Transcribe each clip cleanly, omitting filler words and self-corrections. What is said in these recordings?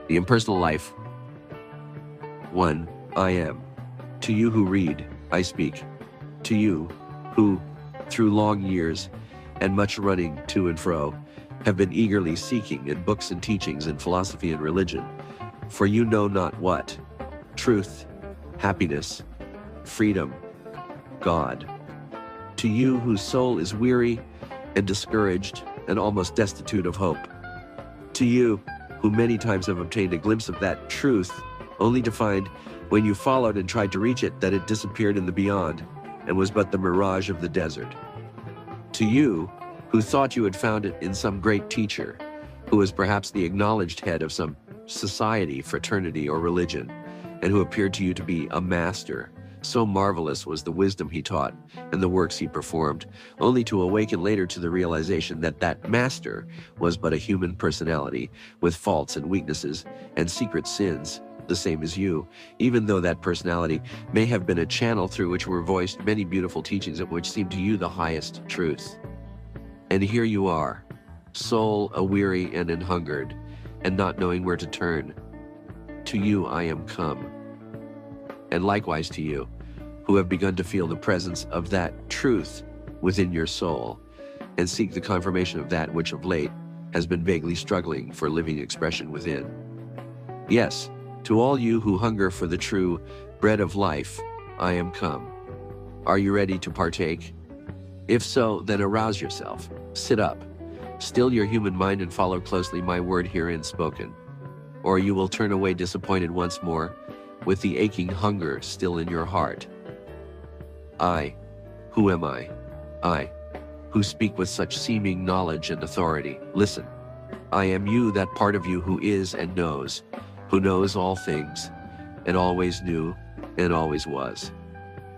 The Impersonal Life. 1. I am. To you who read, I speak. To you who, through long years and much running to and fro, have been eagerly seeking in books and teachings in philosophy and religion, for you know not what: truth, happiness, freedom, God. To you whose soul is weary and discouraged and almost destitute of hope. To you who many times have obtained a glimpse of that truth, only to find, when you followed and tried to reach it, that it disappeared in the beyond and was but the mirage of the desert. To you who thought you had found it in some great teacher, who was perhaps the acknowledged head of some society, fraternity, or religion, and who appeared to you to be a master. So marvelous was the wisdom he taught and the works he performed, only to awaken later to the realization that that master was but a human personality with faults and weaknesses and secret sins, the same as you, even though that personality may have been a channel through which were voiced many beautiful teachings of which seemed to you the highest truth. And here you are, soul aweary and anhungered, and not knowing where to turn. To you I am come. And likewise to you, who have begun to feel the presence of that truth within your soul, and seek the confirmation of that which of late has been vaguely struggling for living expression within. Yes, to all you who hunger for the true bread of life, I am come. Are you ready to partake? If so, then arouse yourself, sit up, still your human mind, and follow closely my word herein spoken, or you will turn away disappointed once more, with the aching hunger still in your heart. I, who am I? I, who speak with such seeming knowledge and authority. Listen, I am you, that part of you who is and knows, who knows all things, and always knew, and always was.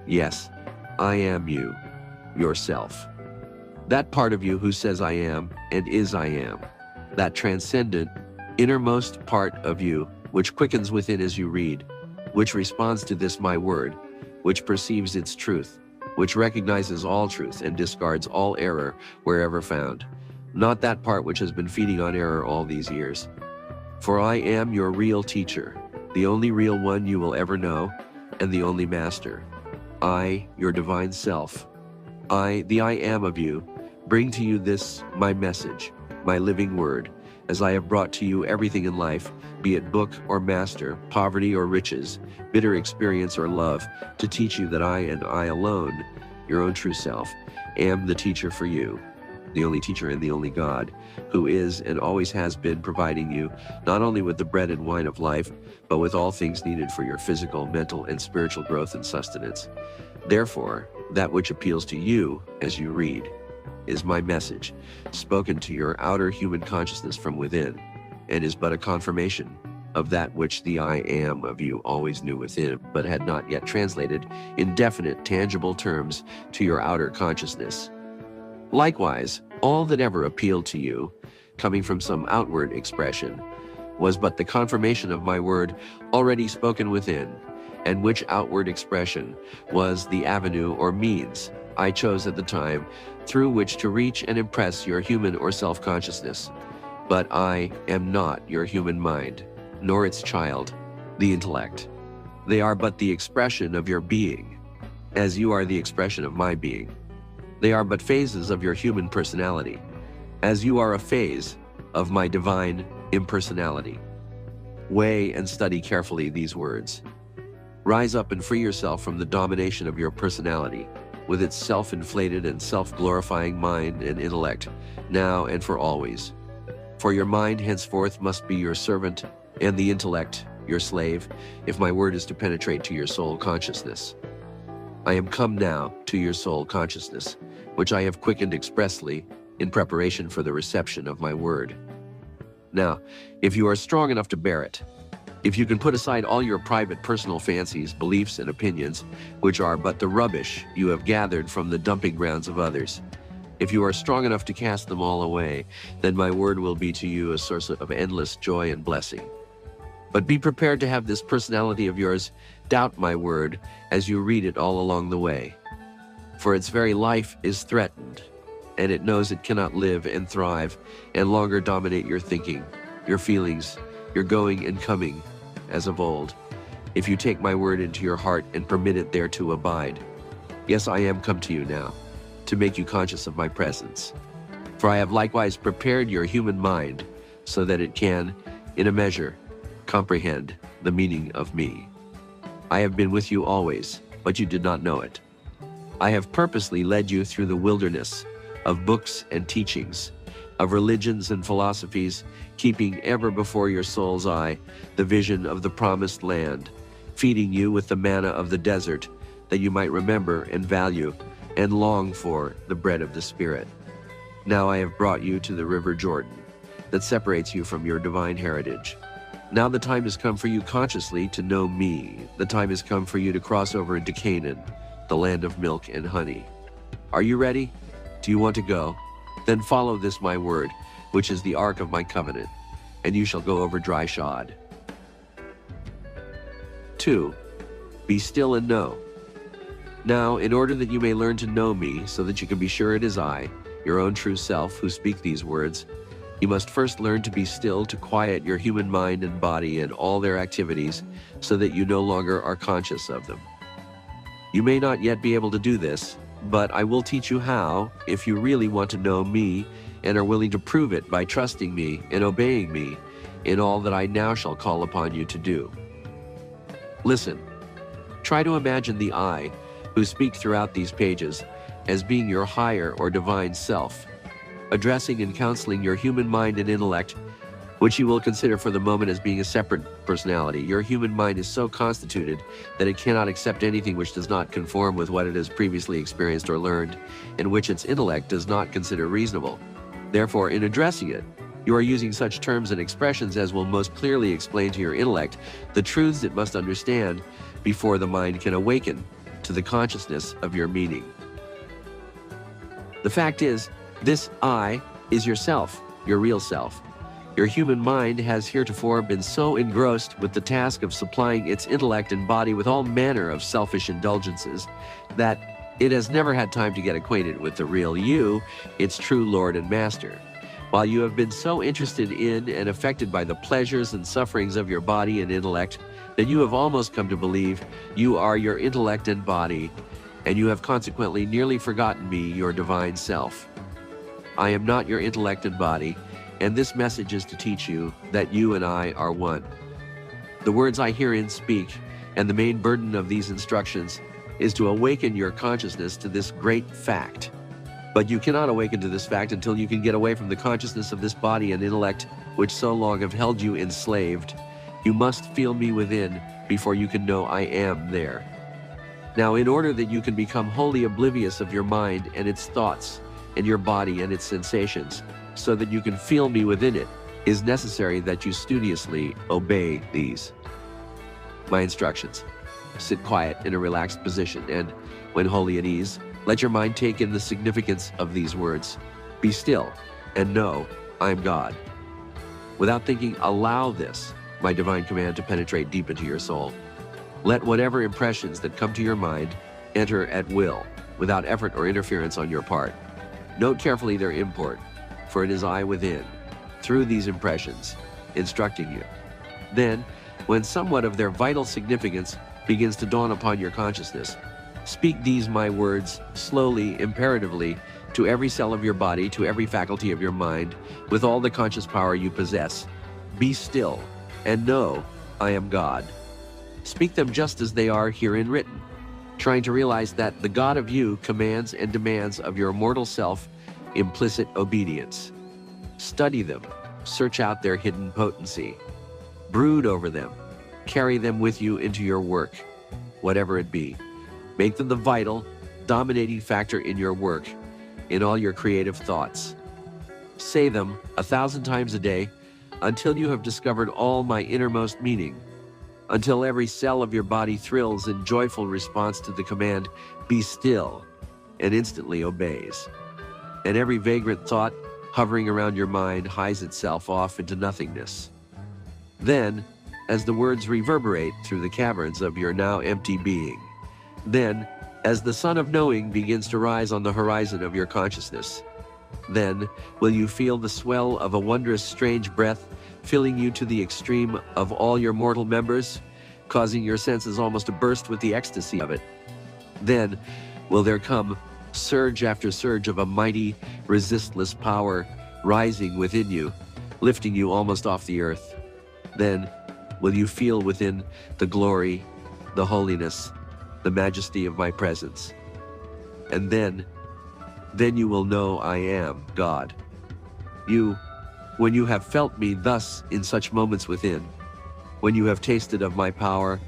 Yes, I am you, yourself. That part of you who says I am and is I am. That transcendent, innermost part of you, which quickens within as you read, which responds to this my word, which perceives its truth, which recognizes all truth and discards all error wherever found. Not that part which has been feeding on error all these years. For I am your real teacher, the only real one you will ever know, and the only master. I, your divine self, I, the I am of you, bring to you this, my message, my living word, as I have brought to you everything in life, be it book or master, poverty or riches, bitter experience or love, to teach you that I and I alone, your own true self, am the teacher for you, the only teacher and the only God, who is and always has been providing you not only with the bread and wine of life, but with all things needed for your physical, mental, and spiritual growth and sustenance. Therefore, that which appeals to you as you read is my message, spoken to your outer human consciousness from within, and is but a confirmation of that which the I am of you always knew within, but had not yet translated in definite, tangible terms to your outer consciousness. Likewise, all that ever appealed to you, coming from some outward expression, was but the confirmation of my word already spoken within, and which outward expression was the avenue or means I chose at the time through which to reach and impress your human or self-consciousness. But I am not your human mind, nor its child, the intellect. They are but the expression of your being, as you are the expression of my being. They are but phases of your human personality, as you are a phase of my divine impersonality. Weigh and study carefully these words. Rise up and free yourself from the domination of your personality, with its self-inflated and self-glorifying mind and intellect, now and for always. For your mind henceforth must be your servant, and the intellect your slave, if my word is to penetrate to your soul consciousness. I am come now to your soul consciousness, which I have quickened expressly in preparation for the reception of my word. Now, if you are strong enough to bear it, if you can put aside all your private personal fancies, beliefs, and opinions, which are but the rubbish you have gathered from the dumping grounds of others, if you are strong enough to cast them all away, then my word will be to you a source of endless joy and blessing. But be prepared to have this personality of yours doubt my word as you read it all along the way. For its very life is threatened, and it knows it cannot live and thrive and longer dominate your thinking, your feelings, your going and coming, as of old, if you take my word into your heart and permit it there to abide. Yes, I am come to you now, to make you conscious of my presence. For I have likewise prepared your human mind, so that it can, in a measure, comprehend the meaning of me. I have been with you always, but you did not know it. I have purposely led you through the wilderness of books and teachings, of religions and philosophies, keeping ever before your soul's eye the vision of the promised land, feeding you with the manna of the desert, that you might remember and value and long for the bread of the Spirit. Now I have brought you to the river Jordan, that separates you from your divine heritage. Now the time has come for you consciously to know me. The time has come for you to cross over into Canaan, the land of milk and honey. Are you ready? Do you want to go? Then follow this my word, which is the ark of my covenant, and you shall go over dry shod. 2. Be still and know. Now, in order that you may learn to know me, so that you can be sure it is I, your own true self, who speak these words, you must first learn to be still, to quiet your human mind and body and all their activities, so that you no longer are conscious of them. You may not yet be able to do this, but I will teach you how, if you really want to know me and are willing to prove it by trusting me and obeying me in all that I now shall call upon you to do. Listen, try to imagine the I, who speak throughout these pages, as being your higher or divine self, addressing and counseling your human mind and intellect, which you will consider for the moment as being a separate personality. Your human mind is so constituted that it cannot accept anything which does not conform with what it has previously experienced or learned, and which its intellect does not consider reasonable. Therefore, in addressing it, you are using such terms and expressions as will most clearly explain to your intellect the truths it must understand before the mind can awaken to the consciousness of your meaning. The fact is, this I is yourself, your real self. Your human mind has heretofore been so engrossed with the task of supplying its intellect and body with all manner of selfish indulgences that it has never had time to get acquainted with the real you, its true Lord and Master. While you have been so interested in and affected by the pleasures and sufferings of your body and intellect that you have almost come to believe you are your intellect and body, and you have consequently nearly forgotten me, your divine self. I am not your intellect and body, and this message is to teach you that you and I are one. The words I herein speak, and the main burden of these instructions, is to awaken your consciousness to this great fact. But you cannot awaken to this fact until you can get away from the consciousness of this body and intellect which so long have held you enslaved. You must feel me within before you can know I am there. Now, in order that you can become wholly oblivious of your mind and its thoughts, and your body and its sensations, so that you can feel me within it, is necessary that you studiously obey these. My instructions. Sit quiet in a relaxed position, and, when wholly at ease, let your mind take in the significance of these words. Be still, and know I am God. Without thinking, allow this, my divine command, to penetrate deep into your soul. Let whatever impressions that come to your mind enter at will, without effort or interference on your part. Note carefully their import, for it is I within, through these impressions, instructing you. Then, when somewhat of their vital significance begins to dawn upon your consciousness, speak these my words slowly, imperatively, to every cell of your body, to every faculty of your mind, with all the conscious power you possess. Be still, and know I am God. Speak them just as they are herein written, trying to realize that the God of you commands and demands of your mortal self implicit obedience. Study them, search out their hidden potency, brood over them, carry them with you into your work, whatever it be. Make them the vital, dominating factor in your work, in all your creative thoughts. Say them 1,000 times a day until you have discovered all my innermost meaning, until every cell of your body thrills in joyful response to the command, be still, and instantly obeys. And every vagrant thought hovering around your mind hies itself off into nothingness. Then, as the words reverberate through the caverns of your now empty being, then, as the sun of knowing begins to rise on the horizon of your consciousness, then will you feel the swell of a wondrous strange breath filling you to the extreme of all your mortal members, causing your senses almost to burst with the ecstasy of it. Then will there come surge after surge of a mighty, resistless power rising within you, lifting you almost off the earth. Then will you feel within the glory, the holiness, the majesty of my presence. And then you will know I am God. When you have felt me thus in such moments within, when you have tasted of my power,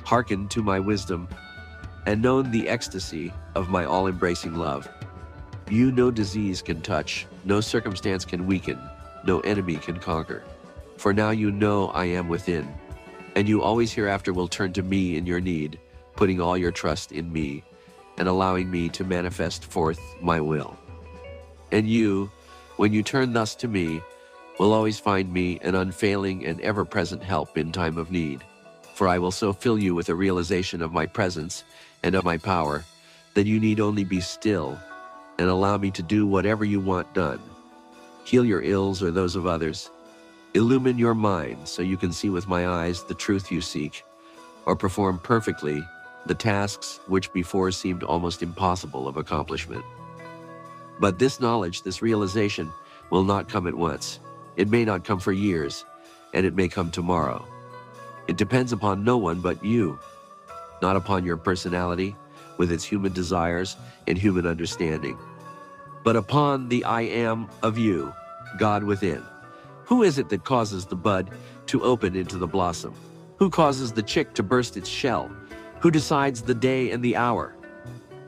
hearkened to my wisdom, and known the ecstasy of my all-embracing love, you no disease can touch, no circumstance can weaken, no enemy can conquer. For now you know I am within, and you always hereafter will turn to me in your need, putting all your trust in me, and allowing me to manifest forth my will. And you, when you turn thus to me, will always find me an unfailing and ever-present help in time of need. For I will so fill you with a realization of my presence and of my power, that you need only be still and allow me to do whatever you want done. Heal your ills or those of others. Illumine your mind so you can see with my eyes the truth you seek, or perform perfectly the tasks which before seemed almost impossible of accomplishment. But this knowledge, this realization, will not come at once. It may not come for years, and it may come tomorrow. It depends upon no one but you, not upon your personality with its human desires and human understanding, but upon the I am of you, God within. Who is it that causes the bud to open into the blossom? Who causes the chick to burst its shell? Who decides the day and the hour?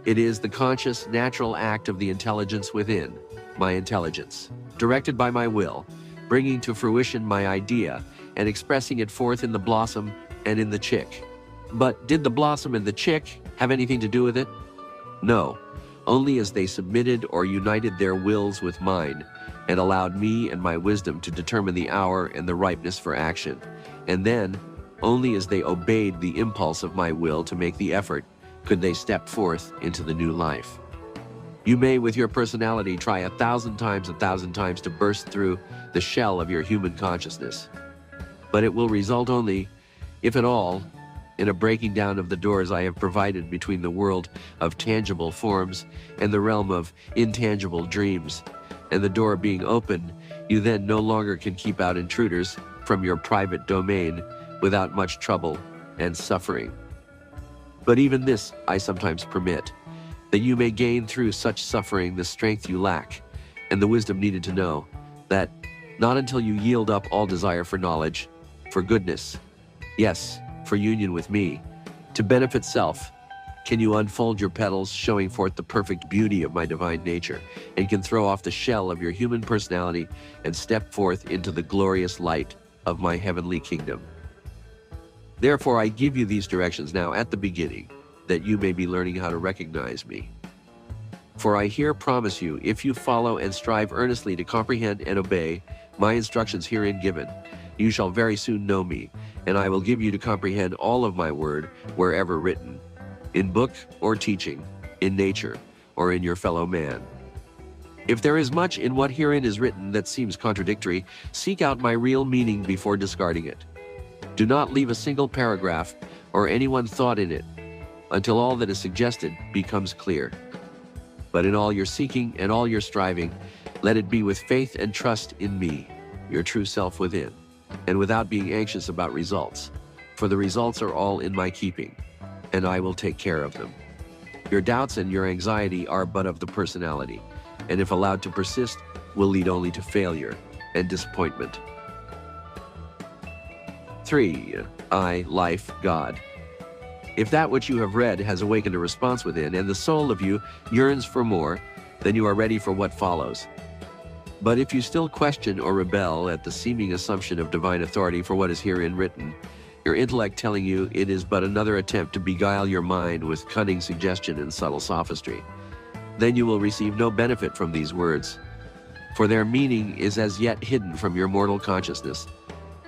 It is the conscious, natural act of the intelligence within, my intelligence, directed by my will, bringing to fruition my idea and expressing it forth in the blossom and in the chick. But did the blossom and the chick have anything to do with it? No, only as they submitted or united their wills with mine and allowed me and my wisdom to determine the hour and the ripeness for action. And then, only as they obeyed the impulse of my will to make the effort, could they step forth into the new life. You may, with your personality, try 1,000 times to burst through the shell of your human consciousness. But it will result only, if at all, in a breaking down of the doors I have provided between the world of tangible forms and the realm of intangible dreams. And the door being open, you then no longer can keep out intruders from your private domain without much trouble and suffering. But even this I sometimes permit, that you may gain through such suffering the strength you lack, and the wisdom needed to know that not until you yield up all desire for knowledge, for goodness, yes, for union with me, to benefit self, can you unfold your petals, showing forth the perfect beauty of my divine nature, and can throw off the shell of your human personality and step forth into the glorious light of my heavenly kingdom. Therefore, I give you these directions now at the beginning, that you may be learning how to recognize me. For I here promise you, if you follow and strive earnestly to comprehend and obey my instructions herein given, you shall very soon know me, and I will give you to comprehend all of my word wherever written, in book or teaching, in nature, or in your fellow man. If there is much in what herein is written that seems contradictory, seek out my real meaning before discarding it. Do not leave a single paragraph or any one thought in it until all that is suggested becomes clear. But in all your seeking and all your striving, let it be with faith and trust in me, your true self within, and without being anxious about results, for the results are all in my keeping, and I will take care of them. Your doubts and your anxiety are but of the personality, and if allowed to persist, will lead only to failure and disappointment. 3. I, life, God. If that which you have read has awakened a response within, and the soul of you yearns for more, then you are ready for what follows. But if you still question or rebel at the seeming assumption of divine authority for what is herein written, your intellect telling you it is but another attempt to beguile your mind with cunning suggestion and subtle sophistry, then you will receive no benefit from these words, for their meaning is as yet hidden from your mortal consciousness,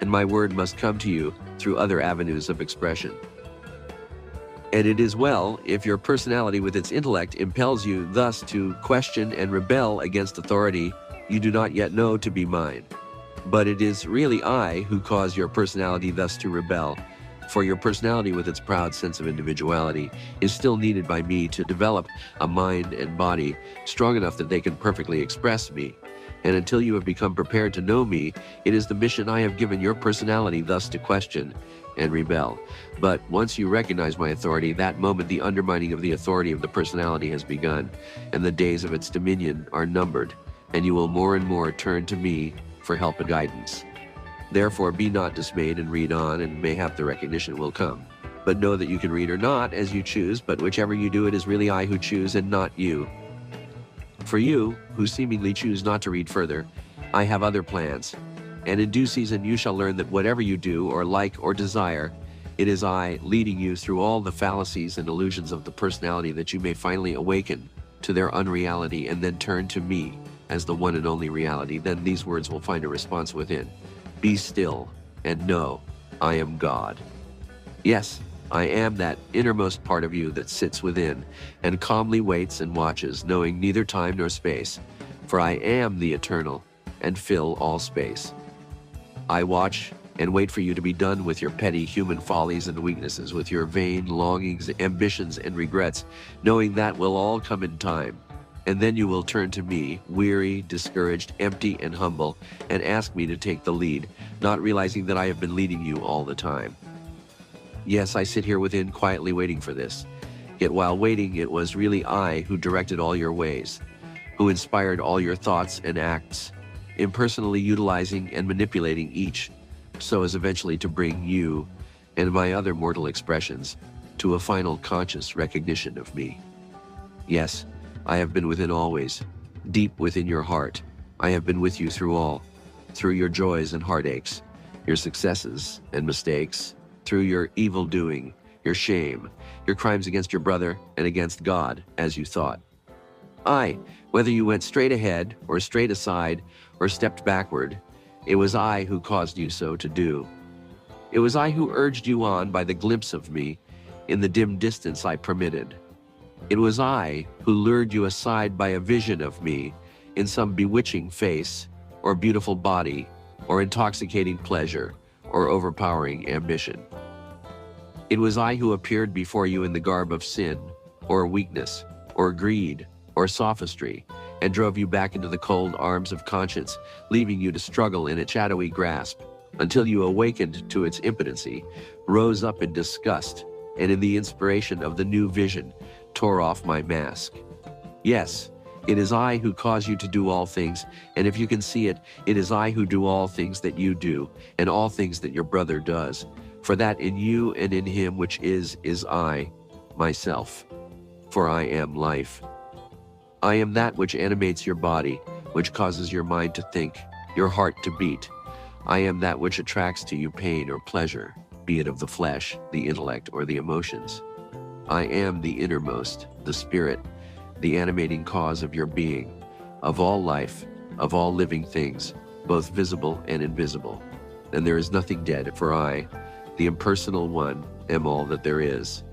and my word must come to you through other avenues of expression. And it is well if your personality with its intellect impels you thus to question and rebel against authority you do not yet know to be mine. But it is really I who cause your personality thus to rebel. For your personality with its proud sense of individuality is still needed by me to develop a mind and body strong enough that they can perfectly express me. And until you have become prepared to know me, it is the mission I have given your personality thus to question and rebel. But once you recognize my authority, that moment the undermining of the authority of the personality has begun, and the days of its dominion are numbered, and you will more and more turn to me for help and guidance. Therefore, be not dismayed and read on, and mayhap the recognition will come. But know that you can read or not as you choose, but whichever you do, it is really I who choose and not you. For you, who seemingly choose not to read further, I have other plans. And in due season you shall learn that whatever you do or like or desire, it is I leading you through all the fallacies and illusions of the personality that you may finally awaken to their unreality and then turn to me as the one and only reality. Then these words will find a response within. Be still and know I am God. Yes, I am that innermost part of you that sits within and calmly waits and watches, knowing neither time nor space. For I am the eternal and fill all space. I watch and wait for you to be done with your petty human follies and weaknesses, with your vain longings, ambitions, and regrets, knowing that will all come in time. And then you will turn to me, weary, discouraged, empty, and humble, and ask me to take the lead, not realizing that I have been leading you all the time. Yes, I sit here within quietly waiting for this. Yet while waiting, it was really I who directed all your ways, who inspired all your thoughts and acts, impersonally utilizing and manipulating each, so as eventually to bring you and my other mortal expressions to a final conscious recognition of me. Yes, I have been within always, deep within your heart. I have been with you through all, through your joys and heartaches, your successes and mistakes, through your evil doing, your shame, your crimes against your brother and against God, as you thought. Whether you went straight ahead or straight aside or stepped backward, it was I who caused you so to do. It was I who urged you on by the glimpse of me in the dim distance I permitted. It was I who lured you aside by a vision of me in some bewitching face or beautiful body or intoxicating pleasure or overpowering ambition. It was I who appeared before you in the garb of sin or weakness or greed or sophistry and drove you back into the cold arms of conscience, leaving you to struggle in its shadowy grasp until you awakened to its impotency, rose up in disgust, and in the inspiration of the new vision, tore off my mask. Yes, it is I who cause you to do all things, and if you can see it, it is I who do all things that you do, and all things that your brother does. For that in you and in him which is I, myself. For I am life. I am that which animates your body, which causes your mind to think, your heart to beat. I am that which attracts to you pain or pleasure, be it of the flesh, the intellect, or the emotions. I am the innermost, the spirit, the animating cause of your being, of all life, of all living things, both visible and invisible. And there is nothing dead, for I, the impersonal one, am all that there is.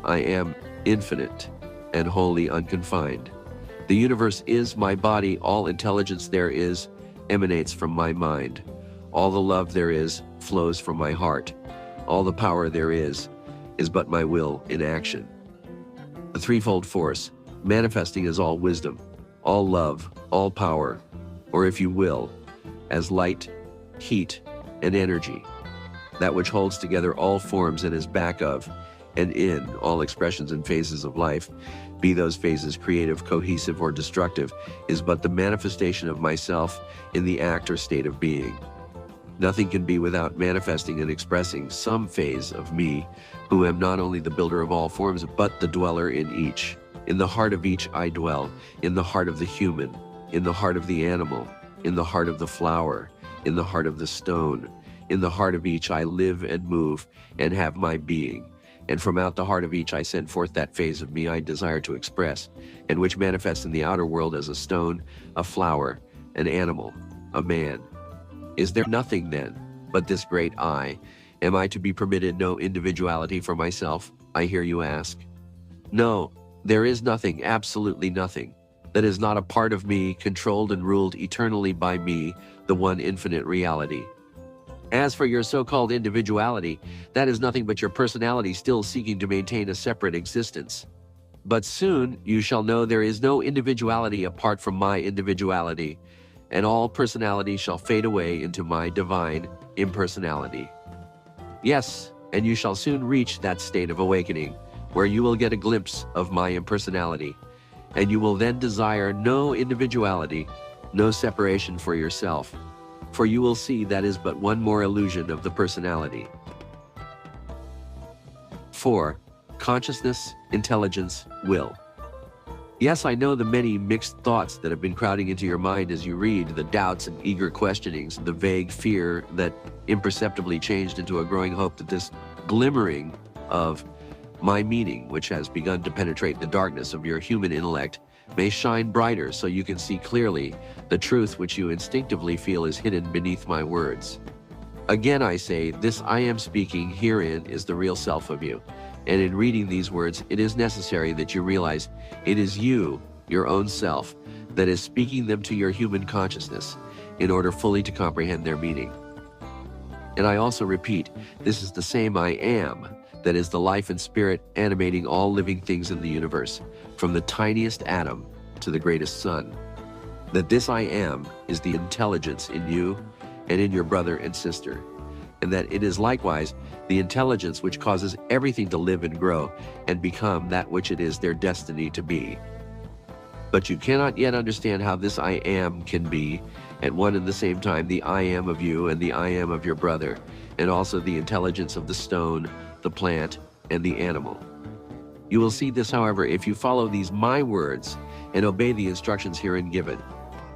I am infinite and wholly unconfined. The universe is my body. All intelligence there is emanates from my mind. All the love there is flows from my heart. All the power there is but my will in action. The threefold force, manifesting as all wisdom, all love, all power, or if you will, as light, heat, and energy, that which holds together all forms and is back of and in all expressions and phases of life, be those phases creative, cohesive, or destructive, is but the manifestation of myself in the act or state of being. Nothing can be without manifesting and expressing some phase of me, who am not only the builder of all forms, but the dweller in each. In the heart of each I dwell, in the heart of the human, in the heart of the animal, in the heart of the flower, in the heart of the stone. In the heart of each I live and move and have my being. And from out the heart of each I send forth that phase of me I desire to express, and which manifests in the outer world as a stone, a flower, an animal, a man. Is there nothing then but this great I? Am I to be permitted no individuality for myself? I hear you ask. No, there is nothing, absolutely nothing. that is not a part of me, controlled and ruled eternally by me, the one infinite reality. As for your so-called individuality, that is nothing but your personality still seeking to maintain a separate existence. But soon you shall know there is no individuality apart from my individuality, and all personality shall fade away into my divine impersonality. Yes, and you shall soon reach that state of awakening, where you will get a glimpse of my impersonality, and you will then desire no individuality, no separation for yourself, for you will see that is but one more illusion of the personality. 4. Consciousness, intelligence, will. Yes, I know the many mixed thoughts that have been crowding into your mind as you read, the doubts and eager questionings, the vague fear that imperceptibly changed into a growing hope that this glimmering of my meaning, which has begun to penetrate the darkness of your human intellect, may shine brighter so you can see clearly the truth which you instinctively feel is hidden beneath my words. Again I say, this I am speaking herein is the real self of you. And in reading these words, it is necessary that you realize it is you, your own self, that is speaking them to your human consciousness in order fully to comprehend their meaning. And I also repeat, this is the same I am, that is the life and spirit animating all living things in the universe, from the tiniest atom to the greatest sun. That this I am is the intelligence in you and in your brother and sister, and that it is likewise the intelligence which causes everything to live and grow and become that which it is their destiny to be. But you cannot yet understand how this I am can be, at one and the same time, the I am of you and the I am of your brother, and also the intelligence of the stone, the plant, and the animal. You will see this, however, if you follow these my words and obey the instructions herein given.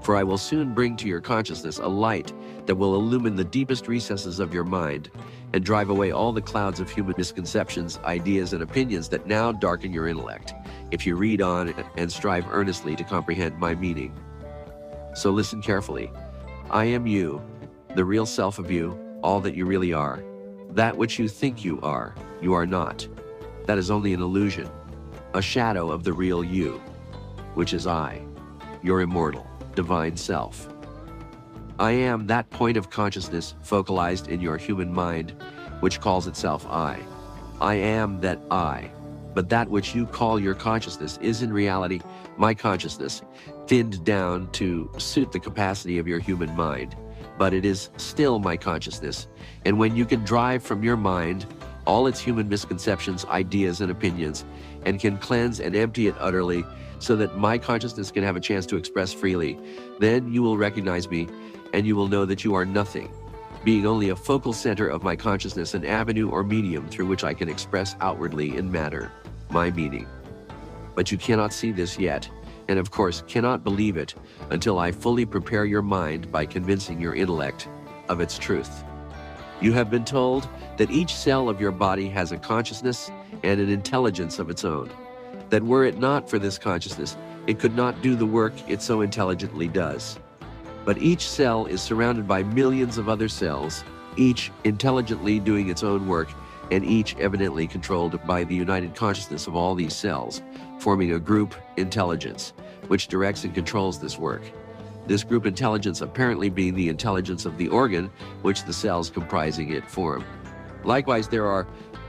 For I will soon bring to your consciousness a light that will illumine the deepest recesses of your mind and drive away all the clouds of human misconceptions, ideas, and opinions that now darken your intellect, if you read on and strive earnestly to comprehend my meaning. So listen carefully. I am you, the real self of you, all that you really are. That which you think you are not. That is only an illusion, a shadow of the real you, which is I, your immortal, divine self. I am that point of consciousness focalized in your human mind, which calls itself I. I am that I, but that which you call your consciousness is in reality my consciousness, thinned down to suit the capacity of your human mind. But it is still my consciousness, and when you can drive from your mind all its human misconceptions, ideas, and opinions, and can cleanse and empty it utterly so that my consciousness can have a chance to express freely, then you will recognize me, and you will know that you are nothing, being only a focal center of my consciousness, an avenue or medium through which I can express outwardly in matter my meaning. But you cannot see this yet, and of course cannot believe it until I fully prepare your mind by convincing your intellect of its truth. You have been told that each cell of your body has a consciousness and an intelligence of its own, that were it not for this consciousness, it could not do the work it so intelligently does. But each cell is surrounded by millions of other cells, each intelligently doing its own work, and each evidently controlled by the united consciousness of all these cells, forming a group intelligence, which directs and controls this work. This group intelligence apparently being the intelligence of the organ which the cells comprising it form. Likewise, there are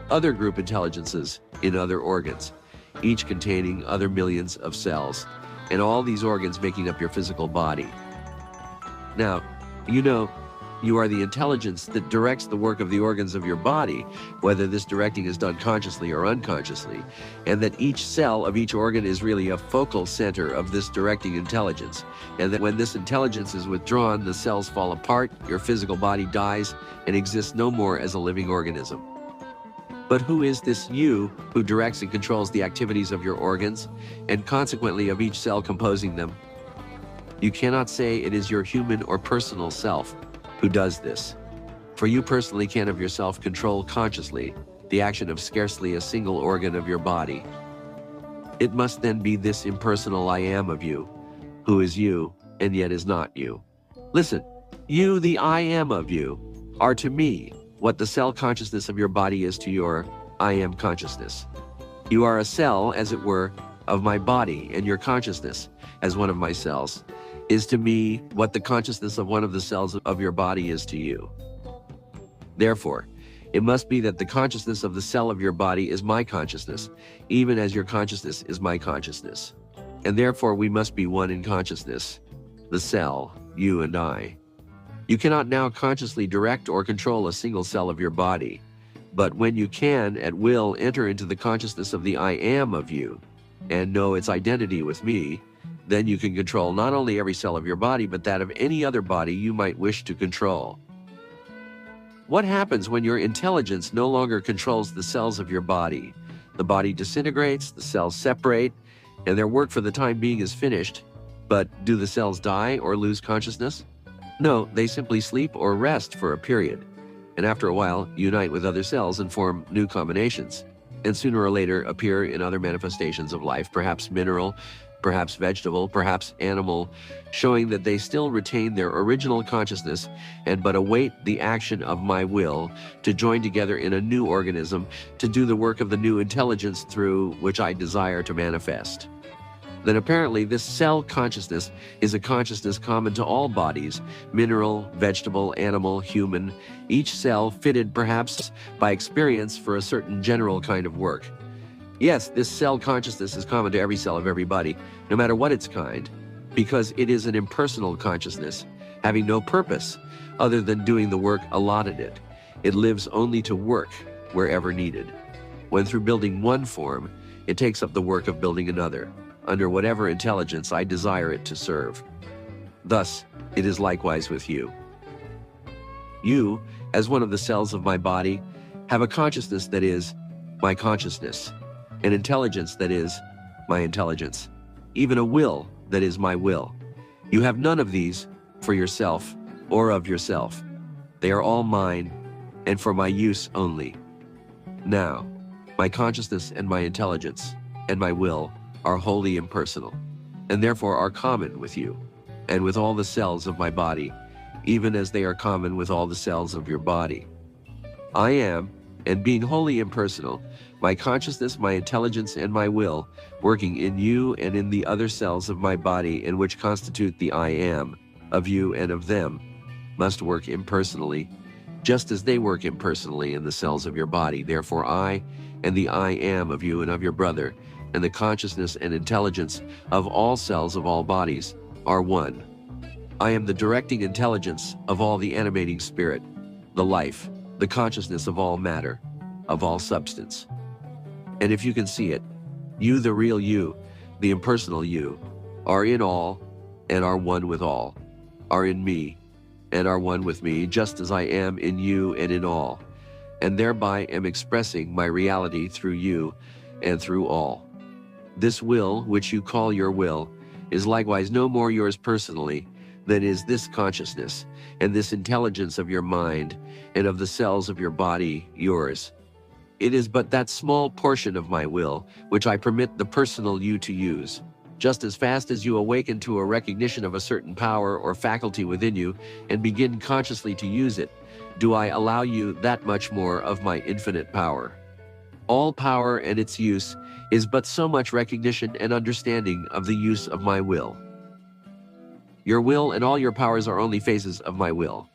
other group intelligences in other organs, each containing other millions of cells, and all these organs making up your physical body. Now, you know, you are the intelligence that directs the work of the organs of your body, whether this directing is done consciously or unconsciously, and that each cell of each organ is really a focal center of this directing intelligence, and that when this intelligence is withdrawn, the cells fall apart, your physical body dies, and exists no more as a living organism. But who is this you who directs and controls the activities of your organs, and consequently of each cell composing them? You cannot say it is your human or personal self who does this, for you personally can of yourself control consciously the action of scarcely a single organ of your body. It must then be this impersonal I am of you, who is you and yet is not you. Listen, you, the I am of you, are to me what the cell consciousness of your body is to your I am consciousness. You are a cell, as it were, of my body and your consciousness as one of my cells is to me what the consciousness of one of the cells of your body is to you. Therefore, it must be that the consciousness of the cell of your body is my consciousness, even as your consciousness is my consciousness. And therefore we must be one in consciousness, the cell, you and I. You cannot now consciously direct or control a single cell of your body, but when you can, at will, enter into the consciousness of the I am of you and know its identity with me, then you can control not only every cell of your body, but that of any other body you might wish to control. What happens when your intelligence no longer controls the cells of your body? The body disintegrates, the cells separate, and their work for the time being is finished. But do the cells die or lose consciousness? No, they simply sleep or rest for a period, and after a while unite with other cells and form new combinations, and sooner or later appear in other manifestations of life, perhaps mineral, perhaps vegetable, perhaps animal, showing that they still retain their original consciousness and but await the action of my will to join together in a new organism to do the work of the new intelligence through which I desire to manifest. Then apparently this cell consciousness is a consciousness common to all bodies, mineral, vegetable, animal, human, each cell fitted perhaps by experience for a certain general kind of work. Yes, this cell consciousness is common to every cell of every body, no matter what its kind, because it is an impersonal consciousness, having no purpose other than doing the work allotted it. It lives only to work wherever needed. When through building one form, it takes up the work of building another, under whatever intelligence I desire it to serve. Thus, it is likewise with you. You, as one of the cells of my body, have a consciousness that is my consciousness, an intelligence that is my intelligence, even a will that is my will. You have none of these for yourself or of yourself. They are all mine and for my use only. Now, my consciousness and my intelligence and my will are wholly impersonal, and therefore are common with you and with all the cells of my body, even as they are common with all the cells of your body. I am, and being wholly impersonal, my consciousness, my intelligence, and my will, working in you and in the other cells of my body, and which constitute the I am of you and of them, must work impersonally, just as they work impersonally in the cells of your body. Therefore I, and the I am of you and of your brother, and the consciousness and intelligence of all cells of all bodies, are one. I am the directing intelligence of all the animating spirit, the life, the consciousness of all matter, of all substance. And if you can see it, you, the real you, the impersonal you, are in all and are one with all, are in me and are one with me, just as I am in you and in all, and thereby am expressing my reality through you and through all. This will, which you call your will, is likewise no more yours personally than is this consciousness and this intelligence of your mind and of the cells of your body yours. It is but that small portion of my will which I permit the personal you to use. Just as fast as you awaken to a recognition of a certain power or faculty within you and begin consciously to use it, do I allow you that much more of my infinite power. All power and its use is but so much recognition and understanding of the use of my will. Your will and all your powers are only phases of my will,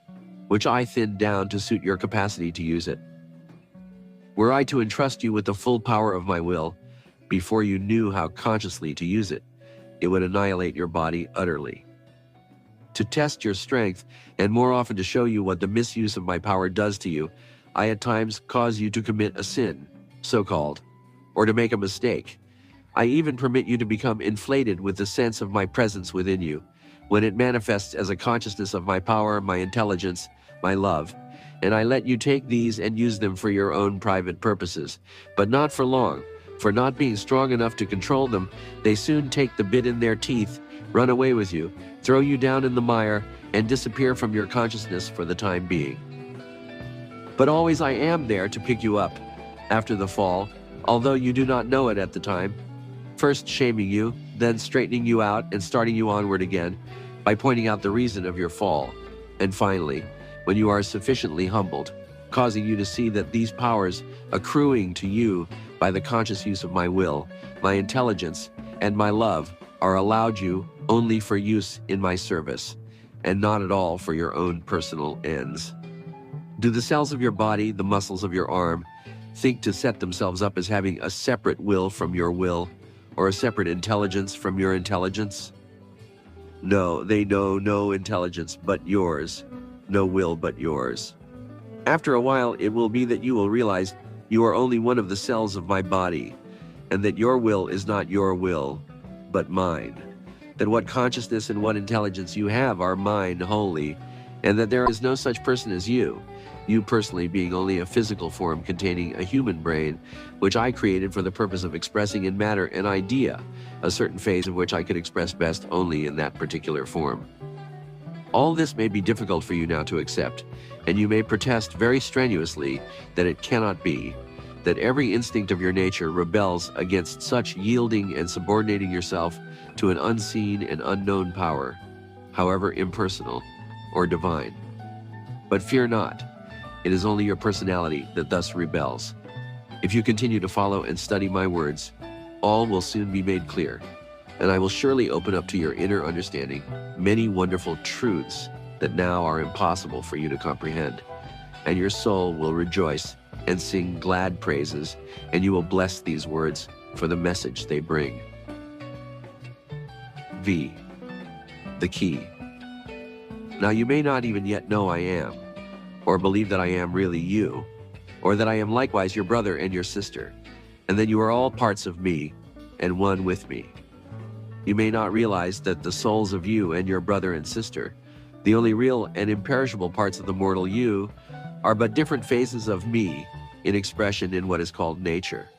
which I thinned down to suit your capacity to use it. Were I to entrust you with the full power of my will, before you knew how consciously to use it, it would annihilate your body utterly. To test your strength, and more often to show you what the misuse of my power does to you, I at times cause you to commit a sin, so-called, or to make a mistake. I even permit you to become inflated with the sense of my presence within you, when it manifests as a consciousness of my power, my intelligence, my love, and I let you take these and use them for your own private purposes, but not for long, for not being strong enough to control them, they soon take the bit in their teeth, run away with you, throw you down in the mire, and disappear from your consciousness for the time being. But always I am there to pick you up after the fall, although you do not know it at the time, first shaming you, then straightening you out and starting you onward again by pointing out the reason of your fall, and finally, when you are sufficiently humbled, causing you to see that these powers accruing to you by the conscious use of my will, my intelligence, and my love are allowed you only for use in my service, and not at all for your own personal ends. Do the cells of your body, the muscles of your arm, think to set themselves up as having a separate will from your will, or a separate intelligence from your intelligence? No, they know no intelligence but yours, no will but yours. After a while, it will be that you will realize you are only one of the cells of my body, and that your will is not your will, but mine. That what consciousness and what intelligence you have are mine wholly, and that there is no such person as you personally being only a physical form containing a human brain, which I created for the purpose of expressing in matter an idea, a certain phase of which I could express best only in that particular form. All this may be difficult for you now to accept, and you may protest very strenuously that it cannot be, that every instinct of your nature rebels against such yielding and subordinating yourself to an unseen and unknown power, however impersonal or divine. But fear not. It is only your personality that thus rebels. If you continue to follow and study my words, all will soon be made clear, and I will surely open up to your inner understanding many wonderful truths that now are impossible for you to comprehend, and your soul will rejoice and sing glad praises, and you will bless these words for the message they bring. V. The key. Now you may not even yet know I am, or believe that I am really you, or that I am likewise your brother and your sister, and that you are all parts of me and one with me. You may not realize that the souls of you and your brother and sister, the only real and imperishable parts of the mortal you, are but different phases of me in expression in what is called nature.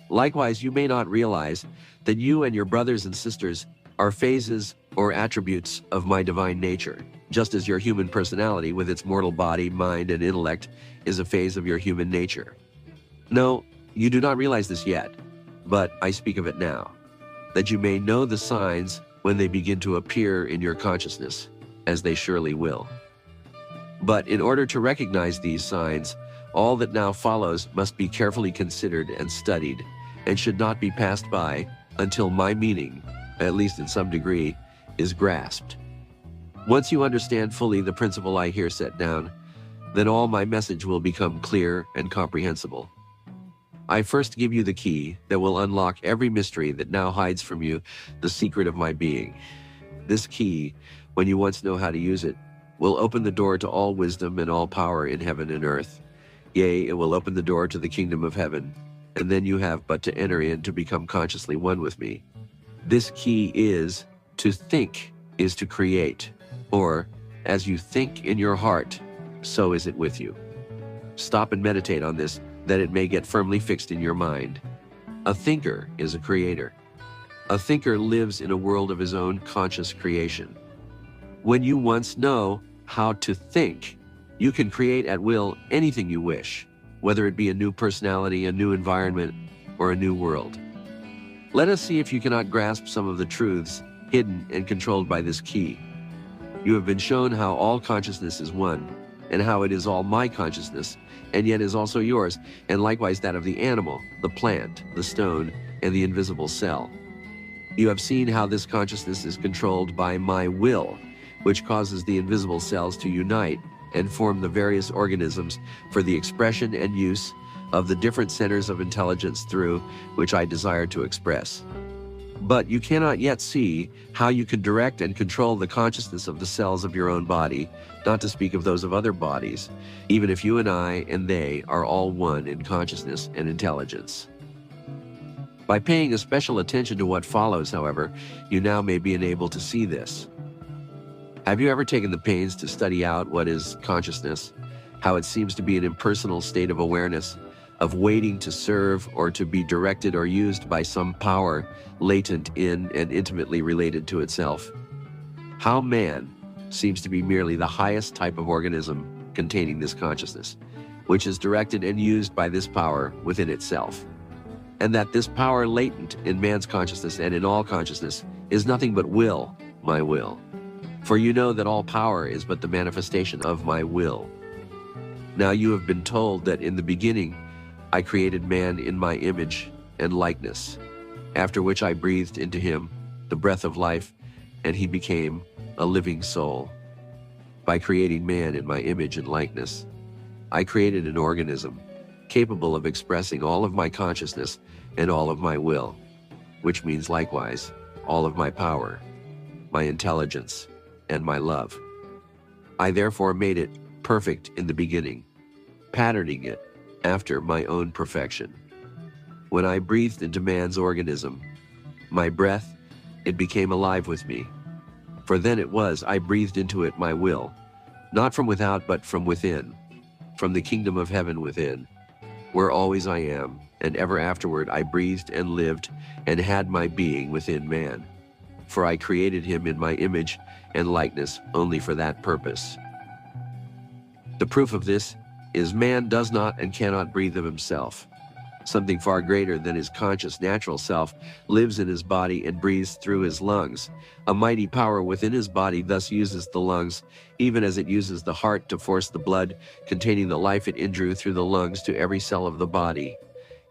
Likewise, you may not realize that you and your brothers and sisters are phases or attributes of my divine nature, just as your human personality with its mortal body, mind, and intellect is a phase of your human nature. No, you do not realize this yet, but I speak of it now, that you may know the signs when they begin to appear in your consciousness, as they surely will. But in order to recognize these signs, all that now follows must be carefully considered and studied, and should not be passed by until my meaning, at least in some degree, is grasped. Once you understand fully the principle I here set down, then all my message will become clear and comprehensible. I first give you the key that will unlock every mystery that now hides from you the secret of my being. This key, when you once know how to use it, will open the door to all wisdom and all power in heaven and earth. Yea, it will open the door to the kingdom of heaven, and then you have but to enter in to become consciously one with me. This key is, to think is to create, or, as you think in your heart, so is it with you. Stop and meditate on this, that it may get firmly fixed in your mind. A thinker is a creator. A thinker lives in a world of his own conscious creation. When you once know how to think, you can create at will anything you wish, whether it be a new personality, a new environment, or a new world. Let us see if you cannot grasp some of the truths hidden and controlled by this key. You have been shown how all consciousness is one, and how it is all my consciousness, and yet is also yours, and likewise that of the animal, the plant, the stone, and the invisible cell. You have seen how this consciousness is controlled by my will, which causes the invisible cells to unite and form the various organisms for the expression and use of the different centers of intelligence through which I desire to express. But you cannot yet see how you can direct and control the consciousness of the cells of your own body, not to speak of those of other bodies, even if you and I and they are all one in consciousness and intelligence. By paying a special attention to what follows, however, you now may be enabled to see this. Have you ever taken the pains to study out what is consciousness, how it seems to be an impersonal state of awareness, of waiting to serve or to be directed or used by some power latent in and intimately related to itself? How man seems to be merely the highest type of organism containing this consciousness, which is directed and used by this power within itself, and that this power latent in man's consciousness and in all consciousness is nothing but will, my will. For you know that all power is but the manifestation of my will. Now you have been told that in the beginning I created man in my image and likeness, after which I breathed into him the breath of life, and he became a living soul. By creating man in my image and likeness, I created an organism capable of expressing all of my consciousness and all of my will, which means likewise all of my power, my intelligence, and my love. I therefore made it perfect in the beginning, patterning it after my own perfection. When I breathed into man's organism, my breath, it became alive with me. For then it was I breathed into it my will, not from without but from within, from the kingdom of heaven within, where always I am, and ever afterward I breathed and lived and had my being within man. For I created him in my image and likeness only for that purpose. The proof of this is man does not and cannot breathe of himself. Something far greater than his conscious natural self lives in his body and breathes through his lungs. A mighty power within his body thus uses the lungs, even as it uses the heart to force the blood containing the life it indrew through the lungs to every cell of the body,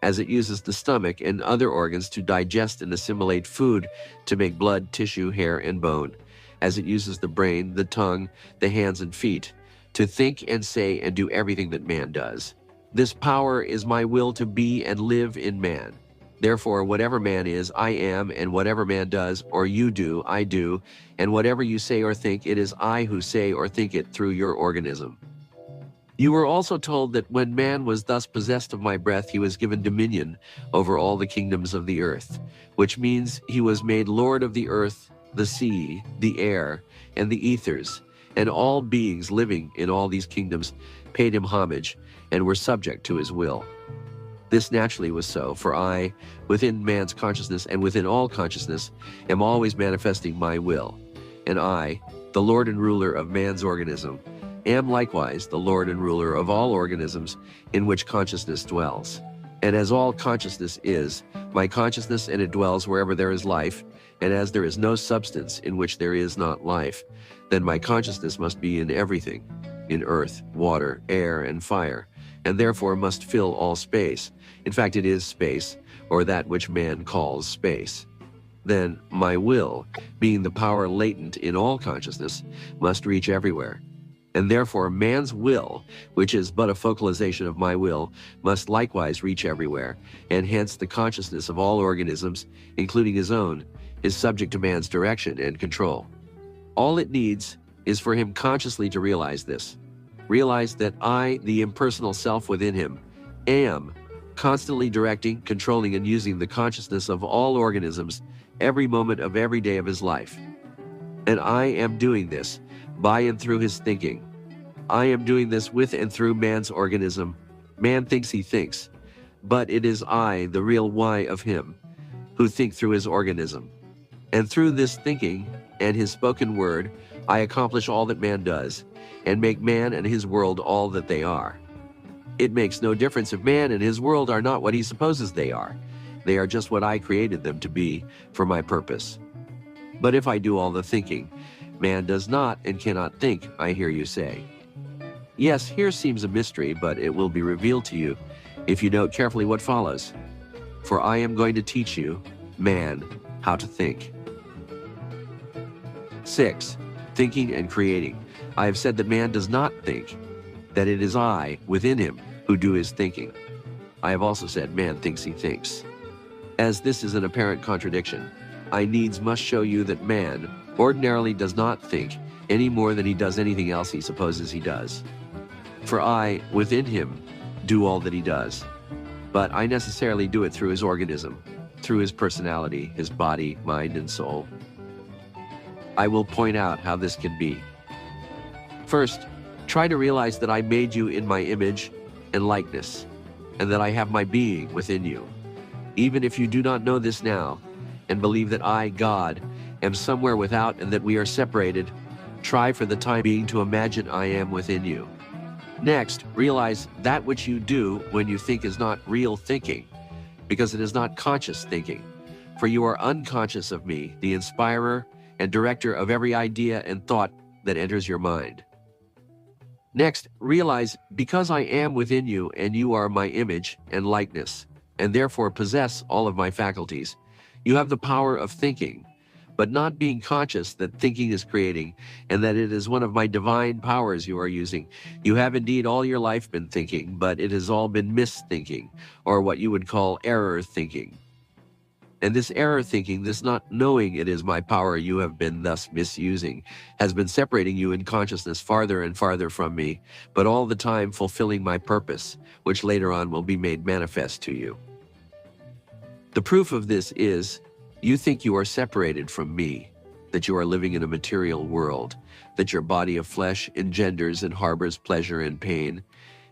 as it uses the stomach and other organs to digest and assimilate food to make blood, tissue, hair, and bone, as it uses the brain, the tongue, the hands and feet, to think and say and do everything that man does. This power is my will to be and live in man. Therefore, whatever man is, I am, and whatever man does, or you do, I do, and whatever you say or think, it is I who say or think it through your organism. You were also told that when man was thus possessed of my breath, he was given dominion over all the kingdoms of the earth, which means he was made Lord of the earth, the sea, the air, and the ethers, and all beings living in all these kingdoms paid him homage and were subject to his will. This naturally was so, for I, within man's consciousness and within all consciousness, am always manifesting my will, and I, the Lord and ruler of man's organism, am likewise the Lord and ruler of all organisms in which consciousness dwells. And as all consciousness is, my consciousness, and it dwells wherever there is life, and as there is no substance in which there is not life, then my consciousness must be in everything, in earth, water, air, and fire, and therefore must fill all space. In fact, it is space, or that which man calls space. Then my will, being the power latent in all consciousness, must reach everywhere. And therefore man's will, which is but a focalization of my will, must likewise reach everywhere, and hence the consciousness of all organisms, including his own, is subject to man's direction and control. All it needs is for him consciously to realize this. Realize that I, the impersonal self within him, am constantly directing, controlling, and using the consciousness of all organisms every moment of every day of his life. And I am doing this by and through his thinking. I am doing this with and through man's organism. Man thinks he thinks, but it is I, the real why of him, who think through his organism. And through this thinking and his spoken word, I accomplish all that man does, and make man and his world all that they are. It makes no difference if man and his world are not what he supposes they are. They are just what I created them to be for my purpose. But if I do all the thinking, man does not and cannot think, I hear you say. Yes, here seems a mystery, but it will be revealed to you if you note carefully what follows. For I am going to teach you, man, how to think. 6. Thinking and creating. I have said that man does not think, that it is I, within him, who do his thinking. I have also said man thinks he thinks. As this is an apparent contradiction, I needs must show you that man ordinarily does not think any more than he does anything else he supposes he does. For I, within him, do all that he does, but I necessarily do it through his organism, through his personality, his body, mind, and soul. I will point out how this can be. First, try to realize that I made you in my image and likeness, and that I have my being within you. Even if you do not know this now, and believe that I, God, am somewhere without and that we are separated, try for the time being to imagine I am within you. Next, realize that which you do when you think is not real thinking, because it is not conscious thinking, for you are unconscious of me, the inspirer and director of every idea and thought that enters your mind. Next, realize because I am within you and you are my image and likeness, and therefore possess all of my faculties, you have the power of thinking, but not being conscious that thinking is creating and that it is one of my divine powers you are using. You have indeed all your life been thinking, but it has all been misthinking, or what you would call error thinking. And this error thinking, this not knowing it is my power you have been thus misusing, has been separating you in consciousness farther and farther from me, but all the time fulfilling my purpose, which later on will be made manifest to you. The proof of this is, you think you are separated from me, that you are living in a material world, that your body of flesh engenders and harbors pleasure and pain,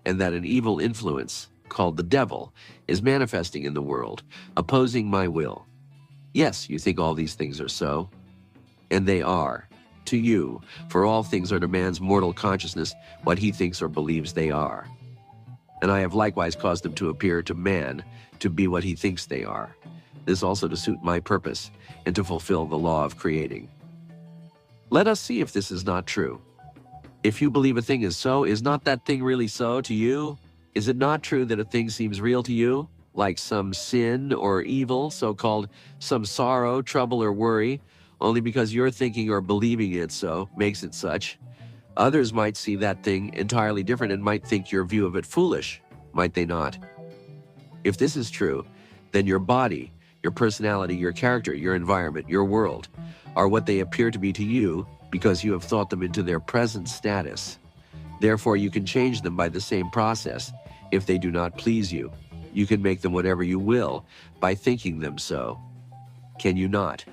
and that an evil influence, called the devil, is manifesting in the world, opposing my will. Yes, you think all these things are so, and they are, to you, for all things are to man's mortal consciousness what he thinks or believes they are. And I have likewise caused them to appear to man to be what he thinks they are, this also to suit my purpose and to fulfill the law of creating. Let us see if this is not true. If you believe a thing is so, is not that thing really so to you? Is it not true that a thing seems real to you, like some sin or evil, so-called some sorrow, trouble, or worry, only because you're thinking or believing it so makes it such? Others might see that thing entirely different and might think your view of it foolish, might they not? If this is true, then your body, your personality, your character, your environment, your world, are what they appear to be to you because you have thought them into their present status. Therefore, you can change them by the same process. If they do not please you, you can make them whatever you will by thinking them so. Can you not?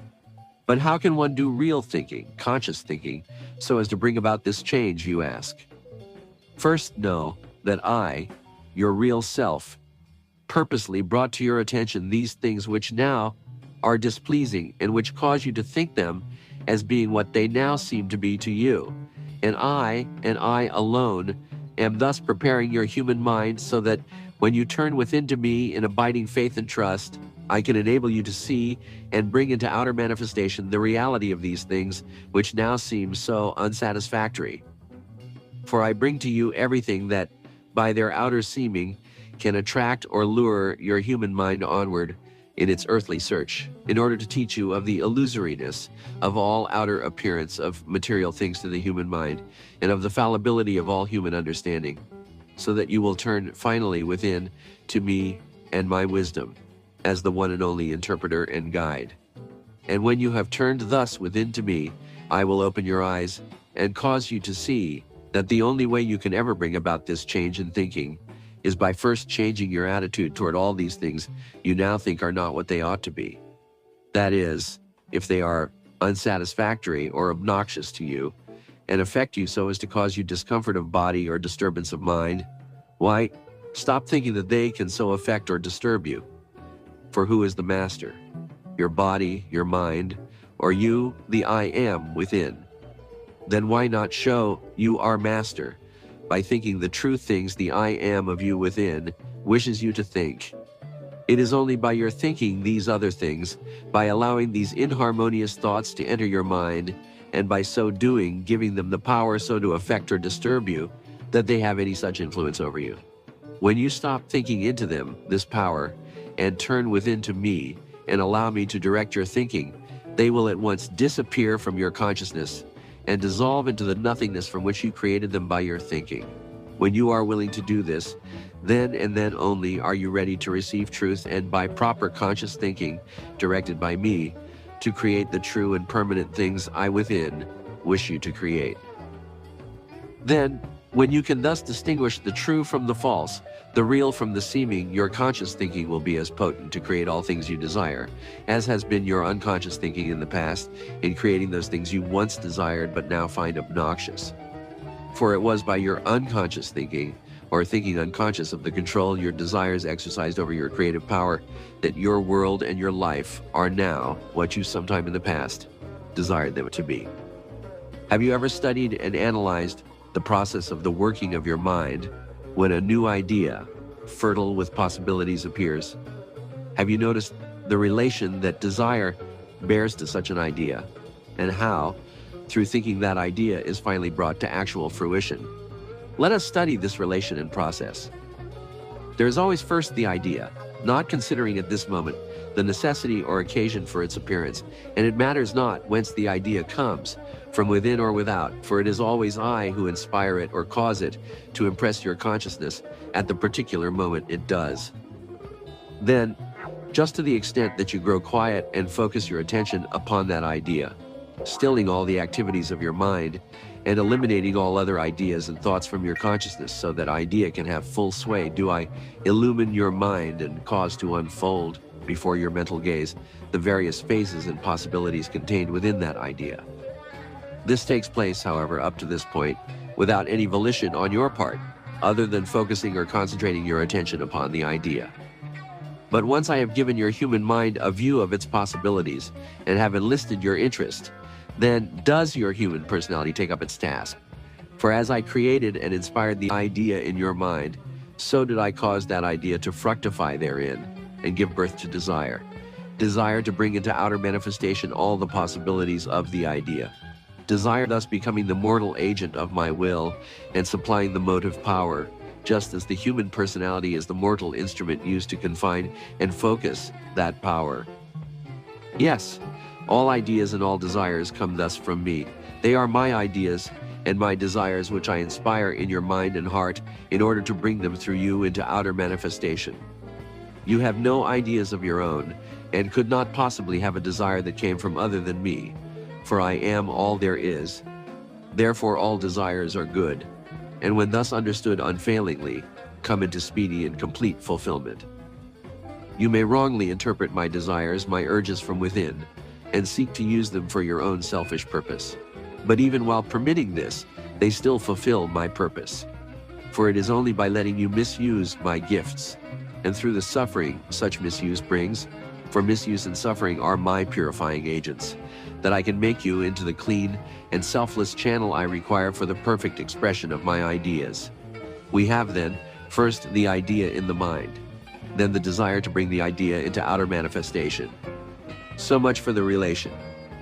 But how can one do real thinking, conscious thinking, so as to bring about this change, you ask? First, know that I, your real self, purposely brought to your attention these things which now are displeasing and which cause you to think them as being what they now seem to be to you. And I alone, am thus preparing your human mind so that when you turn within to me in abiding faith and trust, I can enable you to see and bring into outer manifestation the reality of these things which now seem so unsatisfactory. For I bring to you everything that, by their outer seeming, can attract or lure your human mind onward in its earthly search, in order to teach you of the illusoriness of all outer appearance of material things to the human mind, and of the fallibility of all human understanding, so that you will turn finally within to me and my wisdom, as the one and only interpreter and guide. And when you have turned thus within to me, I will open your eyes and cause you to see that the only way you can ever bring about this change in thinking is by first changing your attitude toward all these things you now think are not what they ought to be. That is, if they are unsatisfactory or obnoxious to you, and affect you so as to cause you discomfort of body or disturbance of mind, why, stop thinking that they can so affect or disturb you. For who is the master? Your body, your mind, or you, the I am within? Then why not show you are master by thinking the true things the I am of you within wishes you to think? It is only by your thinking these other things, by allowing these inharmonious thoughts to enter your mind, and by so doing giving them the power so to affect or disturb you, that they have any such influence over you. When you stop thinking into them this power, and turn within to me, and allow me to direct your thinking, they will at once disappear from your consciousness, and dissolve into the nothingness from which you created them by your thinking. When you are willing to do this, then and then only are you ready to receive truth and by proper conscious thinking, directed by me, to create the true and permanent things I within wish you to create. Then, when you can thus distinguish the true from the false, the real from the seeming, your conscious thinking will be as potent to create all things you desire, as has been your unconscious thinking in the past in creating those things you once desired but now find obnoxious. For it was by your unconscious thinking, or thinking unconscious of the control your desires exercised over your creative power, that your world and your life are now what you sometime in the past desired them to be. Have you ever studied and analyzed the process of the working of your mind when a new idea, fertile with possibilities, appears? Have you noticed the relation that desire bears to such an idea, and how, through thinking, that idea is finally brought to actual fruition? Let us study this relation and process. There is always first the idea, not considering at this moment the necessity or occasion for its appearance, and it matters not whence the idea comes, from within or without, for it is always I who inspire it or cause it to impress your consciousness at the particular moment it does. Then, just to the extent that you grow quiet and focus your attention upon that idea, stilling all the activities of your mind and eliminating all other ideas and thoughts from your consciousness so that idea can have full sway, do I illumine your mind and cause to unfold before your mental gaze the various phases and possibilities contained within that idea. This takes place, however, up to this point, without any volition on your part, other than focusing or concentrating your attention upon the idea. But once I have given your human mind a view of its possibilities and have enlisted your interest, then does your human personality take up its task. For as I created and inspired the idea in your mind, so did I cause that idea to fructify therein and give birth to desire. Desire to bring into outer manifestation all the possibilities of the idea. Desire thus becoming the mortal agent of my will and supplying the motive power, just as the human personality is the mortal instrument used to confine and focus that power. Yes, all ideas and all desires come thus from me. They are my ideas and my desires which I inspire in your mind and heart in order to bring them through you into outer manifestation. You have no ideas of your own and could not possibly have a desire that came from other than me, for I am all there is. Therefore all desires are good, and when thus understood unfailingly, come into speedy and complete fulfillment. You may wrongly interpret my desires, my urges from within, and seek to use them for your own selfish purpose. But even while permitting this, they still fulfill my purpose. For it is only by letting you misuse my gifts, and through the suffering such misuse brings, for misuse and suffering are my purifying agents, that I can make you into the clean and selfless channel I require for the perfect expression of my ideas. We have then, first the idea in the mind, then the desire to bring the idea into outer manifestation. So much for the relation.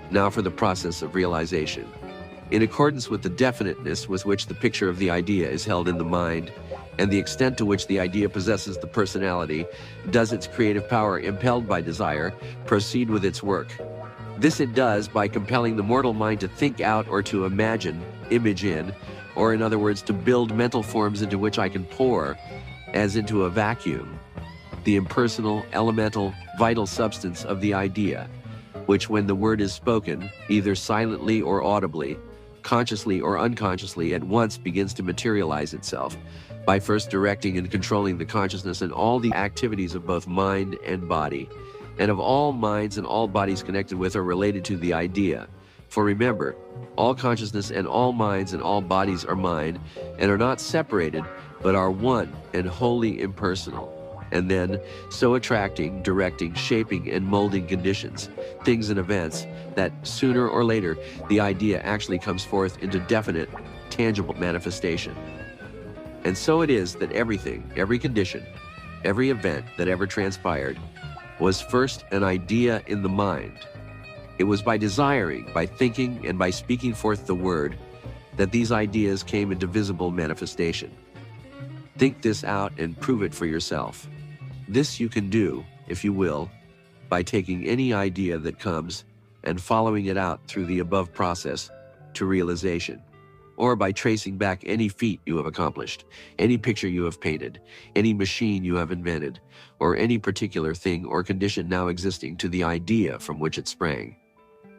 Now for the process of realization. In accordance with the definiteness with which the picture of the idea is held in the mind, and the extent to which the idea possesses the personality, does its creative power, impelled by desire, proceed with its work. This it does by compelling the mortal mind to think out or to imagine, image in, or in other words, to build mental forms into which I can pour, as into a vacuum, the impersonal, elemental, vital substance of the idea, which when the word is spoken, either silently or audibly, consciously or unconsciously, at once begins to materialize itself, by first directing and controlling the consciousness and all the activities of both mind and body, and of all minds and all bodies connected with or related to the idea. For remember, all consciousness and all minds and all bodies are mine, and are not separated, but are one and wholly impersonal. And then, so attracting, directing, shaping, and molding conditions, things and events, that sooner or later, the idea actually comes forth into definite, tangible manifestation. And so it is that everything, every condition, every event that ever transpired, was first an idea in the mind. It was by desiring, by thinking, and by speaking forth the word, that these ideas came into visible manifestation. Think this out and prove it for yourself. This you can do, if you will, by taking any idea that comes and following it out through the above process to realization, or by tracing back any feat you have accomplished, any picture you have painted, any machine you have invented, or any particular thing or condition now existing to the idea from which it sprang.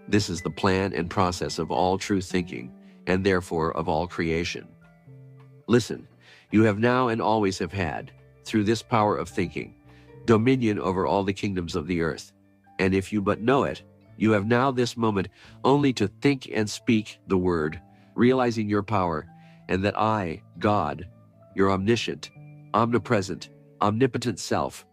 This is the plan and process of all true thinking, and therefore of all creation. Listen, you have now and always have had, through this power of thinking, dominion over all the kingdoms of the earth. And if you but know it, you have now this moment only to think and speak the word, realizing your power, and that I, God, your omniscient, omnipresent, omnipotent self,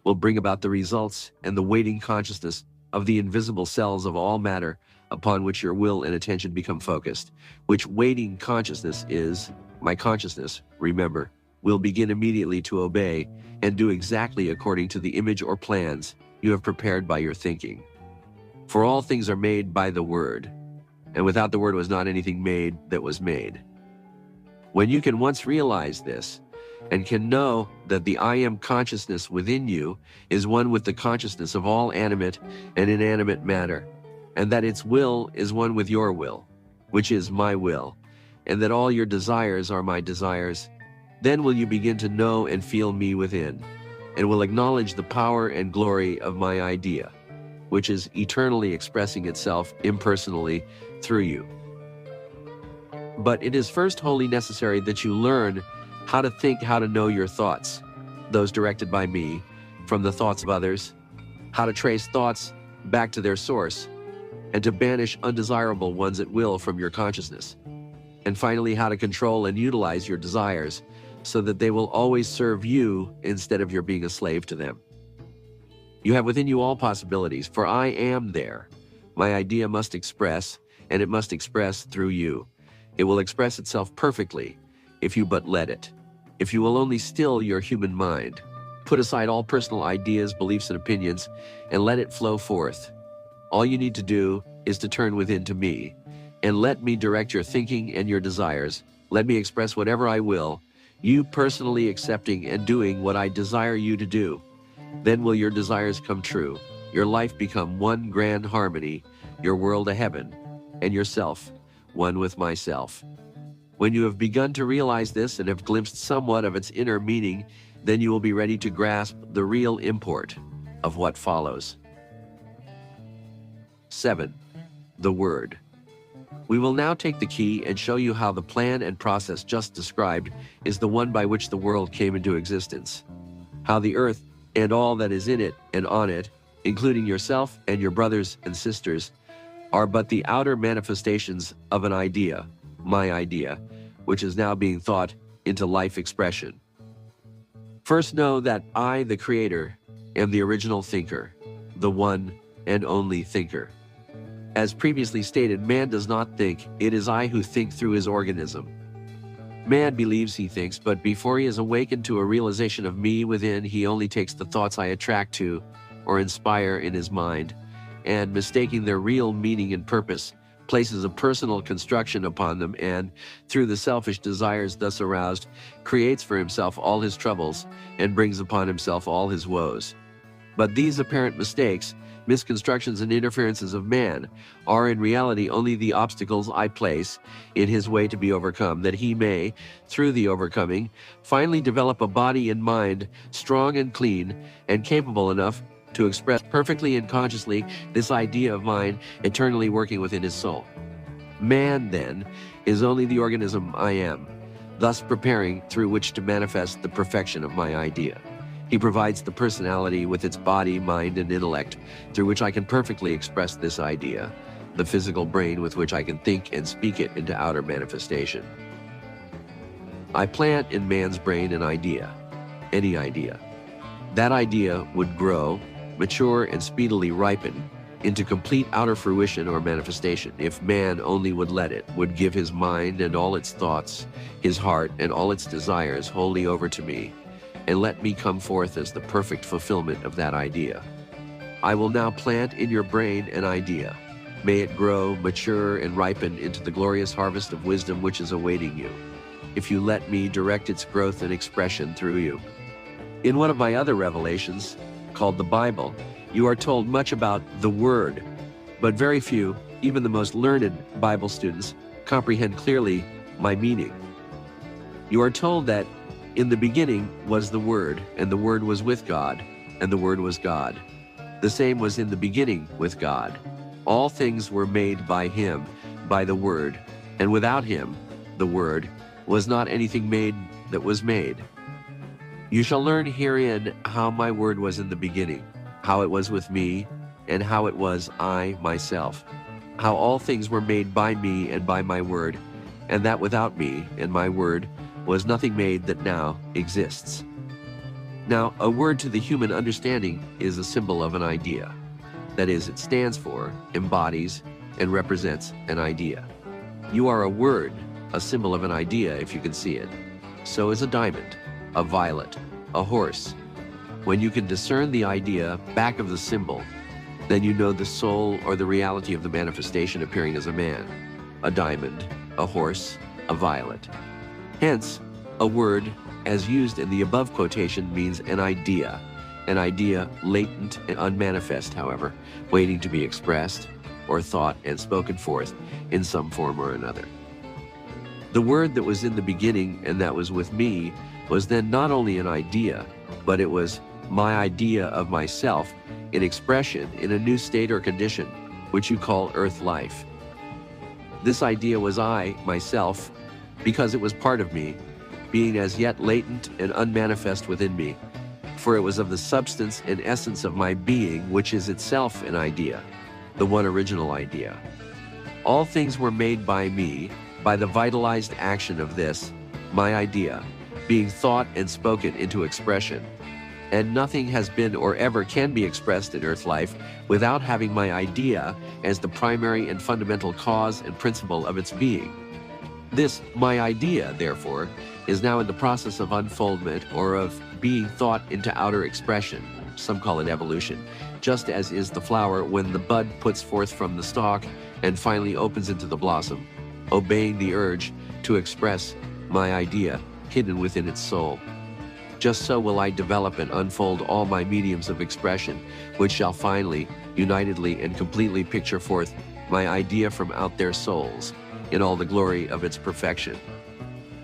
will bring about the results and the waiting consciousness of the invisible cells of all matter upon which your will and attention become focused, which waiting consciousness is, my consciousness, remember, will begin immediately to obey and do exactly according to the image or plans you have prepared by your thinking. For all things are made by the word, and without the word was not anything made that was made. When you can once realize this, and can know that the I am consciousness within you is one with the consciousness of all animate and inanimate matter, and that its will is one with your will, which is my will, and that all your desires are my desires, then will you begin to know and feel me within, and will acknowledge the power and glory of my idea, which is eternally expressing itself impersonally through you. But it is first wholly necessary that you learn how to think, how to know your thoughts, those directed by me, from the thoughts of others, how to trace thoughts back to their source, and to banish undesirable ones at will from your consciousness, and finally how to control and utilize your desires so that they will always serve you instead of your being a slave to them. You have within you all possibilities, for I am there. My idea must express, and it must express through you. It will express itself perfectly if you but let it. If you will only still your human mind, put aside all personal ideas, beliefs, and opinions, and let it flow forth. All you need to do is to turn within to me, and let me direct your thinking and your desires. Let me express whatever I will, you personally accepting and doing what I desire you to do. Then will your desires come true, your life become one grand harmony, your world a heaven, and yourself one with myself. When you have begun to realize this and have glimpsed somewhat of its inner meaning, then you will be ready to grasp the real import of what follows. 7. The Word. We will now take the key and show you how the plan and process just described is the one by which the world came into existence. How the earth and all that is in it and on it, including yourself and your brothers and sisters, are but the outer manifestations of an idea, my idea, which is now being thought into life expression. First know that I, the Creator, am the original thinker, the one and only thinker. As previously stated, man does not think, it is I who think through his organism. Man believes he thinks, but before he is awakened to a realization of me within, he only takes the thoughts I attract to or inspire in his mind, and mistaking their real meaning and purpose, places a personal construction upon them and, through the selfish desires thus aroused, creates for himself all his troubles and brings upon himself all his woes. But these apparent mistakes, misconstructions and interferences of man are in reality only the obstacles I place in his way to be overcome, that he may, through the overcoming, finally develop a body and mind strong and clean and capable enough to express perfectly and consciously this idea of mine eternally working within his soul. Man, then, is only the organism I am, thus preparing through which to manifest the perfection of my idea. He provides the personality with its body, mind, and intellect through which I can perfectly express this idea, the physical brain with which I can think and speak it into outer manifestation. I plant in man's brain an idea, any idea. That idea would grow, mature, and speedily ripen into complete outer fruition or manifestation if man only would let it, would give his mind and all its thoughts, his heart and all its desires wholly over to me, and let me come forth as the perfect fulfillment of that idea. I will now plant in your brain an idea. May it grow, mature, and ripen into the glorious harvest of wisdom which is awaiting you, if you let me direct its growth and expression through you. In one of my other revelations, called the Bible, you are told much about the Word, but very few, even the most learned Bible students, comprehend clearly my meaning. You are told that in the beginning was the Word, and the Word was with God, and the Word was God. The same was in the beginning with God. All things were made by him, by the Word, and without him, the Word, was not anything made that was made. You shall learn herein how my Word was in the beginning, how it was with me, and how it was I myself, how all things were made by me and by my Word, and that without me and my Word was nothing made that now exists. Now, a word to the human understanding is a symbol of an idea. That is, it stands for, embodies, and represents an idea. You are a word, a symbol of an idea if you can see it. So is a diamond, a violet, a horse. When you can discern the idea back of the symbol, then you know the soul or the reality of the manifestation appearing as a man, a diamond, a horse, a violet. Hence, a word, as used in the above quotation, means an idea latent and unmanifest, however, waiting to be expressed, or thought and spoken forth in some form or another. The word that was in the beginning and that was with me was then not only an idea, but it was my idea of myself in expression in a new state or condition, which you call earth life. This idea was I, myself, because it was part of me, being as yet latent and unmanifest within me, for it was of the substance and essence of my being, which is itself an idea, the one original idea. All things were made by me, by the vitalized action of this, my idea, being thought and spoken into expression. And nothing has been or ever can be expressed in earth life without having my idea as the primary and fundamental cause and principle of its being. This, my idea, therefore, is now in the process of unfoldment or of being thought into outer expression. Some call it evolution, just as is the flower when the bud puts forth from the stalk and finally opens into the blossom, obeying the urge to express my idea hidden within its soul. Just so will I develop and unfold all my mediums of expression, which shall finally, unitedly and completely picture forth my idea from out their souls, in all the glory of its perfection.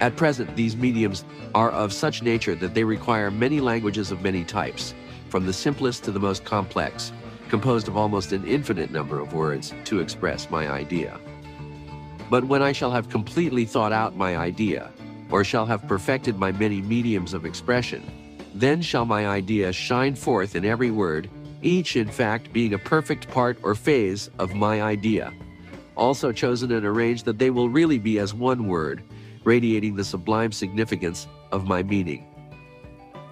At present, these mediums are of such nature that they require many languages of many types, from the simplest to the most complex, composed of almost an infinite number of words to express my idea. But when I shall have completely thought out my idea, or shall have perfected my many mediums of expression, then shall my idea shine forth in every word, each in fact being a perfect part or phase of my idea, also chosen and arranged that they will really be as one word, radiating the sublime significance of my meaning.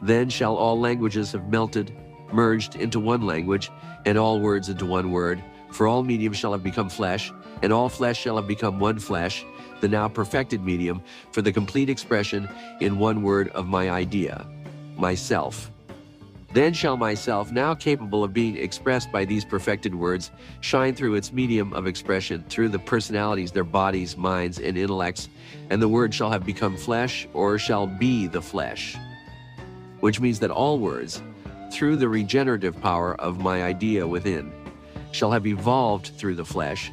Then shall all languages have melted, merged into one language, and all words into one word, for all mediums shall have become flesh, and all flesh shall have become one flesh, the now perfected medium for the complete expression in one word of my idea, myself. Then shall myself, now capable of being expressed by these perfected words, shine through its medium of expression, through the personalities, their bodies, minds, and intellects, and the word shall have become flesh, or shall be the flesh. Which means that all words, through the regenerative power of my idea within, shall have evolved through the flesh,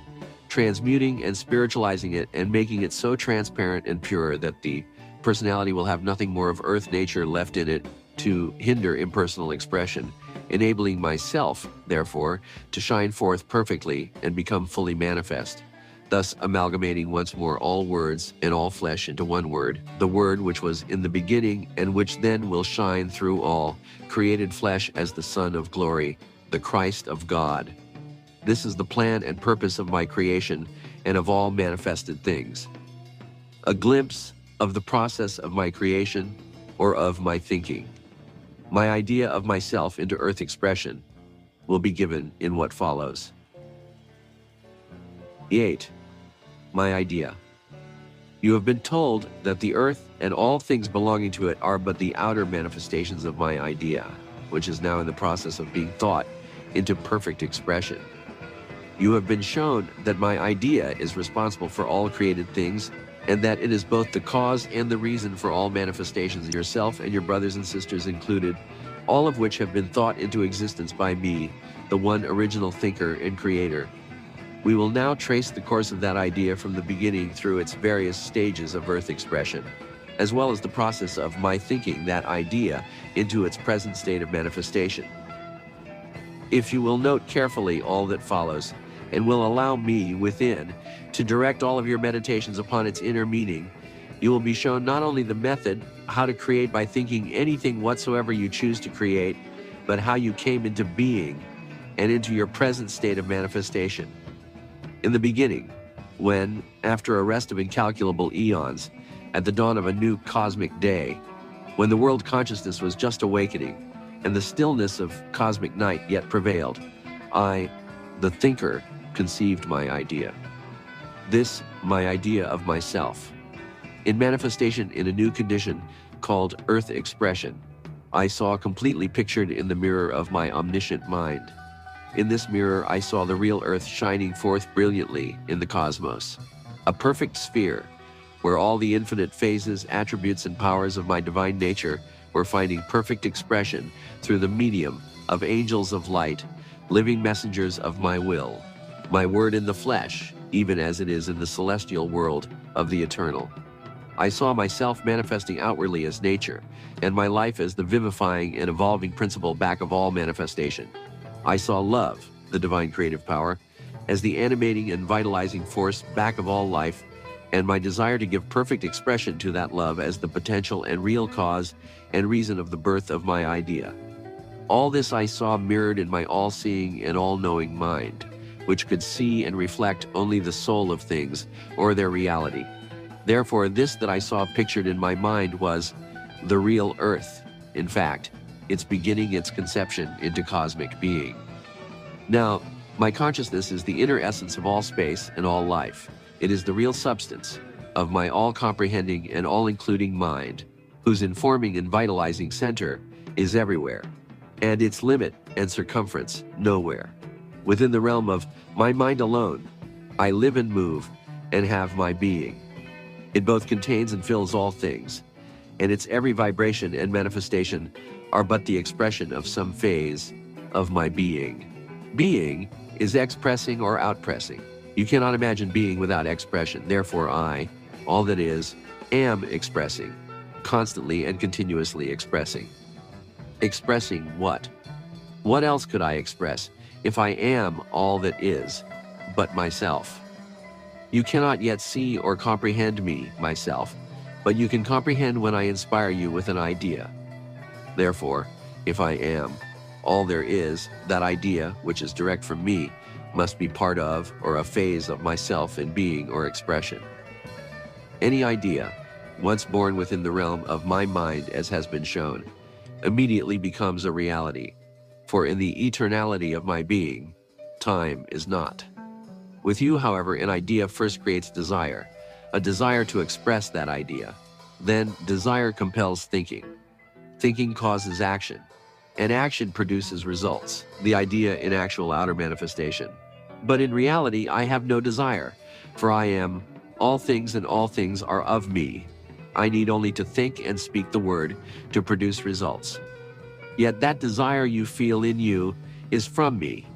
transmuting and spiritualizing it and making it so transparent and pure that the personality will have nothing more of earth nature left in it to hinder impersonal expression, enabling myself, therefore, to shine forth perfectly and become fully manifest, thus amalgamating once more all words and all flesh into one word, the word which was in the beginning and which then will shine through all, created flesh as the Son of glory, the Christ of God. This is the plan and purpose of my creation and of all manifested things. A glimpse of the process of my creation or of my thinking. My idea of myself into earth expression will be given in what follows. 8. My idea. You have been told that the earth and all things belonging to it are but the outer manifestations of my idea, which is now in the process of being thought into perfect expression. You have been shown that my idea is responsible for all created things, and that it is both the cause and the reason for all manifestations, yourself and your brothers and sisters included, all of which have been thought into existence by me, the one original thinker and creator. We will now trace the course of that idea from the beginning through its various stages of earth expression, as well as the process of my thinking that idea into its present state of manifestation. If you will note carefully all that follows, and will allow me within to direct all of your meditations upon its inner meaning, you will be shown not only the method, how to create by thinking anything whatsoever you choose to create, but how you came into being and into your present state of manifestation. In the beginning, when, after a rest of incalculable eons, at the dawn of a new cosmic day, when the world consciousness was just awakening, and the stillness of cosmic night yet prevailed, I, the thinker, conceived my idea. This, my idea of myself. In manifestation in a new condition called earth expression, I saw completely pictured in the mirror of my omniscient mind. In this mirror, I saw the real earth shining forth brilliantly in the cosmos, a perfect sphere, where all the infinite phases, attributes, and powers of my divine nature were finding perfect expression through the medium of angels of light, living messengers of my will, my word in the flesh, even as it is in the celestial world of the eternal. I saw myself manifesting outwardly as nature, and my life as the vivifying and evolving principle back of all manifestation. I saw love, the divine creative power, as the animating and vitalizing force back of all life, and my desire to give perfect expression to that love as the potential and real cause and reason of the birth of my idea. All this I saw mirrored in my all-seeing and all-knowing mind, which could see and reflect only the soul of things or their reality. Therefore, this that I saw pictured in my mind was the real earth. In fact, it's beginning its conception into cosmic being. Now, my consciousness is the inner essence of all space and all life. It is the real substance of my all-comprehending and all-including mind, whose informing and vitalizing center is everywhere, and its limit and circumference nowhere. Within the realm of my mind alone, I live and move and have my being. It both contains and fills all things, and its every vibration and manifestation are but the expression of some phase of my being. Being is expressing or outpressing. You cannot imagine being without expression. Therefore I, all that is, am expressing, constantly and continuously expressing. Expressing what? What else could I express if I am all that is, but myself? You cannot yet see or comprehend me, myself, but you can comprehend when I inspire you with an idea. Therefore, if I am all there is, that idea, which is direct from me, must be part of or a phase of myself in being or expression. Any idea, once born within the realm of my mind, as has been shown, immediately becomes a reality, for in the eternality of my being, time is not. With you, however, an idea first creates desire, a desire to express that idea. Then desire compels thinking. Thinking causes action, and action produces results, the idea in actual outer manifestation. But in reality, I have no desire, for I am all things and all things are of me. I need only to think and speak the word to produce results. Yet that desire you feel in you is from me,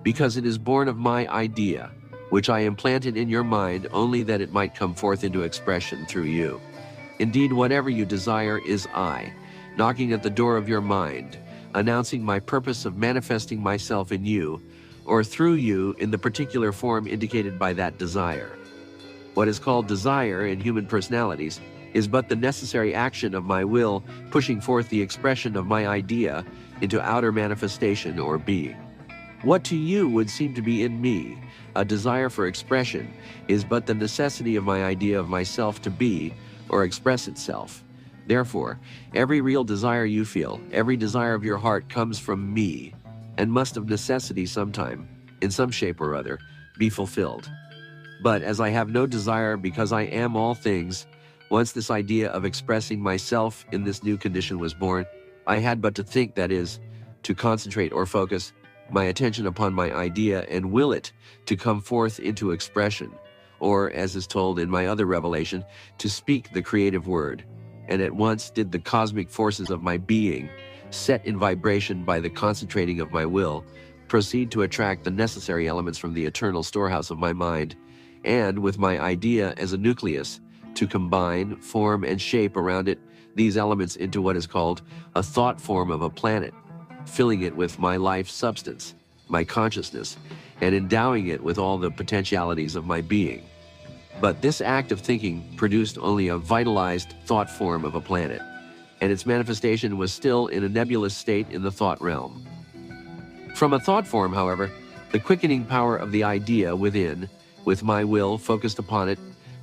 because it is born of my idea, which I implanted in your mind only that it might come forth into expression through you. Indeed, whatever you desire is I, knocking at the door of your mind, announcing my purpose of manifesting myself in you, or through you in the particular form indicated by that desire. What is called desire in human personalities is but the necessary action of my will pushing forth the expression of my idea into outer manifestation or being. What to you would seem to be in me, a desire for expression, is but the necessity of my idea of myself to be or express itself. Therefore, every real desire you feel, every desire of your heart comes from me, and must of necessity sometime, in some shape or other, be fulfilled. But as I have no desire because I am all things, once this idea of expressing myself in this new condition was born, I had but to think, that is, to concentrate or focus my attention upon my idea and will it to come forth into expression, or, as is told in my other revelation, to speak the creative word. And at once did the cosmic forces of my being, set in vibration by the concentrating of my will, proceed to attract the necessary elements from the eternal storehouse of my mind, and with my idea as a nucleus, to combine, form, and shape around it these elements into what is called a thought form of a planet, filling it with my life substance, my consciousness, and endowing it with all the potentialities of my being. But this act of thinking produced only a vitalized thought form of a planet, and its manifestation was still in a nebulous state in the thought realm. From a thought form, however, the quickening power of the idea within, with my will focused upon it,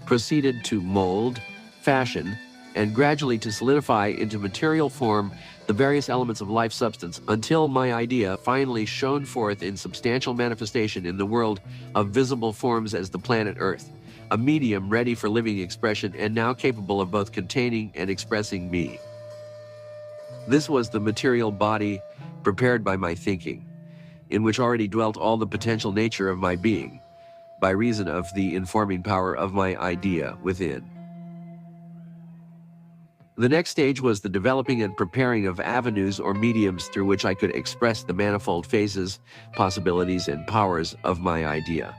proceeded to mold, fashion, and gradually to solidify into material form the various elements of life substance, until my idea finally shone forth in substantial manifestation in the world of visible forms as the planet Earth, a medium ready for living expression and now capable of both containing and expressing me. This was the material body prepared by my thinking, in which already dwelt all the potential nature of my being, by reason of the informing power of my idea within. The next stage was the developing and preparing of avenues or mediums through which I could express the manifold phases, possibilities, and powers of my idea.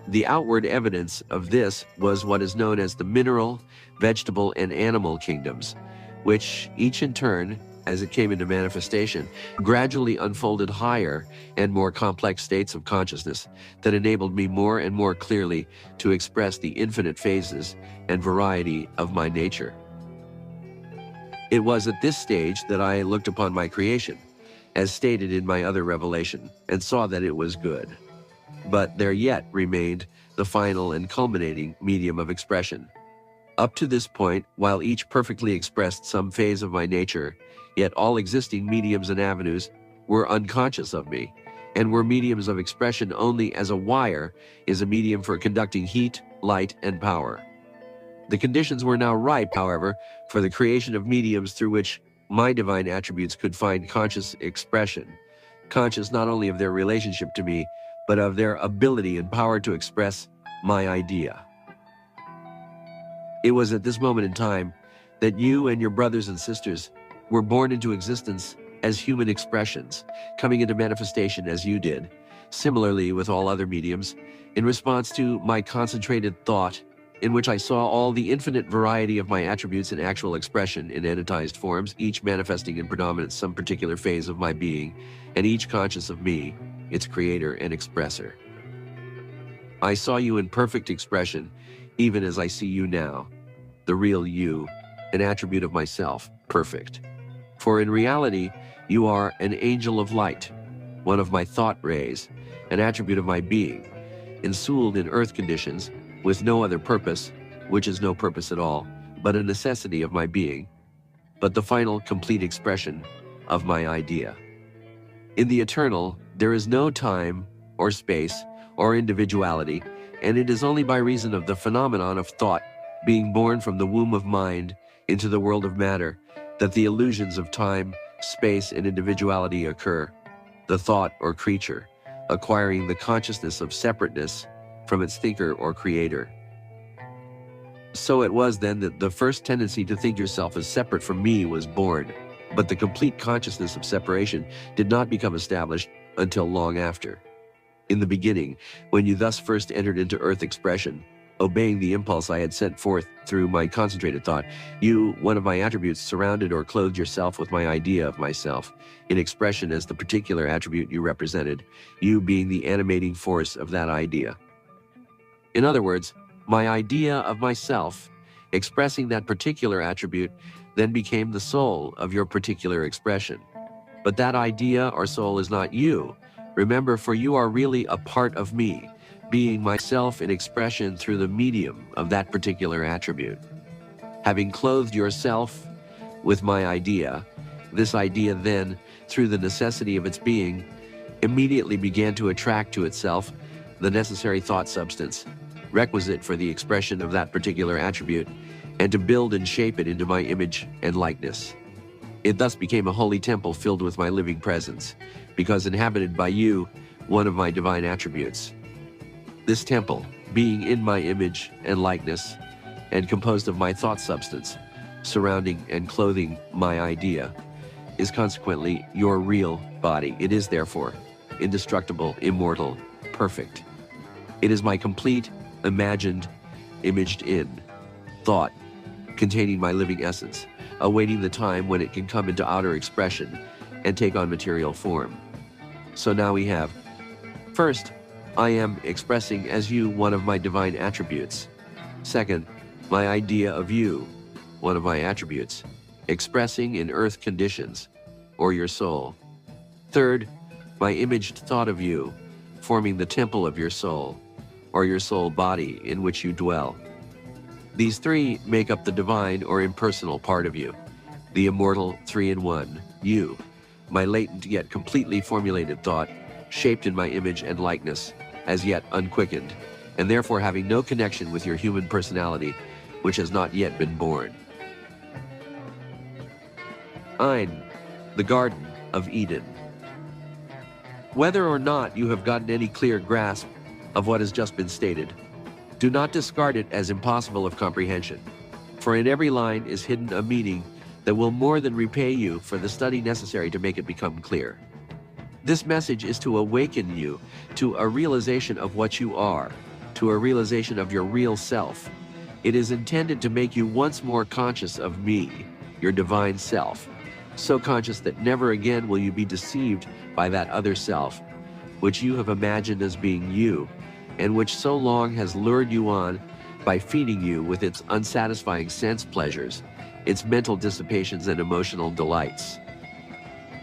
The outward evidence of this was what is known as the mineral, vegetable, and animal kingdoms, which each in turn, as it came into manifestation, gradually unfolded higher and more complex states of consciousness that enabled me more and more clearly to express the infinite phases and variety of my nature. It was at this stage that I looked upon my creation, as stated in my other revelation, and saw that it was good. But there yet remained the final and culminating medium of expression. Up to this point, while each perfectly expressed some phase of my nature, yet all existing mediums and avenues were unconscious of me, and were mediums of expression only as a wire is a medium for conducting heat, light, and power. The conditions were now ripe, however, for the creation of mediums through which my divine attributes could find conscious expression, conscious not only of their relationship to me, but of their ability and power to express my idea. It was at this moment in time that you and your brothers and sisters were born into existence as human expressions, coming into manifestation as you did, similarly with all other mediums, in response to my concentrated thought, in which I saw all the infinite variety of my attributes in actual expression in entitized forms, each manifesting in predominance some particular phase of my being, and each conscious of me, its creator and expresser. I saw you in perfect expression, even as I see you now, the real you, an attribute of myself, perfect. For in reality, you are an angel of light, one of my thought rays, an attribute of my being, ensouled in earth conditions, with no other purpose, which is no purpose at all, but a necessity of my being, but the final complete expression of my idea. In the eternal, there is no time or space or individuality, and it is only by reason of the phenomenon of thought being born from the womb of mind into the world of matter that the illusions of time, space, and individuality occur, the thought or creature acquiring the consciousness of separateness from its thinker or creator. So it was then that the first tendency to think yourself as separate from me was born, but the complete consciousness of separation did not become established until long after. In the beginning, when you thus first entered into earth expression, obeying the impulse I had sent forth through my concentrated thought, you, one of my attributes, surrounded or clothed yourself with my idea of myself, in expression as the particular attribute you represented, you being the animating force of that idea. In other words, my idea of myself, expressing that particular attribute, then became the soul of your particular expression. But that idea or soul is not you. Remember, for you are really a part of me, being myself in expression through the medium of that particular attribute. Having clothed yourself with my idea, this idea then, through the necessity of its being, immediately began to attract to itself the necessary thought substance, requisite for the expression of that particular attribute, and to build and shape it into my image and likeness. It thus became a holy temple filled with my living presence, because inhabited by you, one of my divine attributes. This temple, being in my image and likeness, and composed of my thought substance, surrounding and clothing my idea, is consequently your real body. It is therefore indestructible, immortal, perfect. It is my complete, imagined, imaged in thought, containing my living essence, awaiting the time when it can come into outer expression and take on material form. So now we have, first, I am expressing as you one of my divine attributes. Second, my idea of you, one of my attributes, expressing in earth conditions, or your soul. Third, my imaged thought of you, forming the temple of your soul, or your soul body in which you dwell. These three make up the divine or impersonal part of you, the immortal three-in-one, you, my latent yet completely formulated thought, shaped in my image and likeness, as yet unquickened, and therefore having no connection with your human personality, which has not yet been born. Ein, the Garden of Eden. Whether or not you have gotten any clear grasp of what has just been stated, do not discard it as impossible of comprehension, For in every line is hidden a meaning that will more than repay you for the study necessary to make it become clear. This message is to awaken you to a realization of what you are, to a realization of your real self. It is intended to make you once more conscious of me, your divine self, so conscious that never again will you be deceived by that other self, which you have imagined as being you, and which so long has lured you on by feeding you with its unsatisfying sense pleasures, its mental dissipations and emotional delights.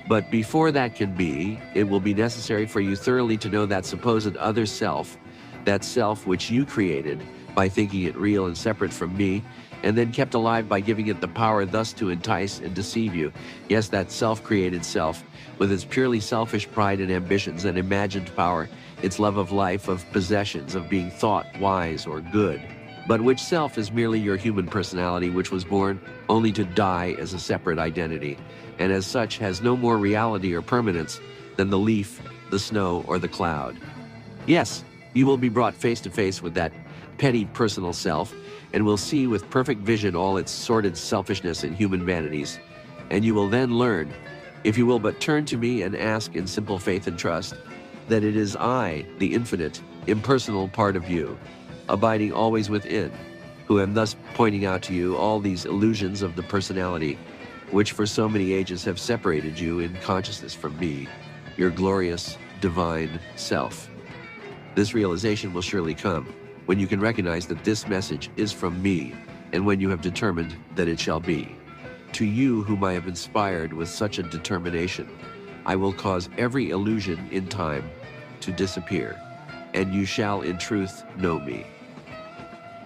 But before that can be, it will be necessary for you thoroughly to know that supposed other self, that self which you created by thinking it real and separate from me, and then kept alive by giving it the power thus to entice and deceive you. Yes, that self-created self, with its purely selfish pride and ambitions and imagined power, its love of life, of possessions, of being thought wise or good. But which self is merely your human personality, which was born only to die as a separate identity, and as such has no more reality or permanence than the leaf, the snow, or the cloud. Yes, you will be brought face to face with that petty personal self, and will see with perfect vision all its sordid selfishness and human vanities. And you will then learn, if you will but turn to me and ask in simple faith and trust, that it is I, the infinite, impersonal part of you, abiding always within, who am thus pointing out to you all these illusions of the personality, which for so many ages have separated you in consciousness from me, your glorious, divine self. This realization will surely come when you can recognize that this message is from me, and when you have determined that it shall be. To you whom I have inspired with such a determination, I will cause every illusion in time to disappear, and you shall in truth know me.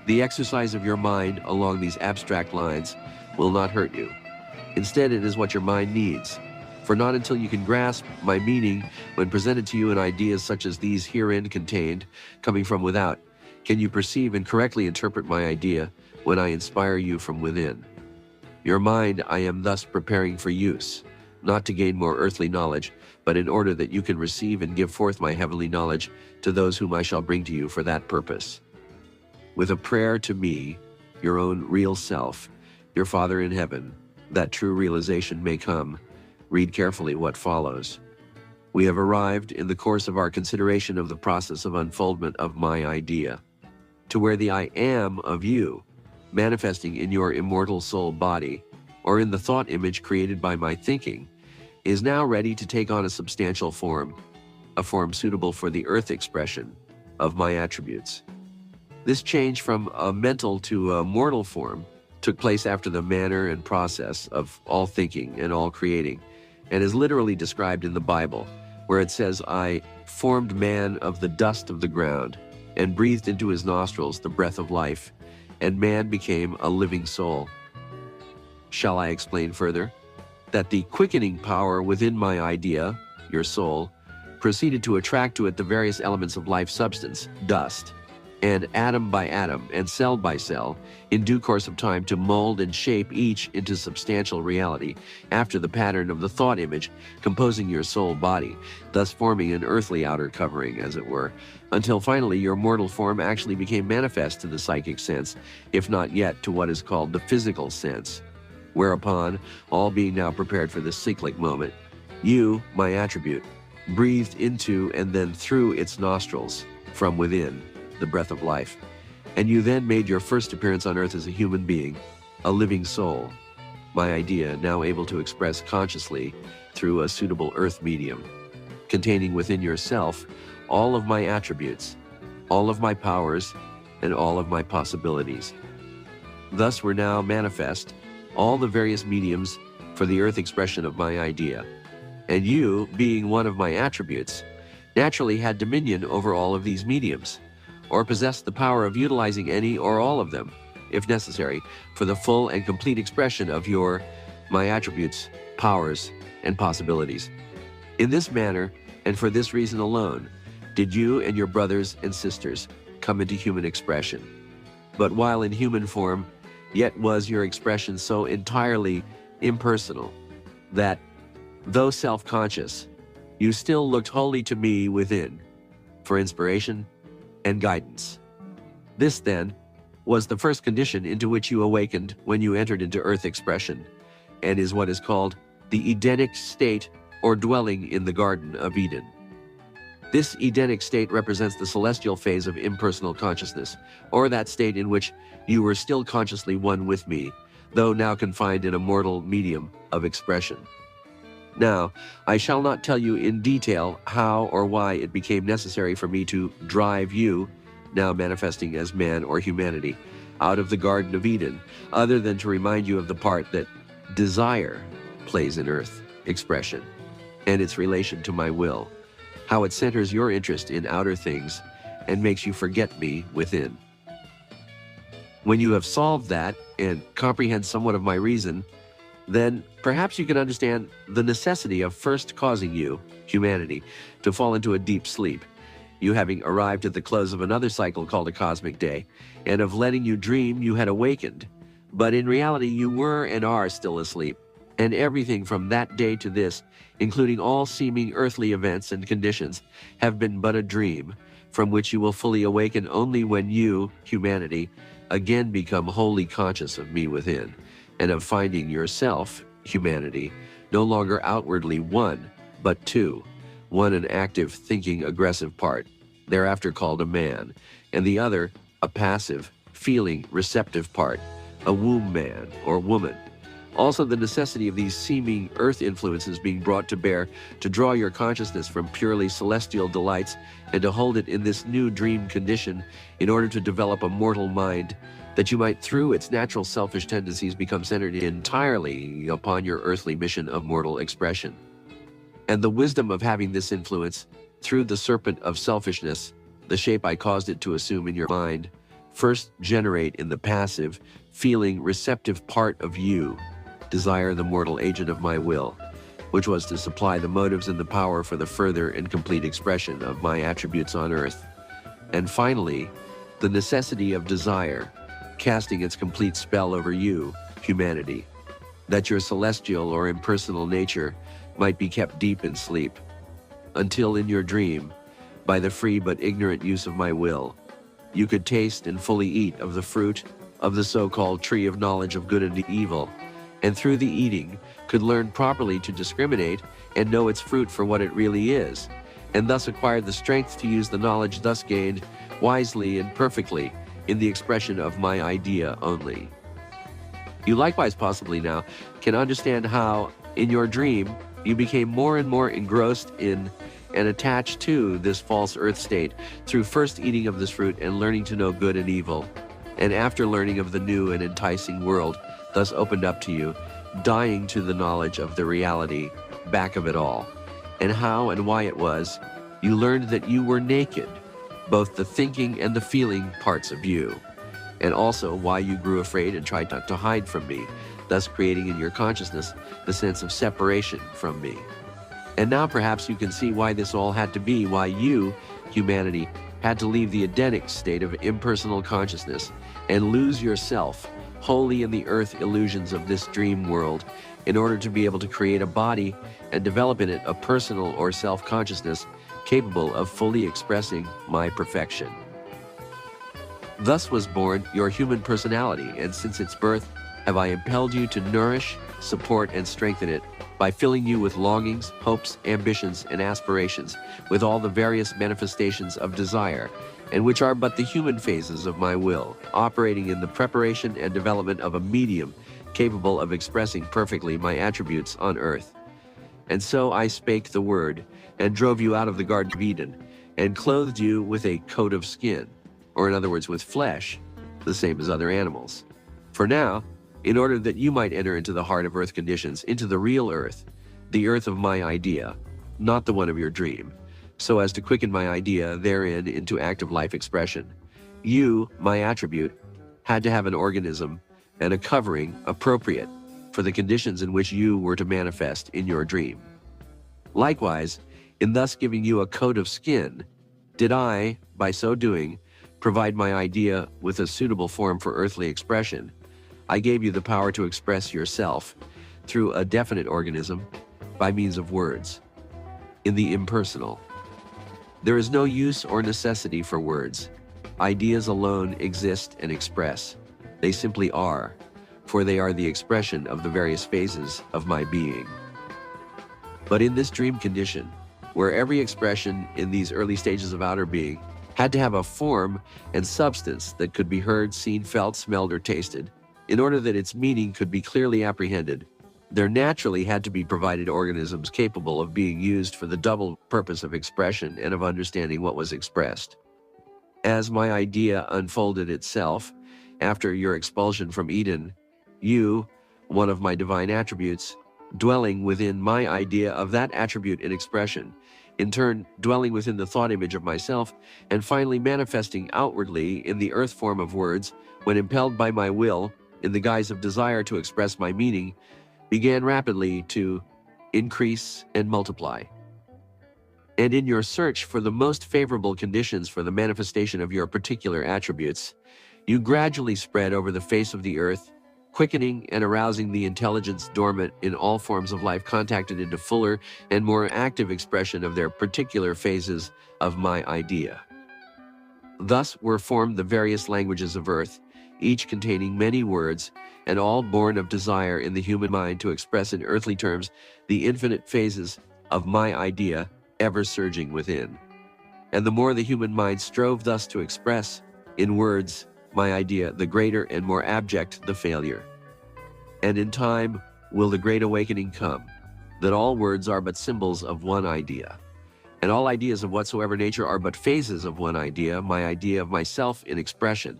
The exercise of your mind along these abstract lines will not hurt you. Instead, it is what your mind needs. For not until you can grasp my meaning when presented to you in ideas such as these herein contained, coming from without, can you perceive and correctly interpret my idea when I inspire you from within. Your mind I am thus preparing for use, not to gain more earthly knowledge, but in order that you can receive and give forth my heavenly knowledge to those whom I shall bring to you for that purpose. With a prayer to me, your own real self, your Father in heaven, that true realization may come, read carefully what follows. We have arrived in the course of our consideration of the process of unfoldment of my idea, to where the I am of you, manifesting in your immortal soul body, or in the thought image created by my thinking, is now ready to take on a substantial form, a form suitable for the earth expression of my attributes. This change from a mental to a mortal form took place after the manner and process of all thinking and all creating, and is literally described in the Bible, where it says, I formed man of the dust of the ground, and breathed into his nostrils the breath of life, and man became a living soul. Shall I explain further? That the quickening power within my idea, your soul, proceeded to attract to it the various elements of life substance, dust, and atom by atom and cell by cell, in due course of time to mold and shape each into substantial reality, after the pattern of the thought image composing your soul body, thus forming an earthly outer covering, as it were, until finally your mortal form actually became manifest to the psychic sense, if not yet to what is called the physical sense. Whereupon, all being now prepared for this cyclic moment, you, my attribute, breathed into and then through its nostrils, from within, the breath of life. And you then made your first appearance on earth as a human being, a living soul, my idea now able to express consciously through a suitable earth medium, containing within yourself all of my attributes, all of my powers, and all of my possibilities. Thus were now manifest all the various mediums for the earth expression of my idea. And you, being one of my attributes, naturally had dominion over all of these mediums, or possessed the power of utilizing any or all of them, if necessary, for the full and complete expression of my attributes, powers, and possibilities. In this manner, and for this reason alone, did you and your brothers and sisters come into human expression. But while in human form, yet was your expression so entirely impersonal that, though self-conscious, you still looked wholly to me within, for inspiration and guidance. This, then, was the first condition into which you awakened when you entered into earth expression, and is what is called the Edenic state or dwelling in the Garden of Eden. This Edenic state represents the celestial phase of impersonal consciousness, or that state in which you were still consciously one with me, though now confined in a mortal medium of expression. Now, I shall not tell you in detail how or why it became necessary for me to drive you, now manifesting as man or humanity, out of the Garden of Eden, other than to remind you of the part that desire plays in earth expression and its relation to my will, how it centers your interest in outer things and makes you forget me within. When you have solved that and comprehend somewhat of my reason, then perhaps you can understand the necessity of first causing you, humanity, to fall into a deep sleep, you having arrived at the close of another cycle called a cosmic day, and of letting you dream you had awakened. But in reality, you were and are still asleep, and everything from that day to this, including all seeming earthly events and conditions, have been but a dream, from which you will fully awaken only when you, humanity, again become wholly conscious of me within, and of finding yourself, humanity, no longer outwardly one, but two, one an active, thinking, aggressive part, thereafter called a man, and the other a passive, feeling, receptive part, a womb man or woman. Also, the necessity of these seeming earth influences being brought to bear to draw your consciousness from purely celestial delights and to hold it in this new dream condition in order to develop a mortal mind, that you might, through its natural selfish tendencies, become centered entirely upon your earthly mission of mortal expression. And the wisdom of having this influence, through the serpent of selfishness, the shape I caused it to assume in your mind, first generate in the passive, feeling, receptive part of you, desire, the mortal agent of my will, which was to supply the motives and the power for the further and complete expression of my attributes on earth. And finally, the necessity of desire, casting its complete spell over you, humanity, that your celestial or impersonal nature might be kept deep in sleep, until in your dream, by the free but ignorant use of my will, you could taste and fully eat of the fruit of the so-called tree of knowledge of good and evil, and through the eating could learn properly to discriminate and know its fruit for what it really is, and thus acquire the strength to use the knowledge thus gained wisely and perfectly in the expression of my idea only. You likewise possibly now can understand how, in your dream, you became more and more engrossed in and attached to this false earth state through first eating of this fruit and learning to know good and evil, and after learning of the new and enticing world thus opened up to you, dying to the knowledge of the reality back of it all, and how and why it was, you learned that you were naked, both the thinking and the feeling parts of you, and also why you grew afraid and tried not to hide from me, thus creating in your consciousness the sense of separation from me. And now perhaps you can see why this all had to be, why you, humanity, had to leave the Edenic state of impersonal consciousness and lose yourself wholly in the earth illusions of this dream world in order to be able to create a body and develop in it a personal or self-consciousness capable of fully expressing my perfection. Thus was born your human personality, and since its birth have I impelled you to nourish, support, and strengthen it by filling you with longings, hopes, ambitions, and aspirations, with all the various manifestations of desire, and which are but the human phases of my will, operating in the preparation and development of a medium capable of expressing perfectly my attributes on earth. And so I spake the word, and drove you out of the Garden of Eden, and clothed you with a coat of skin, or in other words, with flesh, the same as other animals. For now, in order that you might enter into the heart of earth conditions, into the real earth, the earth of my idea, not the one of your dream, so as to quicken my idea therein into active life expression. You, my attribute, had to have an organism and a covering appropriate for the conditions in which you were to manifest in your dream. Likewise, in thus giving you a coat of skin, did I, by so doing, provide my idea with a suitable form for earthly expression. I gave you the power to express yourself through a definite organism by means of words. In the impersonal, there is no use or necessity for words. Ideas alone exist and express. They simply are, for they are the expression of the various phases of my being. But in this dream condition, where every expression in these early stages of outer being had to have a form and substance that could be heard, seen, felt, smelled, or tasted, in order that its meaning could be clearly apprehended, there naturally had to be provided organisms capable of being used for the double purpose of expression and of understanding what was expressed. As my idea unfolded itself, after your expulsion from Eden, you, one of my divine attributes, dwelling within my idea of that attribute in expression, in turn dwelling within the thought image of myself, and finally manifesting outwardly in the earth form of words, when impelled by my will, in the guise of desire to express my meaning, began rapidly to increase and multiply. And in your search for the most favorable conditions for the manifestation of your particular attributes, you gradually spread over the face of the earth, quickening and arousing the intelligence dormant in all forms of life contacted into fuller and more active expression of their particular phases of my idea. Thus were formed the various languages of earth, each containing many words, and all born of desire in the human mind to express in earthly terms the infinite phases of my idea ever surging within. And the more the human mind strove thus to express, in words, my idea, the greater and more abject the failure. And in time will the great awakening come, that all words are but symbols of one idea, and all ideas of whatsoever nature are but phases of one idea, my idea of myself in expression,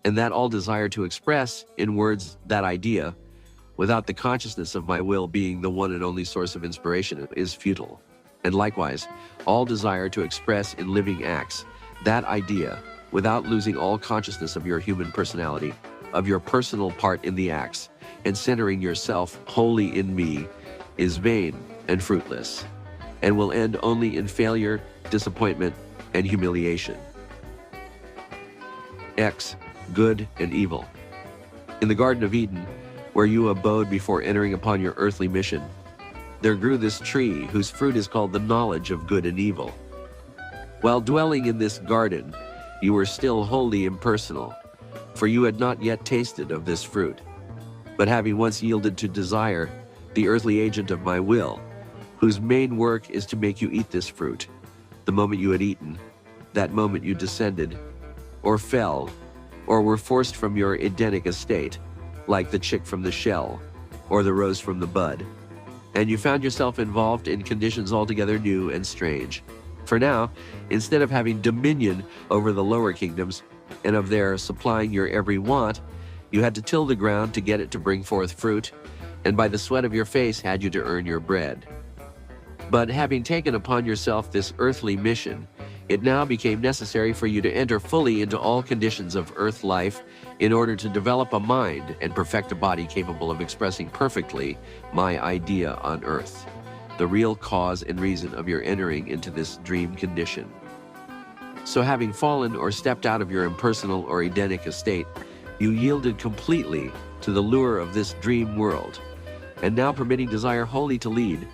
and that all desire to express in words that idea, without the consciousness of my will being the one and only source of inspiration, is futile. And likewise, all desire to express in living acts that idea, without losing all consciousness of your human personality, of your personal part in the acts, and centering yourself wholly in me, is vain and fruitless, and will end only in failure, disappointment, and humiliation. X. Good and evil. In the Garden of Eden, where you abode before entering upon your earthly mission, there grew this tree whose fruit is called the knowledge of good and evil. While dwelling in this garden, you were still wholly impersonal, for you had not yet tasted of this fruit. But having once yielded to desire, the earthly agent of my will, whose main work is to make you eat this fruit, the moment you had eaten, that moment you descended, or fell, or were forced from your Edenic estate, like the chick from the shell, or the rose from the bud, and you found yourself involved in conditions altogether new and strange. For now, instead of having dominion over the lower kingdoms, and of their supplying your every want, you had to till the ground to get it to bring forth fruit, and by the sweat of your face had you to earn your bread. But having taken upon yourself this earthly mission, it now became necessary for you to enter fully into all conditions of earth life in order to develop a mind and perfect a body capable of expressing perfectly my idea on earth, the real cause and reason of your entering into this dream condition. So having fallen or stepped out of your impersonal or Edenic estate, you yielded completely to the lure of this dream world, and now permitting desire wholly to lead,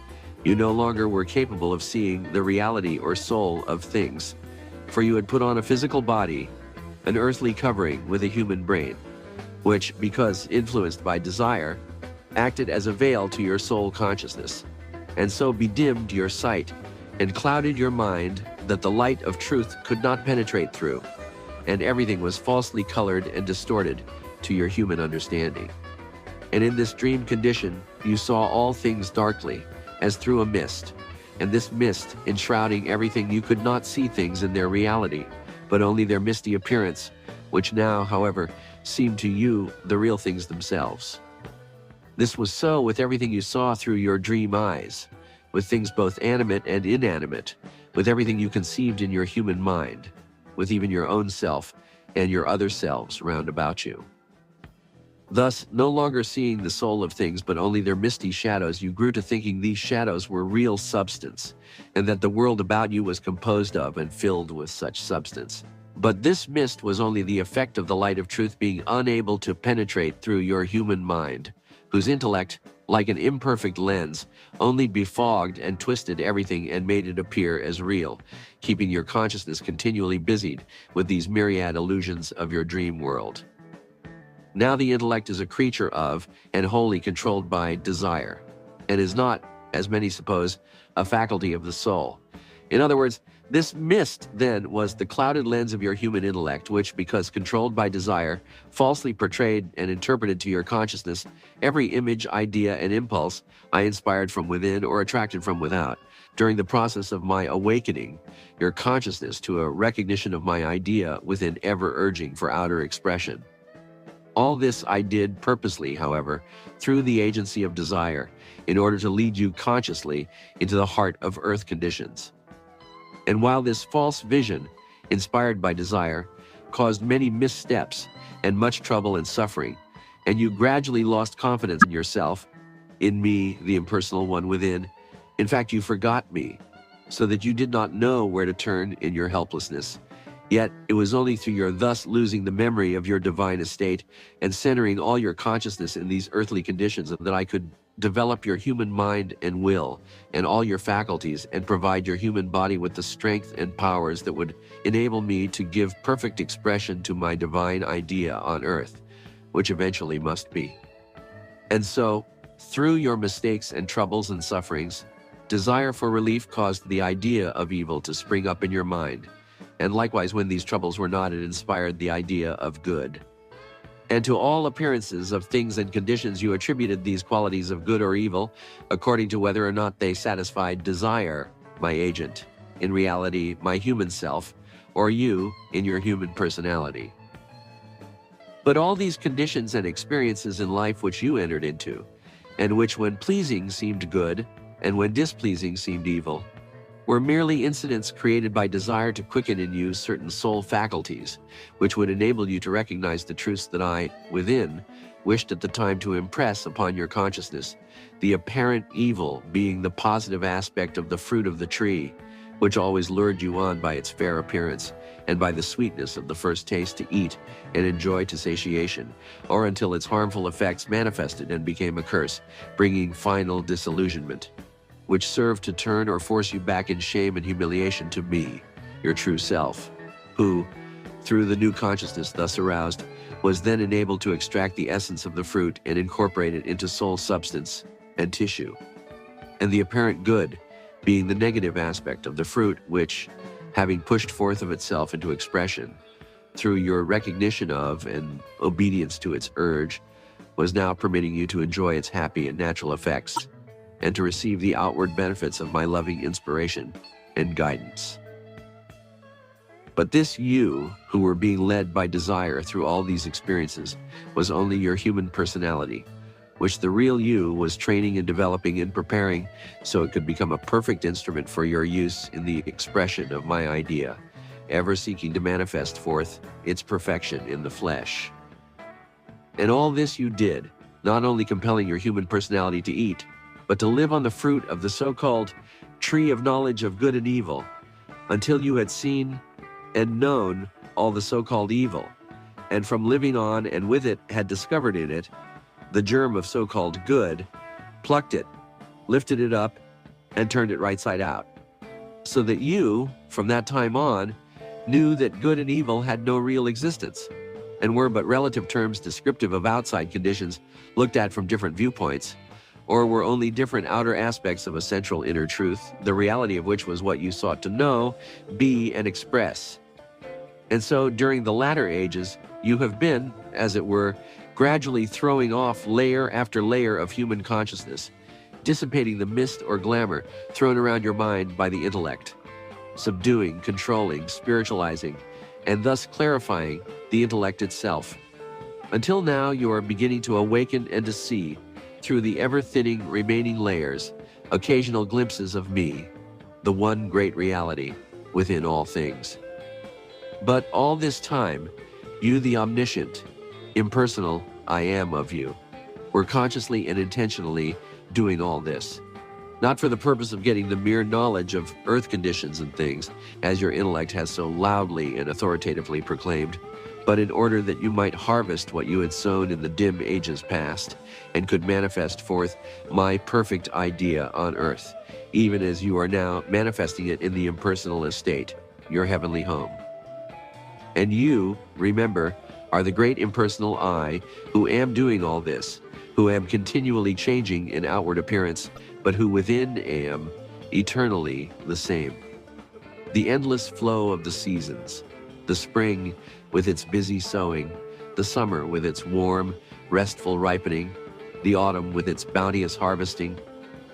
you no longer were capable of seeing the reality or soul of things, for you had put on a physical body, an earthly covering with a human brain, which, because influenced by desire, acted as a veil to your soul consciousness, and so bedimmed your sight and clouded your mind that the light of truth could not penetrate through, and everything was falsely colored and distorted to your human understanding. And in this dream condition, you saw all things darkly, as through a mist, and this mist enshrouding everything, you could not see things in their reality, but only their misty appearance, which now, however, seemed to you the real things themselves. This was so with everything you saw through your dream eyes, with things both animate and inanimate, with everything you conceived in your human mind, with even your own self and your other selves round about you. Thus, no longer seeing the soul of things, but only their misty shadows, you grew to thinking these shadows were real substance, and that the world about you was composed of and filled with such substance. But this mist was only the effect of the light of truth being unable to penetrate through your human mind, whose intellect, like an imperfect lens, only befogged and twisted everything and made it appear as real, keeping your consciousness continually busied with these myriad illusions of your dream world. Now the intellect is a creature of and wholly controlled by desire, and is not, as many suppose, a faculty of the soul. In other words, this mist, then, was the clouded lens of your human intellect, which, because controlled by desire, falsely portrayed and interpreted to your consciousness every image, idea, and impulse I inspired from within or attracted from without. During the process of my awakening your consciousness to a recognition of my idea within ever urging for outer expression. All this I did purposely, however, through the agency of desire, in order to lead you consciously into the heart of earth conditions. And while this false vision, inspired by desire, caused many missteps and much trouble and suffering, and you gradually lost confidence in yourself, in me, the impersonal one within, in fact, you forgot me, so that you did not know where to turn in your helplessness. Yet it was only through your thus losing the memory of your divine estate and centering all your consciousness in these earthly conditions that I could develop your human mind and will and all your faculties and provide your human body with the strength and powers that would enable me to give perfect expression to my divine idea on earth, which eventually must be. And so, through your mistakes and troubles and sufferings, desire for relief caused the idea of evil to spring up in your mind. And likewise, when these troubles were not, it inspired the idea of good. And to all appearances of things and conditions you attributed these qualities of good or evil, according to whether or not they satisfied desire, my agent, in reality, my human self, or you in your human personality. But all these conditions and experiences in life which you entered into, and which when pleasing seemed good, and when displeasing seemed evil, were merely incidents created by desire to quicken in you certain soul faculties, which would enable you to recognize the truths that I, within, wished at the time to impress upon your consciousness, the apparent evil being the positive aspect of the fruit of the tree, which always lured you on by its fair appearance, and by the sweetness of the first taste to eat and enjoy to satiation, or until its harmful effects manifested and became a curse, bringing final disillusionment, which served to turn or force you back in shame and humiliation to me, your true self, who, through the new consciousness thus aroused, was then enabled to extract the essence of the fruit and incorporate it into soul substance and tissue. And the apparent good being the negative aspect of the fruit which, having pushed forth of itself into expression, through your recognition of and obedience to its urge, was now permitting you to enjoy its happy and natural effects, and to receive the outward benefits of my loving inspiration and guidance. But this you, who were being led by desire through all these experiences, was only your human personality, which the real you was training and developing and preparing so it could become a perfect instrument for your use in the expression of my idea, ever seeking to manifest forth its perfection in the flesh. And all this you did, not only compelling your human personality to eat, but to live on the fruit of the so-called tree of knowledge of good and evil, until you had seen and known all the so-called evil, and from living on and with it had discovered in it the germ of so-called good, plucked it, lifted it up, and turned it right side out, so that you, from that time on, knew that good and evil had no real existence, and were but relative terms descriptive of outside conditions looked at from different viewpoints, or were only different outer aspects of a central inner truth, the reality of which was what you sought to know, be, and express. And so during the latter ages, you have been, as it were, gradually throwing off layer after layer of human consciousness, dissipating the mist or glamour thrown around your mind by the intellect, subduing, controlling, spiritualizing, and thus clarifying the intellect itself. Until now, you are beginning to awaken and to see, through the ever-thinning remaining layers, occasional glimpses of me, the one great reality within all things. But all this time, you, the omniscient, impersonal I am of you, were consciously and intentionally doing all this, not for the purpose of getting the mere knowledge of earth conditions and things, as your intellect has so loudly and authoritatively proclaimed, but in order that you might harvest what you had sown in the dim ages past, and could manifest forth my perfect idea on earth, even as you are now manifesting it in the impersonal estate, your heavenly home. And you, remember, are the great impersonal I, who am doing all this, who am continually changing in outward appearance, but who within am eternally the same. The endless flow of the seasons, the spring with its busy sowing, the summer with its warm, restful ripening, the autumn with its bounteous harvesting,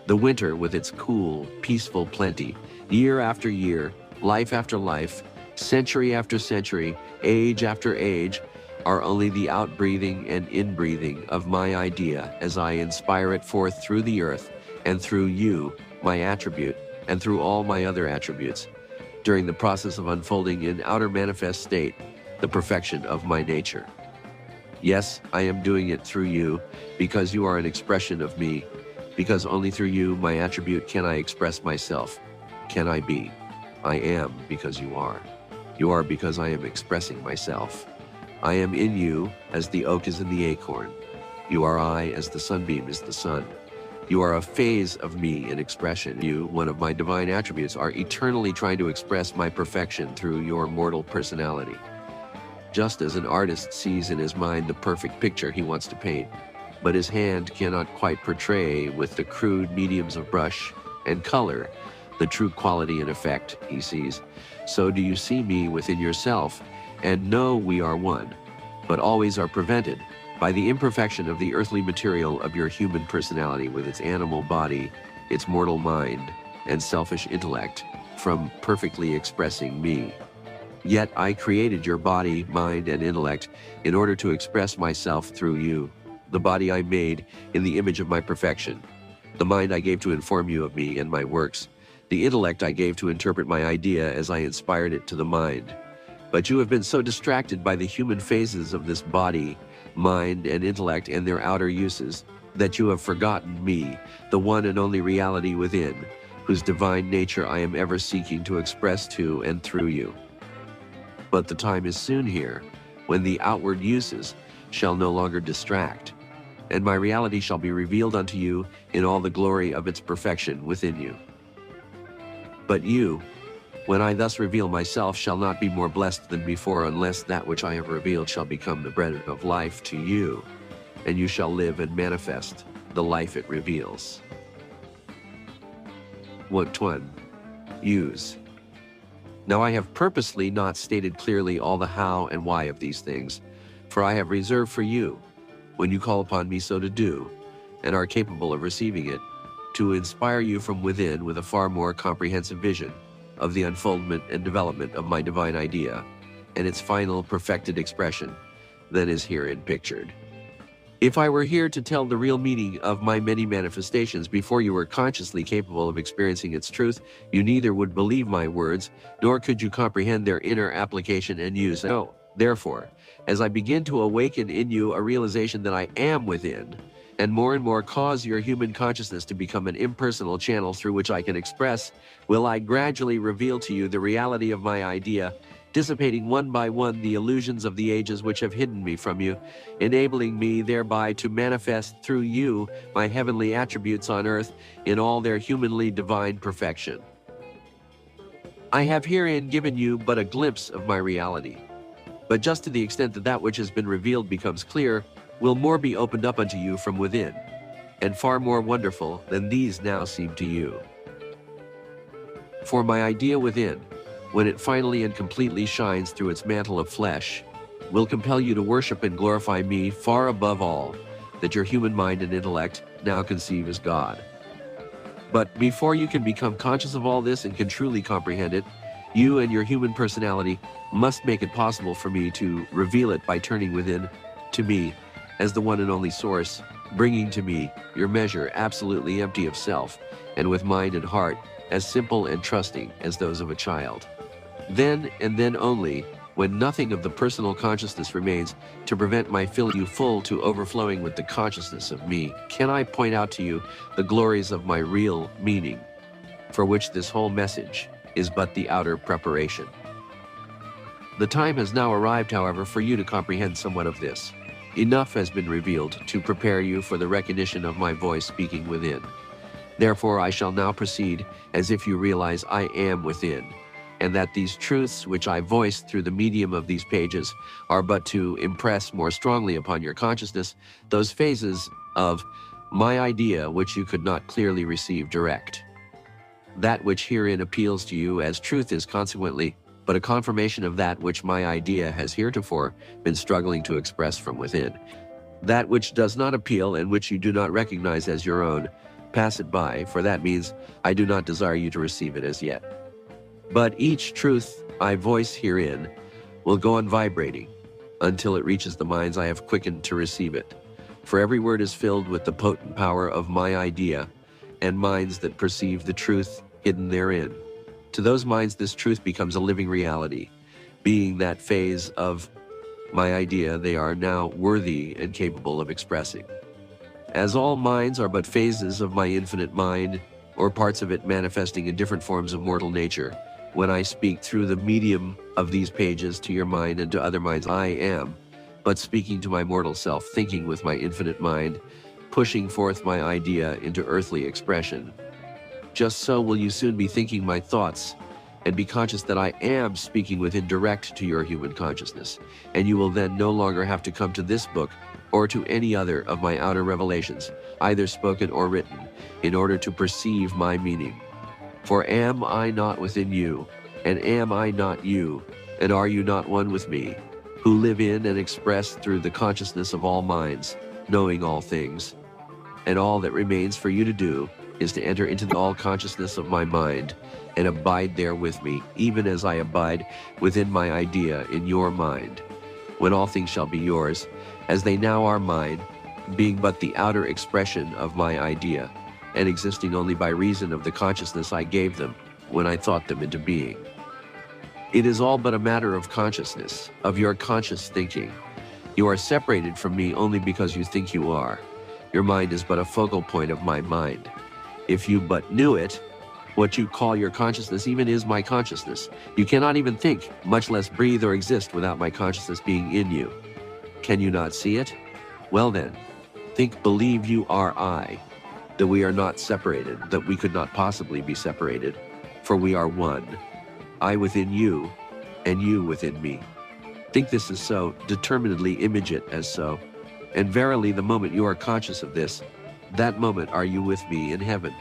the winter with its cool, peaceful plenty, year after year, life after life, century after century, age after age, are only the outbreathing and inbreathing of my idea as I inspire it forth through the earth and through you, my attribute, and through all my other attributes, during the process of unfolding in outer manifest state, the perfection of my nature. Yes, I am doing it through you, because you are an expression of me, because only through you, my attribute, can I express myself, can I be. I am because you are. You are because I am expressing myself. I am in you as the oak is in the acorn. You are I as the sunbeam is the sun. You are a phase of me in expression. You, one of my divine attributes, are eternally trying to express my perfection through your mortal personality. Just as an artist sees in his mind the perfect picture he wants to paint, but his hand cannot quite portray with the crude mediums of brush and color the true quality and effect he sees, so do you see me within yourself and know we are one, but always are prevented by the imperfection of the earthly material of your human personality with its animal body, its mortal mind, and selfish intellect from perfectly expressing me. Yet I created your body, mind, and intellect in order to express myself through you. The body I made in the image of my perfection. The mind I gave to inform you of me and my works. The intellect I gave to interpret my idea as I inspired it to the mind. But you have been so distracted by the human phases of this body, mind, and intellect and their outer uses, that you have forgotten me, the one and only reality within, whose divine nature I am ever seeking to express to and through you. But the time is soon here, when the outward uses shall no longer distract, and my reality shall be revealed unto you in all the glory of its perfection within you. But you, when I thus reveal myself, shall not be more blessed than before, unless that which I have revealed shall become the bread of life to you, and you shall live and manifest the life it reveals. 1. Use. Now I have purposely not stated clearly all the how and why of these things, for I have reserved for you, when you call upon me so to do, and are capable of receiving it, to inspire you from within with a far more comprehensive vision of the unfoldment and development of my divine idea and its final perfected expression than is herein pictured. If I were here to tell the real meaning of my many manifestations before you were consciously capable of experiencing its truth, you neither would believe my words, nor could you comprehend their inner application and use. No, therefore, as I begin to awaken in you a realization that I am within, and more cause your human consciousness to become an impersonal channel through which I can express, will I gradually reveal to you the reality of my idea, dissipating one by one the illusions of the ages which have hidden me from you, enabling me thereby to manifest through you my heavenly attributes on earth in all their humanly divine perfection. I have herein given you but a glimpse of my reality, but just to the extent that that which has been revealed becomes clear, will more be opened up unto you from within, and far more wonderful than these now seem to you. For my idea within, when it finally and completely shines through its mantle of flesh, will compel you to worship and glorify me far above all that your human mind and intellect now conceive as God. But before you can become conscious of all this and can truly comprehend it, you and your human personality must make it possible for me to reveal it by turning within to me as the one and only source, bringing to me your measure absolutely empty of self, and with mind and heart as simple and trusting as those of a child. Then and then only, when nothing of the personal consciousness remains to prevent my filling you full to overflowing with the consciousness of me, can I point out to you the glories of my real meaning, for which this whole message is but the outer preparation. The time has now arrived, however, for you to comprehend somewhat of this. Enough has been revealed to prepare you for the recognition of my voice speaking within. Therefore, I shall now proceed as if you realize I am within, and that these truths which I voice through the medium of these pages are but to impress more strongly upon your consciousness those phases of my idea which you could not clearly receive direct. That which herein appeals to you as truth is consequently but a confirmation of that which my idea has heretofore been struggling to express from within. That which does not appeal and which you do not recognize as your own, pass it by, for that means I do not desire you to receive it as yet. But each truth I voice herein will go on vibrating until it reaches the minds I have quickened to receive it. For every word is filled with the potent power of my idea and minds that perceive the truth hidden therein. To those minds, this truth becomes a living reality. Being that phase of my idea, they are now worthy and capable of expressing. As all minds are but phases of my infinite mind, or parts of it manifesting in different forms of mortal nature, when I speak through the medium of these pages to your mind and to other minds, I am but speaking to my mortal self, thinking with my infinite mind, pushing forth my idea into earthly expression. Just so will you soon be thinking my thoughts and be conscious that I am speaking within direct to your human consciousness, and you will then no longer have to come to this book or to any other of my outer revelations, either spoken or written, in order to perceive my meaning. For am I not within you, and am I not you, and are you not one with me, who live in and express through the consciousness of all minds, knowing all things? And all that remains for you to do is to enter into the all consciousness of my mind and abide there with me, even as I abide within my idea in your mind, when all things shall be yours, as they now are mine, being but the outer expression of my idea, and existing only by reason of the consciousness I gave them when I thought them into being. It is all but a matter of consciousness, of your conscious thinking. You are separated from me only because you think you are. Your mind is but a focal point of my mind. If you but knew it, what you call your consciousness even is my consciousness. You cannot even think, much less breathe or exist without my consciousness being in you. Can you not see it? Well then, believe you are I, that we are not separated, that we could not possibly be separated, for we are one. I within you, and you within me. Think this is so, determinedly image it as so, and verily the moment you are conscious of this, that moment are you with me in heaven.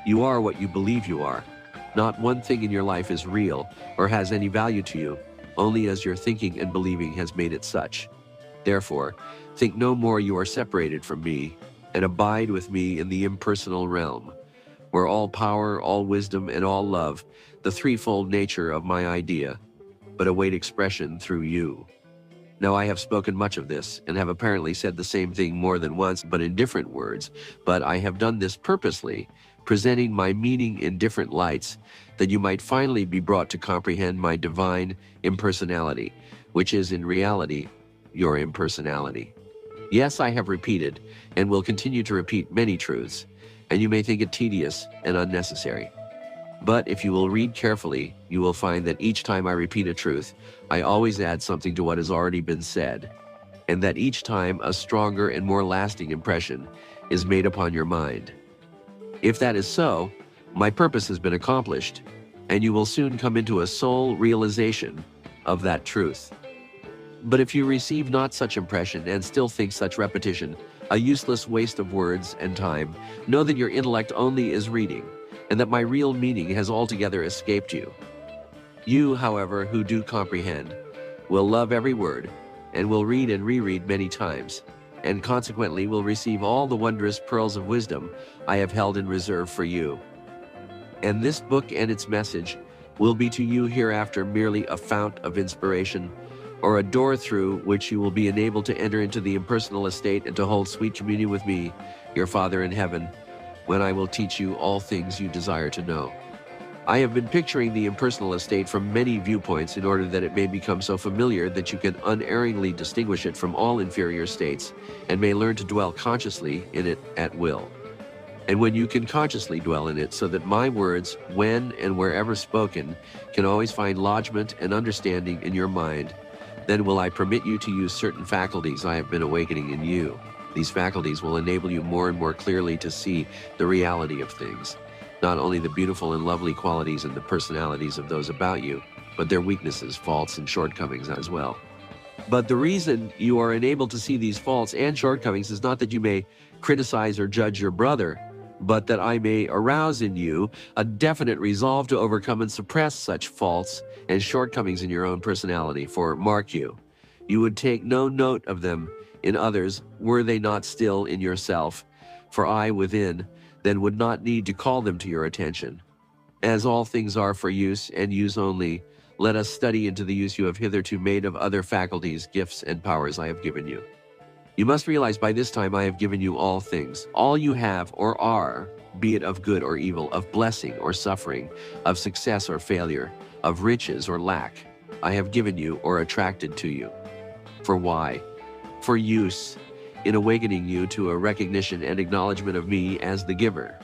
You are what you believe you are. Not one thing in your life is real or has any value to you, only as your thinking and believing has made it such. Therefore, think no more you are separated from me, and abide with me in the impersonal realm, where all power, all wisdom, and all love, the threefold nature of my idea, but await expression through you. Now I have spoken much of this, and have apparently said the same thing more than once, but in different words, but I have done this purposely, presenting my meaning in different lights, that you might finally be brought to comprehend my divine impersonality, which is in reality your impersonality. Yes, I have repeated, and will continue to repeat many truths, and you may think it tedious and unnecessary. But if you will read carefully, you will find that each time I repeat a truth, I always add something to what has already been said, and that each time a stronger and more lasting impression is made upon your mind. If that is so, my purpose has been accomplished, and you will soon come into a soul realization of that truth. But if you receive not such impression and still think such repetition a useless waste of words and time, know that your intellect only is reading, and that my real meaning has altogether escaped you. You, however, who do comprehend, will love every word, and will read and reread many times, and consequently will receive all the wondrous pearls of wisdom I have held in reserve for you. And this book and its message will be to you hereafter merely a fount of inspiration, or a door through which you will be enabled to enter into the impersonal estate and to hold sweet communion with me, your Father in heaven, when I will teach you all things you desire to know. I have been picturing the impersonal estate from many viewpoints in order that it may become so familiar that you can unerringly distinguish it from all inferior states and may learn to dwell consciously in it at will. And when you can consciously dwell in it so that my words, when and wherever spoken, can always find lodgment and understanding in your mind, then will I permit you to use certain faculties I have been awakening in you. These faculties will enable you more and more clearly to see the reality of things, not only the beautiful and lovely qualities and the personalities of those about you, but their weaknesses, faults, and shortcomings as well. But the reason you are enabled to see these faults and shortcomings is not that you may criticize or judge your brother, but that I may arouse in you a definite resolve to overcome and suppress such faults and shortcomings in your own personality. For mark you, you would take no note of them in others were they not still in yourself, for I within then would not need to call them to your attention. As all things are for use and use only, let us study into the use you have hitherto made of other faculties, gifts, and powers I have given you. You must realize by this time I have given you all things, all you have or are, be it of good or evil, of blessing or suffering, of success or failure, of riches or lack, I have given you or attracted to you. For why? For use, in awakening you to a recognition and acknowledgement of me as the giver.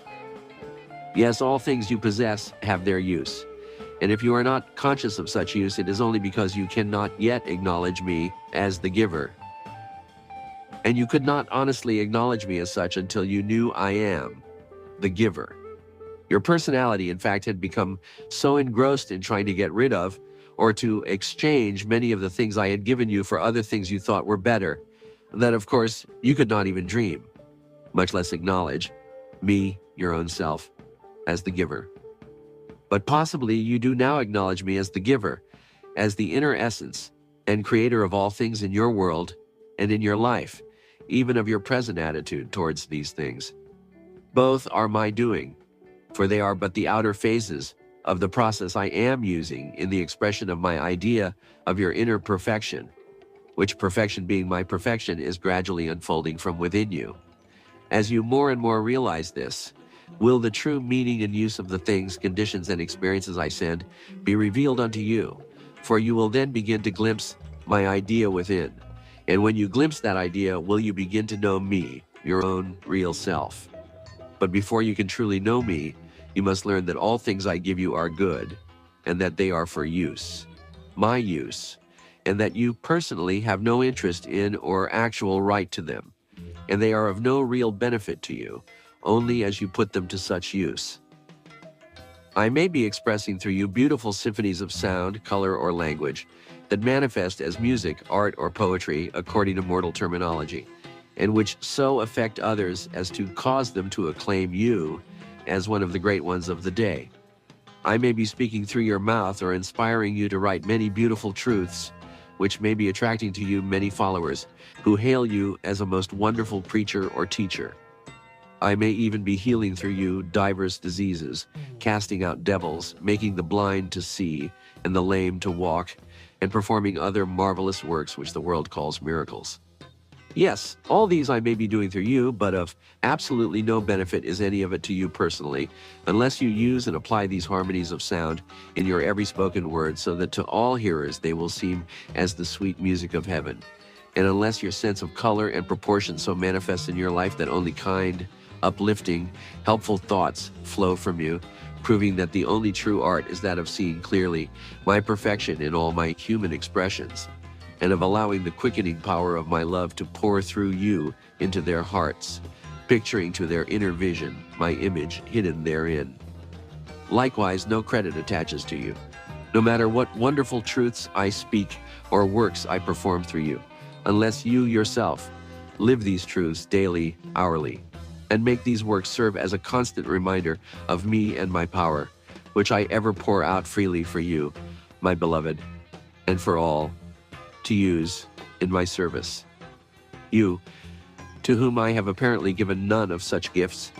Yes, all things you possess have their use. And if you are not conscious of such use, it is only because you cannot yet acknowledge me as the giver. And you could not honestly acknowledge me as such until you knew I am the giver. Your personality, in fact, had become so engrossed in trying to get rid of or to exchange many of the things I had given you for other things you thought were better, that of course you could not even dream, much less acknowledge me, your own self, as the giver. But possibly you do now acknowledge me as the giver, as the inner essence and creator of all things in your world and in your life, even of your present attitude towards these things. Both are my doing, for they are but the outer phases of the process I am using in the expression of my idea of your inner perfection, which perfection being my perfection is gradually unfolding from within you. As you more and more realize this, will the true meaning and use of the things, conditions, and experiences I send be revealed unto you, for you will then begin to glimpse my idea within. And when you glimpse that idea, will you begin to know me, your own real self. But before you can truly know me, you must learn that all things I give you are good, and that they are for use, my use, and that you personally have no interest in or actual right to them, and they are of no real benefit to you, only as you put them to such use. I may be expressing through you beautiful symphonies of sound, color, or language that manifest as music, art, or poetry according to mortal terminology, and which so affect others as to cause them to acclaim you as one of the great ones of the day. I may be speaking through your mouth or inspiring you to write many beautiful truths, which may be attracting to you many followers who hail you as a most wonderful preacher or teacher. I may even be healing through you diverse diseases, casting out devils, making the blind to see and the lame to walk, and performing other marvelous works which the world calls miracles. Yes, all these I may be doing through you, but of absolutely no benefit is any of it to you personally, unless you use and apply these harmonies of sound in your every spoken word, so that to all hearers they will seem as the sweet music of heaven. And unless your sense of color and proportion so manifests in your life that only kind, uplifting, helpful thoughts flow from you, proving that the only true art is that of seeing clearly my perfection in all my human expressions, and of allowing the quickening power of my love to pour through you into their hearts, picturing to their inner vision my image hidden therein. Likewise, no credit attaches to you, no matter what wonderful truths I speak or works I perform through you, unless you yourself live these truths daily, hourly, and make these works serve as a constant reminder of me and my power, which I ever pour out freely for you, my beloved, and for all to use in my service. You, to whom I have apparently given none of such gifts,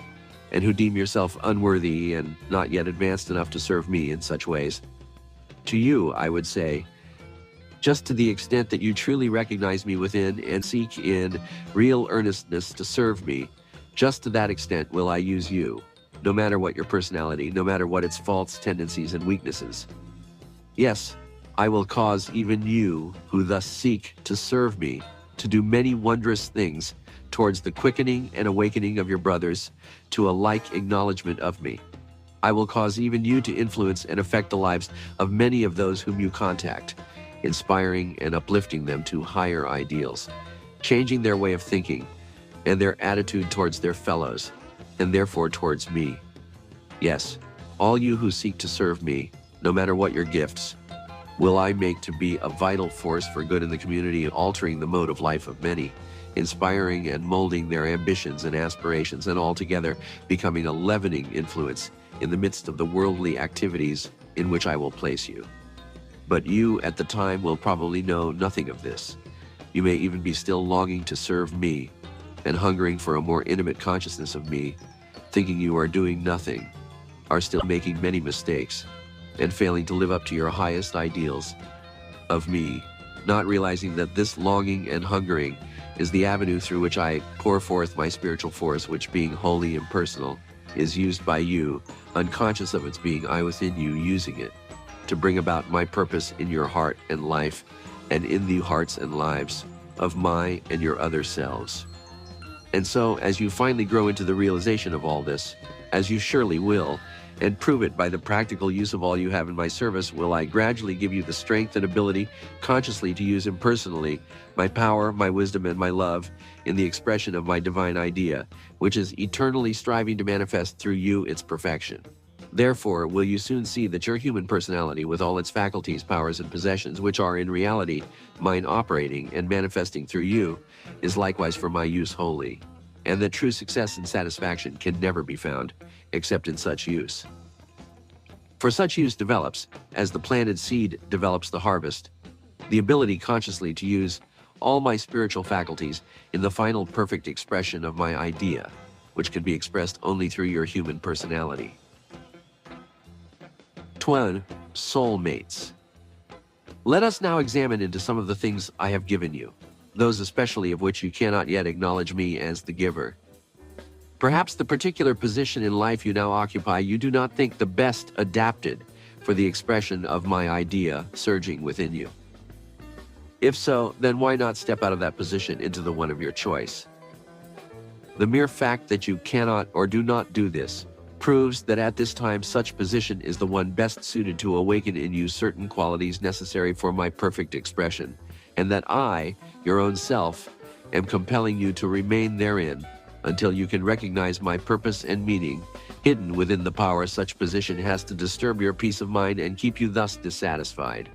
and who deem yourself unworthy and not yet advanced enough to serve me in such ways. To you, I would say, just to the extent that you truly recognize me within and seek in real earnestness to serve me, just to that extent will I use you, no matter what your personality, no matter what its faults, tendencies, and weaknesses. Yes, I will cause even you, who thus seek to serve me, to do many wondrous things towards the quickening and awakening of your brothers to a like acknowledgement of me. I will cause even you to influence and affect the lives of many of those whom you contact, inspiring and uplifting them to higher ideals, changing their way of thinking and their attitude towards their fellows, and therefore towards me. Yes, all you who seek to serve me, no matter what your gifts, will I make to be a vital force for good in the community, altering the mode of life of many, inspiring and molding their ambitions and aspirations, and altogether becoming a leavening influence in the midst of the worldly activities in which I will place you. But you at the time will probably know nothing of this. You may even be still longing to serve me and hungering for a more intimate consciousness of me, thinking you are doing nothing, are still making many mistakes, and failing to live up to your highest ideals of me, not realizing that this longing and hungering is the avenue through which I pour forth my spiritual force, which, being wholly impersonal, is used by you, unconscious of its being I within you, using it to bring about my purpose in your heart and life, and in the hearts and lives of my and your other selves. And so, as you finally grow into the realization of all this, as you surely will, and prove it by the practical use of all you have in my service, will I gradually give you the strength and ability consciously to use impersonally my power, my wisdom, and my love in the expression of my divine idea, which is eternally striving to manifest through you its perfection. Therefore, will you soon see that your human personality, with all its faculties, powers, and possessions, which are in reality mine operating and manifesting through you, is likewise for my use wholly, and that true success and satisfaction can never be found except in such use. For such use develops, as the planted seed develops the harvest, the ability consciously to use all my spiritual faculties in the final perfect expression of my idea, which can be expressed only through your human personality. 12. Soulmates. Let us now examine into some of the things I have given you, those especially of which you cannot yet acknowledge me as the giver. Perhaps the particular position in life you now occupy you do not think the best adapted for the expression of my idea surging within you. If so, then why not step out of that position into the one of your choice? The mere fact that you cannot or do not do this proves that at this time such position is the one best suited to awaken in you certain qualities necessary for my perfect expression, and that I, your own self, am compelling you to remain therein until you can recognize my purpose and meaning hidden within the power such position has to disturb your peace of mind and keep you thus dissatisfied.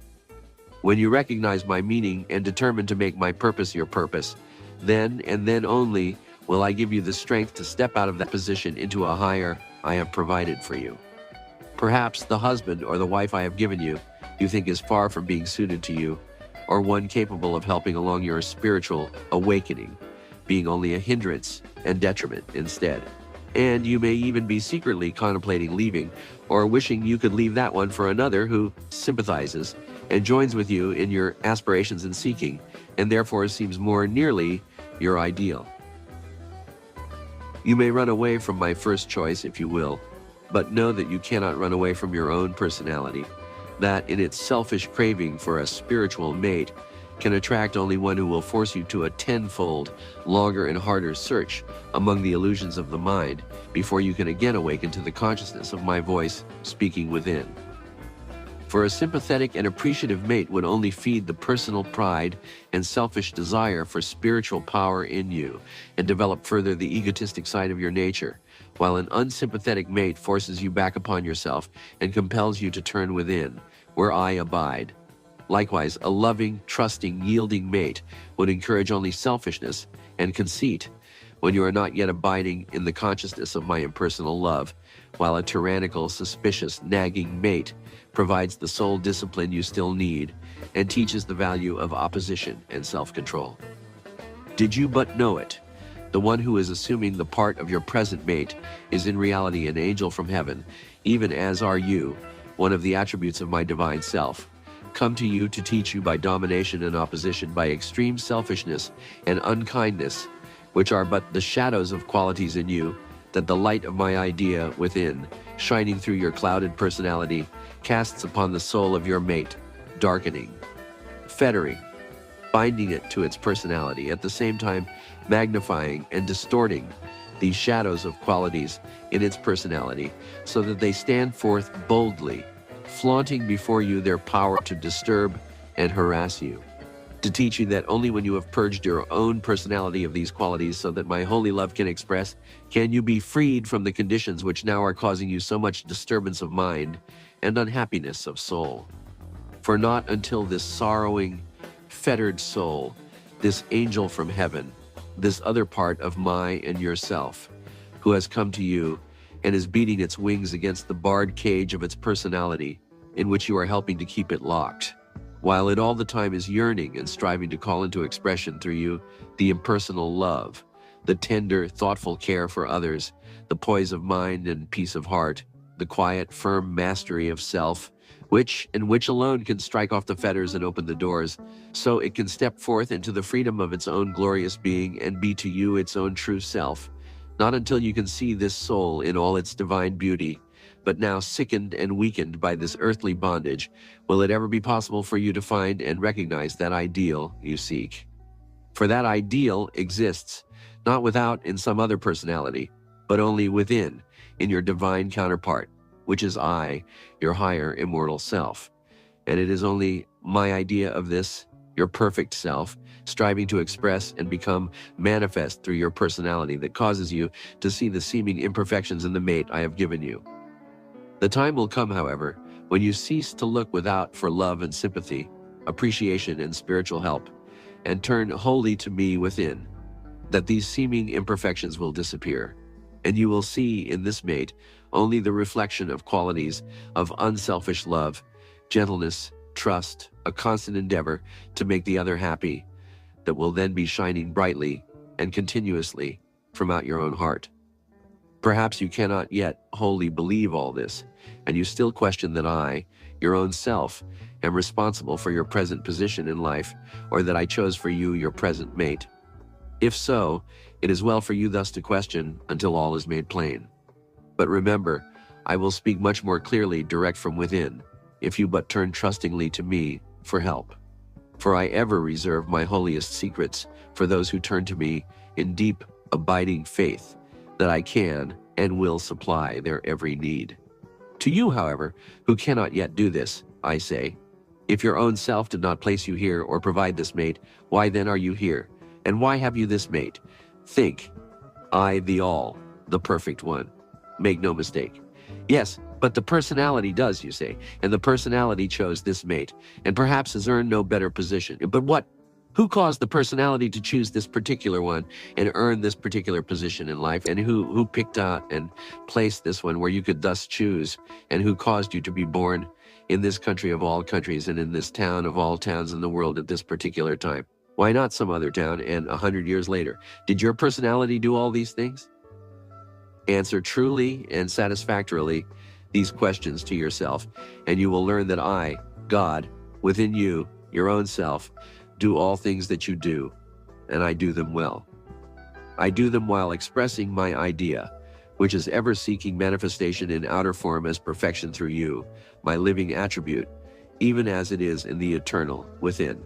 When you recognize my meaning and determine to make my purpose your purpose, then and then only will I give you the strength to step out of that position into a higher I have provided for you. Perhaps the husband or the wife I have given you think is far from being suited to you, or one capable of helping along your spiritual awakening, being only a hindrance and detriment instead. And you may even be secretly contemplating leaving, or wishing you could leave that one for another who sympathizes and joins with you in your aspirations and seeking, and therefore seems more nearly your ideal. You may run away from my first choice if you will, but know that you cannot run away from your own personality, that in its selfish craving for a spiritual mate can attract only one who will force you to a tenfold longer and harder search among the illusions of the mind before you can again awaken to the consciousness of my voice speaking within. For a sympathetic and appreciative mate would only feed the personal pride and selfish desire for spiritual power in you and develop further the egotistic side of your nature, while an unsympathetic mate forces you back upon yourself and compels you to turn within, where I abide. Likewise, a loving, trusting, yielding mate would encourage only selfishness and conceit when you are not yet abiding in the consciousness of my impersonal love, while a tyrannical, suspicious, nagging mate provides the sole discipline you still need and teaches the value of opposition and self-control. Did you but know it, the one who is assuming the part of your present mate is in reality an angel from heaven, even as are you, one of the attributes of my divine self, come to you to teach you by domination and opposition, by extreme selfishness and unkindness, which are but the shadows of qualities in you, that the light of my idea within, shining through your clouded personality, casts upon the soul of your mate, darkening, fettering, binding it to its personality, at the same time magnifying and distorting these shadows of qualities in its personality so that they stand forth boldly, flaunting before you their power to disturb and harass you, to teach you that only when you have purged your own personality of these qualities so that my holy love can express, can you be freed from the conditions which now are causing you so much disturbance of mind and unhappiness of soul. For not until this sorrowing, fettered soul, this angel from heaven, this other part of my and yourself, who has come to you and is beating its wings against the barred cage of its personality, in which you are helping to keep it locked, while it all the time is yearning and striving to call into expression through you the impersonal love, the tender, thoughtful care for others, the poise of mind and peace of heart, the quiet, firm mastery of self, which alone can strike off the fetters and open the doors, so it can step forth into the freedom of its own glorious being and be to you its own true self. Not until you can see this soul in all its divine beauty, but now sickened and weakened by this earthly bondage, will it ever be possible for you to find and recognize that ideal you seek. For that ideal exists, not without in some other personality, but only within, in your divine counterpart, which is I, your higher immortal self. And it is only my idea of this, your perfect self, striving to express and become manifest through your personality, that causes you to see the seeming imperfections in the mate I have given you. The time will come, however, when you cease to look without for love and sympathy, appreciation and spiritual help, and turn wholly to me within, that these seeming imperfections will disappear, and you will see in this mate only the reflection of qualities of unselfish love, gentleness, trust, a constant endeavor to make the other happy, that will then be shining brightly and continuously from out your own heart. Perhaps you cannot yet wholly believe all this, and you still question that I, your own self, am responsible for your present position in life, or that I chose for you your present mate. If so, it is well for you thus to question until all is made plain. But remember, I will speak much more clearly direct from within, if you but turn trustingly to me for help. For I ever reserve my holiest secrets for those who turn to me in deep, abiding faith that I can and will supply their every need. To you, however, who cannot yet do this, I say, if your own self did not place you here or provide this mate, why then are you here? And why have you this mate? Think, I the all, the perfect one. Make no mistake. Yes, but the personality does, you say, and the personality chose this mate, and perhaps has earned no better position. But what? Who caused the personality to choose this particular one and earn this particular position in life? And who picked out and placed this one where you could thus choose? And who caused you to be born in this country of all countries and in this town of all towns in the world at this particular time? Why not some other town and 100 years later? Did your personality do all these things? Answer truly and satisfactorily these questions to yourself, and you will learn that I, God, within you, your own self, do all things that you do, and I do them well. I do them while expressing my idea, which is ever seeking manifestation in outer form as perfection through you, my living attribute, even as it is in the eternal within.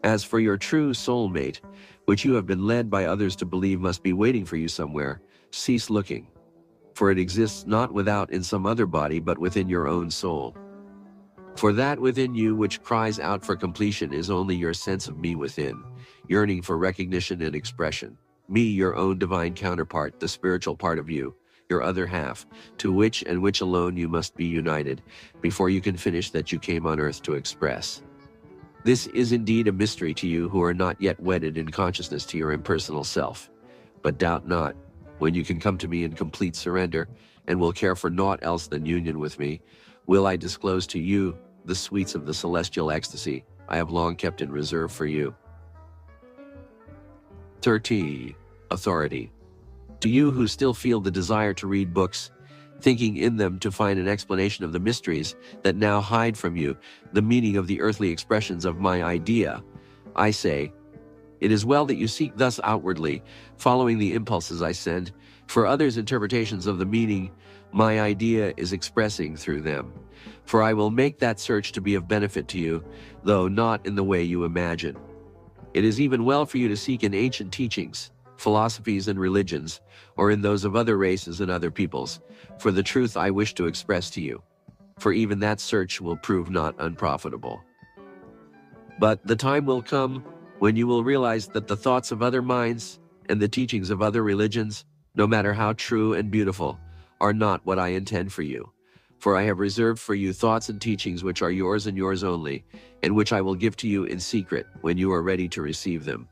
As for your true soulmate, which you have been led by others to believe must be waiting for you somewhere, cease looking, for it exists not without in some other body, but within your own soul. For that within you which cries out for completion is only your sense of me within, yearning for recognition and expression. Me, your own divine counterpart, the spiritual part of you, your other half, to which and which alone you must be united before you can finish that you came on earth to express. This is indeed a mystery to you who are not yet wedded in consciousness to your impersonal self. But doubt not, when you can come to me in complete surrender and will care for naught else than union with me, will I disclose to you the sweets of the celestial ecstasy I have long kept in reserve for you. 13. Authority. To you who still feel the desire to read books, thinking in them to find an explanation of the mysteries that now hide from you the meaning of the earthly expressions of my idea, I say, it is well that you seek thus outwardly, following the impulses I send, for others' interpretations of the meaning my idea is expressing through them. For I will make that search to be of benefit to you, though not in the way you imagine. It is even well for you to seek in ancient teachings, philosophies and religions, or in those of other races and other peoples, for the truth I wish to express to you. For even that search will prove not unprofitable. But the time will come when you will realize that the thoughts of other minds and the teachings of other religions, no matter how true and beautiful, are not what I intend for you. For I have reserved for you thoughts and teachings which are yours and yours only, and which I will give to you in secret when you are ready to receive them.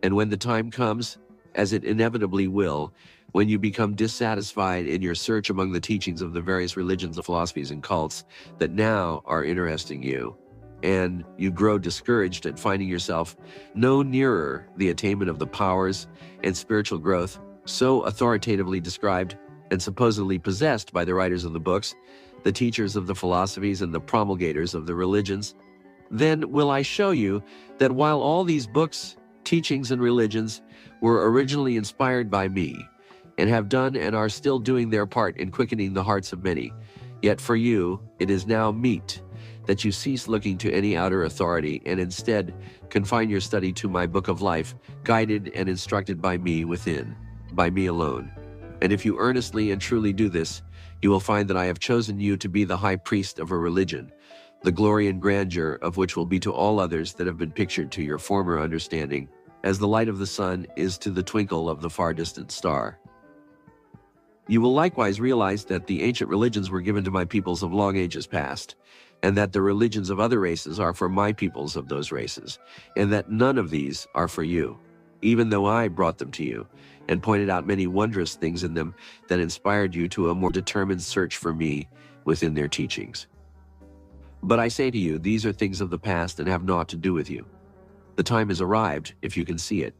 And when the time comes, as it inevitably will, when you become dissatisfied in your search among the teachings of the various religions, philosophies, and cults that now are interesting you, and you grow discouraged at finding yourself no nearer the attainment of the powers and spiritual growth so authoritatively described and supposedly possessed by the writers of the books, the teachers of the philosophies, and the promulgators of the religions, then will I show you that while all these books, teachings, and religions were originally inspired by me, and have done and are still doing their part in quickening the hearts of many, yet for you it is now meet that you cease looking to any outer authority and instead confine your study to my book of life, guided and instructed by me within, by me alone. And if you earnestly and truly do this, you will find that I have chosen you to be the high priest of a religion, the glory and grandeur of which will be to all others that have been pictured to your former understanding, as the light of the sun is to the twinkle of the far distant star. You will likewise realize that the ancient religions were given to my peoples of long ages past, and that the religions of other races are for my peoples of those races, and that none of these are for you, even though I brought them to you, and pointed out many wondrous things in them that inspired you to a more determined search for me within their teachings. But I say to you, these are things of the past and have naught to do with you. The time has arrived, if you can see it,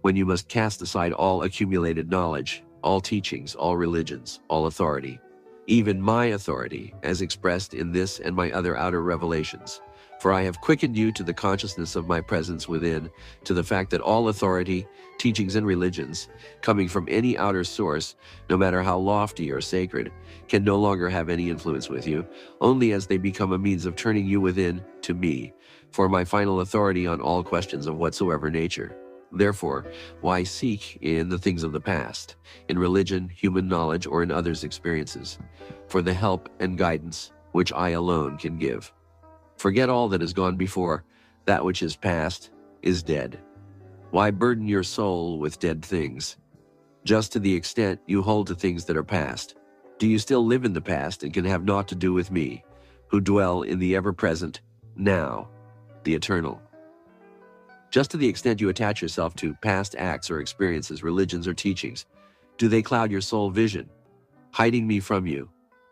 when you must cast aside all accumulated knowledge, all teachings, all religions, all authority, even my authority, as expressed in this and my other outer revelations. For I have quickened you to the consciousness of my presence within, to the fact that all authority, teachings, and religions, coming from any outer source, no matter how lofty or sacred, can no longer have any influence with you, only as they become a means of turning you within to me, for my final authority on all questions of whatsoever nature. Therefore, why seek in the things of the past, in religion, human knowledge, or in others' experiences, for the help and guidance which I alone can give? Forget all that has gone before. That which is past is dead. Why burden your soul with dead things? Just to the extent you hold to things that are past, do you still live in the past and can have naught to do with me, who dwell in the ever-present, now, the eternal? Just to the extent you attach yourself to past acts or experiences, religions or teachings, do they cloud your soul vision, hiding me from you,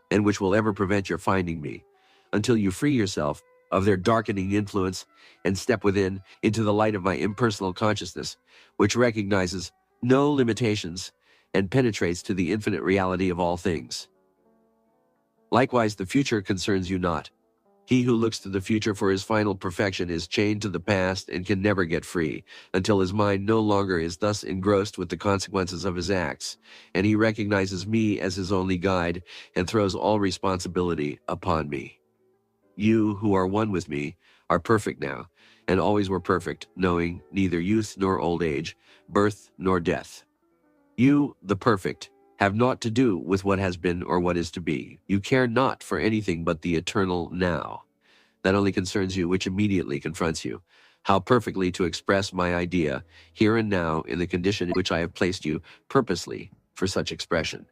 and which will ever prevent your finding me, until you free yourself of their darkening influence and step within into the light of my impersonal consciousness, which recognizes no limitations and penetrates to the infinite reality of all things. Likewise, the future concerns you not. He who looks to the future for his final perfection is chained to the past and can never get free, until his mind no longer is thus engrossed with the consequences of his acts, and he recognizes me as his only guide and throws all responsibility upon me. You who are one with me are perfect now, and always were perfect, knowing neither youth nor old age, birth nor death. You, the perfect, have naught to do with what has been or what is to be. You care not for anything but the eternal now. That only concerns you, which immediately confronts you. How perfectly to express my idea, here and now, in the condition in which I have placed you purposely for such expression.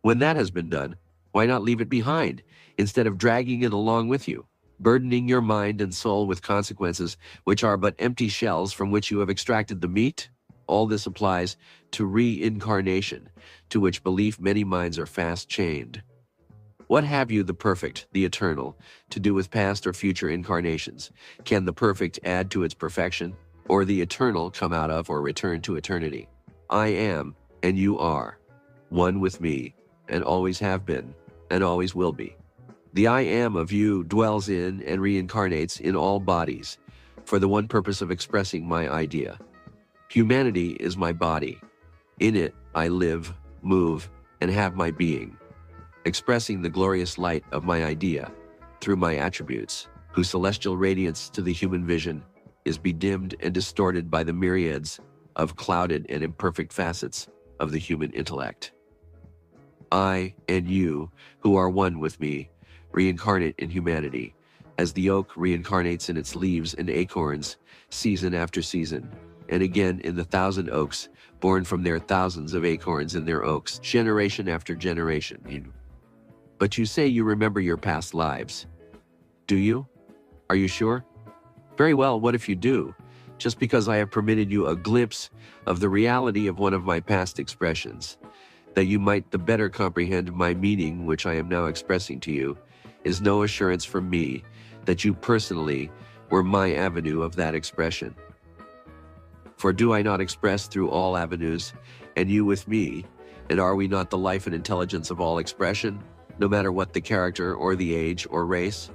When that has been done, why not leave it behind, instead of dragging it along with you, burdening your mind and soul with consequences which are but empty shells from which you have extracted the meat? All this applies to reincarnation, to which belief many minds are fast chained. What have you, the perfect, the eternal, to do with past or future incarnations? Can the perfect add to its perfection, or the eternal come out of or return to eternity? I am, and you are, one with me, and always have been, and always will be. The I am of you dwells in and reincarnates in all bodies, for the one purpose of expressing my idea. Humanity is my body. In it I live, move, and have my being, expressing the glorious light of my idea, through my attributes, whose celestial radiance to the human vision is bedimmed and distorted by the myriads of clouded and imperfect facets of the human intellect. I and you, who are one with me, reincarnate in humanity, as the oak reincarnates in its leaves and acorns, season after season, and again in the 1,000 oaks, born from their thousands of acorns in their oaks, generation after generation. But you say you remember your past lives. Do you? Are you sure? Very well, what if you do? Just because I have permitted you a glimpse of the reality of one of my past expressions, that you might the better comprehend my meaning, which I am now expressing to you, is no assurance from me that you personally were my avenue of that expression. For do I not express through all avenues, and you with me, and are we not the life and intelligence of all expression, no matter what the character or the age or race?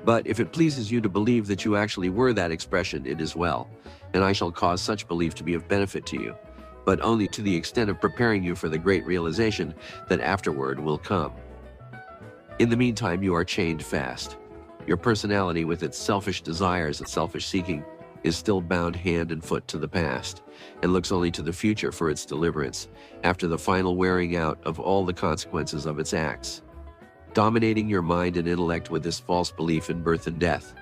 But if it pleases you to believe that you actually were that expression, it is well, and I shall cause such belief to be of benefit to you, but only to the extent of preparing you for the great realization that afterward will come. In the meantime, you are chained fast. Your personality, with its selfish desires and selfish seeking, is still bound hand and foot to the past, and looks only to the future for its deliverance, after the final wearing out of all the consequences of its acts. Dominating your mind and intellect with this false belief in birth and death,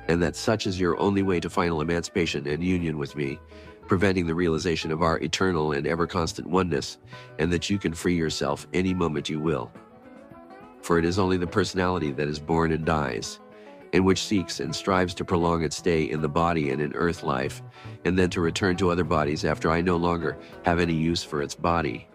and that such is your only way to final emancipation and union with me, preventing the realization of our eternal and ever-constant oneness, and that you can free yourself any moment you will. For it is only the personality that is born and dies, and which seeks and strives to prolong its stay in the body and in earth life, and then to return to other bodies after I no longer have any use for its body.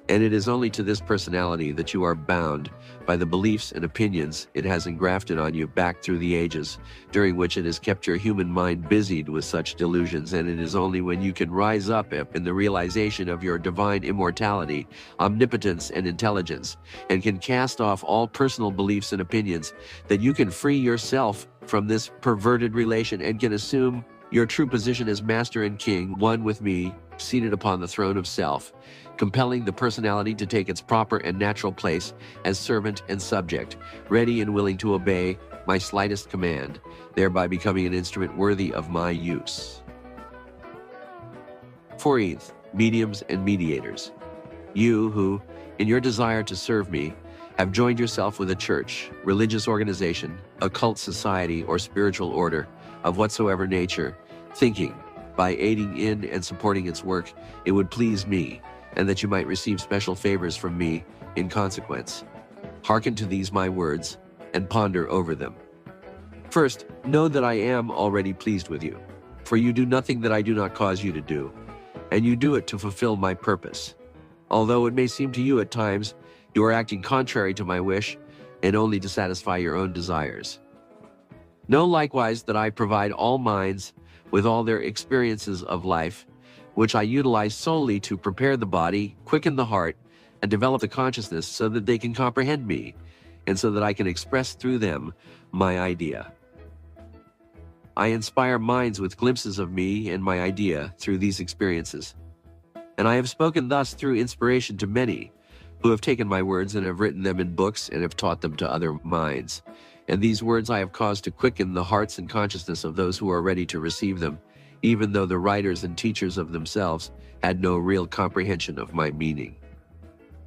And it is only to this personality that you are bound by the beliefs and opinions it has engrafted on you back through the ages, during which it has kept your human mind busied with such delusions, and it is only when you can rise up in the realization of your divine immortality, omnipotence, and intelligence, and can cast off all personal beliefs and opinions, that you can free yourself from this perverted relation and can assume your true position as master and king, one with me, seated upon the throne of self, compelling the personality to take its proper and natural place as servant and subject, ready and willing to obey my slightest command, thereby becoming an instrument worthy of my use. 4th, mediums and mediators. You who, in your desire to serve me, have joined yourself with a church, religious organization, occult society, or spiritual order of whatsoever nature, thinking, by aiding in and supporting its work, it would please me, and that you might receive special favors from me in consequence. Hearken to these my words, and ponder over them. First, know that I am already pleased with you, for you do nothing that I do not cause you to do, and you do it to fulfill my purpose. Although it may seem to you at times you are acting contrary to my wish, and only to satisfy your own desires. Know likewise that I provide all minds with all their experiences of life, which I utilize solely to prepare the body, quicken the heart, and develop the consciousness so that they can comprehend me, and so that I can express through them my idea. I inspire minds with glimpses of me and my idea through these experiences. And I have spoken thus through inspiration to many, who have taken my words and have written them in books and have taught them to other minds. And these words I have caused to quicken the hearts and consciousness of those who are ready to receive them, even though the writers and teachers of themselves had no real comprehension of my meaning.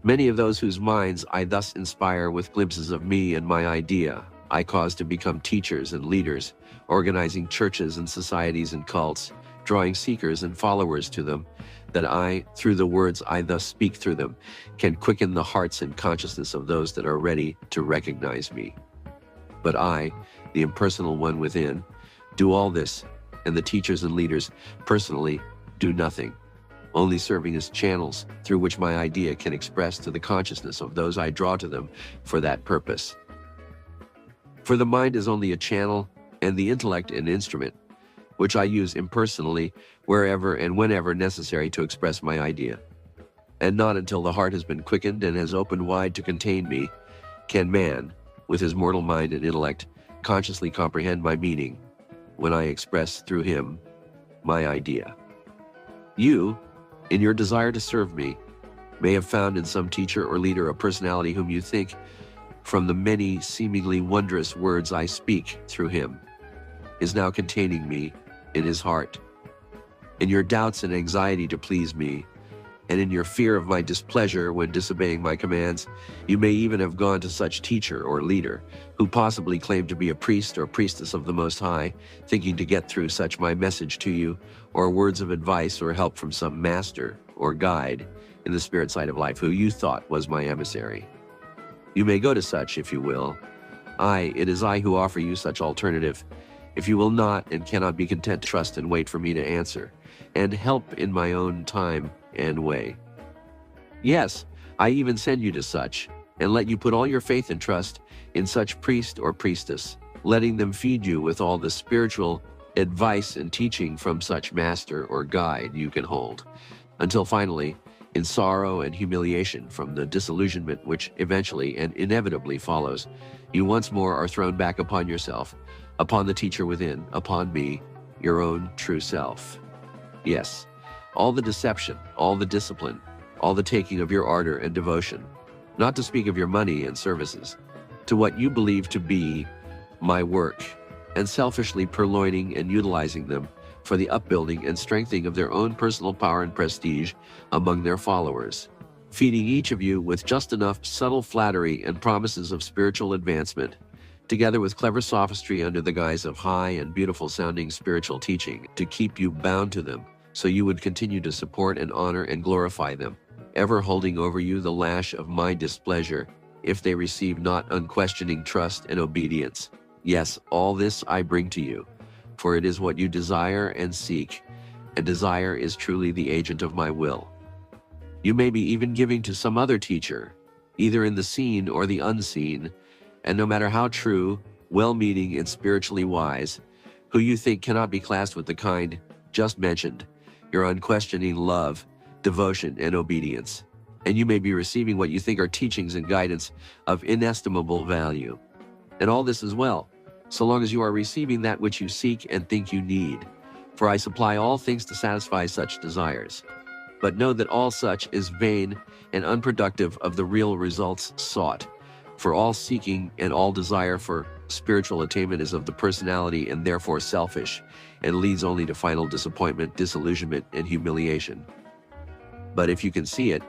Many of those whose minds I thus inspire with glimpses of me and my idea, I cause to become teachers and leaders, organizing churches and societies and cults, drawing seekers and followers to them, that I, through the words I thus speak through them, can quicken the hearts and consciousness of those that are ready to recognize me. But I, the impersonal one within, do all this, and the teachers and leaders personally do nothing, only serving as channels through which my idea can express to the consciousness of those I draw to them for that purpose. For the mind is only a channel, and the intellect an instrument, which I use impersonally wherever and whenever necessary to express my idea. And not until the heart has been quickened and has opened wide to contain me, can man, with his mortal mind and intellect, consciously comprehend my meaning when I express through him my idea. You, in your desire to serve me, may have found in some teacher or leader a personality whom you think from the many seemingly wondrous words I speak through him, is now containing me in his heart. In your doubts and anxiety to please me, and in your fear of my displeasure when disobeying my commands, you may even have gone to such teacher or leader, who possibly claimed to be a priest or priestess of the Most High, thinking to get through such my message to you, or words of advice or help from some master or guide in the spirit side of life who you thought was my emissary. You may go to such, if you will. It is I who offer you such alternative, if you will not and cannot be content to trust and wait for me to answer, and help in my own time and way. Yes, I even send you to such, and let you put all your faith and trust in such priest or priestess, letting them feed you with all the spiritual advice and teaching from such master or guide you can hold, until finally, in sorrow and humiliation from the disillusionment which eventually and inevitably follows, you once more are thrown back upon yourself, upon the teacher within, upon me, your own true self. Yes, all the deception, all the discipline, all the taking of your ardor and devotion, not to speak of your money and services, to what you believe to be my work, and selfishly purloining and utilizing them for the upbuilding and strengthening of their own personal power and prestige among their followers, feeding each of you with just enough subtle flattery and promises of spiritual advancement, together with clever sophistry under the guise of high and beautiful sounding spiritual teaching to keep you bound to them, so you would continue to support and honor and glorify them, ever holding over you the lash of my displeasure if they receive not unquestioning trust and obedience. Yes, all this I bring to you, for it is what you desire and seek, and desire is truly the agent of my will. You may be even giving to some other teacher, either in the seen or the unseen, and no matter how true, well-meaning, and spiritually wise, who you think cannot be classed with the kind just mentioned, your unquestioning love, devotion, and obedience, and you may be receiving what you think are teachings and guidance of inestimable value. And all this is well, so long as you are receiving that which you seek and think you need, for I supply all things to satisfy such desires. But know that all such is vain and unproductive of the real results sought, for all seeking and all desire for spiritual attainment is of the personality and therefore selfish, and leads only to final disappointment, disillusionment, and humiliation. But if you can see it,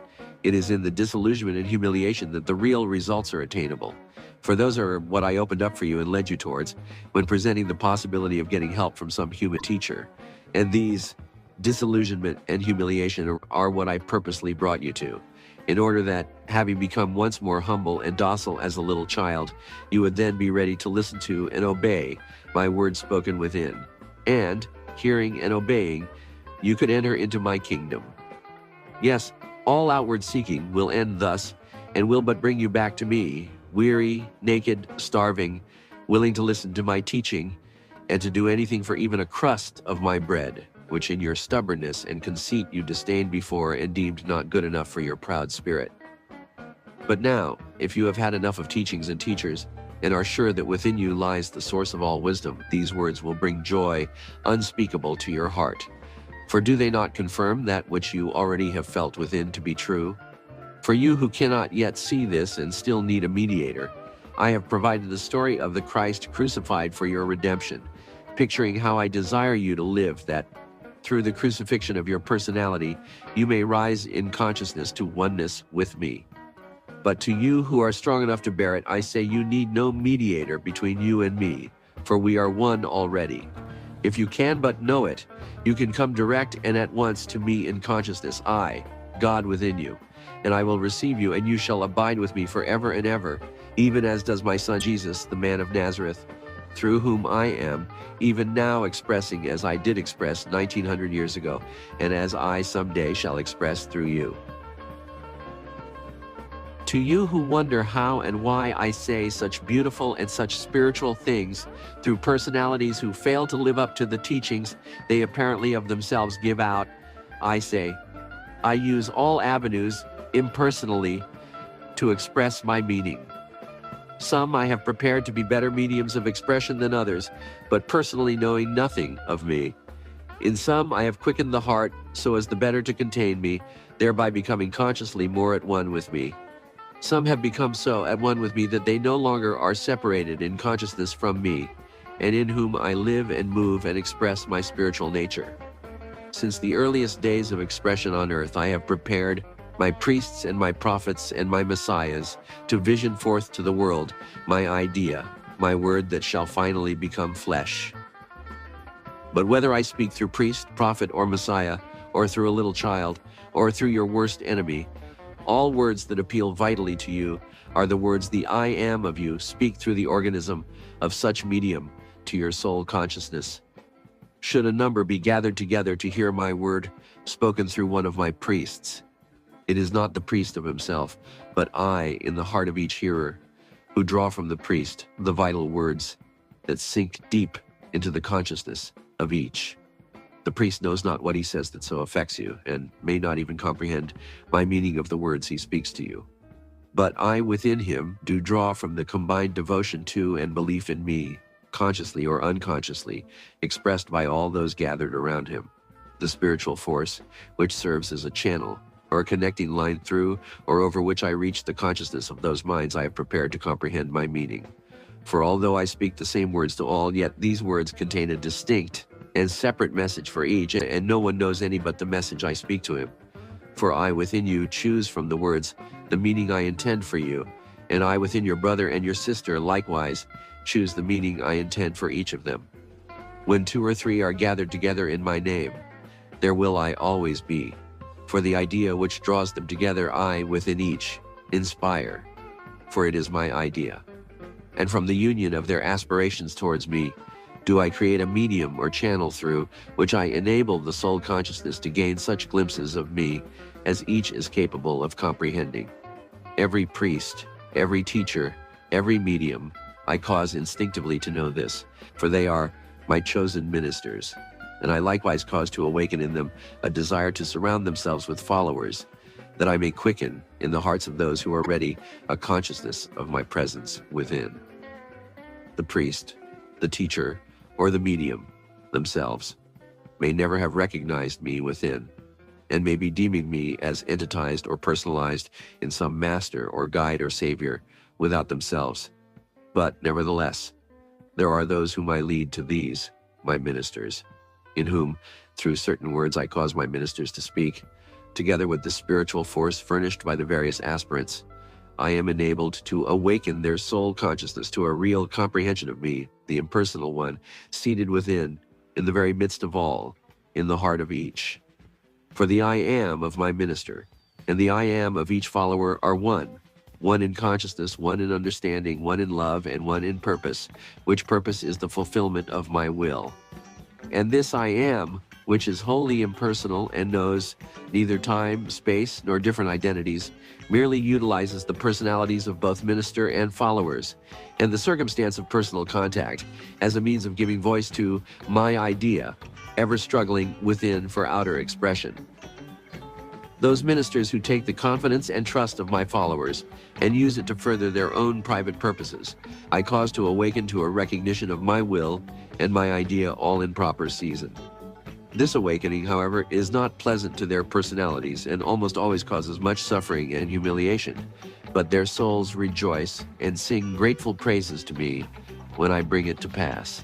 it is in the disillusionment and humiliation that the real results are attainable. For those are what I opened up for you and led you towards when presenting the possibility of getting help from some human teacher. And these disillusionment and humiliation are what I purposely brought you to, in order that, having become once more humble and docile as a little child, you would then be ready to listen to and obey my words spoken within. And, hearing and obeying, you could enter into my kingdom. Yes, all outward seeking will end thus, and will but bring you back to me, weary, naked, starving, willing to listen to my teaching, and to do anything for even a crust of my bread, which in your stubbornness and conceit you disdained before and deemed not good enough for your proud spirit. But now, if you have had enough of teachings and teachers, and are sure that within you lies the source of all wisdom, these words will bring joy unspeakable to your heart. For do they not confirm that which you already have felt within to be true? For you who cannot yet see this and still need a mediator, I have provided the story of the Christ crucified for your redemption, picturing how I desire you to live, that through the crucifixion of your personality, you may rise in consciousness to oneness with me. But to you who are strong enough to bear it, I say you need no mediator between you and me, for we are one already. If you can but know it, you can come direct and at once to me in consciousness, I, God within you, and I will receive you, and you shall abide with me forever and ever, even as does my son Jesus, the man of Nazareth, through whom I am, even now expressing as I did express 1900 years ago, and as I someday shall express through you. To you who wonder how and why I say such beautiful and such spiritual things through personalities who fail to live up to the teachings they apparently of themselves give out, I say, I use all avenues impersonally to express my meaning. Some I have prepared to be better mediums of expression than others, but personally knowing nothing of me. In some I have quickened the heart so as the better to contain me, thereby becoming consciously more at one with me. Some have become so at one with me that they no longer are separated in consciousness from me, and in whom I live and move and express my spiritual nature. Since the earliest days of expression on earth, I have prepared my priests and my prophets and my messiahs to vision forth to the world my idea, my word that shall finally become flesh. But whether I speak through priest, prophet, or messiah, or through a little child, or through your worst enemy, all words that appeal vitally to you are the words the I am of you speak through the organism of such medium to your soul consciousness. Should a number be gathered together to hear my word spoken through one of my priests, it is not the priest of himself, but I in the heart of each hearer, who draw from the priest the vital words that sink deep into the consciousness of each. The priest knows not what he says that so affects you, and may not even comprehend my meaning of the words he speaks to you. But I within him do draw from the combined devotion to and belief in me, consciously or unconsciously, expressed by all those gathered around him, the spiritual force which serves as a channel or a connecting line through or over which I reach the consciousness of those minds I have prepared to comprehend my meaning. For although I speak the same words to all, yet these words contain a distinct and separate message for each, and no one knows any but the message I speak to him. For I within you choose from the words the meaning I intend for you, and I within your brother and your sister likewise choose the meaning I intend for each of them. When 2 or 3 are gathered together in my name, there will I always be. For the idea which draws them together I within each inspire, for it is my idea. And from the union of their aspirations towards me, do I create a medium or channel through which I enable the soul consciousness to gain such glimpses of me as each is capable of comprehending. Every priest, every teacher, every medium, I cause instinctively to know this, for they are my chosen ministers, and I likewise cause to awaken in them a desire to surround themselves with followers, that I may quicken in the hearts of those who are ready a consciousness of my presence within. The priest, the teacher, or the medium themselves may never have recognized me within, and may be deeming me as entitized or personalized in some master or guide or savior without themselves. But nevertheless, there are those whom I lead to these, my ministers, in whom, through certain words I cause my ministers to speak, together with the spiritual force furnished by the various aspirants, I am enabled to awaken their soul consciousness to a real comprehension of me, the impersonal one, seated within, in the very midst of all, in the heart of each. For the I am of my minister, and the I am of each follower are one in consciousness, one in understanding, one in love, and one in purpose, which purpose is the fulfillment of my will. And this I am, which is wholly impersonal and knows neither time, space, nor different identities, merely utilizes the personalities of both minister and followers, and the circumstance of personal contact as a means of giving voice to my idea, ever struggling within for outer expression. Those ministers who take the confidence and trust of my followers and use it to further their own private purposes, I cause to awaken to a recognition of my will and my idea all in proper season. This awakening, however, is not pleasant to their personalities and almost always causes much suffering and humiliation, but their souls rejoice and sing grateful praises to me when I bring it to pass.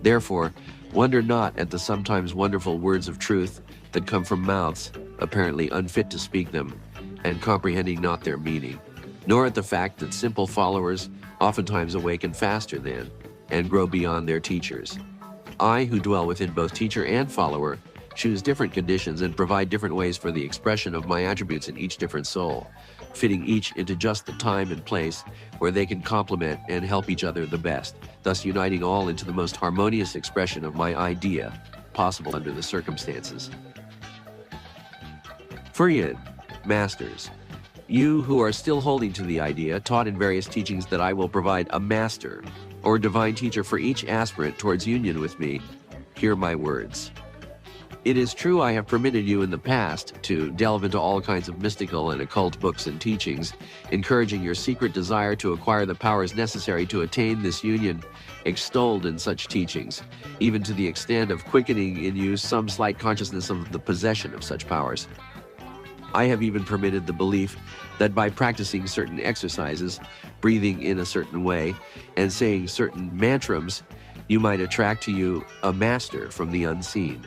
Therefore, wonder not at the sometimes wonderful words of truth that come from mouths apparently unfit to speak them and comprehending not their meaning, nor at the fact that simple followers oftentimes awaken faster than and grow beyond their teachers. I, who dwell within both teacher and follower, choose different conditions and provide different ways for the expression of my attributes in each different soul, fitting each into just the time and place where they can complement and help each other the best, thus uniting all into the most harmonious expression of my idea possible under the circumstances. For ye, masters, you who are still holding to the idea taught in various teachings that I will provide a master or divine teacher for each aspirant towards union with me, hear my words. It is true I have permitted you in the past to delve into all kinds of mystical and occult books and teachings, encouraging your secret desire to acquire the powers necessary to attain this union, extolled in such teachings, even to the extent of quickening in you some slight consciousness of the possession of such powers. I have even permitted the belief that by practicing certain exercises, breathing in a certain way, and saying certain mantrams, you might attract to you a master from the unseen,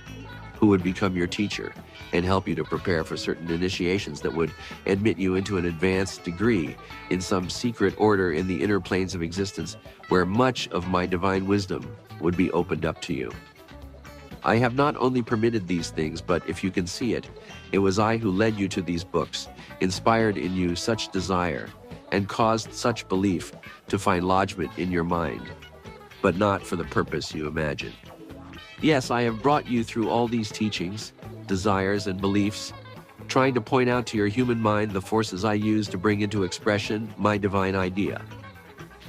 who would become your teacher and help you to prepare for certain initiations that would admit you into an advanced degree in some secret order in the inner planes of existence where much of my divine wisdom would be opened up to you. I have not only permitted these things, but if you can see it, it was I who led you to these books, inspired in you such desire, and caused such belief to find lodgment in your mind, but not for the purpose you imagine. Yes, I have brought you through all these teachings, desires, and beliefs, trying to point out to your human mind the forces I use to bring into expression my divine idea.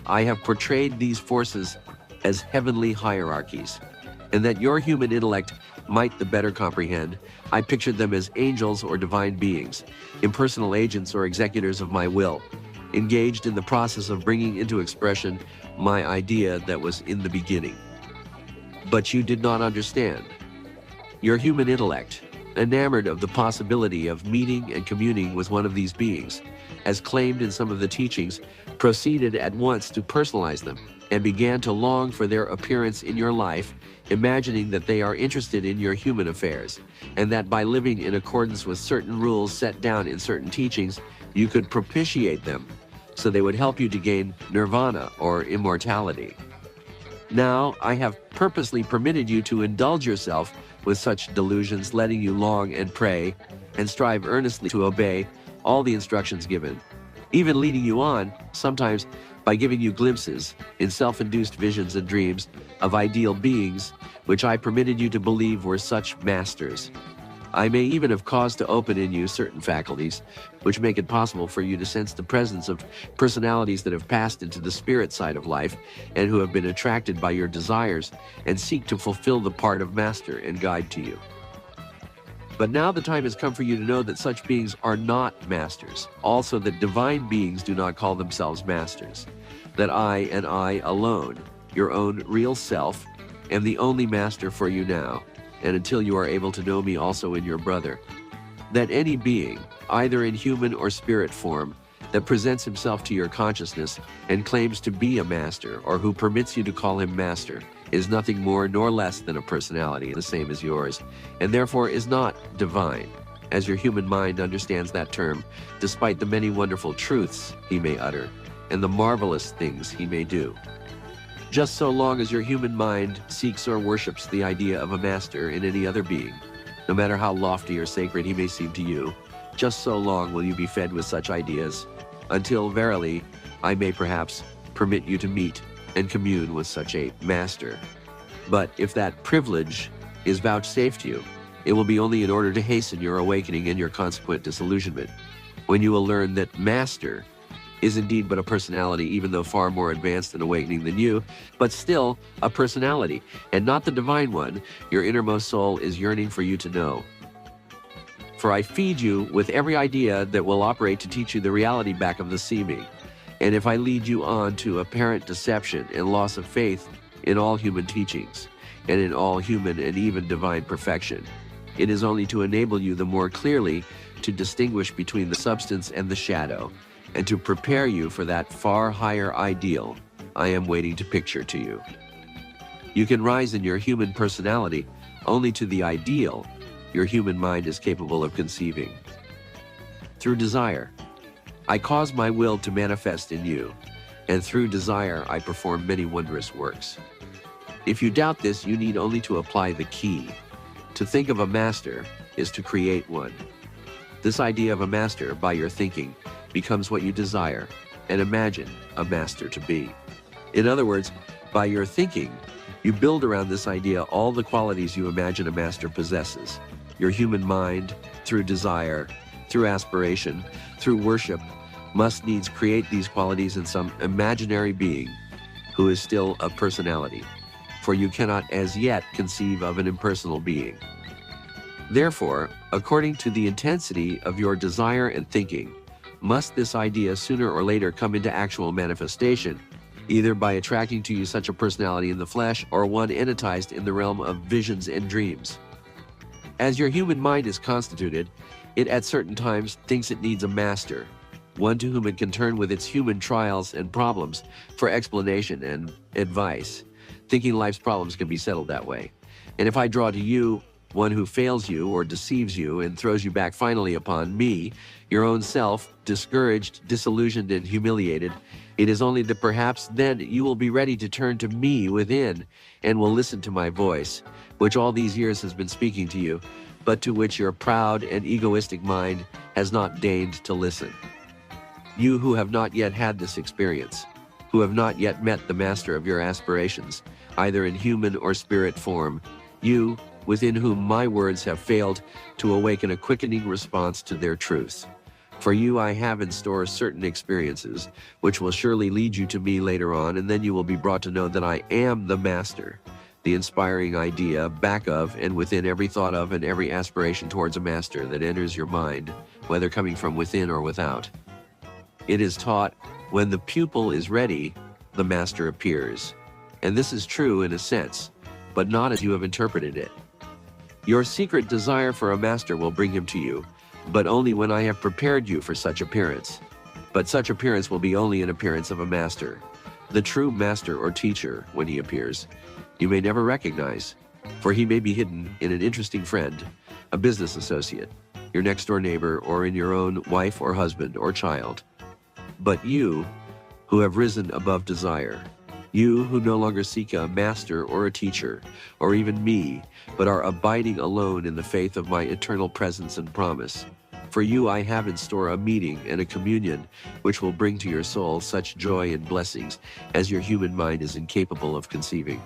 I have portrayed these forces as heavenly hierarchies, and that your human intellect might the better comprehend, I pictured them as angels or divine beings, impersonal agents or executors of my will, engaged in the process of bringing into expression my idea that was in the beginning. But you did not understand. Your human intellect, enamored of the possibility of meeting and communing with one of these beings, as claimed in some of the teachings, proceeded at once to personalize them and began to long for their appearance in your life, imagining that they are interested in your human affairs, and that by living in accordance with certain rules set down in certain teachings, you could propitiate them, so they would help you to gain nirvana or immortality. Now, I have purposely permitted you to indulge yourself with such delusions, letting you long and pray and strive earnestly to obey all the instructions given, even leading you on, sometimes by giving you glimpses in self-induced visions and dreams of ideal beings, which I permitted you to believe were such masters. I may even have caused to open in you certain faculties, which make it possible for you to sense the presence of personalities that have passed into the spirit side of life and who have been attracted by your desires and seek to fulfill the part of master and guide to you. But now the time has come for you to know that such beings are not masters, also that divine beings do not call themselves masters, that I and I alone, your own real self, am the only master for you now, and until you are able to know me also in your brother, that any being, either in human or spirit form, that presents himself to your consciousness and claims to be a master, or who permits you to call him master, is nothing more nor less than a personality the same as yours, and therefore is not divine, as your human mind understands that term, despite the many wonderful truths he may utter, and the marvelous things he may do. Just so long as your human mind seeks or worships the idea of a master in any other being, no matter how lofty or sacred he may seem to you, just so long will you be fed with such ideas, until verily I may perhaps permit you to meet and commune with such a master. But if that privilege is vouchsafed you, it will be only in order to hasten your awakening and your consequent disillusionment, when you will learn that master is indeed but a personality, even though far more advanced in awakening than you, but still a personality, and not the divine one your innermost soul is yearning for you to know. For I feed you with every idea that will operate to teach you the reality back of the seeming, and if I lead you on to apparent deception and loss of faith in all human teachings, and in all human and even divine perfection, it is only to enable you the more clearly to distinguish between the substance and the shadow, and to prepare you for that far higher ideal I am waiting to picture to you. You can rise in your human personality only to the ideal your human mind is capable of conceiving. Through desire, I cause my will to manifest in you, and through desire I perform many wondrous works. If you doubt this, you need only to apply the key. To think of a master is to create one. This idea of a master, by your thinking, becomes what you desire and imagine a master to be. In other words, by your thinking, you build around this idea all the qualities you imagine a master possesses. Your human mind, through desire, through aspiration, through worship, must needs create these qualities in some imaginary being who is still a personality, for you cannot as yet conceive of an impersonal being. Therefore, according to the intensity of your desire and thinking, must this idea sooner or later come into actual manifestation, either by attracting to you such a personality in the flesh or one entitized in the realm of visions and dreams. As your human mind is constituted, It at certain times thinks it needs a master, one to whom it can turn with its human trials and problems for explanation and advice, thinking life's problems can be settled that way. And if I draw to you one who fails you or deceives you and throws you back finally upon me, your own self, discouraged, disillusioned, and humiliated, it is only that perhaps then you will be ready to turn to me within and will listen to my voice, which all these years has been speaking to you, but to which your proud and egoistic mind has not deigned to listen. You who have not yet had this experience, who have not yet met the master of your aspirations, either in human or spirit form, you, within whom my words have failed to awaken a quickening response to their truth. For you I have in store certain experiences, which will surely lead you to me later on, and then you will be brought to know that I am the master, the inspiring idea back of and within every thought of and every aspiration towards a master that enters your mind, whether coming from within or without. It is taught, when the pupil is ready, the master appears. And this is true in a sense, but not as you have interpreted it. Your secret desire for a master will bring him to you, but only when I have prepared you for such appearance. But such appearance will be only an appearance of a master, the true master or teacher, when he appears. You may never recognize, for he may be hidden in an interesting friend, a business associate, your next-door neighbor, or in your own wife or husband or child. But you, who have risen above desire, you who no longer seek a master or a teacher, or even me, but are abiding alone in the faith of my eternal presence and promise. For you I have in store a meeting and a communion which will bring to your soul such joy and blessings as your human mind is incapable of conceiving.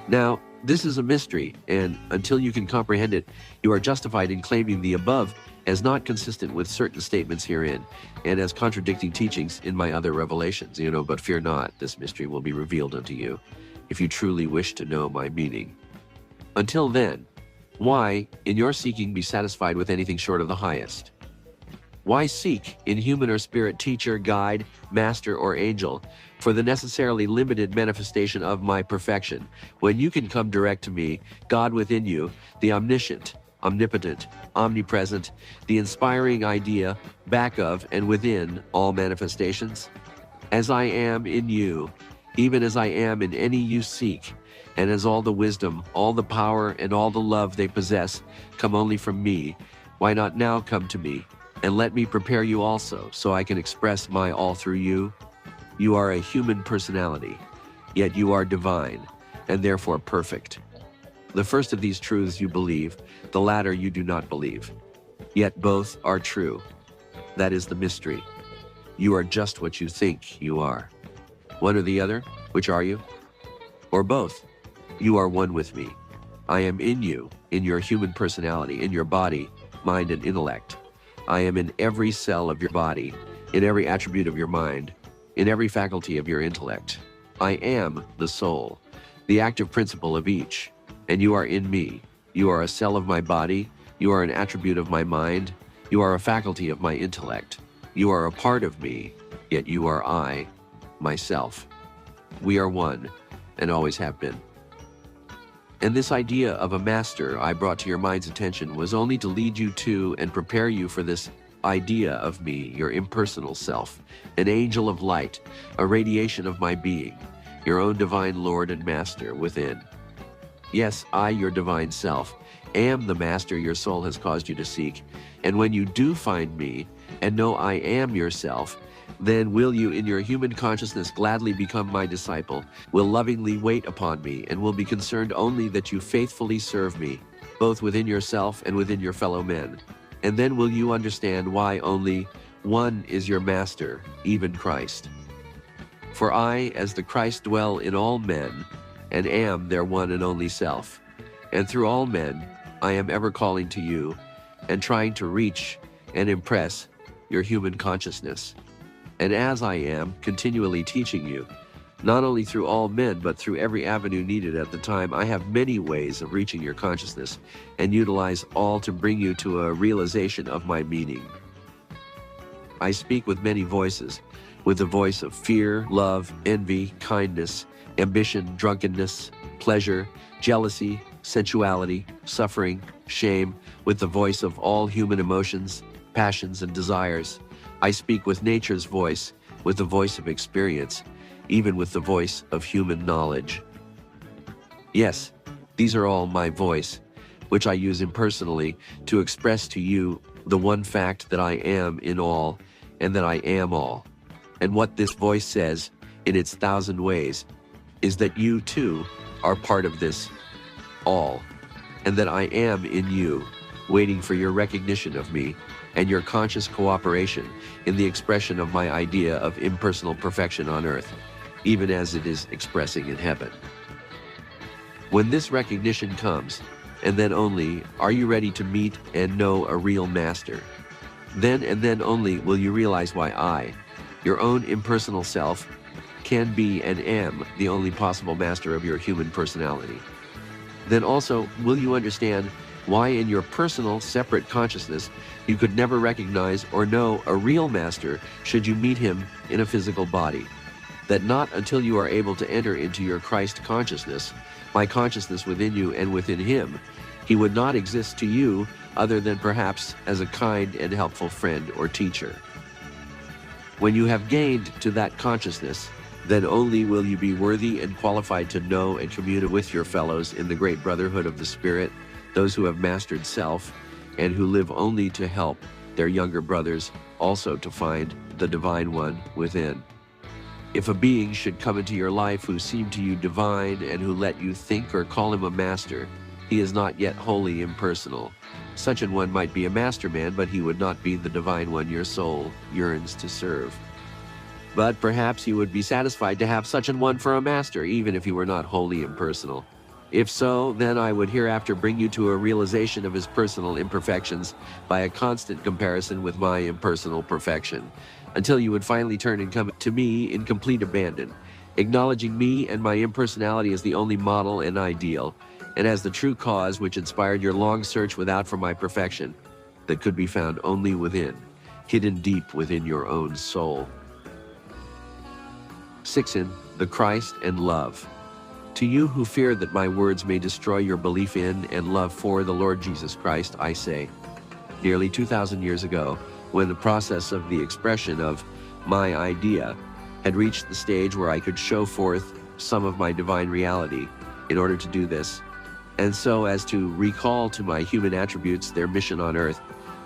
Now, this is a mystery, and until you can comprehend it, you are justified in claiming the above as not consistent with certain statements herein, and as contradicting teachings in my other revelations. But fear not, this mystery will be revealed unto you, if you truly wish to know my meaning. Until then, why, in your seeking, be satisfied with anything short of the highest? Why seek, in human or spirit teacher, guide, master, or angel, for the necessarily limited manifestation of my perfection, when you can come direct to me, God within you, the omniscient, omnipotent, omnipresent, the inspiring idea back of and within all manifestations? As I am in you, even as I am in any you seek, and as all the wisdom, all the power, and all the love they possess come only from me, why not now come to me, and let me prepare you also, so I can express my all through you? You are a human personality, yet you are divine, and therefore perfect. The first of these truths you believe, the latter you do not believe. Yet both are true. That is the mystery. You are just what you think you are. One or the other, which are you? Or both? You are one with me. I am in you, in your human personality, in your body, mind, and intellect. I am in every cell of your body, in every attribute of your mind, in every faculty of your intellect. I am the soul, the active principle of each, and you are in me. You are a cell of my body, you are an attribute of my mind, you are a faculty of my intellect. You are a part of me, yet you are I, myself. We are one, and always have been. And this idea of a master I brought to your mind's attention was only to lead you to and prepare you for this idea of me, your impersonal self, an angel of light, a radiation of my being, your own divine Lord and Master within. Yes, I, your divine self, am the master your soul has caused you to seek, and when you do find me and know I am yourself, then will you in your human consciousness gladly become my disciple, will lovingly wait upon me, and will be concerned only that you faithfully serve me, both within yourself and within your fellow men. And then will you understand why only one is your master, even Christ. For I, as the Christ, dwell in all men, and am their one and only self. And through all men, I am ever calling to you, and trying to reach and impress your human consciousness. And as I am continually teaching you, not only through all men, but through every avenue needed at the time, I have many ways of reaching your consciousness, and utilize all to bring you to a realization of my meaning. I speak with many voices, with the voice of fear, love, envy, kindness, ambition, drunkenness, pleasure, jealousy, sensuality, suffering, shame, with the voice of all human emotions, passions, and desires. I speak with nature's voice, with the voice of experience, even with the voice of human knowledge. Yes, these are all my voice, which I use impersonally to express to you the one fact that I am in all, and that I am all. And what this voice says, in its thousand ways, is that you too are part of this all, and that I am in you, waiting for your recognition of me and your conscious cooperation in the expression of my idea of impersonal perfection on earth, even as it is expressing in heaven. When this recognition comes, and then only, are you ready to meet and know a real master. Then and then only will you realize why I, your own impersonal self, can be and am the only possible master of your human personality. Then also will you understand why in your personal, separate consciousness you could never recognize or know a real master should you meet him in a physical body. That not until you are able to enter into your Christ consciousness, my consciousness within you and within him, he would not exist to you other than perhaps as a kind and helpful friend or teacher. When you have gained to that consciousness, then only will you be worthy and qualified to know and commune with your fellows in the great brotherhood of the Spirit, those who have mastered self, and who live only to help their younger brothers also to find the Divine One within. If a being should come into your life who seemed to you divine and who let you think or call him a master, he is not yet wholly impersonal. Such an one might be a master man, but he would not be the Divine One your soul yearns to serve. But perhaps he would be satisfied to have such an one for a master, even if he were not wholly impersonal. If so, then I would hereafter bring you to a realization of his personal imperfections by a constant comparison with my impersonal perfection, until you would finally turn and come to me in complete abandon, acknowledging me and my impersonality as the only model and ideal, and as the true cause which inspired your long search without for my perfection, that could be found only within, hidden deep within your own soul. 6. The Christ and love. To you who fear that my words may destroy your belief in and love for the Lord Jesus Christ, I say, nearly 2,000 years ago, when the process of the expression of my idea had reached the stage where I could show forth some of my divine reality, in order to do this, and so as to recall to my human attributes their mission on earth,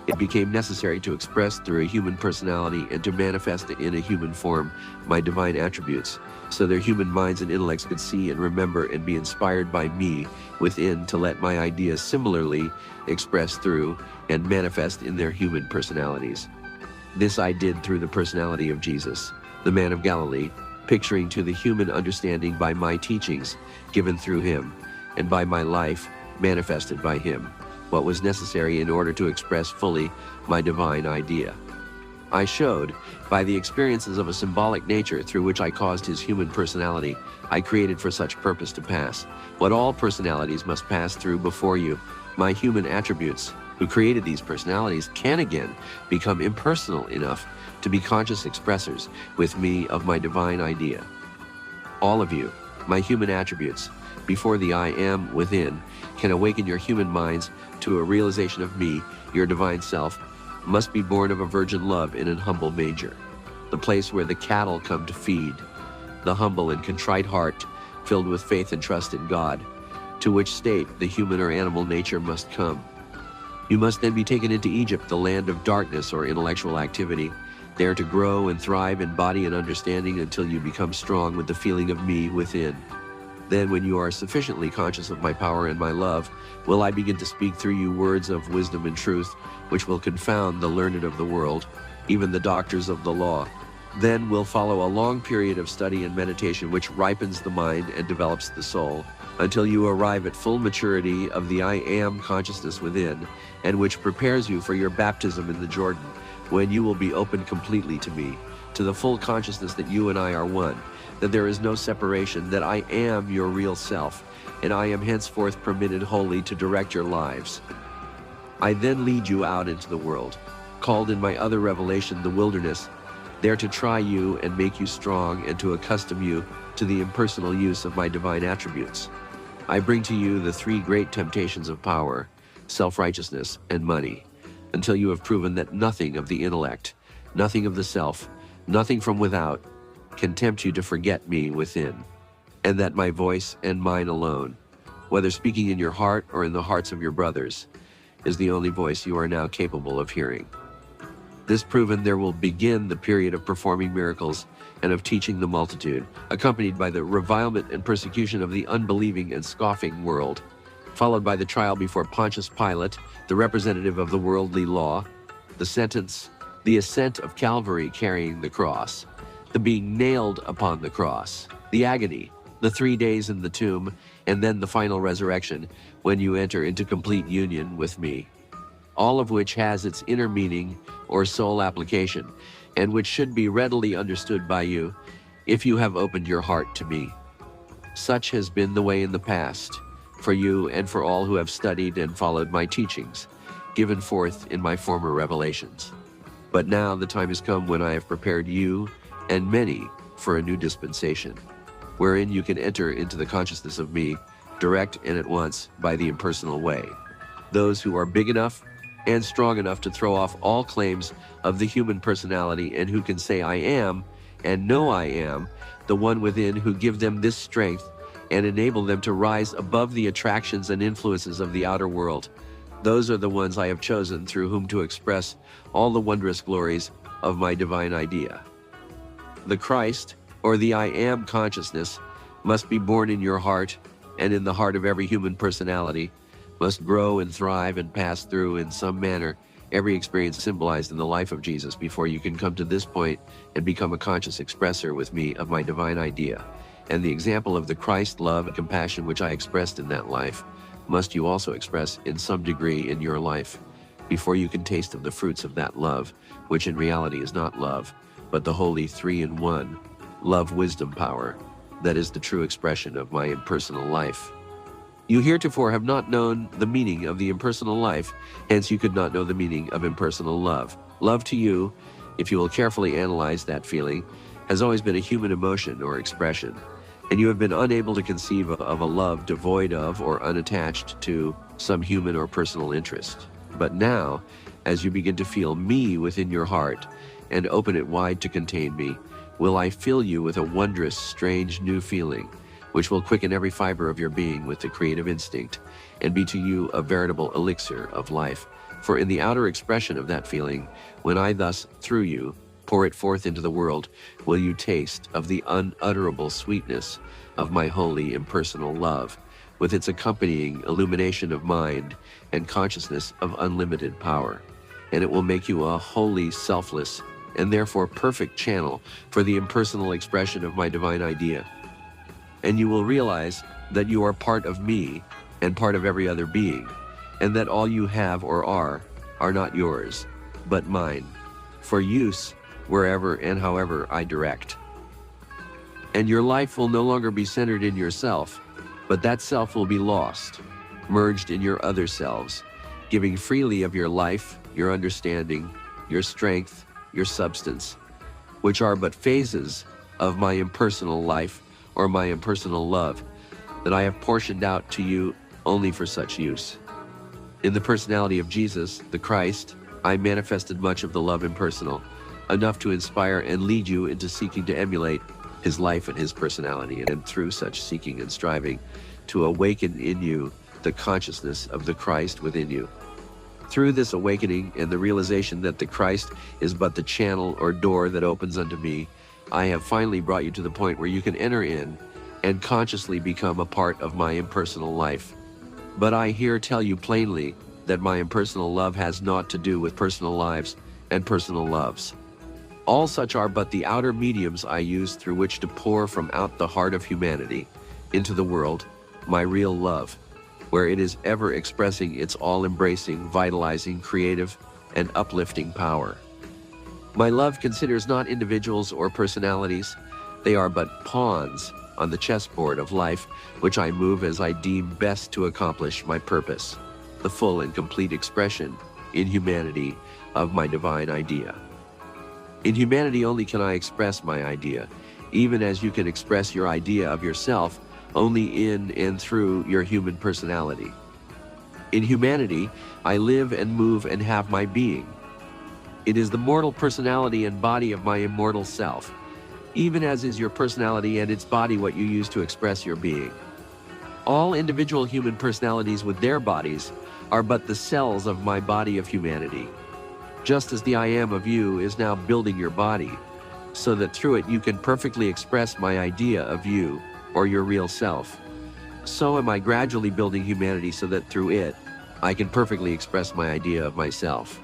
it became necessary to express through a human personality and to manifest in a human form my divine attributes, so their human minds and intellects could see and remember and be inspired by me within to let my ideas similarly express through and manifest in their human personalities. This I did through the personality of Jesus, the man of Galilee, picturing to the human understanding by my teachings given through him, and by my life manifested by him, what was necessary in order to express fully my divine idea. I showed, by the experiences of a symbolic nature through which I caused his human personality, I created for such purpose to pass, what all personalities must pass through before you. My human attributes, who created these personalities, can again become impersonal enough to be conscious expressors with me of my divine idea. All of you, my human attributes, before the I am within, can awaken your human minds to a realization of me, your divine self, must be born of a virgin love in an humble manger, the place where the cattle come to feed, the humble and contrite heart filled with faith and trust in God, to which state the human or animal nature must come. You must then be taken into Egypt, the land of darkness or intellectual activity, there to grow and thrive in body and understanding until you become strong with the feeling of me within. Then when you are sufficiently conscious of my power and my love, will I begin to speak through you words of wisdom and truth, which will confound the learned of the world, even the doctors of the law. Then will follow a long period of study and meditation which ripens the mind and develops the soul, until you arrive at full maturity of the I am consciousness within, and which prepares you for your baptism in the Jordan, when you will be open completely to me, to the full consciousness that you and I are one, that there is no separation, that I am your real self, and I am henceforth permitted wholly to direct your lives. I then lead you out into the world, called in my other revelation the wilderness, there to try you and make you strong and to accustom you to the impersonal use of my divine attributes. I bring to you the three great temptations of power, self-righteousness, and money, until you have proven that nothing of the intellect, nothing of the self, nothing from without, can tempt you to forget me within, and that my voice and mine alone, whether speaking in your heart or in the hearts of your brothers, is the only voice you are now capable of hearing. This proven, there will begin the period of performing miracles and of teaching the multitude, accompanied by the revilement and persecution of the unbelieving and scoffing world, followed by the trial before Pontius Pilate, the representative of the worldly law, the sentence, the ascent of Calvary carrying the cross, the being nailed upon the cross, the agony, the 3 days in the tomb, and then the final resurrection when you enter into complete union with me, all of which has its inner meaning or soul application, and which should be readily understood by you if you have opened your heart to me. Such has been the way in the past, for you and for all who have studied and followed my teachings, given forth in my former revelations. But now the time has come when I have prepared you and many for a new dispensation, wherein you can enter into the consciousness of me, direct and at once by the impersonal way. Those who are big enough and strong enough to throw off all claims of the human personality and who can say I am and know I am, the one within, who give them this strength and enable them to rise above the attractions and influences of the outer world. Those are the ones I have chosen through whom to express all the wondrous glories of my divine idea. The Christ, or the I am consciousness, must be born in your heart and in the heart of every human personality, must grow and thrive and pass through in some manner every experience symbolized in the life of Jesus before you can come to this point and become a conscious expresser with me of my divine idea. And the example of the Christ love and compassion which I expressed in that life must you also express in some degree in your life before you can taste of the fruits of that love, which in reality is not love, but the holy three-in-one love wisdom power that is the true expression of my impersonal life. You heretofore have not known the meaning of the impersonal life, hence you could not know the meaning of impersonal love. Love to you, if you will carefully analyze that feeling, has always been a human emotion or expression, and you have been unable to conceive of a love devoid of or unattached to some human or personal interest. But now, as you begin to feel me within your heart and open it wide to contain me, will I fill you with a wondrous, strange new feeling, which will quicken every fiber of your being with the creative instinct, and be to you a veritable elixir of life. For in the outer expression of that feeling, when I thus, through you, pour it forth into the world, will you taste of the unutterable sweetness of my holy impersonal love, with its accompanying illumination of mind and consciousness of unlimited power. And it will make you a wholly selfless and therefore perfect channel for the impersonal expression of my divine idea. And you will realize that you are part of me and part of every other being, and that all you have or are not yours, but mine, for use wherever and however I direct. And your life will no longer be centered in yourself, but that self will be lost, merged in your other selves, giving freely of your life, your understanding, your strength, your substance, which are but phases of my impersonal life or my impersonal love that I have portioned out to you only for such use. In the personality of Jesus, the Christ, I manifested much of the love impersonal, enough to inspire and lead you into seeking to emulate his life and his personality, and through such seeking and striving to awaken in you the consciousness of the Christ within you. Through this awakening and the realization that the Christ is but the channel or door that opens unto me, I have finally brought you to the point where you can enter in and consciously become a part of my impersonal life. But I here tell you plainly that my impersonal love has naught to do with personal lives and personal loves. All such are but the outer mediums I use through which to pour from out the heart of humanity into the world my real love, where it is ever expressing its all-embracing, vitalizing, creative, and uplifting power. My love considers not individuals or personalities. They are but pawns on the chessboard of life, which I move as I deem best to accomplish my purpose, the full and complete expression in humanity of my divine idea. In humanity only can I express my idea, even as you can express your idea of yourself only in and through your human personality. In humanity, I live and move and have my being. It is the mortal personality and body of my immortal self, even as is your personality and its body what you use to express your being. All individual human personalities with their bodies are but the cells of my body of humanity. Just as the I am of you is now building your body, so that through it you can perfectly express my idea of you or your real self, so am I gradually building humanity so that through it I can perfectly express my idea of myself.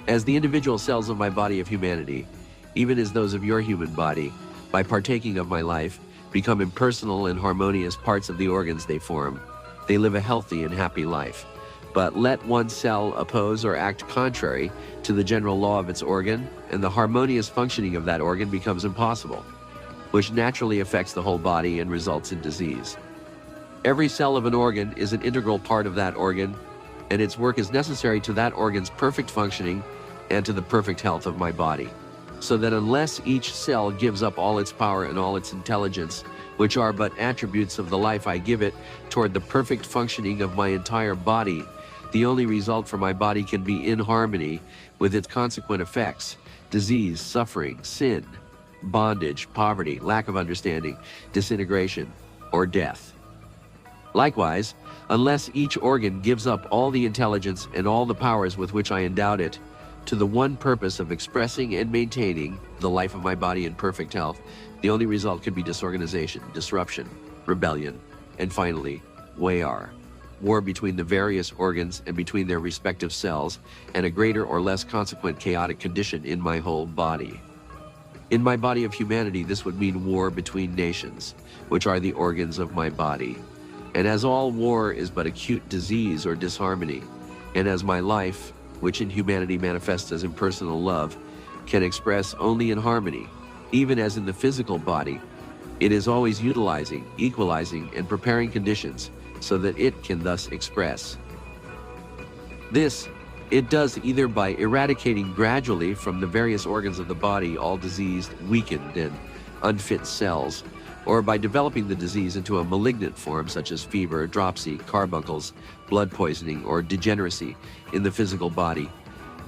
As the individual cells of my body of humanity, even as those of your human body, by partaking of my life, become impersonal and harmonious parts of the organs they form, they live a healthy and happy life. But let one cell oppose or act contrary to the general law of its organ, and the harmonious functioning of that organ becomes impossible, which naturally affects the whole body and results in disease. Every cell of an organ is an integral part of that organ, and its work is necessary to that organ's perfect functioning and to the perfect health of my body. So that unless each cell gives up all its power and all its intelligence, which are but attributes of the life I give it, toward the perfect functioning of my entire body, the only result for my body can be in harmony with its consequent effects: disease, suffering, sin, bondage, poverty, lack of understanding, disintegration, or death. Likewise, unless each organ gives up all the intelligence and all the powers with which I endowed it to the one purpose of expressing and maintaining the life of my body in perfect health, the only result could be disorganization, disruption, rebellion, and finally, war between the various organs and between their respective cells, and a greater or less consequent chaotic condition in my whole body. In my body of humanity, this would mean war between nations, which are the organs of my body. And as all war is but acute disease or disharmony, and as my life, which in humanity manifests as impersonal love, can express only in harmony, even as in the physical body, it is always utilizing, equalizing, and preparing conditions so that it can thus express. This it does either by eradicating gradually from the various organs of the body all diseased, weakened, and unfit cells, or by developing the disease into a malignant form such as fever, dropsy, carbuncles, blood poisoning, or degeneracy in the physical body.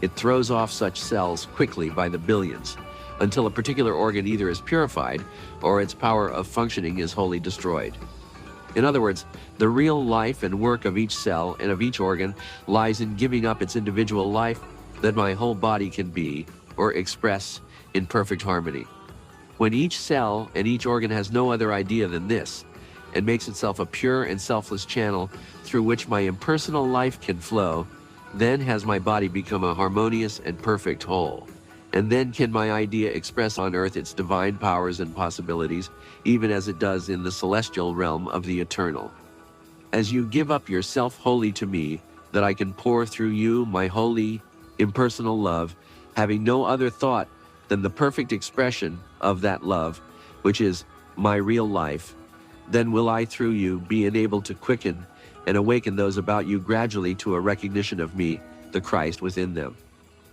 It throws off such cells quickly by the billions, until a particular organ either is purified or its power of functioning is wholly destroyed. In other words, the real life and work of each cell and of each organ lies in giving up its individual life that my whole body can be or express in perfect harmony. When each cell and each organ has no other idea than this, and makes itself a pure and selfless channel through which my impersonal life can flow, then has my body become a harmonious and perfect whole. And then can my idea express on earth its divine powers and possibilities, even as it does in the celestial realm of the eternal. As you give up yourself wholly to me, that I can pour through you my holy, impersonal love, having no other thought than the perfect expression of that love, which is my real life, then will I through you be enabled to quicken and awaken those about you gradually to a recognition of me, the Christ, within them,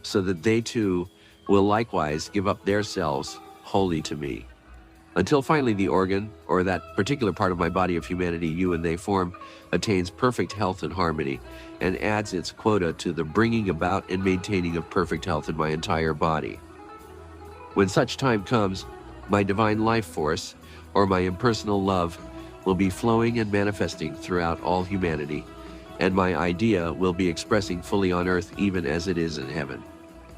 so that they too will likewise give up their selves wholly to me, until finally the organ, or that particular part of my body of humanity you and they form, attains perfect health and harmony, and adds its quota to the bringing about and maintaining of perfect health in my entire body. When such time comes, my divine life force, or my impersonal love, will be flowing and manifesting throughout all humanity, and my idea will be expressing fully on earth even as it is in heaven.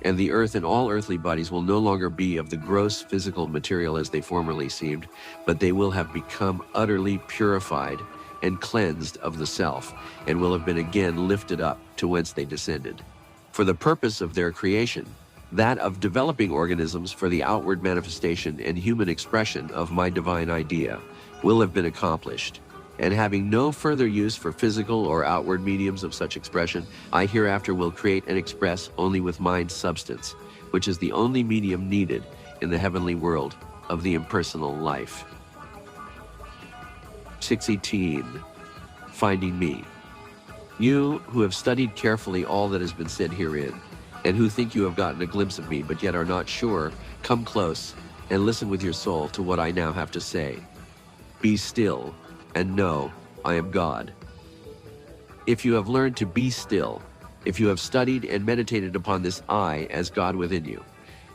And the earth and all earthly bodies will no longer be of the gross physical material as they formerly seemed, but they will have become utterly purified and cleansed of the self, and will have been again lifted up to whence they descended. For the purpose of their creation, that of developing organisms for the outward manifestation and human expression of my divine idea, will have been accomplished. And having no further use for physical or outward mediums of such expression, I hereafter will create and express only with mind substance, which is the only medium needed in the heavenly world of the impersonal life. 618. Finding me. You who have studied carefully all that has been said herein, and who think you have gotten a glimpse of me but yet are not sure, come close and listen with your soul to what I now have to say. Be still and know I am God. If you have learned to be still, if you have studied and meditated upon this I as God within you,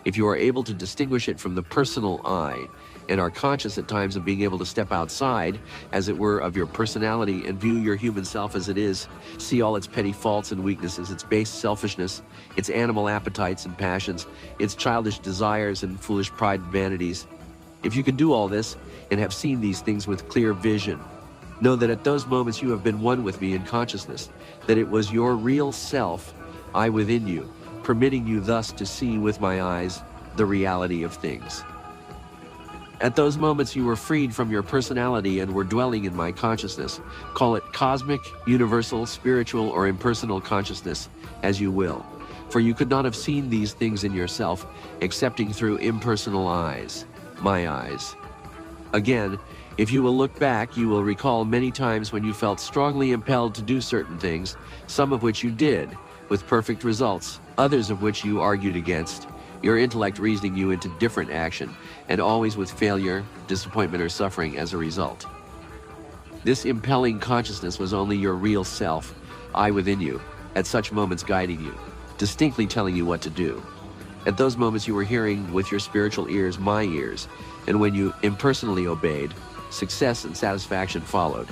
if you are able to distinguish it from the personal I, and are conscious at times of being able to step outside, as it were, of your personality and view your human self as it is, see all its petty faults and weaknesses, its base selfishness, its animal appetites and passions, its childish desires and foolish pride and vanities. If you can do all this and have seen these things with clear vision, know that at those moments you have been one with me in consciousness, that it was your real self, I within you, permitting you thus to see with my eyes the reality of things. At those moments you were freed from your personality and were dwelling in my consciousness. Call it cosmic, universal, spiritual, or impersonal consciousness, as you will. For you could not have seen these things in yourself excepting through impersonal eyes, my eyes. Again, if you will look back, you will recall many times when you felt strongly impelled to do certain things, some of which you did, with perfect results, others of which you argued against, your intellect reasoning you into different action, and always with failure, disappointment, or suffering as a result. This impelling consciousness was only your real self, I within you, at such moments guiding you, distinctly telling you what to do. At those moments you were hearing with your spiritual ears my ears, and when you impersonally obeyed, success and satisfaction followed.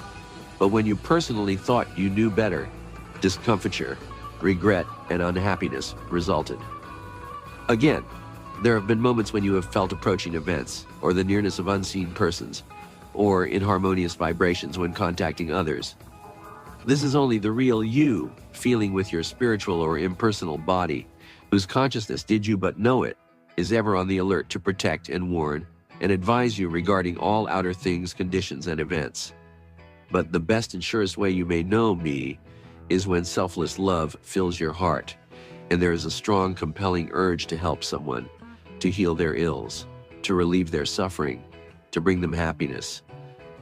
But when you personally thought you knew better, discomfiture, regret, and unhappiness resulted. Again, there have been moments when you have felt approaching events, or the nearness of unseen persons, or inharmonious vibrations when contacting others. This is only the real you feeling with your spiritual or impersonal body, whose consciousness, did you but know it, is ever on the alert to protect and warn and advise you regarding all outer things, conditions, and events. But the best and surest way you may know me is when selfless love fills your heart, and there is a strong, compelling urge to help someone, to heal their ills, to relieve their suffering, to bring them happiness,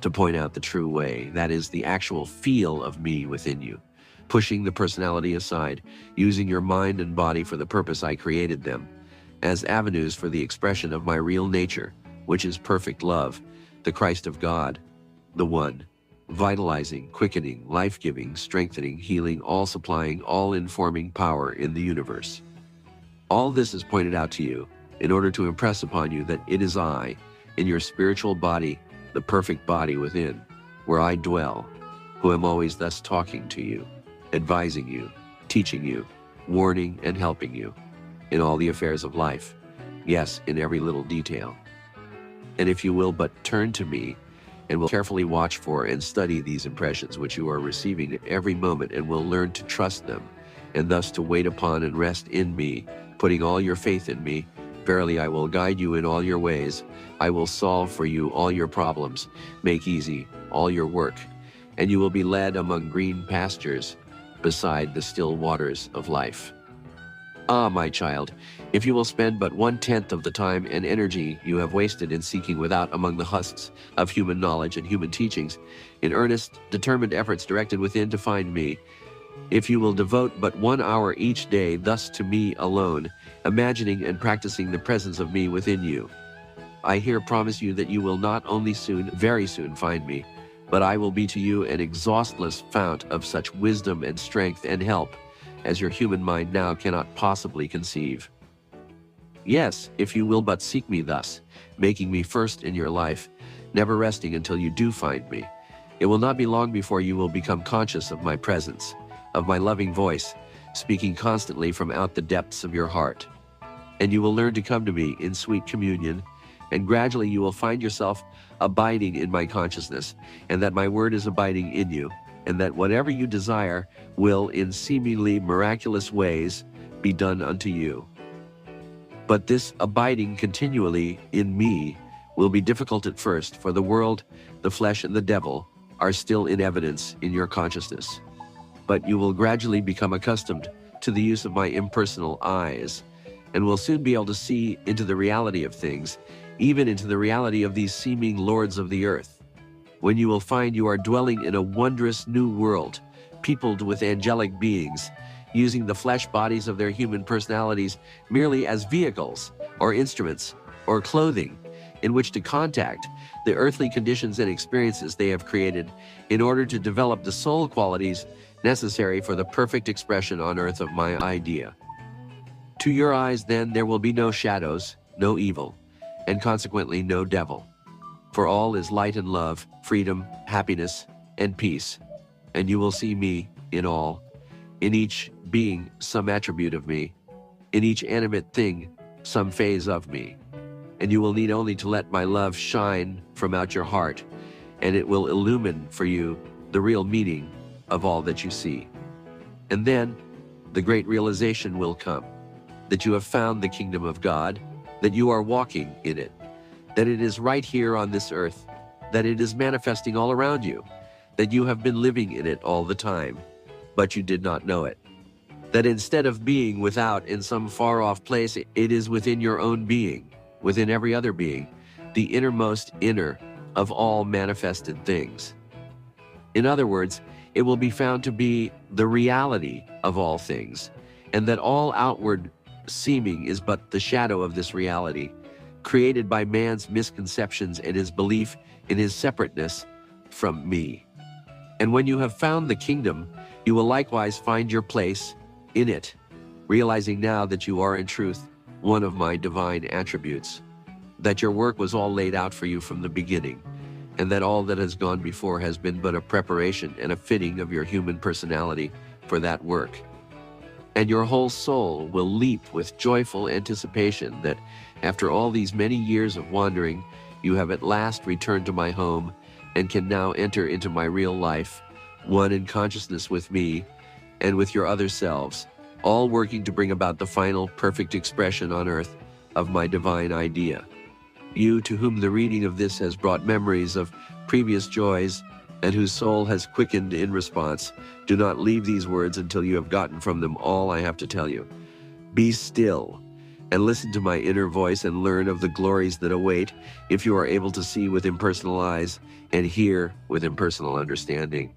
to point out the true way. That is the actual feel of me within you, pushing the personality aside, using your mind and body for the purpose I created them, as avenues for the expression of my real nature, which is perfect love, the Christ of God, the One, vitalizing, quickening, life-giving, strengthening, healing, all-supplying, all-informing power in the universe. All this is pointed out to you in order to impress upon you that it is I, in your spiritual body, the perfect body within, where I dwell, who am always thus talking to you, advising you, teaching you, warning and helping you in all the affairs of life, yes, in every little detail. And if you will but turn to me, and will carefully watch for and study these impressions which you are receiving at every moment, and will learn to trust them, and thus to wait upon and rest in me, putting all your faith in me, verily I will guide you in all your ways. I will solve for you all your problems, make easy all your work, and you will be led among green pastures beside the still waters of life. Ah, my child, if you will spend but 1/10 of the time and energy you have wasted in seeking without among the husks of human knowledge and human teachings, in earnest, determined efforts directed within to find me, if you will devote but 1 hour each day thus to me alone, imagining and practicing the presence of me within you, I here promise you that you will not only soon, very soon find me, but I will be to you an exhaustless fount of such wisdom and strength and help as your human mind now cannot possibly conceive. Yes, if you will but seek me thus, making me first in your life, never resting until you do find me, it will not be long before you will become conscious of my presence, of my loving voice, speaking constantly from out the depths of your heart. And you will learn to come to me in sweet communion, and gradually you will find yourself abiding in my consciousness, and that my word is abiding in you, and that whatever you desire will, in seemingly miraculous ways, be done unto you. But this abiding continually in me will be difficult at first, for the world, the flesh, and the devil are still in evidence in your consciousness. But you will gradually become accustomed to the use of my impersonal eyes, and will soon be able to see into the reality of things, even into the reality of these seeming lords of the earth, when you will find you are dwelling in a wondrous new world, peopled with angelic beings, using the flesh bodies of their human personalities merely as vehicles, or instruments, or clothing, in which to contact the earthly conditions and experiences they have created in order to develop the soul qualities necessary for the perfect expression on earth of my idea. To your eyes, then, there will be no shadows, no evil, and consequently no devil. For all is light and love, freedom, happiness, and peace. And you will see me in all, in each being some attribute of me, in each animate thing some phase of me. And you will need only to let my love shine from out your heart, and it will illumine for you the real meaning of all that you see. And then the great realization will come, that you have found the kingdom of God, that you are walking in it, that it is right here on this earth, that it is manifesting all around you, that you have been living in it all the time, but you did not know it. That instead of being without in some far-off place, it is within your own being, within every other being, the innermost inner of all manifested things. In other words, it will be found to be the reality of all things, and that all outward seeming is but the shadow of this reality, created by man's misconceptions and his belief in his separateness from me. And when you have found the kingdom, you will likewise find your place in it, realizing now that you are in truth one of my divine attributes, that your work was all laid out for you from the beginning, and that all that has gone before has been but a preparation and a fitting of your human personality for that work. And your whole soul will leap with joyful anticipation that after all these many years of wandering, you have at last returned to my home and can now enter into my real life, one in consciousness with me and with your other selves, all working to bring about the final perfect expression on earth of my divine idea. You, to whom the reading of this has brought memories of previous joys and whose soul has quickened in response, do not leave these words until you have gotten from them all I have to tell you. Be still and listen to my inner voice and learn of the glories that await if you are able to see with impersonal eyes and hear with impersonal understanding.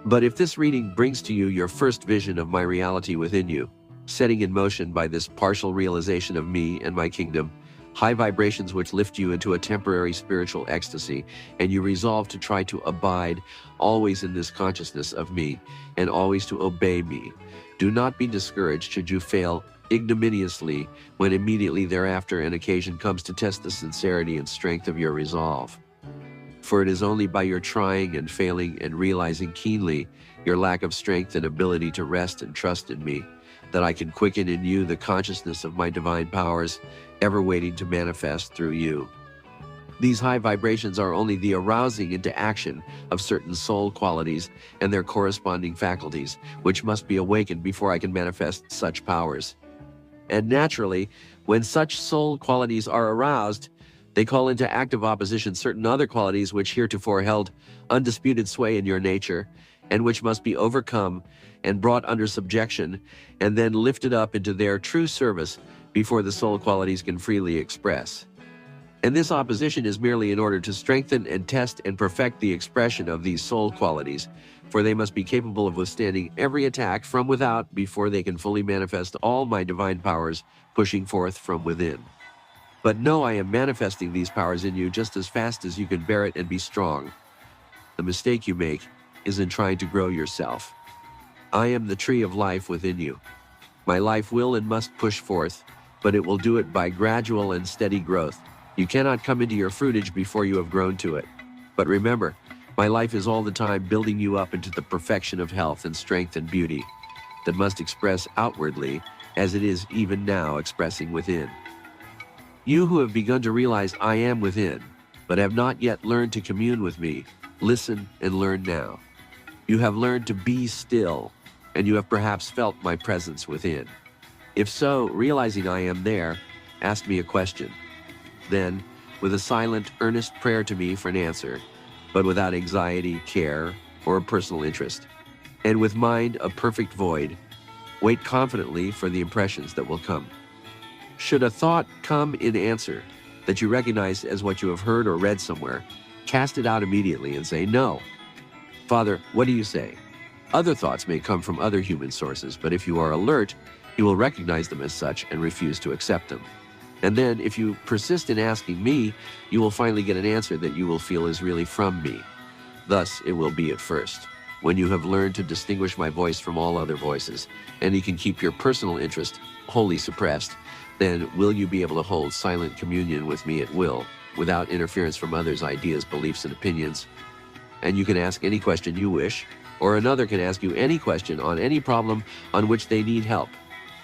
But if this reading brings to you your first vision of my reality within you, setting in motion by this partial realization of me and my kingdom, high vibrations which lift you into a temporary spiritual ecstasy, and you resolve to try to abide always in this consciousness of me and always to obey me, do not be discouraged should you fail ignominiously when immediately thereafter an occasion comes to test the sincerity and strength of your resolve. For it is only by your trying and failing and realizing keenly your lack of strength and ability to rest and trust in me that I can quicken in you the consciousness of my divine powers, ever waiting to manifest through you. These high vibrations are only the arousing into action of certain soul qualities and their corresponding faculties, which must be awakened before I can manifest such powers. And naturally, when such soul qualities are aroused, they call into active opposition certain other qualities which heretofore held undisputed sway in your nature, and which must be overcome and brought under subjection, and then lifted up into their true service before the soul qualities can freely express. And this opposition is merely in order to strengthen and test and perfect the expression of these soul qualities, for they must be capable of withstanding every attack from without before they can fully manifest all my divine powers pushing forth from within. But know I am manifesting these powers in you just as fast as you can bear it and be strong. The mistake you make is in trying to grow yourself. I am the tree of life within you. My life will and must push forth, but it will do it by gradual and steady growth. You cannot come into your fruitage before you have grown to it. But remember, my life is all the time building you up into the perfection of health and strength and beauty that must express outwardly as it is even now expressing within. You who have begun to realize I am within, but have not yet learned to commune with me, listen and learn now. You have learned to be still, and you have perhaps felt my presence within. If so, realizing I am there, ask me a question. Then, with a silent, earnest prayer to me for an answer, but without anxiety, care, or a personal interest, and with mind a perfect void, wait confidently for the impressions that will come. Should a thought come in answer that you recognize as what you have heard or read somewhere, cast it out immediately and say, "No. Father, what do you say?" Other thoughts may come from other human sources, but if you are alert, you will recognize them as such and refuse to accept them. And then if you persist in asking me, you will finally get an answer that you will feel is really from me. Thus it will be at first. When you have learned to distinguish my voice from all other voices, and you can keep your personal interest wholly suppressed, then will you be able to hold silent communion with me at will, without interference from others' ideas, beliefs, and opinions. And you can ask any question you wish, or another can ask you any question on any problem on which they need help.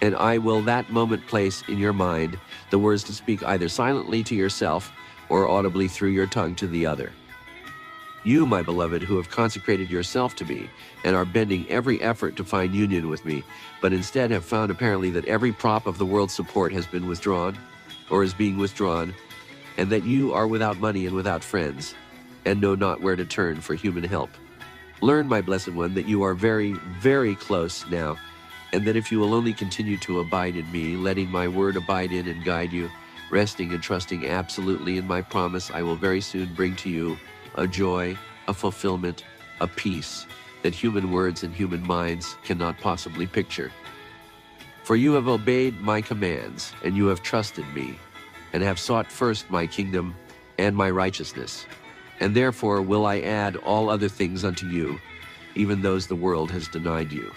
And I will that moment place in your mind the words to speak either silently to yourself or audibly through your tongue to the other. You, my beloved, who have consecrated yourself to me and are bending every effort to find union with me, but instead have found apparently that every prop of the world's support has been withdrawn or is being withdrawn, and that you are without money and without friends, and know not where to turn for human help. Learn, my blessed one, that you are very, very close now, and that if you will only continue to abide in me, letting my word abide in and guide you, resting and trusting absolutely in my promise, I will very soon bring to you a joy, a fulfillment, a peace that human words and human minds cannot possibly picture. For you have obeyed my commands, and you have trusted me, and have sought first my kingdom and my righteousness. And therefore will I add all other things unto you, even those the world has denied you.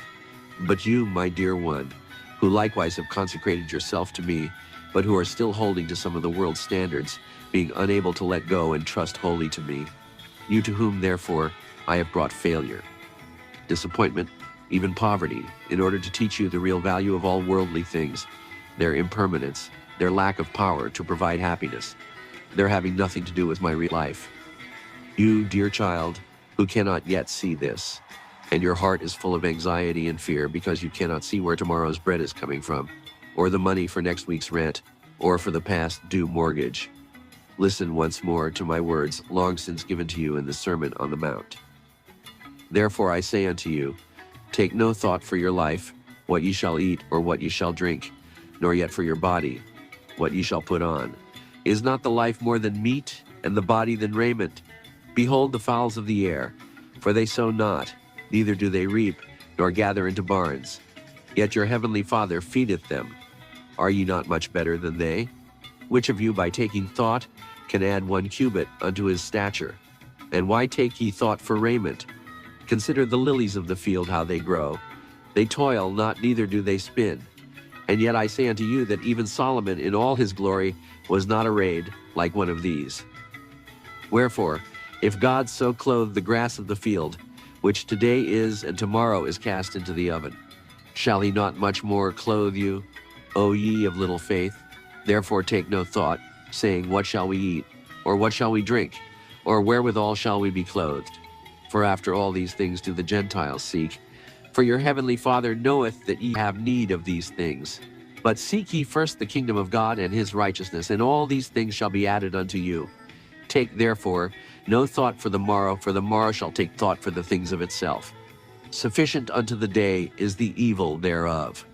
But you, my dear one, who likewise have consecrated yourself to me, but who are still holding to some of the world's standards, being unable to let go and trust wholly to me, you to whom, therefore, I have brought failure, disappointment, even poverty, in order to teach you the real value of all worldly things, their impermanence, their lack of power to provide happiness, their having nothing to do with my real life. You, dear child, who cannot yet see this, and your heart is full of anxiety and fear because you cannot see where tomorrow's bread is coming from, or the money for next week's rent, or for the past due mortgage. Listen once more to my words long since given to you in the Sermon on the Mount. Therefore I say unto you, take no thought for your life, what ye shall eat or what ye shall drink, nor yet for your body, what ye shall put on. Is not the life more than meat, and the body than raiment? Behold the fowls of the air, for they sow not, neither do they reap, nor gather into barns. Yet your heavenly Father feedeth them. Are ye not much better than they? Which of you by taking thought can add 1 cubit unto his stature? And why take ye thought for raiment? Consider the lilies of the field, how they grow. They toil not, neither do they spin. And yet I say unto you that even Solomon in all his glory was not arrayed like one of these. Wherefore, if God so clothe the grass of the field, which today is and tomorrow is cast into the oven, shall he not much more clothe you, O ye of little faith? Therefore take no thought, saying, what shall we eat? Or what shall we drink? Or wherewithal shall we be clothed? For after all these things do the Gentiles seek. For your heavenly Father knoweth that ye have need of these things. But seek ye first the kingdom of God and his righteousness, and all these things shall be added unto you. Take therefore no thought for the morrow shall take thought for the things of itself. Sufficient unto the day is the evil thereof.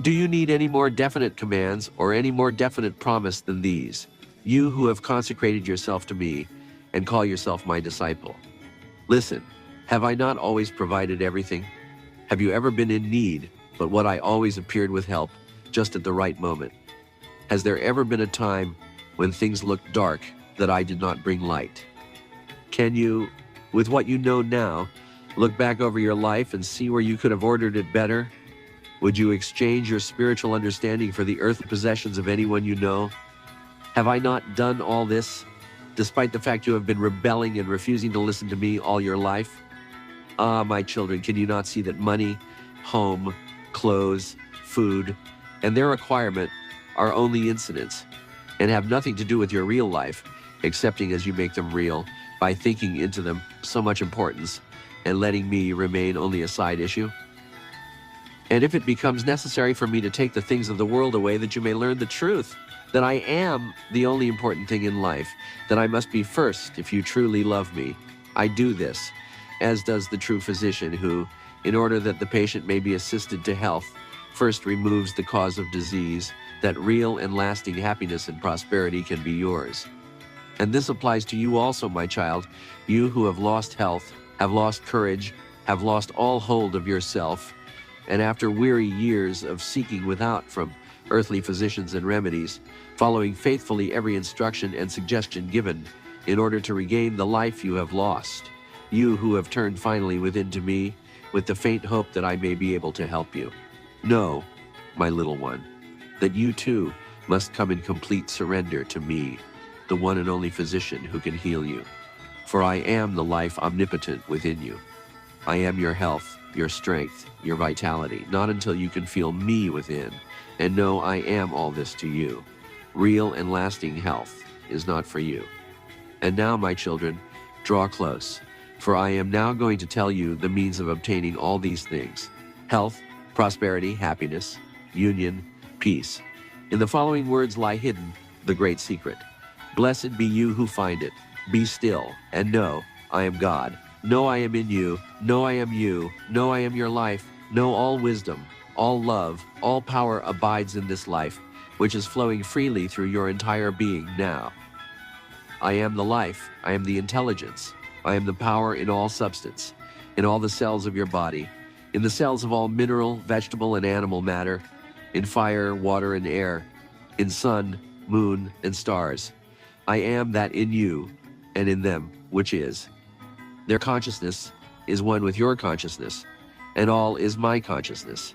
Do you need any more definite commands or any more definite promise than these, you who have consecrated yourself to me and call yourself my disciple? Listen, have I not always provided everything? Have you ever been in need, but what I always appeared with help, just at the right moment? Has there ever been a time when things looked dark that I did not bring light? Can you, with what you know now, look back over your life and see where you could have ordered it better? Would you exchange your spiritual understanding for the earthly possessions of anyone you know? Have I not done all this, despite the fact you have been rebelling and refusing to listen to me all your life? Ah, my children, can you not see that money, home, clothes, food, and their acquirement are only incidents, and have nothing to do with your real life, excepting as you make them real, by thinking into them so much importance, and letting me remain only a side issue? And if it becomes necessary for me to take the things of the world away, that you may learn the truth, that I am the only important thing in life, that I must be first if you truly love me, I do this, as does the true physician who, in order that the patient may be assisted to health, first removes the cause of disease, that real and lasting happiness and prosperity can be yours. And this applies to you also, my child, you who have lost health, have lost courage, have lost all hold of yourself, and after weary years of seeking without from earthly physicians and remedies, following faithfully every instruction and suggestion given in order to regain the life you have lost. You who have turned finally within to me, with the faint hope that I may be able to help you. Know, my little one, that you too must come in complete surrender to me, the one and only physician who can heal you. For I am the life omnipotent within you. I am your health, your strength, your vitality, not until you can feel me within and know I am all this to you. Real and lasting health is not for you. And now, my children, draw close, for I am now going to tell you the means of obtaining all these things: health, prosperity, happiness, union, peace. In the following words lie hidden the great secret. Blessed be you who find it. Be still and know I am God. Know I am in you. Know I am you. Know I am your life. Know all wisdom, all love, all power abides in this life, which is flowing freely through your entire being now. I am the life. I am the intelligence. I am the power in all substance, in all the cells of your body, in the cells of all mineral, vegetable, and animal matter, in fire, water, and air, in sun, moon, and stars. I am that in you and in them, which is. Their consciousness is one with your consciousness, and all is my consciousness.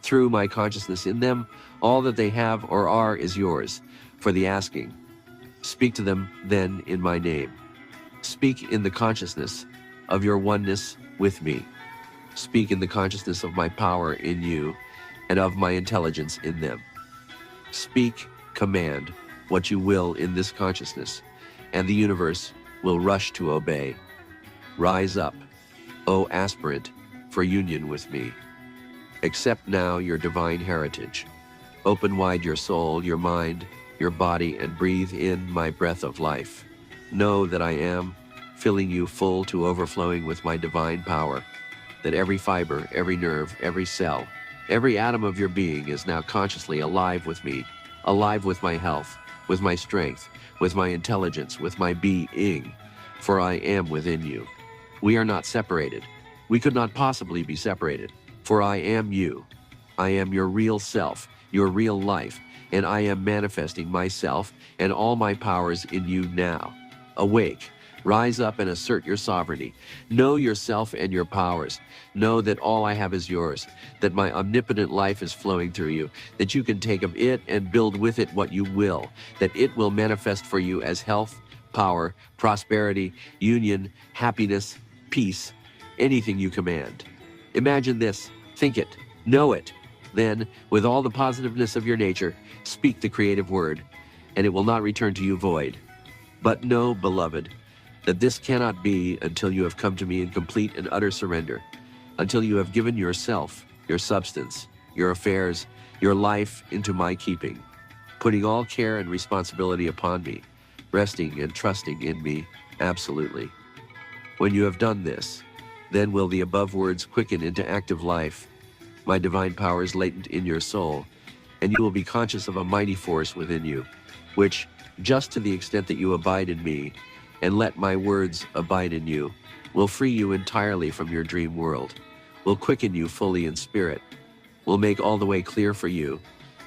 Through my consciousness in them, all that they have or are is yours, for the asking. Speak to them then in my name. Speak in the consciousness of your oneness with me. Speak in the consciousness of my power in you and of my intelligence in them. Speak, command what you will in this consciousness, and the universe will rush to obey. Rise up, O aspirant, for union with me. Accept now your divine heritage. Open wide your soul, your mind, your body, and breathe in my breath of life. Know that I am filling you full to overflowing with my divine power, that every fiber, every nerve, every cell, every atom of your being is now consciously alive with me, alive with my health, with my strength, with my intelligence, with my being, for I am within you. We are not separated. We could not possibly be separated, for I am you. I am your real self, your real life, and I am manifesting myself and all my powers in you now. Awake, rise up and assert your sovereignty. Know yourself and your powers. Know that all I have is yours, that my omnipotent life is flowing through you, that you can take of it and build with it what you will, that it will manifest for you as health, power, prosperity, union, happiness, peace, anything you command. Imagine this, think it, know it. Then, with all the positiveness of your nature, speak the creative word, and it will not return to you void. But know, beloved, that this cannot be until you have come to me in complete and utter surrender, until you have given yourself, your substance, your affairs, your life into my keeping, putting all care and responsibility upon me, resting and trusting in me absolutely. When you have done this, then will the above words quicken into active life, my divine powers latent in your soul, and you will be conscious of a mighty force within you, which, just to the extent that you abide in me, and let my words abide in you, will free you entirely from your dream world, will quicken you fully in spirit, will make all the way clear for you,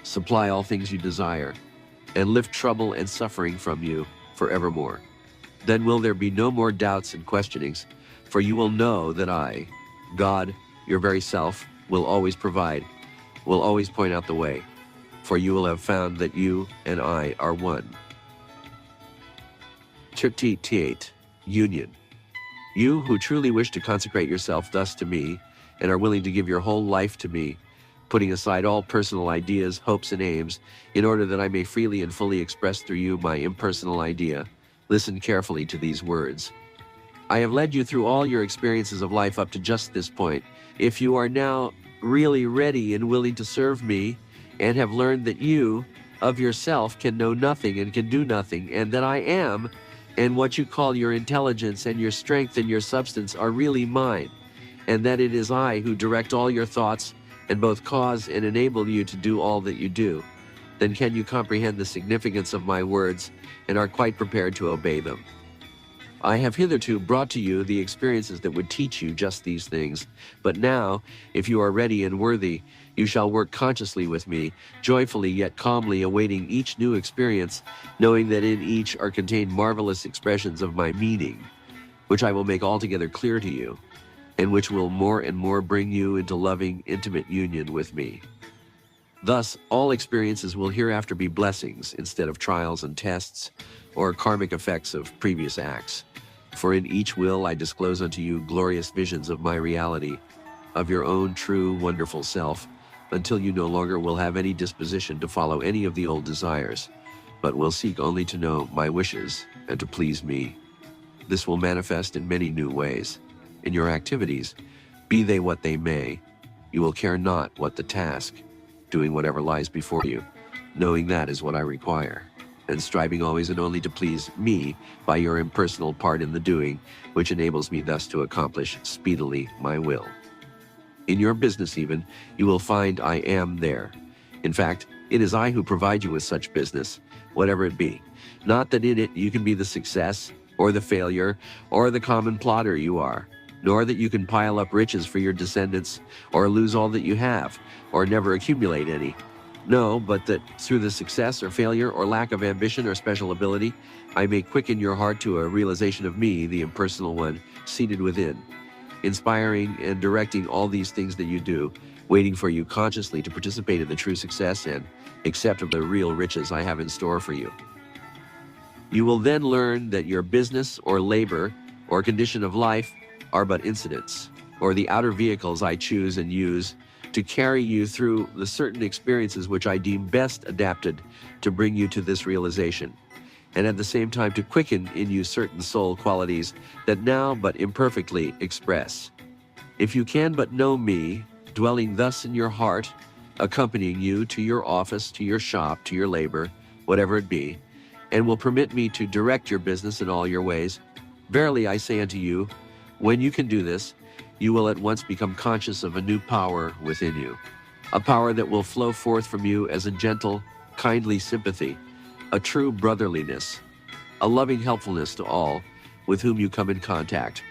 supply all things you desire, and lift trouble and suffering from you forevermore. Then will there be no more doubts and questionings, for you will know that I, God, your very self, will always provide, will always point out the way, for you will have found that you and I are one. T8, union. You who truly wish to consecrate yourself thus to me, and are willing to give your whole life to me, putting aside all personal ideas, hopes, and aims, in order that I may freely and fully express through you my impersonal idea, listen carefully to these words. I have led you through all your experiences of life up to just this point. If you are now really ready and willing to serve me, and have learned that you, of yourself, can know nothing and can do nothing, and that I am, and what you call your intelligence and your strength and your substance are really mine, and that it is I who direct all your thoughts and both cause and enable you to do all that you do, then can you comprehend the significance of my words and are quite prepared to obey them. I have hitherto brought to you the experiences that would teach you just these things. But now, if you are ready and worthy, you shall work consciously with me, joyfully yet calmly awaiting each new experience, knowing that in each are contained marvelous expressions of my meaning, which I will make altogether clear to you, and which will more and more bring you into loving, intimate union with me. Thus, all experiences will hereafter be blessings instead of trials and tests or karmic effects of previous acts. For in each will I disclose unto you glorious visions of my reality, of your own true, wonderful self, until you no longer will have any disposition to follow any of the old desires, but will seek only to know my wishes and to please me. This will manifest in many new ways. In your activities, be they what they may, you will care not what the task, doing whatever lies before you, knowing that is what I require, and striving always and only to please me by your impersonal part in the doing, which enables me thus to accomplish speedily my will. In your business even, you will find I am there. In fact, it is I who provide you with such business, whatever it be. Not that in it you can be the success, or the failure, or the common plodder you are, nor that you can pile up riches for your descendants, or lose all that you have, or never accumulate any. No, but that through the success or failure or lack of ambition or special ability, I may quicken your heart to a realization of me, the impersonal one, seated within, inspiring and directing all these things that you do, waiting for you consciously to participate in the true success and accept of the real riches I have in store for you. You will then learn that your business or labor or condition of life are but incidents, or the outer vehicles I choose and use to carry you through the certain experiences which I deem best adapted to bring you to this realization, and at the same time to quicken in you certain soul qualities that now but imperfectly express. If you can but know me, dwelling thus in your heart, accompanying you to your office, to your shop, to your labor, whatever it be, and will permit me to direct your business in all your ways, verily I say unto you, when you can do this, you will at once become conscious of a new power within you, a power that will flow forth from you as a gentle, kindly sympathy, a true brotherliness, a loving helpfulness to all with whom you come in contact,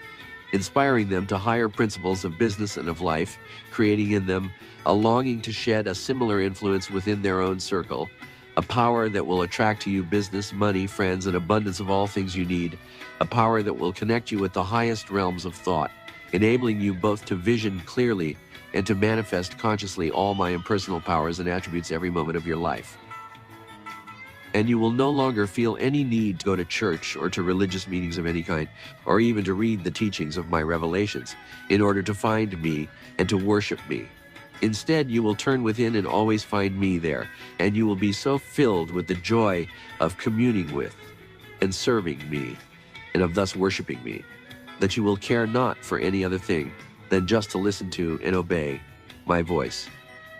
inspiring them to higher principles of business and of life, creating in them a longing to shed a similar influence within their own circle, a power that will attract to you business, money, friends, and abundance of all things you need, a power that will connect you with the highest realms of thought, enabling you both to vision clearly and to manifest consciously all my impersonal powers and attributes every moment of your life. And you will no longer feel any need to go to church or to religious meetings of any kind, or even to read the teachings of my revelations in order to find me and to worship me. Instead, you will turn within and always find me there, and you will be so filled with the joy of communing with and serving me, and of thus worshiping me, that you will care not for any other thing than just to listen to and obey my voice,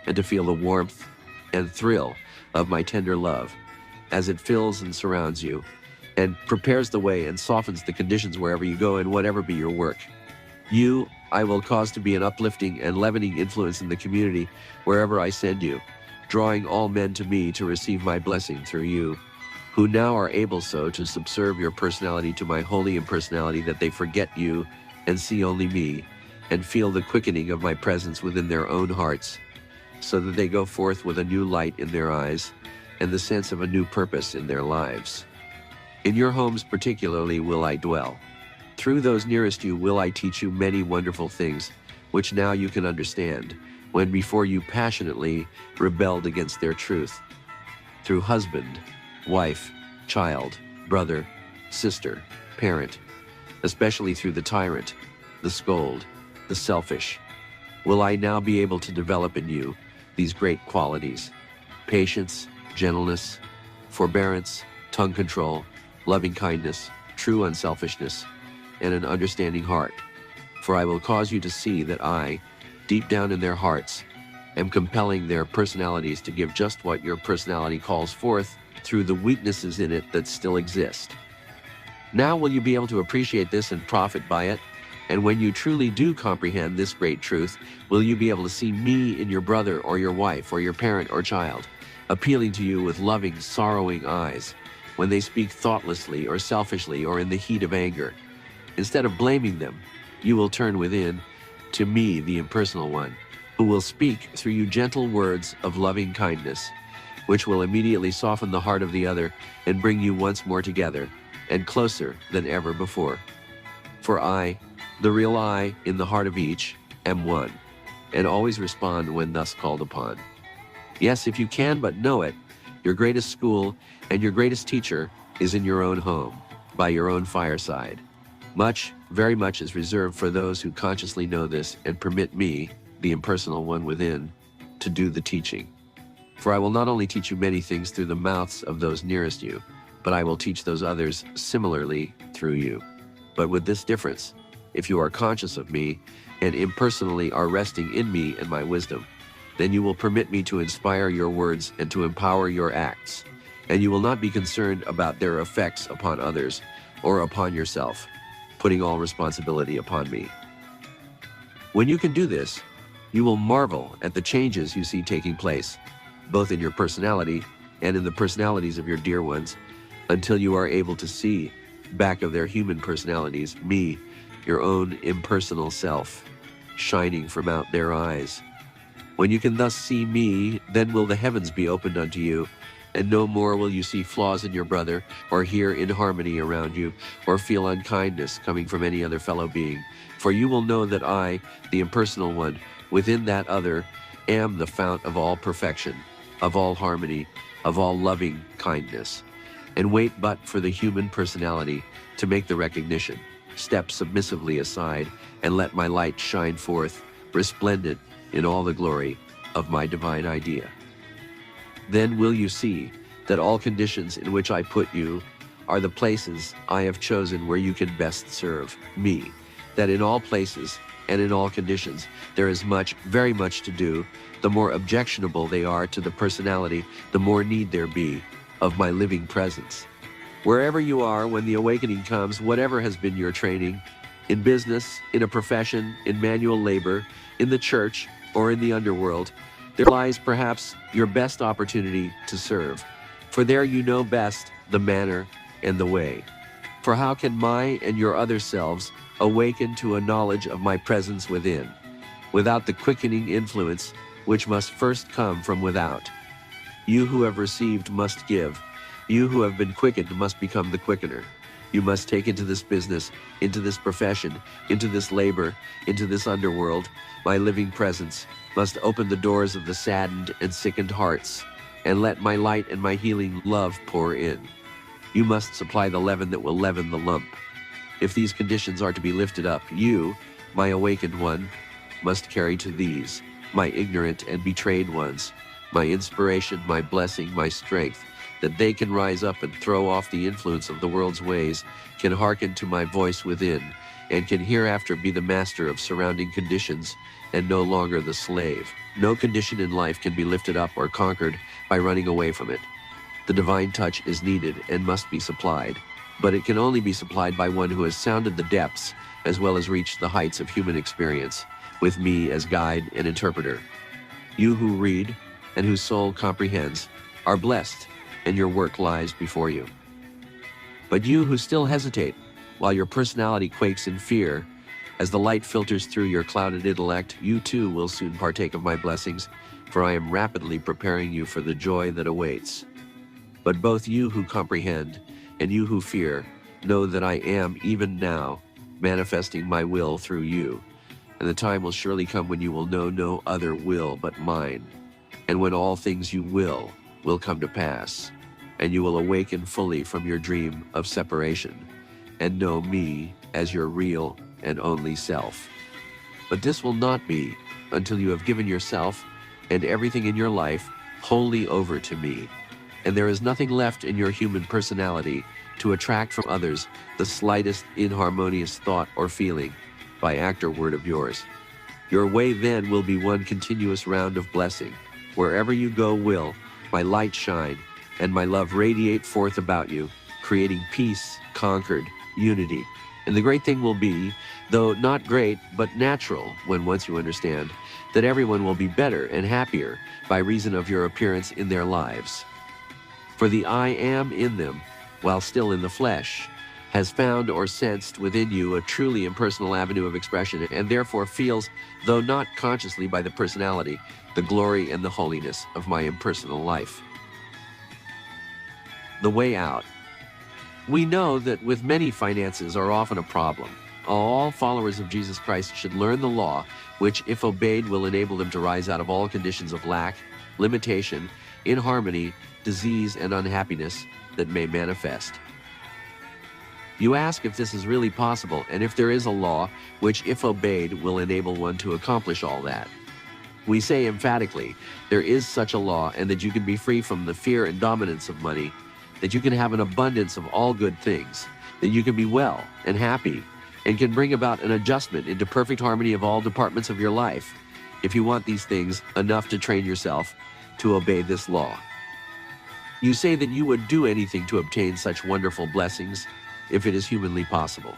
and to feel the warmth and thrill of my tender love as it fills and surrounds you, and prepares the way and softens the conditions wherever you go and whatever be your work. You I will cause to be an uplifting and leavening influence in the community wherever I send you, drawing all men to me to receive my blessing through you, who now are able so to subserve your personality to my holy impersonality that they forget you and see only me, and feel the quickening of my presence within their own hearts, so that they go forth with a new light in their eyes and the sense of a new purpose in their lives. In your homes particularly will I dwell. Through those nearest you will I teach you many wonderful things, which now you can understand, when before you passionately rebelled against their truth. Through husband, wife, child, brother, sister, parent, especially through the tyrant, the scold, the selfish, will I now be able to develop in you these great qualities: patience, gentleness, forbearance, tongue control, loving kindness, true unselfishness, and an understanding heart. For I will cause you to see that I, deep down in their hearts, am compelling their personalities to give just what your personality calls forth through the weaknesses in it that still exist. Now will you be able to appreciate this and profit by it? And when you truly do comprehend this great truth, will you be able to see me in your brother or your wife or your parent or child, appealing to you with loving, sorrowing eyes, when they speak thoughtlessly or selfishly or in the heat of anger. Instead of blaming them, you will turn within to me, the impersonal one, who will speak through you gentle words of loving kindness, which will immediately soften the heart of the other and bring you once more together and closer than ever before. For I, the real I in the heart of each, am one, and always respond when thus called upon. Yes, if you can but know it, your greatest school and your greatest teacher is in your own home, by your own fireside. Much, very much is reserved for those who consciously know this and permit me, the impersonal one within, to do the teaching. For I will not only teach you many things through the mouths of those nearest you, but I will teach those others similarly through you. But with this difference, if you are conscious of me and impersonally are resting in me and my wisdom, then you will permit me to inspire your words and to empower your acts, and you will not be concerned about their effects upon others or upon yourself, putting all responsibility upon me. When you can do this, you will marvel at the changes you see taking place, both in your personality and in the personalities of your dear ones, until you are able to see, back of their human personalities, me, your own impersonal self, shining from out their eyes. When you can thus see me, then will the heavens be opened unto you, and no more will you see flaws in your brother, or hear inharmony around you, or feel unkindness coming from any other fellow being. For you will know that I, the impersonal one, within that other, am the fount of all perfection, of all harmony, of all loving kindness. And wait but for the human personality to make the recognition. Step submissively aside, and let my light shine forth, resplendent in all the glory of my divine idea. Then will you see that all conditions in which I put you are the places I have chosen where you can best serve me, that in all places and in all conditions there is much, very much to do. The more objectionable they are to the personality, the more need there be of my living presence. Wherever you are when the awakening comes, whatever has been your training, in business, in a profession, in manual labor, in the church, or in the underworld, there lies perhaps your best opportunity to serve. For there you know best the manner and the way. For how can my and your other selves awaken to a knowledge of my presence within, without the quickening influence which must first come from without? You who have received must give. You who have been quickened must become the quickener. You must take into this business, into this profession, into this labor, into this underworld, my living presence, must open the doors of the saddened and sickened hearts, and let my light and my healing love pour in. You must supply the leaven that will leaven the lump. If these conditions are to be lifted up, you, my awakened one, must carry to these, my ignorant and betrayed ones, my inspiration, my blessing, my strength, that they can rise up and throw off the influence of the world's ways, can hearken to my voice within, and can hereafter be the master of surrounding conditions and no longer the slave. No condition in life can be lifted up or conquered by running away from it. The divine touch is needed and must be supplied, but it can only be supplied by one who has sounded the depths as well as reached the heights of human experience, with me as guide and interpreter. You who read and whose soul comprehends are blessed, and your work lies before you. But you who still hesitate, while your personality quakes in fear, as the light filters through your clouded intellect, you too will soon partake of my blessings, for I am rapidly preparing you for the joy that awaits. But both you who comprehend and you who fear know that I am, even now, manifesting my will through you, and the time will surely come when you will know no other will but mine, and when all things you will come to pass, and you will awaken fully from your dream of separation, and know me as your real and only self. But this will not be until you have given yourself and everything in your life wholly over to me, and there is nothing left in your human personality to attract from others the slightest inharmonious thought or feeling by act or word of yours. Your way then will be one continuous round of blessing. Wherever you go will my light shine and my love radiate forth about you, creating peace, concord, unity. And the great thing will be, though not great, but natural, when once you understand, that everyone will be better and happier by reason of your appearance in their lives. For the I am in them while still in the flesh, has found or sensed within you a truly impersonal avenue of expression, and therefore feels, though not consciously by the personality, the glory and the holiness of my impersonal life. The way out. We know that with many, finances are often a problem. All followers of Jesus Christ should learn the law, which, if obeyed, will enable them to rise out of all conditions of lack, limitation, inharmony, disease, and unhappiness that may manifest. You ask if this is really possible, and if there is a law which, if obeyed, will enable one to accomplish all that. We say emphatically, there is such a law, and that you can be free from the fear and dominance of money, that you can have an abundance of all good things, that you can be well and happy, and can bring about an adjustment into perfect harmony of all departments of your life, if you want these things enough to train yourself to obey this law. You say that you would do anything to obtain such wonderful blessings, if it is humanly possible.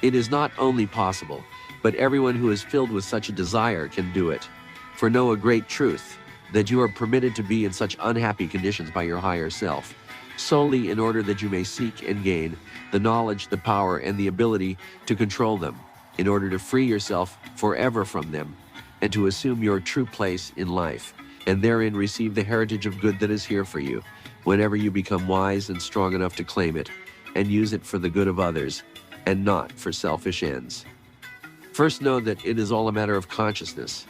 It is not only possible, but everyone who is filled with such a desire can do it. For know a great truth, that you are permitted to be in such unhappy conditions by your higher self, solely in order that you may seek and gain the knowledge, the power, and the ability to control them, in order to free yourself forever from them, and to assume your true place in life, and therein receive the heritage of good that is here for you, whenever you become wise and strong enough to claim it, and use it for the good of others, and not for selfish ends. First know that it is all a matter of consciousness,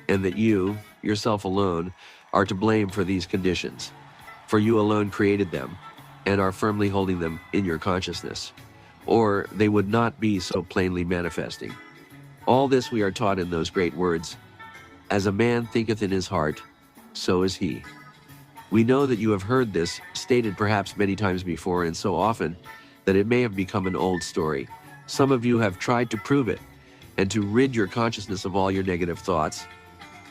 and that you, yourself alone, are to blame for these conditions, for you alone created them, and are firmly holding them in your consciousness, or they would not be so plainly manifesting. All this we are taught in those great words, as a man thinketh in his heart, so is he. We know that you have heard this stated perhaps many times before, and so often that it may have become an old story. Some of you have tried to prove it, and to rid your consciousness of all your negative thoughts,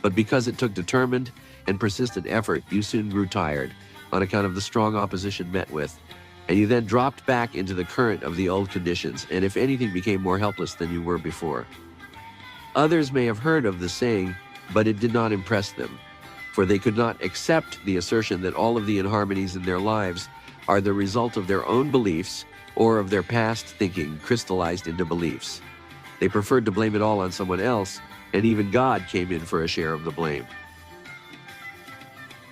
but because it took determined and persistent effort, you soon grew tired, on account of the strong opposition met with, and you then dropped back into the current of the old conditions, and if anything became more helpless than you were before. Others may have heard of the saying, but it did not impress them, for they could not accept the assertion that all of the inharmonies in their lives are the result of their own beliefs or of their past thinking crystallized into beliefs. They preferred to blame it all on someone else, and even God came in for a share of the blame.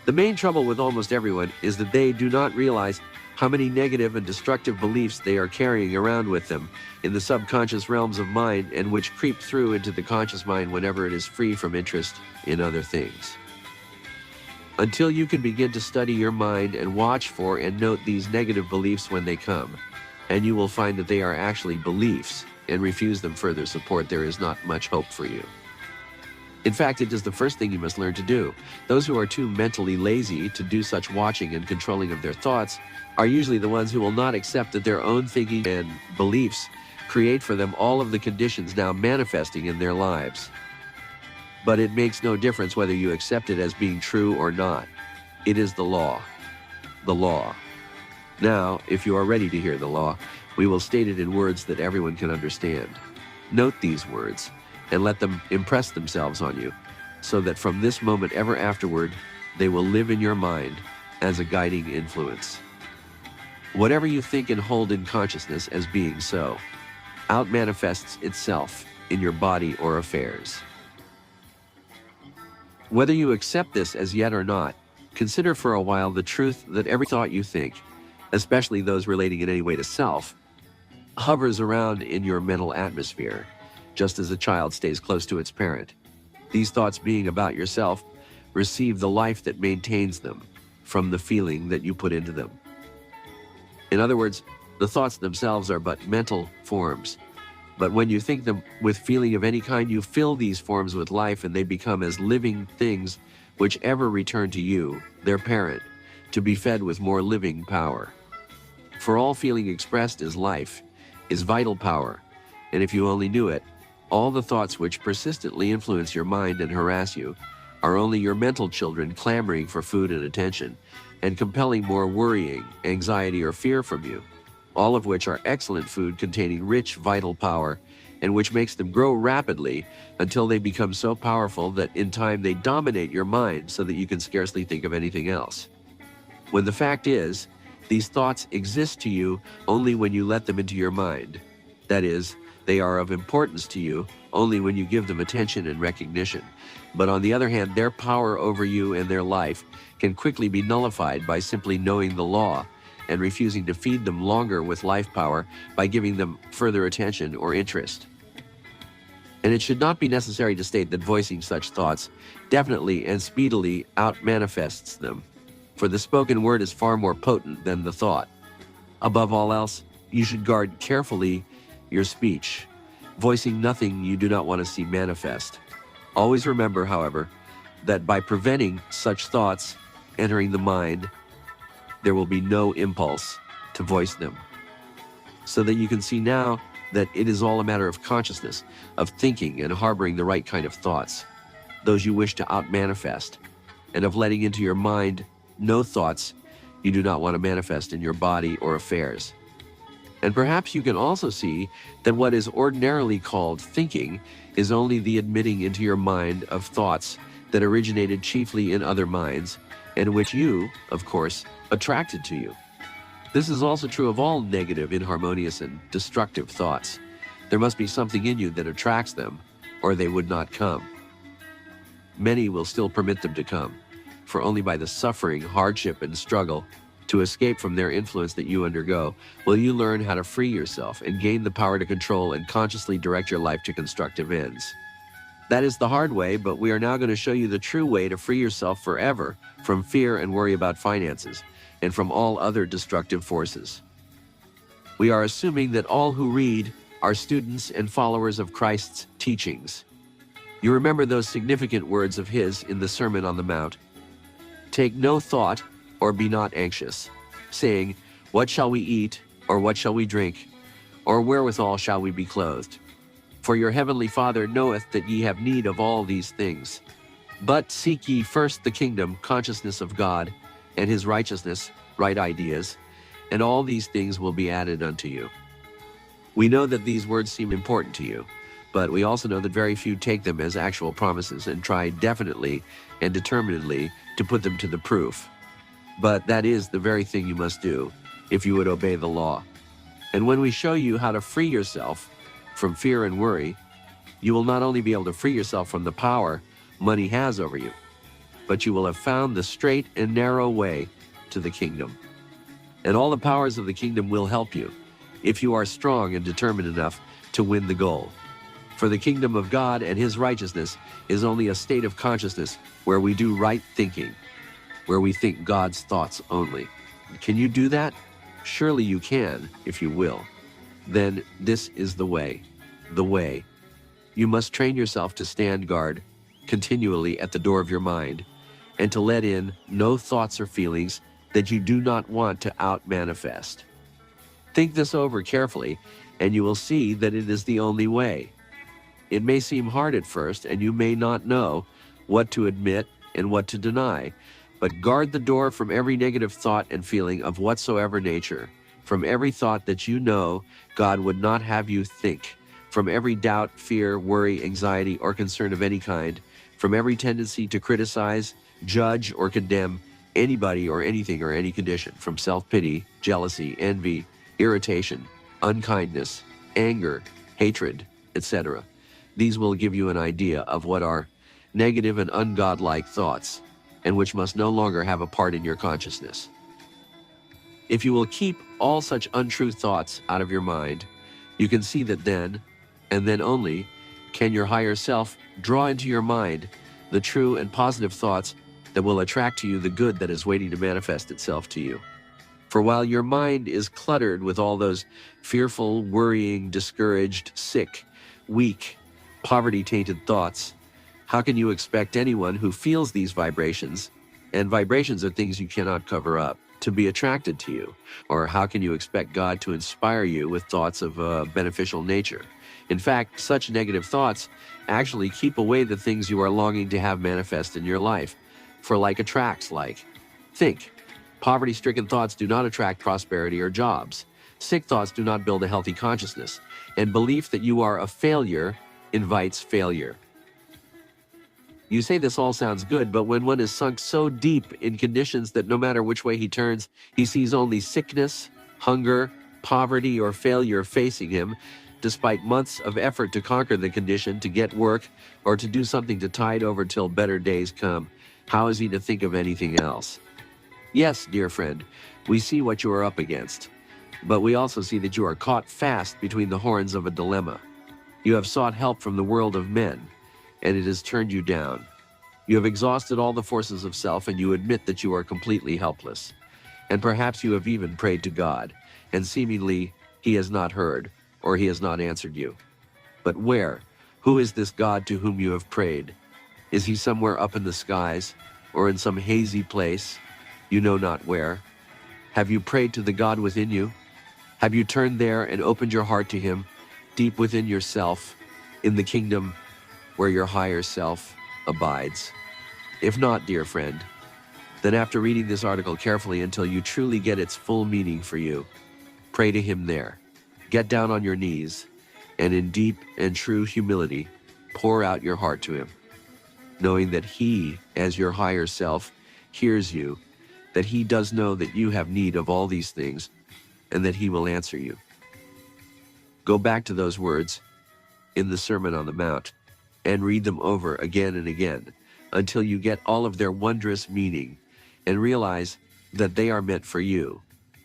The main trouble with almost everyone is that they do not realize how many negative and destructive beliefs they are carrying around with them in the subconscious realms of mind, and which creep through into the conscious mind whenever it is free from interest in other things. Until you can begin to study your mind and watch for and note these negative beliefs when they come, and you will find that they are actually beliefs, and refuse them further support, there is not much hope for you. In fact, it is the first thing you must learn to do. Those who are too mentally lazy to do such watching and controlling of their thoughts are usually the ones who will not accept that their own thinking and beliefs create for them all of the conditions now manifesting in their lives. But it makes no difference whether you accept it as being true or not. It is the law. The law. Now, if you are ready to hear the law, we will state it in words that everyone can understand. Note these words, and let them impress themselves on you, so that from this moment ever afterward, they will live in your mind as a guiding influence. Whatever you think and hold in consciousness as being so, out-manifests itself in your body or affairs. Whether you accept this as yet or not, consider for a while the truth that every thought you think, especially those relating in any way to self, hovers around in your mental atmosphere, just as a child stays close to its parent. These thoughts, being about yourself, receive the life that maintains them from the feeling that you put into them. In other words, the thoughts themselves are but mental forms, but when you think them with feeling of any kind, you fill these forms with life, and they become as living things which ever return to you, their parent, to be fed with more living power. For all feeling expressed is life, is vital power, and if you only knew it, all the thoughts which persistently influence your mind and harass you are only your mental children clamoring for food and attention, and compelling more worrying, anxiety, or fear from you, all of which are excellent food containing rich, vital power, and which makes them grow rapidly until they become so powerful that in time they dominate your mind so that you can scarcely think of anything else. When the fact is, These thoughts exist to you only when you let them into your mind. That is, they are of importance to you only when you give them attention and recognition. But on the other hand, their power over you and their life can quickly be nullified by simply knowing the law and refusing to feed them longer with life power by giving them further attention or interest. And it should not be necessary to state that voicing such thoughts definitely and speedily out-manifests them, for the spoken word is far more potent than the thought. Above all else, you should guard carefully your speech, voicing nothing you do not want to see manifest. Always remember, however, that by preventing such thoughts entering the mind, there will be no impulse to voice them. So that you can see now that it is all a matter of consciousness, of thinking and harboring the right kind of thoughts, those you wish to out-manifest, and of letting into your mind no thoughts you do not want to manifest in your body or affairs. And perhaps you can also see that what is ordinarily called thinking is only the admitting into your mind of thoughts that originated chiefly in other minds, and which you, of course, attracted to you. This is also true of all negative, inharmonious, and destructive thoughts. There must be something in you that attracts them, or they would not come. Many will still permit them to come, for only by the suffering, hardship, and struggle to escape from their influence that you undergo will you learn how to free yourself and gain the power to control and consciously direct your life to constructive ends. That is the hard way, but we are now going to show you the true way to free yourself forever from fear and worry about finances, and from all other destructive forces. We are assuming that all who read are students and followers of Christ's teachings. You remember those significant words of his in the Sermon on the Mount. Take no thought or be not anxious, saying, what shall we eat, or what shall we drink, or wherewithal shall we be clothed? For your heavenly Father knoweth that ye have need of all these things. But seek ye first the kingdom, consciousness of God, and his righteousness, right ideas, and all these things will be added unto you. We know that these words seem important to you, but we also know that very few take them as actual promises and try definitely and determinedly to put them to the proof. But that is the very thing you must do if you would obey the law. And when we show you how to free yourself from fear and worry, you will not only be able to free yourself from the power money has over you, but you will have found the straight and narrow way to the kingdom. And all the powers of the kingdom will help you if you are strong and determined enough to win the goal. For the kingdom of God and his righteousness is only a state of consciousness where we do right thinking, where we think God's thoughts only. Can you do that? Surely you can, if you will. Then this is the way. The way. You must train yourself to stand guard continually at the door of your mind, and to let in no thoughts or feelings that you do not want to out-manifest. Think this over carefully, and you will see that it is the only way. It may seem hard at first, and you may not know what to admit and what to deny, but guard the door from every negative thought and feeling of whatsoever nature, from every thought that you know God would not have you think, from every doubt, fear, worry, anxiety, or concern of any kind, from every tendency to criticize, judge, or condemn anybody or anything or any condition, from self-pity, jealousy, envy, irritation, unkindness, anger, hatred, etc. These will give you an idea of what are negative and ungodlike thoughts, and which must no longer have a part in your consciousness. If you will keep all such untrue thoughts out of your mind, you can see that then, and then only, can your higher self draw into your mind the true and positive thoughts that will attract to you the good that is waiting to manifest itself to you. For while your mind is cluttered with all those fearful, worrying, discouraged, sick, weak, poverty-tainted thoughts, how can you expect anyone who feels these vibrations, and vibrations are things you cannot cover up, to be attracted to you? Or how can you expect God to inspire you with thoughts of a beneficial nature? In fact, such negative thoughts actually keep away the things you are longing to have manifest in your life. For like attracts like. Think. Poverty-stricken thoughts do not attract prosperity or jobs. Sick thoughts do not build a healthy consciousness. And belief that you are a failure invites failure. You say this all sounds good, but when one is sunk so deep in conditions that no matter which way he turns, he sees only sickness, hunger, poverty, or failure facing him, despite months of effort to conquer the condition, to get work, or to do something to tide over till better days come, how is he to think of anything else? Yes, dear friend, we see what you are up against, but we also see that you are caught fast between the horns of a dilemma. You have sought help from the world of men, and it has turned you down. You have exhausted all the forces of self, and you admit that you are completely helpless. And perhaps you have even prayed to God, and seemingly he has not heard, or he has not answered you. But where? Who is this God to whom you have prayed? Is he somewhere up in the skies, or in some hazy place, you know not where? Have you prayed to the God within you? Have you turned there and opened your heart to him, deep within yourself, in the kingdom where your higher self abides? If not, dear friend, then after reading this article carefully until you truly get its full meaning for you, pray to him there. Get down on your knees, and in deep and true humility, pour out your heart to him, knowing that he, as your higher self, hears you, that he does know that you have need of all these things, and that he will answer you. Go back to those words in the Sermon on the Mount and read them over again and again until you get all of their wondrous meaning and realize that they are meant for you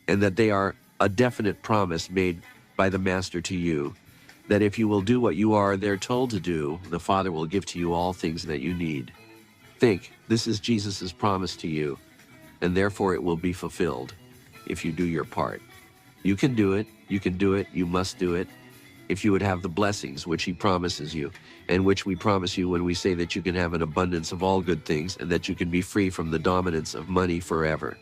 and that they are a definite promise made by the Master to you, that if you will do what you are there told to do, the Father will give to you all things that you need. Think, this is Jesus' promise to you, and therefore it will be fulfilled if you do your part. You can do it, you must do it, if you would have the blessings which he promises you, and which we promise you when we say that you can have an abundance of all good things, and that you can be free from the dominance of money forever.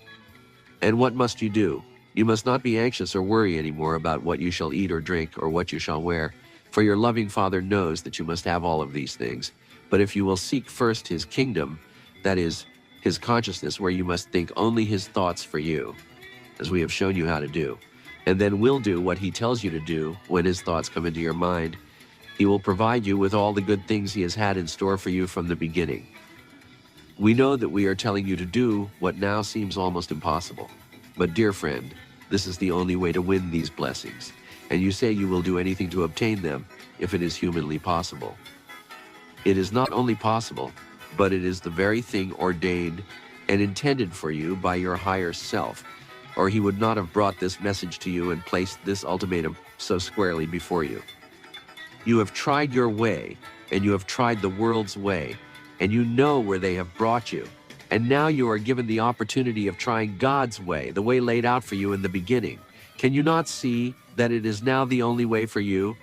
And what must you do? You must not be anxious or worry anymore about what you shall eat or drink, or what you shall wear, for your loving Father knows that you must have all of these things. But if you will seek first his kingdom, that is, his consciousness, where you must think only his thoughts for you, as we have shown you how to do, and then will do what he tells you to do when his thoughts come into your mind, he will provide you with all the good things he has had in store for you from the beginning. We know that we are telling you to do what now seems almost impossible. But dear friend, this is the only way to win these blessings, and you say you will do anything to obtain them if it is humanly possible. It is not only possible, but it is the very thing ordained and intended for you by your higher self, or he would not have brought this message to you and placed this ultimatum so squarely before you. You have tried your way, and you have tried the world's way, and you know where they have brought you. And now you are given the opportunity of trying God's way, the way laid out for you in the beginning. Can you not see that it is now the only way for you?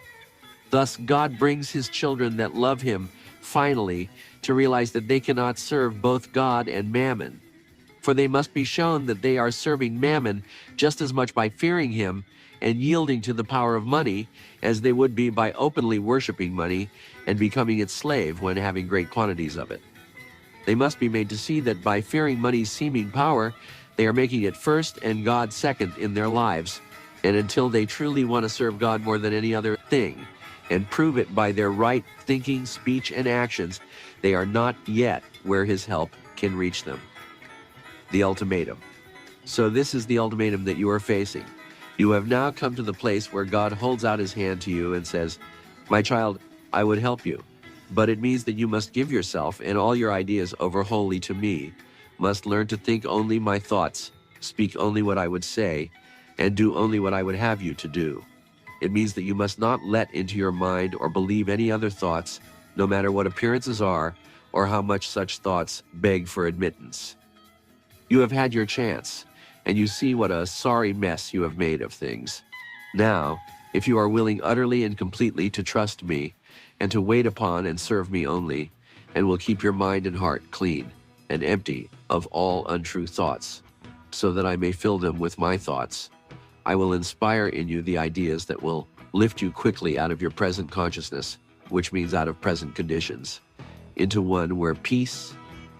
Thus, God brings his children that love him, finally, to realize that they cannot serve both God and mammon. For they must be shown that they are serving mammon just as much by fearing him and yielding to the power of money as they would be by openly worshiping money and becoming its slave when having great quantities of it. They must be made to see that by fearing money's seeming power, they are making it first and God second in their lives. And until they truly want to serve God more than any other thing, and prove it by their right thinking, speech, and actions, they are not yet where his help can reach them. The ultimatum. So this is the ultimatum that you are facing. You have now come to the place where God holds out his hand to you and says, "My child, I would help you. But it means that you must give yourself and all your ideas over wholly to me, must learn to think only my thoughts, speak only what I would say, and do only what I would have you to do. It means that you must not let into your mind or believe any other thoughts, no matter what appearances are, or how much such thoughts beg for admittance. You have had your chance, and you see what a sorry mess you have made of things. Now, if you are willing utterly and completely to trust me, and to wait upon and serve me only, and will keep your mind and heart clean and empty of all untrue thoughts, so that I may fill them with my thoughts, I will inspire in you the ideas that will lift you quickly out of your present consciousness, which means out of present conditions, into one where peace,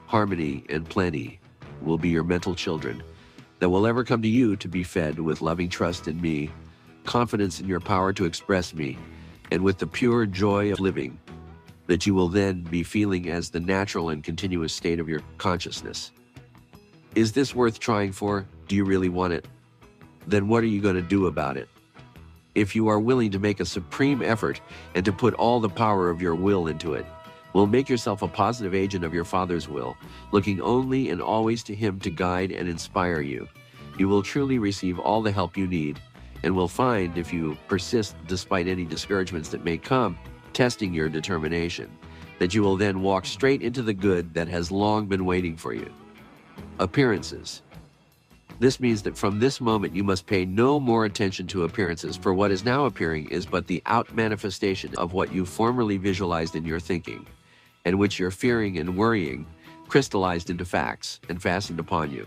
harmony, and plenty will be your mental children, that will ever come to you to be fed with loving trust in me, confidence in your power to express me, and with the pure joy of living. that you will then be feeling as the natural and continuous state of your consciousness. Is this worth trying for? Do you really want it? Then what are you going to do about it? If you are willing to make a supreme effort and to put all the power of your will into it, will make yourself a positive agent of your Father's will, looking only and always to Him to guide and inspire you. You will truly receive all the help you need, and will find, if you persist despite any discouragements that may come, testing your determination, that you will then walk straight into the good that has long been waiting for you. Appearances. This means that from this moment you must pay no more attention to appearances, for what is now appearing is but the out-manifestation of what you formerly visualized in your thinking, and which your fearing and worrying crystallized into facts and fastened upon you.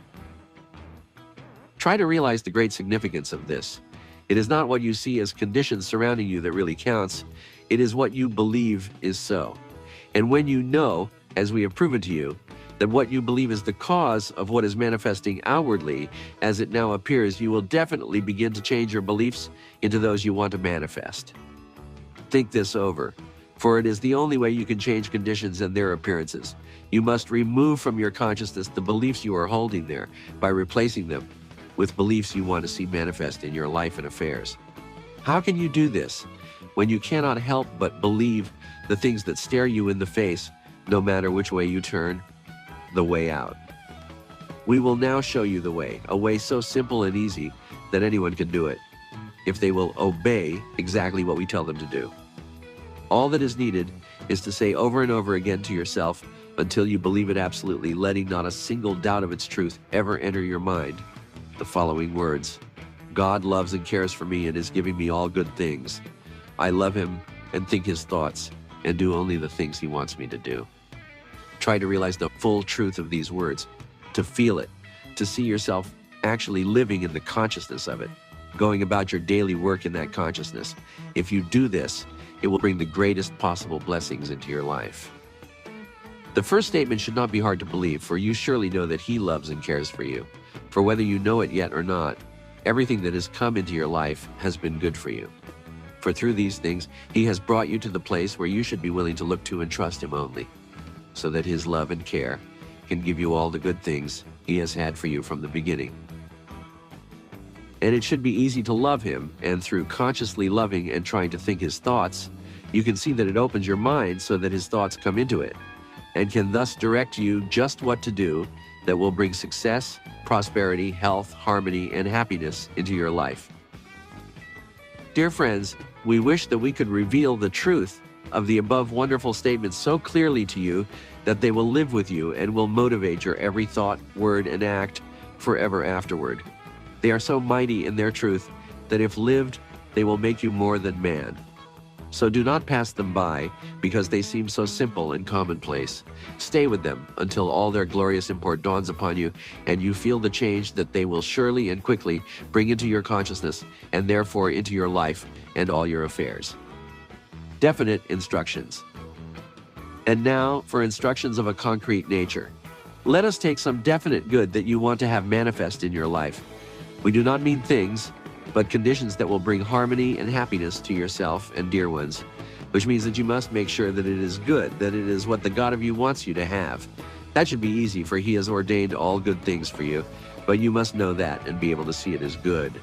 Try to realize the great significance of this. It is not what you see as conditions surrounding you that really counts. It is what you believe is so. And when you know, as we have proven to you, that what you believe is the cause of what is manifesting outwardly as it now appears, you will definitely begin to change your beliefs into those you want to manifest. Think this over, for it is the only way you can change conditions and their appearances. You must remove from your consciousness the beliefs you are holding there by replacing them with beliefs you want to see manifest in your life and affairs. How can you do this when you cannot help but believe the things that stare you in the face, no matter which way you turn? The way out. We will now show you the way, a way so simple and easy that anyone can do it, if they will obey exactly what we tell them to do. All that is needed is to say over and over again to yourself until you believe it absolutely, letting not a single doubt of its truth ever enter your mind, the following words: God loves and cares for me and is giving me all good things. I love Him and think His thoughts and do only the things He wants me to do. Try to realize the full truth of these words, to feel it, to see yourself actually living in the consciousness of it, going about your daily work in that consciousness. If you do this, it will bring the greatest possible blessings into your life. The first statement should not be hard to believe, for you surely know that He loves and cares for you. For whether you know it yet or not, everything that has come into your life has been good for you. For through these things, He has brought you to the place where you should be willing to look to and trust Him only, so that His love and care can give you all the good things He has had for you from the beginning. And it should be easy to love Him, and through consciously loving and trying to think His thoughts, you can see that it opens your mind so that His thoughts come into it, and can thus direct you just what to do that will bring success, prosperity, health, harmony, and happiness into your life. Dear friends, we wish that we could reveal the truth of the above wonderful statements so clearly to you that they will live with you and will motivate your every thought, word, and act forever afterward. They are so mighty in their truth that if lived, they will make you more than man. So do not pass them by because they seem so simple and commonplace. Stay with them until all their glorious import dawns upon you and you feel the change that they will surely and quickly bring into your consciousness and therefore into your life and all your affairs. Definite instructions. And now for instructions of a concrete nature. Let us take some definite good that you want to have manifest in your life. We do not mean things, but conditions that will bring harmony and happiness to yourself and dear ones, which means that you must make sure that it is good, that it is what the God of you wants you to have. That should be easy, for He has ordained all good things for you, but you must know that and be able to see it as good.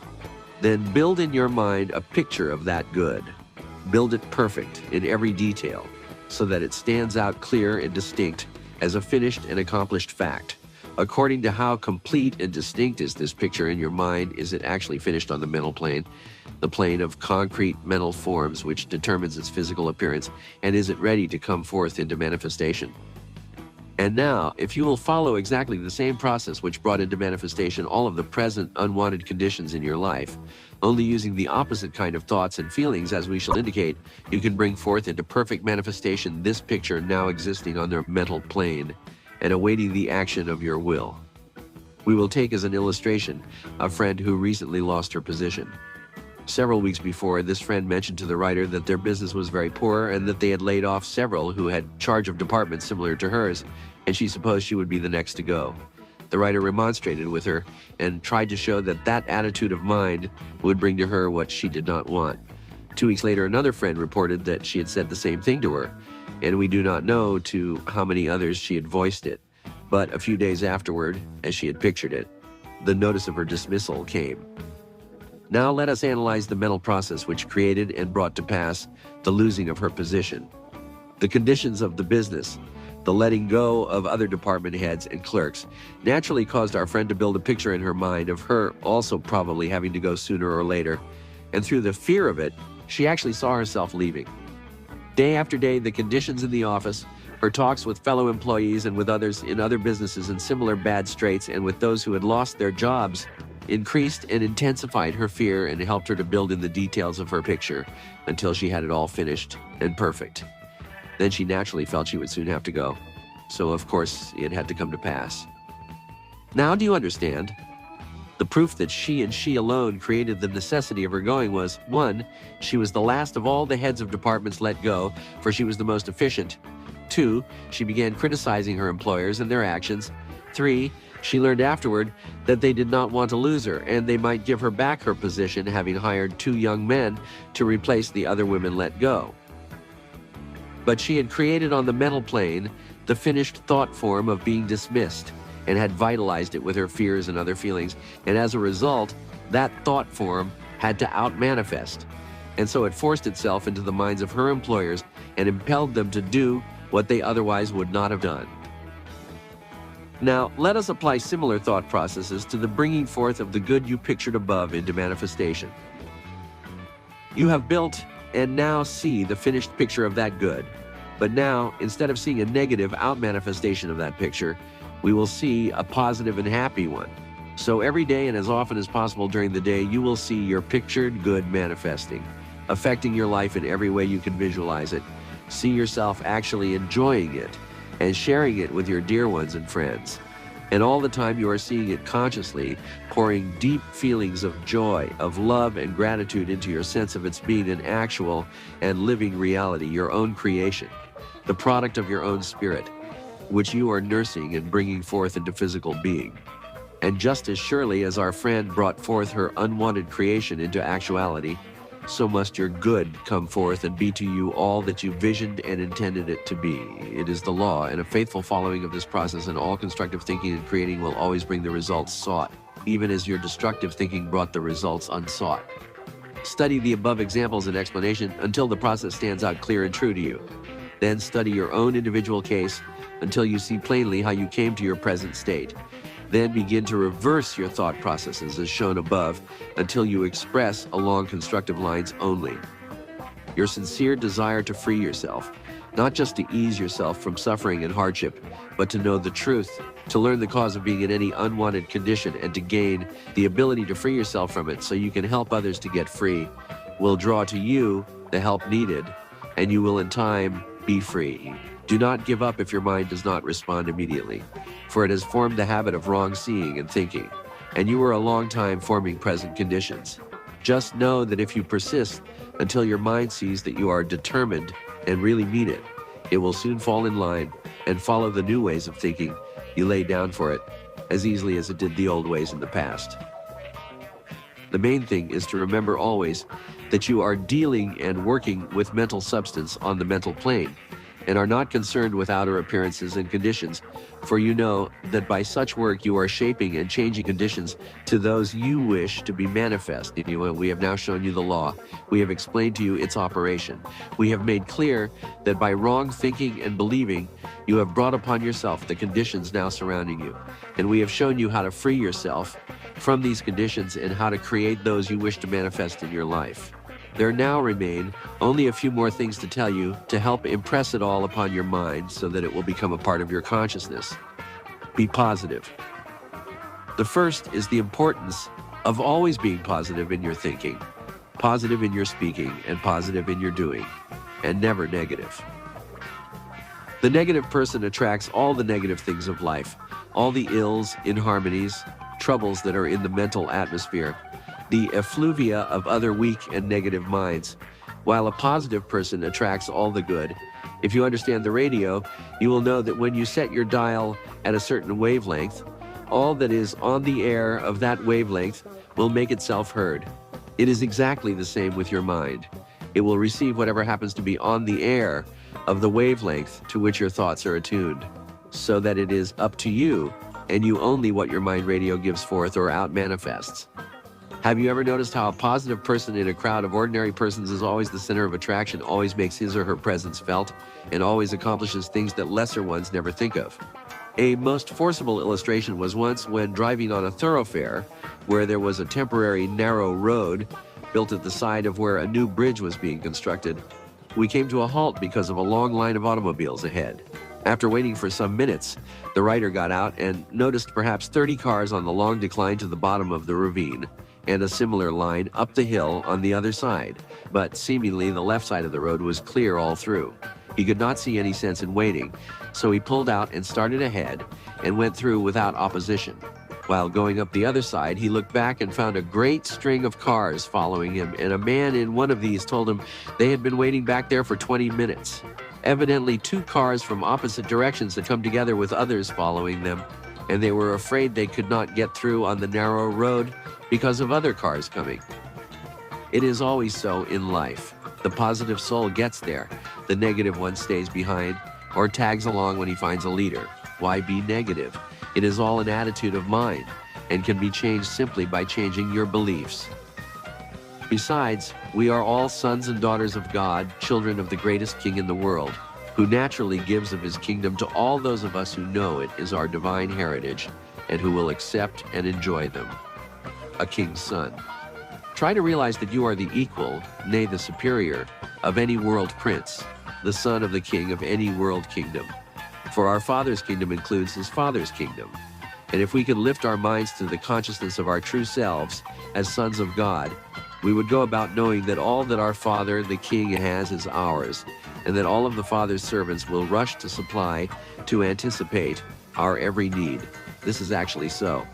Then build in your mind a picture of that good. Build it perfect in every detail, so that it stands out clear and distinct as a finished and accomplished fact. According to how complete and distinct is this picture in your mind, is it actually finished on the mental plane, the plane of concrete mental forms which determines its physical appearance, and is it ready to come forth into manifestation? And now, if you will follow exactly the same process which brought into manifestation all of the present unwanted conditions in your life, only using the opposite kind of thoughts and feelings as we shall indicate, you can bring forth into perfect manifestation this picture now existing on their mental plane and awaiting the action of your will. We will take as an illustration a friend who recently lost her position. Several weeks before, this friend mentioned to the writer that their business was very poor and that they had laid off several who had charge of departments similar to hers, and she supposed she would be the next to go. The writer remonstrated with her and tried to show that that attitude of mind would bring to her what she did not want. 2 weeks later, another friend reported that she had said the same thing to her, and we do not know to how many others she had voiced it. But a few days afterward, as she had pictured it, the notice of her dismissal came. Now let us analyze the mental process which created and brought to pass the losing of her position. The conditions of the business, the letting go of other department heads and clerks, naturally caused our friend to build a picture in her mind of her also probably having to go sooner or later, and through the fear of it, she actually saw herself leaving. Day after day, the conditions in the office, her talks with fellow employees and with others in other businesses in similar bad straits and with those who had lost their jobs, increased and intensified her fear and helped her to build in the details of her picture until she had it all finished and perfect. Then she naturally felt she would soon have to go. So, of course, it had to come to pass. Now do you understand? The proof that she and she alone created the necessity of her going was, 1, she was the last of all the heads of departments let go, for she was the most efficient. 2, she began criticizing her employers and their actions. 3, she learned afterward that they did not want to lose her, and they might give her back her position, having hired 2 young men to replace the other women let go. But she had created on the mental plane the finished thought form of being dismissed, and had vitalized it with her fears and other feelings, and as a result, that thought form had to out-manifest. And so it forced itself into the minds of her employers and impelled them to do what they otherwise would not have done. Now, let us apply similar thought processes to the bringing forth of the good you pictured above into manifestation. You have built and now see the finished picture of that good. But now, instead of seeing a negative out-manifestation of that picture, we will see a positive and happy one. So every day and as often as possible during the day, you will see your pictured good manifesting, affecting your life in every way you can visualize it. See yourself actually enjoying it and sharing it with your dear ones and friends. And all the time you are seeing it consciously, pouring deep feelings of joy, of love and gratitude into your sense of its being an actual and living reality, your own creation, the product of your own spirit, which you are nursing and bringing forth into physical being. And just as surely as our friend brought forth her unwanted creation into actuality, so must your good come forth and be to you all that you visioned and intended it to be. It is the law, and a faithful following of this process and all constructive thinking and creating will always bring the results sought, even as your destructive thinking brought the results unsought. Study the above examples and explanation until the process stands out clear and true to you. Then study your own individual case until you see plainly how you came to your present state. Then begin to reverse your thought processes as shown above until you express along constructive lines only. Your sincere desire to free yourself, not just to ease yourself from suffering and hardship, but to know the truth, to learn the cause of being in any unwanted condition and to gain the ability to free yourself from it so you can help others to get free, will draw to you the help needed, and you will in time be free. Do not give up if your mind does not respond immediately, for it has formed the habit of wrong seeing and thinking, and you are a long time forming present conditions. Just know that if you persist until your mind sees that you are determined and really mean it, it will soon fall in line and follow the new ways of thinking you laid down for it as easily as it did the old ways in the past. The main thing is to remember always that you are dealing and working with mental substance on the mental plane, and are not concerned with outer appearances and conditions, for you know that by such work you are shaping and changing conditions to those you wish to be manifest in you. And we have now shown you the law. We have explained to you its operation. We have made clear that by wrong thinking and believing, you have brought upon yourself the conditions now surrounding you. And we have shown you how to free yourself from these conditions and how to create those you wish to manifest in your life. There now remain only a few more things to tell you to help impress it all upon your mind so that it will become a part of your consciousness. Be positive. The first is the importance of always being positive in your thinking, positive in your speaking, and positive in your doing, and never negative. The negative person attracts all the negative things of life, all the ills, inharmonies, troubles that are in the mental atmosphere, the effluvia of other weak and negative minds, while a positive person attracts all the good. If you understand the radio, you will know that when you set your dial at a certain wavelength, all that is on the air of that wavelength will make itself heard. It is exactly the same with your mind. It will receive whatever happens to be on the air of the wavelength to which your thoughts are attuned, so that it is up to you and you only what your mind radio gives forth or out manifests. Have you ever noticed how a positive person in a crowd of ordinary persons is always the center of attraction, always makes his or her presence felt, and always accomplishes things that lesser ones never think of? A most forcible illustration was once when driving on a thoroughfare where there was a temporary narrow road built at the side of where a new bridge was being constructed. We came to a halt because of a long line of automobiles ahead. After waiting for some minutes, the rider got out and noticed perhaps 30 cars on the long decline to the bottom of the ravine, and a similar line up the hill on the other side, but seemingly the left side of the road was clear all through. He could not see any sense in waiting, so he pulled out and started ahead and went through without opposition. While going up the other side, he looked back and found a great string of cars following him, and a man in one of these told him they had been waiting back there for 20 minutes. Evidently, 2 cars from opposite directions had come together with others following them, and they were afraid they could not get through on the narrow road because of other cars coming. It is always so in life. The positive soul gets there, the negative one stays behind or tags along when he finds a leader. Why be negative? It is all an attitude of mind and can be changed simply by changing your beliefs. Besides, we are all sons and daughters of God, children of the greatest King in the world, who naturally gives of his kingdom to all those of us who know it is our divine heritage and who will accept and enjoy them. A king's son. Try to realize that you are the equal, nay the superior, of any world prince, the son of the king of any world kingdom. For our Father's kingdom includes his Father's kingdom. And if we could lift our minds to the consciousness of our true selves as sons of God, we would go about knowing that all that our Father, the King, has is ours, and that all of the Father's servants will rush to supply, to anticipate our every need. This is actually so.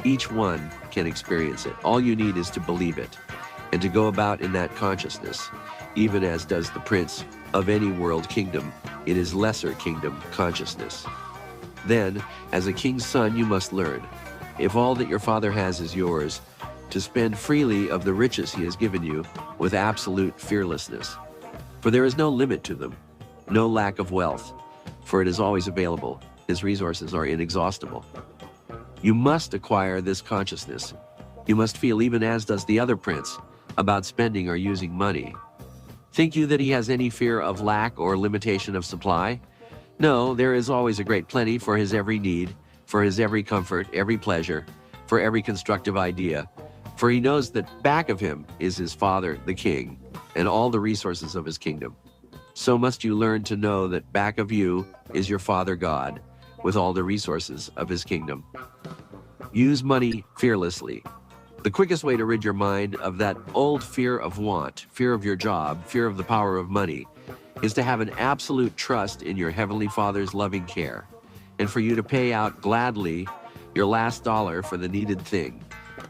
Each one can experience it. All you need is to believe it and to go about in that consciousness, even as does the prince of any world kingdom in his lesser kingdom consciousness. Then, as a king's son, you must learn, if all that your Father has is yours, to spend freely of the riches he has given you with absolute fearlessness. For there is no limit to them, no lack of wealth, for it is always available. His resources are inexhaustible. You must acquire this consciousness. You must feel, even as does the other prince, about spending or using money. Think you that he has any fear of lack or limitation of supply? No, there is always a great plenty for his every need, for his every comfort, every pleasure, for every constructive idea. For he knows that back of him is his Father, the King, and all the resources of his kingdom. So must you learn to know that back of you is your Father God, with all the resources of his kingdom. Use money fearlessly. The quickest way to rid your mind of that old fear of want, fear of your job, fear of the power of money, is to have an absolute trust in your Heavenly Father's loving care, and for you to pay out gladly your last dollar for the needed thing,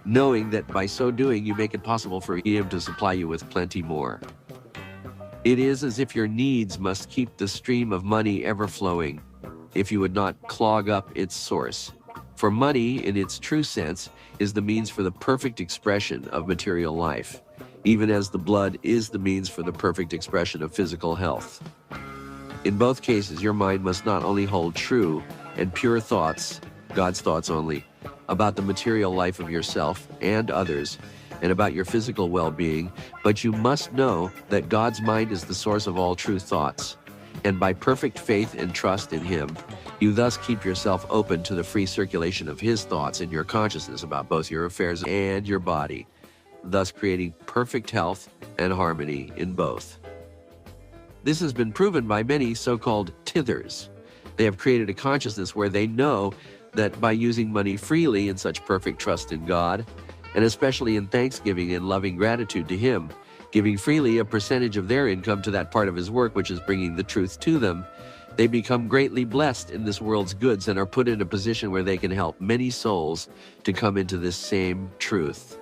knowing that by so doing you make it possible for him to supply you with plenty more. It is as if your needs must keep the stream of money ever flowing, if you would not clog up its source. For money, in its true sense, is the means for the perfect expression of material life, even as the blood is the means for the perfect expression of physical health. In both cases, your mind must not only hold true and pure thoughts, God's thoughts only, about the material life of yourself and others, and about your physical well-being, but you must know that God's mind is the source of all true thoughts. And by perfect faith and trust in him, you thus keep yourself open to the free circulation of his thoughts in your consciousness about both your affairs and your body, thus creating perfect health and harmony in both. This has been proven by many so-called tithers. They have created a consciousness where they know that by using money freely in such perfect trust in God, and especially in thanksgiving and loving gratitude to him, giving freely a percentage of their income to that part of his work which is bringing the truth to them, they become greatly blessed in this world's goods and are put in a position where they can help many souls to come into this same truth.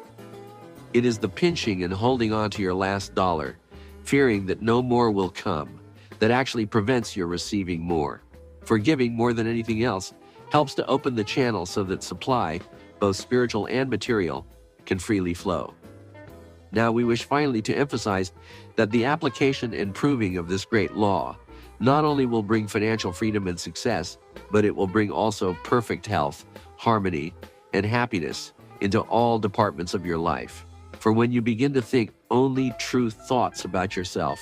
It is the pinching and holding on to your last dollar, fearing that no more will come, that actually prevents your receiving more. For giving, more than anything else, helps to open the channel so that supply, both spiritual and material, can freely flow. Now we wish finally to emphasize that the application and proving of this great law, not only will bring financial freedom and success, but it will bring also perfect health, harmony, and happiness into all departments of your life. For when you begin to think only true thoughts about yourself,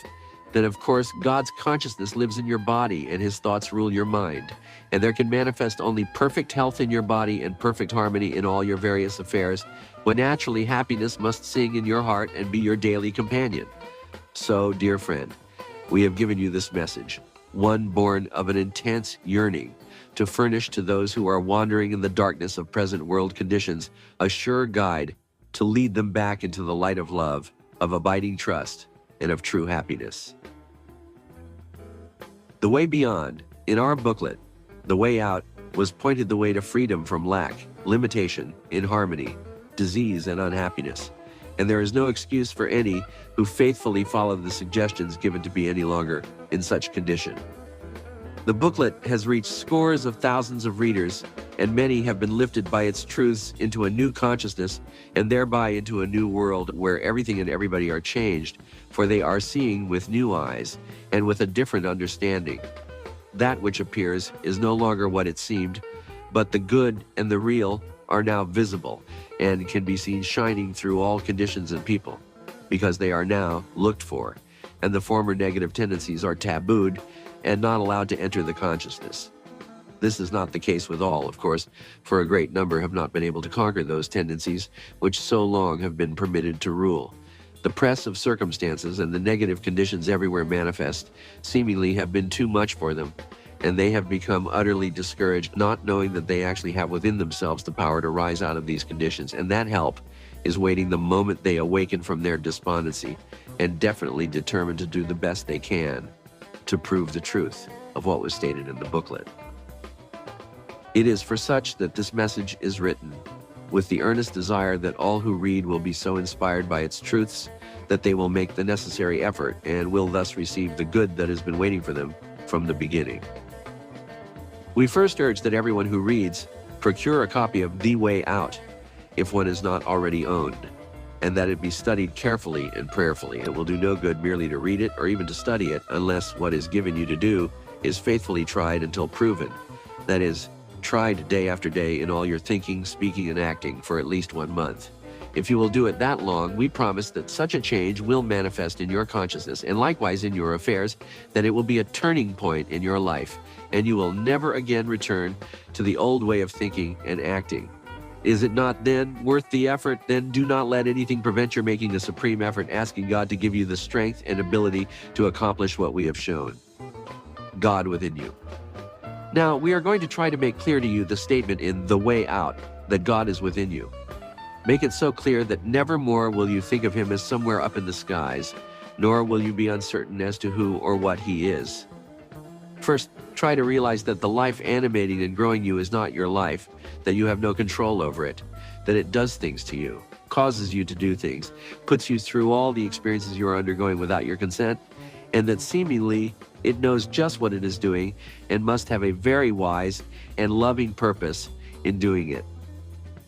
then of course God's consciousness lives in your body and his thoughts rule your mind. And there can manifest only perfect health in your body and perfect harmony in all your various affairs, when naturally happiness must sing in your heart and be your daily companion. So, dear friend, we have given you this message, one born of an intense yearning to furnish to those who are wandering in the darkness of present world conditions a sure guide to lead them back into the light of love, of abiding trust, and of true happiness. The way beyond, in our booklet, The Way Out, was pointed the way to freedom from lack, limitation, inharmony, disease, and unhappiness. And there is no excuse for any who faithfully follow the suggestions given to be any longer in such condition. The booklet has reached scores of thousands of readers, and many have been lifted by its truths into a new consciousness and thereby into a new world where everything and everybody are changed, for they are seeing with new eyes and with a different understanding. That which appears is no longer what it seemed, but the good and the real are now visible and can be seen shining through all conditions and people, because they are now looked for, and the former negative tendencies are tabooed and not allowed to enter the consciousness. This is not the case with all, of course, for a great number have not been able to conquer those tendencies which so long have been permitted to rule. The press of circumstances and the negative conditions everywhere manifest seemingly have been too much for them, and they have become utterly discouraged, not knowing that they actually have within themselves the power to rise out of these conditions, and that help is waiting the moment they awaken from their despondency, and definitely determined to do the best they can to prove the truth of what was stated in the booklet. It is for such that this message is written, with the earnest desire that all who read will be so inspired by its truths that they will make the necessary effort and will thus receive the good that has been waiting for them from the beginning. We first urge that everyone who reads procure a copy of The Way Out, if one is not already owned, and that it be studied carefully and prayerfully. It will do no good merely to read it or even to study it unless what is given you to do is faithfully tried until proven. That is, tried day after day in all your thinking, speaking, and acting for at least 1 month. If you will do it that long, we promise that such a change will manifest in your consciousness and likewise in your affairs, that it will be a turning point in your life, and you will never again return to the old way of thinking and acting. Is it not then worth the effort? Then do not let anything prevent your making the supreme effort, asking God to give you the strength and ability to accomplish what we have shown. God within you. Now, we are going to try to make clear to you the statement in The Way Out, that God is within you. Make it so clear that never more will you think of him as somewhere up in the skies, nor will you be uncertain as to who or what he is. First, try to realize that the life animating and growing you is not your life, that you have no control over it, that it does things to you, causes you to do things, puts you through all the experiences you are undergoing without your consent, and that seemingly it knows just what it is doing and must have a very wise and loving purpose in doing it.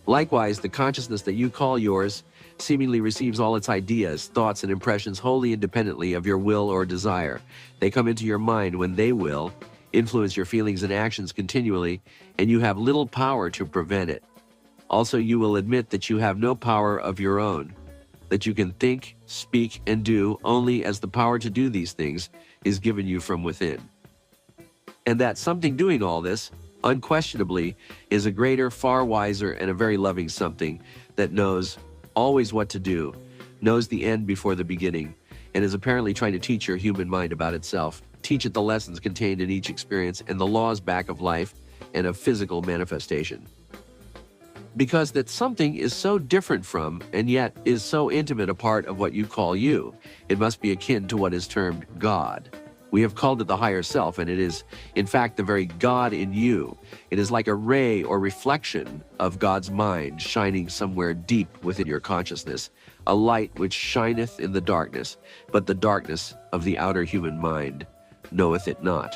Likewise, the consciousness that you call yours seemingly receives all its ideas, thoughts, and impressions wholly independently of your will or desire. They come into your mind when they will, influence your feelings and actions continually, and you have little power to prevent it. Also, you will admit that you have no power of your own, that you can think, speak, and do only as the power to do these things is given you from within. And that something doing all this, unquestionably, is a greater, far wiser, and a very loving something that knows always what to do, knows the end before the beginning, and is apparently trying to teach your human mind about itself, teach it the lessons contained in each experience and the laws back of life and of physical manifestation. Because that something is so different from, and yet is so intimate a part of what you call you, it must be akin to what is termed God. We have called it the higher self, and it is, in fact, the very God in you. It is like a ray or reflection of God's mind shining somewhere deep within your consciousness, a light which shineth in the darkness, but the darkness of the outer human mind knoweth it not.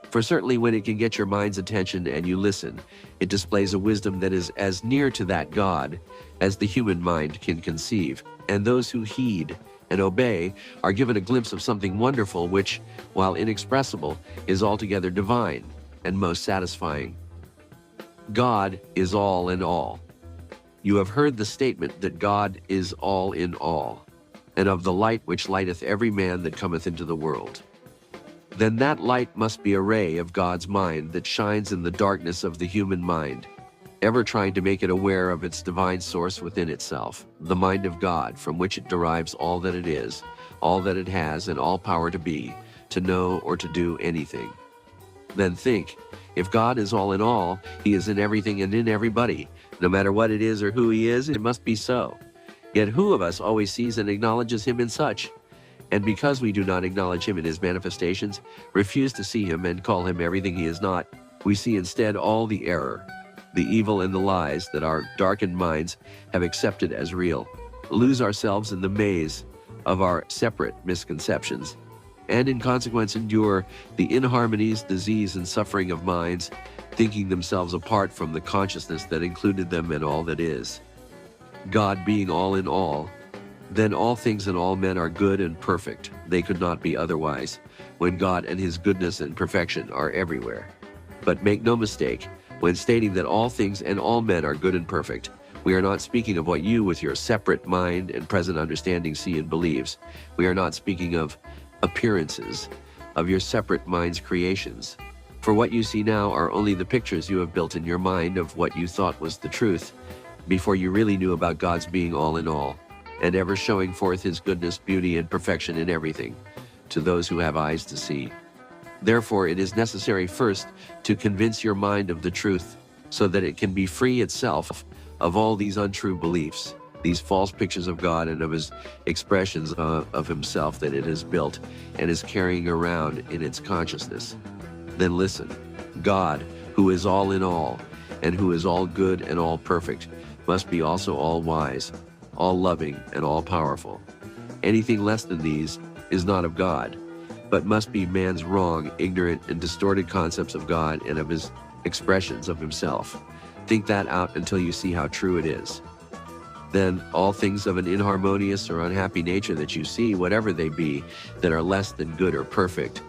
For certainly when it can get your mind's attention and you listen, it displays a wisdom that is as near to that God as the human mind can conceive, and those who heed and obey are given a glimpse of something wonderful which, while inexpressible, is altogether divine and most satisfying. God is all in all. You have heard the statement that God is all in all, and of the light which lighteth every man that cometh into the world. Then that light must be a ray of God's mind that shines in the darkness of the human mind, ever trying to make it aware of its divine source within itself, the mind of God, from which it derives all that it is, all that it has, and all power to be, to know, or to do anything. Then think, if God is all in all, he is in everything and in everybody. No matter what it is or who he is, it must be so. Yet who of us always sees and acknowledges him in such? And because we do not acknowledge him in his manifestations, refuse to see him and call him everything he is not, we see instead all the error, the evil and the lies that our darkened minds have accepted as real, lose ourselves in the maze of our separate misconceptions, and in consequence endure the inharmonies, disease, and suffering of minds, thinking themselves apart from the consciousness that included them and all that is. God being all in all, then all things and all men are good and perfect. They could not be otherwise, when God and his goodness and perfection are everywhere. But make no mistake, when stating that all things and all men are good and perfect, we are not speaking of what you with your separate mind and present understanding see and believes. We are not speaking of appearances, of your separate mind's creations. For what you see now are only the pictures you have built in your mind of what you thought was the truth, before you really knew about God's being all in all, and ever showing forth his goodness, beauty, and perfection in everything, to those who have eyes to see. Therefore, it is necessary first to convince your mind of the truth, so that it can be free itself of all these untrue beliefs, these false pictures of God and of his expressions of himself that it has built and is carrying around in its consciousness. Then listen, God, who is all in all, and who is all good and all perfect, must be also all wise, all loving, and all powerful. Anything less than these is not of God, but must be man's wrong, ignorant, and distorted concepts of God and of his expressions of himself. Think that out until you see how true it is. Then all things of an inharmonious or unhappy nature that you see, whatever they be, that are less than good or perfect,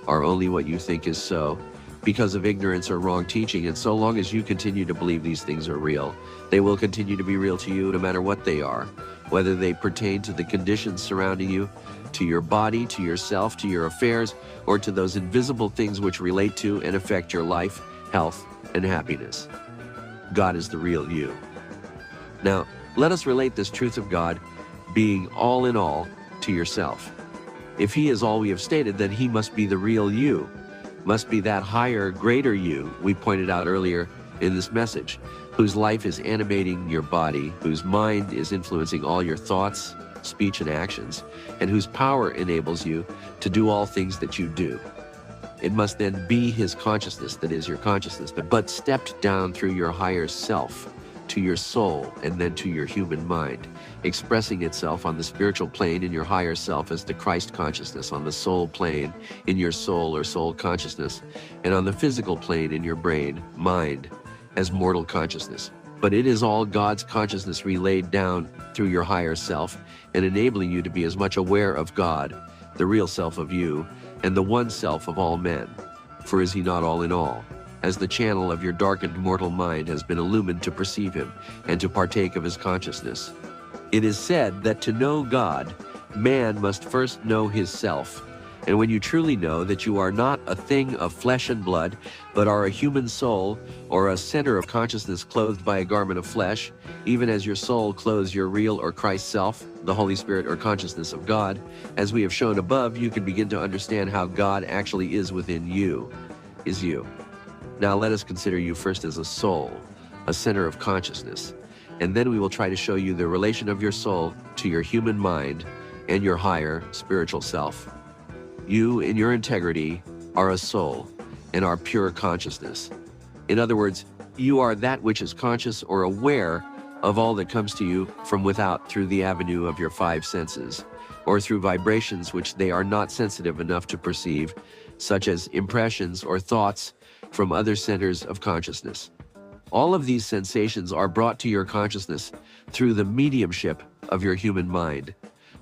are only what you think is so, because of ignorance or wrong teaching, and so long as you continue to believe these things are real, they will continue to be real to you no matter what they are, whether they pertain to the conditions surrounding you, to your body, to yourself, to your affairs, or to those invisible things which relate to and affect your life, health, and happiness. God is the real you. Now, let us relate this truth of God being all in all to yourself. If he is all we have stated, then he must be the real you, must be that higher, greater you we pointed out earlier in this message, whose life is animating your body, whose mind is influencing all your thoughts, speech, and actions, and whose power enables you to do all things that you do. It must then be his consciousness that is your consciousness, but stepped down through your higher self, to your soul, and then to your human mind, expressing itself on the spiritual plane in your higher self as the Christ consciousness, on the soul plane in your soul or soul consciousness, and on the physical plane in your brain, mind, as mortal consciousness. But it is all God's consciousness relayed down through your higher self and enabling you to be as much aware of God, the real self of you, and the one self of all men. For is he not all in all, as the channel of your darkened mortal mind has been illumined to perceive him and to partake of his consciousness? It is said that to know God, man must first know his self. And when you truly know that you are not a thing of flesh and blood, but are a human soul or a center of consciousness clothed by a garment of flesh, even as your soul clothes your real or Christ self, the Holy Spirit or consciousness of God, as we have shown above, you can begin to understand how God actually is within you, is you. Now let us consider you first as a soul, a center of consciousness, and then we will try to show you the relation of your soul to your human mind and your higher spiritual self. You, in your integrity, are a soul and are pure consciousness. In other words, you are that which is conscious or aware of all that comes to you from without through the avenue of your five senses, or through vibrations which they are not sensitive enough to perceive, such as impressions or thoughts from other centers of consciousness. All of these sensations are brought to your consciousness through the mediumship of your human mind.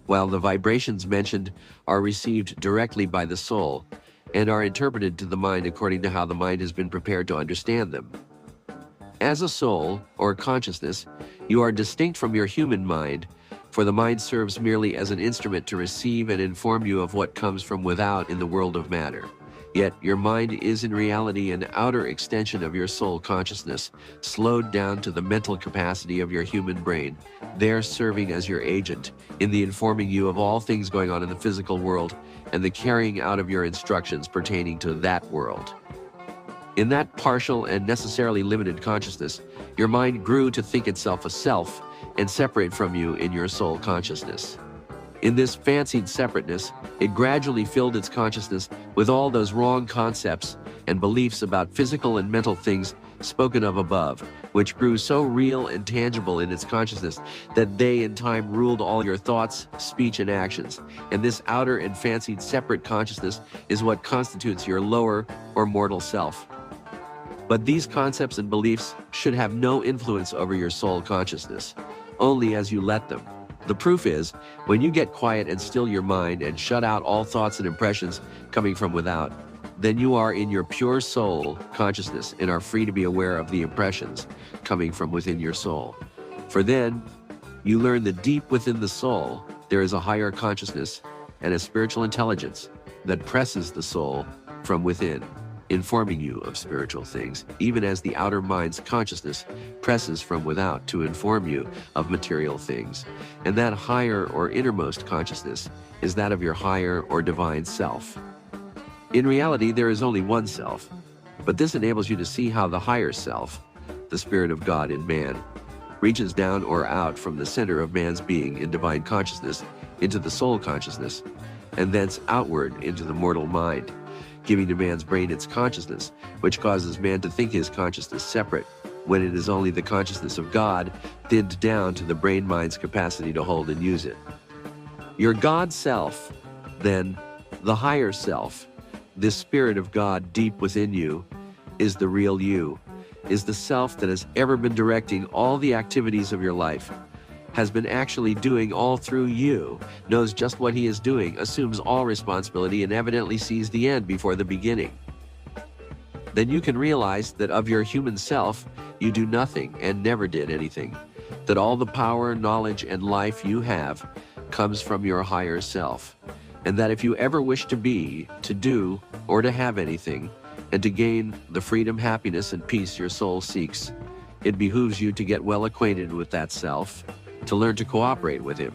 while the vibrations mentioned are received directly by the soul and are interpreted to the mind according to how the mind has been prepared to understand them. As a soul, or consciousness, you are distinct from your human mind, for the mind serves merely as an instrument to receive and inform you of what comes from without in the world of matter. Yet your mind is in reality an outer extension of your soul consciousness, slowed down to the mental capacity of your human brain, there serving as your agent in the informing you of all things going on in the physical world and the carrying out of your instructions pertaining to that world. In that partial and necessarily limited consciousness, your mind grew to think itself a self and separate from you in your soul consciousness. In this fancied separateness, it gradually filled its consciousness with all those wrong concepts and beliefs about physical and mental things spoken of above, which grew so real and tangible in its consciousness that they in time ruled all your thoughts, speech, and actions. And this outer and fancied separate consciousness is what constitutes your lower or mortal self. But these concepts and beliefs should have no influence over your soul consciousness, only as you let them. The proof is, when you get quiet and still your mind and shut out all thoughts and impressions coming from without, then you are in your pure soul consciousness and are free to be aware of the impressions coming from within your soul. For then, you learn that deep within the soul, there is a higher consciousness and a spiritual intelligence that presses the soul from within, informing you of spiritual things, even as the outer mind's consciousness presses from without to inform you of material things. And that higher or innermost consciousness is that of your higher or divine self. In reality, there is only one self, but this enables you to see how the higher self, the Spirit of God in man, reaches down or out from the center of man's being in divine consciousness into the soul consciousness, and thence outward into the mortal mind, giving to man's brain its consciousness, which causes man to think his consciousness separate, when it is only the consciousness of God thinned down to the brain-mind's capacity to hold and use it. Your God self, then, the higher self, this Spirit of God deep within you, is the real you, is the self that has ever been directing all the activities of your life, has been actually doing all through you, knows just what he is doing, assumes all responsibility, and evidently sees the end before the beginning. Then you can realize that of your human self, you do nothing and never did anything, that all the power, knowledge, and life you have comes from your higher self, and that if you ever wish to be, to do, or to have anything, and to gain the freedom, happiness, and peace your soul seeks, it behooves you to get well acquainted with that self, to learn to cooperate with him,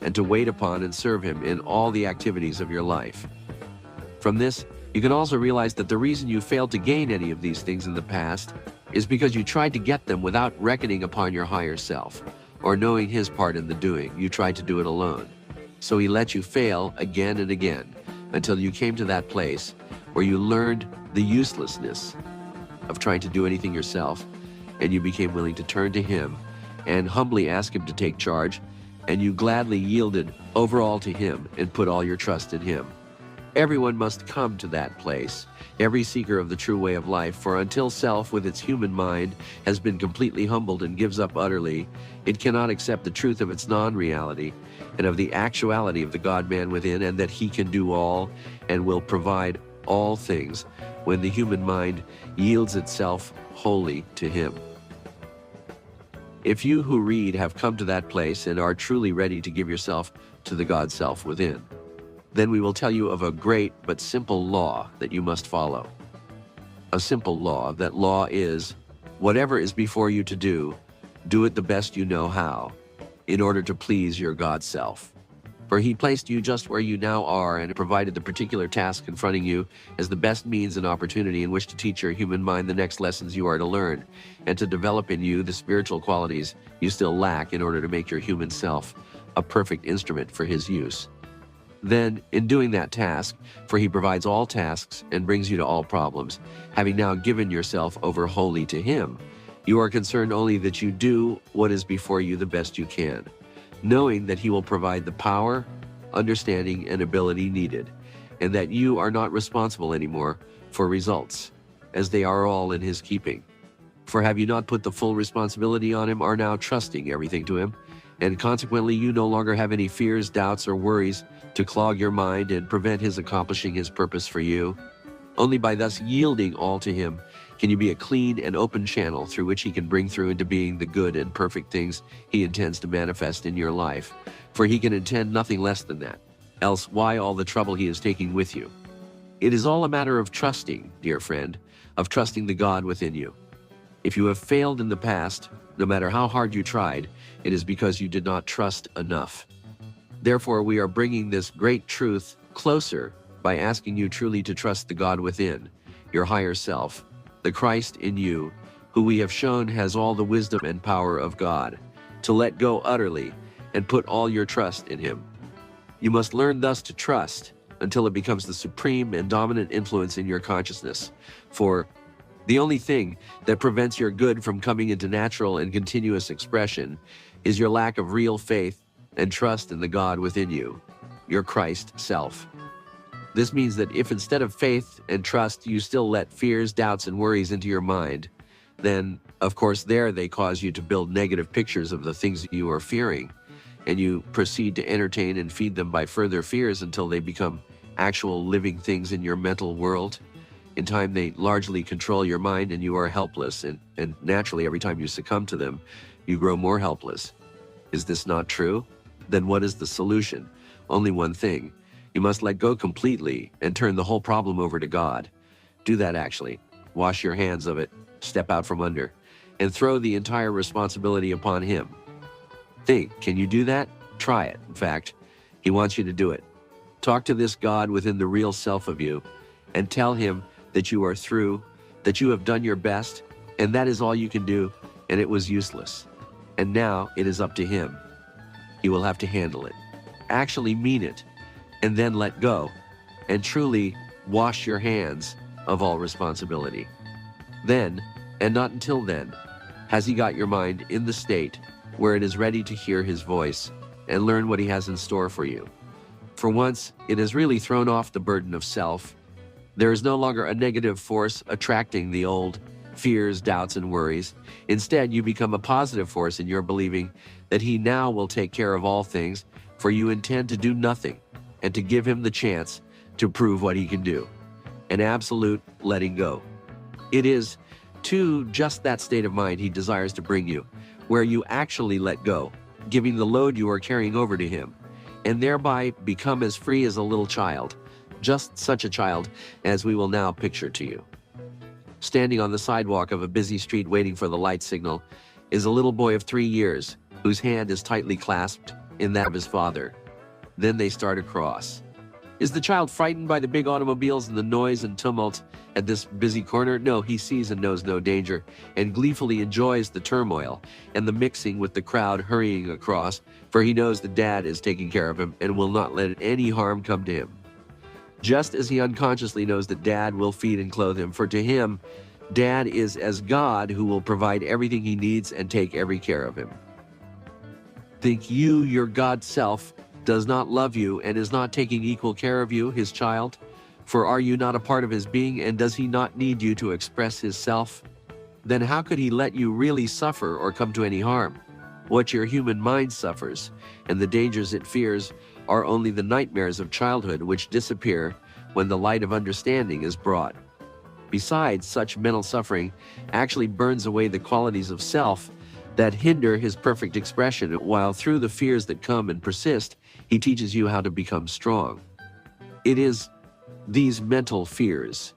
and to wait upon and serve him in all the activities of your life. From this, you can also realize that the reason you failed to gain any of these things in the past is because you tried to get them without reckoning upon your higher self, or knowing his part in the doing. You tried to do it alone. So he let you fail again and again, until you came to that place where you learned the uselessness of trying to do anything yourself, and you became willing to turn to him and humbly ask him to take charge, and you gladly yielded over all to him and put all your trust in him. Everyone must come to that place, every seeker of the true way of life, for until self with its human mind has been completely humbled and gives up utterly, it cannot accept the truth of its non-reality and of the actuality of the God-man within, and that he can do all and will provide all things when the human mind yields itself wholly to him. If you who read have come to that place and are truly ready to give yourself to the God self within, then we will tell you of a great but simple law that you must follow. A simple law. That law is, whatever is before you to do, do it the best you know how, in order to please your God self. For he placed you just where you now are and provided the particular task confronting you as the best means and opportunity in which to teach your human mind the next lessons you are to learn, and to develop in you the spiritual qualities you still lack in order to make your human self a perfect instrument for his use. Then, in doing that task, for he provides all tasks and brings you to all problems, having now given yourself over wholly to him, you are concerned only that you do what is before you the best you can, knowing that he will provide the power, understanding, and ability needed, and that you are not responsible anymore for results, as they are all in his keeping. For have you not put the full responsibility on him, are now trusting everything to him, and consequently you no longer have any fears, doubts, or worries to clog your mind and prevent his accomplishing his purpose for you. Only by thus yielding all to him can you be a clean and open channel through which he can bring through into being the good and perfect things he intends to manifest in your life. For he can intend nothing less than that. Else, why all the trouble he is taking with you? It is all a matter of trusting, dear friend, of trusting the God within you. If you have failed in the past, no matter how hard you tried, it is because you did not trust enough. Therefore, we are bringing this great truth closer by asking you truly to trust the God within, your higher self, the Christ in you, who we have shown has all the wisdom and power of God, to let go utterly and put all your trust in him. You must learn thus to trust until it becomes the supreme and dominant influence in your consciousness. For the only thing that prevents your good from coming into natural and continuous expression is your lack of real faith and trust in the God within you, your Christ self. This means that if instead of faith and trust you still let fears, doubts, and worries into your mind, then of course there they cause you to build negative pictures of the things you are fearing, and you proceed to entertain and feed them by further fears until they become actual living things in your mental world. In time, they largely control your mind and you are helpless, and naturally every time you succumb to them, you grow more helpless. Is this not true? Then what is the solution? Only one thing. You must let go completely and turn the whole problem over to God. Do that actually. Wash your hands of it, step out from under, and throw the entire responsibility upon him. Think, can you do that? Try it. In fact, he wants you to do it. Talk to this God within the real self of you and tell him that you are through, that you have done your best, and that is all you can do, and it was useless. And now it is up to him. He will have to handle it. Actually mean it, and then let go, and truly wash your hands of all responsibility. Then, and not until then, has he got your mind in the state where it is ready to hear his voice and learn what he has in store for you. For once, it has really thrown off the burden of self. There is no longer a negative force attracting the old fears, doubts, and worries. Instead, you become a positive force in your believing that he now will take care of all things, for you intend to do nothing and to give him the chance to prove what he can do. An absolute letting go. It is to just that state of mind he desires to bring you, where you actually let go, giving the load you are carrying over to him, and thereby become as free as a little child, just such a child as we will now picture to you. Standing on the sidewalk of a busy street waiting for the light signal is a little boy of 3 years whose hand is tightly clasped in that of his father. Then they start across. Is the child frightened by the big automobiles and the noise and tumult at this busy corner? No, he sees and knows no danger and gleefully enjoys the turmoil and the mixing with the crowd hurrying across, for he knows that Dad is taking care of him and will not let any harm come to him. Just as he unconsciously knows that Dad will feed and clothe him, for to him, Dad is as God who will provide everything he needs and take every care of him. Think you, your God self, does not love you and is not taking equal care of you, his child? For are you not a part of his being, and does he not need you to express his self? Then how could he let you really suffer or come to any harm? What your human mind suffers and the dangers it fears are only the nightmares of childhood which disappear when the light of understanding is brought. Besides, such mental suffering actually burns away the qualities of self that hinder his perfect expression, while through the fears that come and persist, he teaches you how to become strong. It is these mental fears,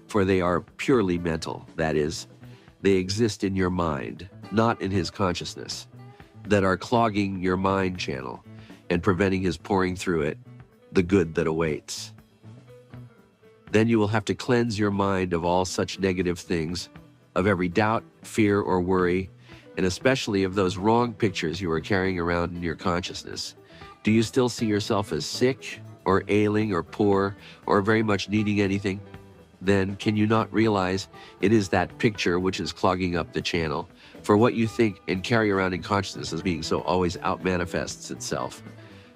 for they are purely mental, that is, they exist in your mind, not in his consciousness, that are clogging your mind channel and preventing his pouring through it the good that awaits. Then you will have to cleanse your mind of all such negative things, of every doubt, fear, or worry, and especially of those wrong pictures you are carrying around in your consciousness. Do you still see yourself as sick, or ailing, or poor, or very much needing anything? Then can you not realize it is that picture which is clogging up the channel? For what you think and carry around in consciousness as being so always out-manifests itself.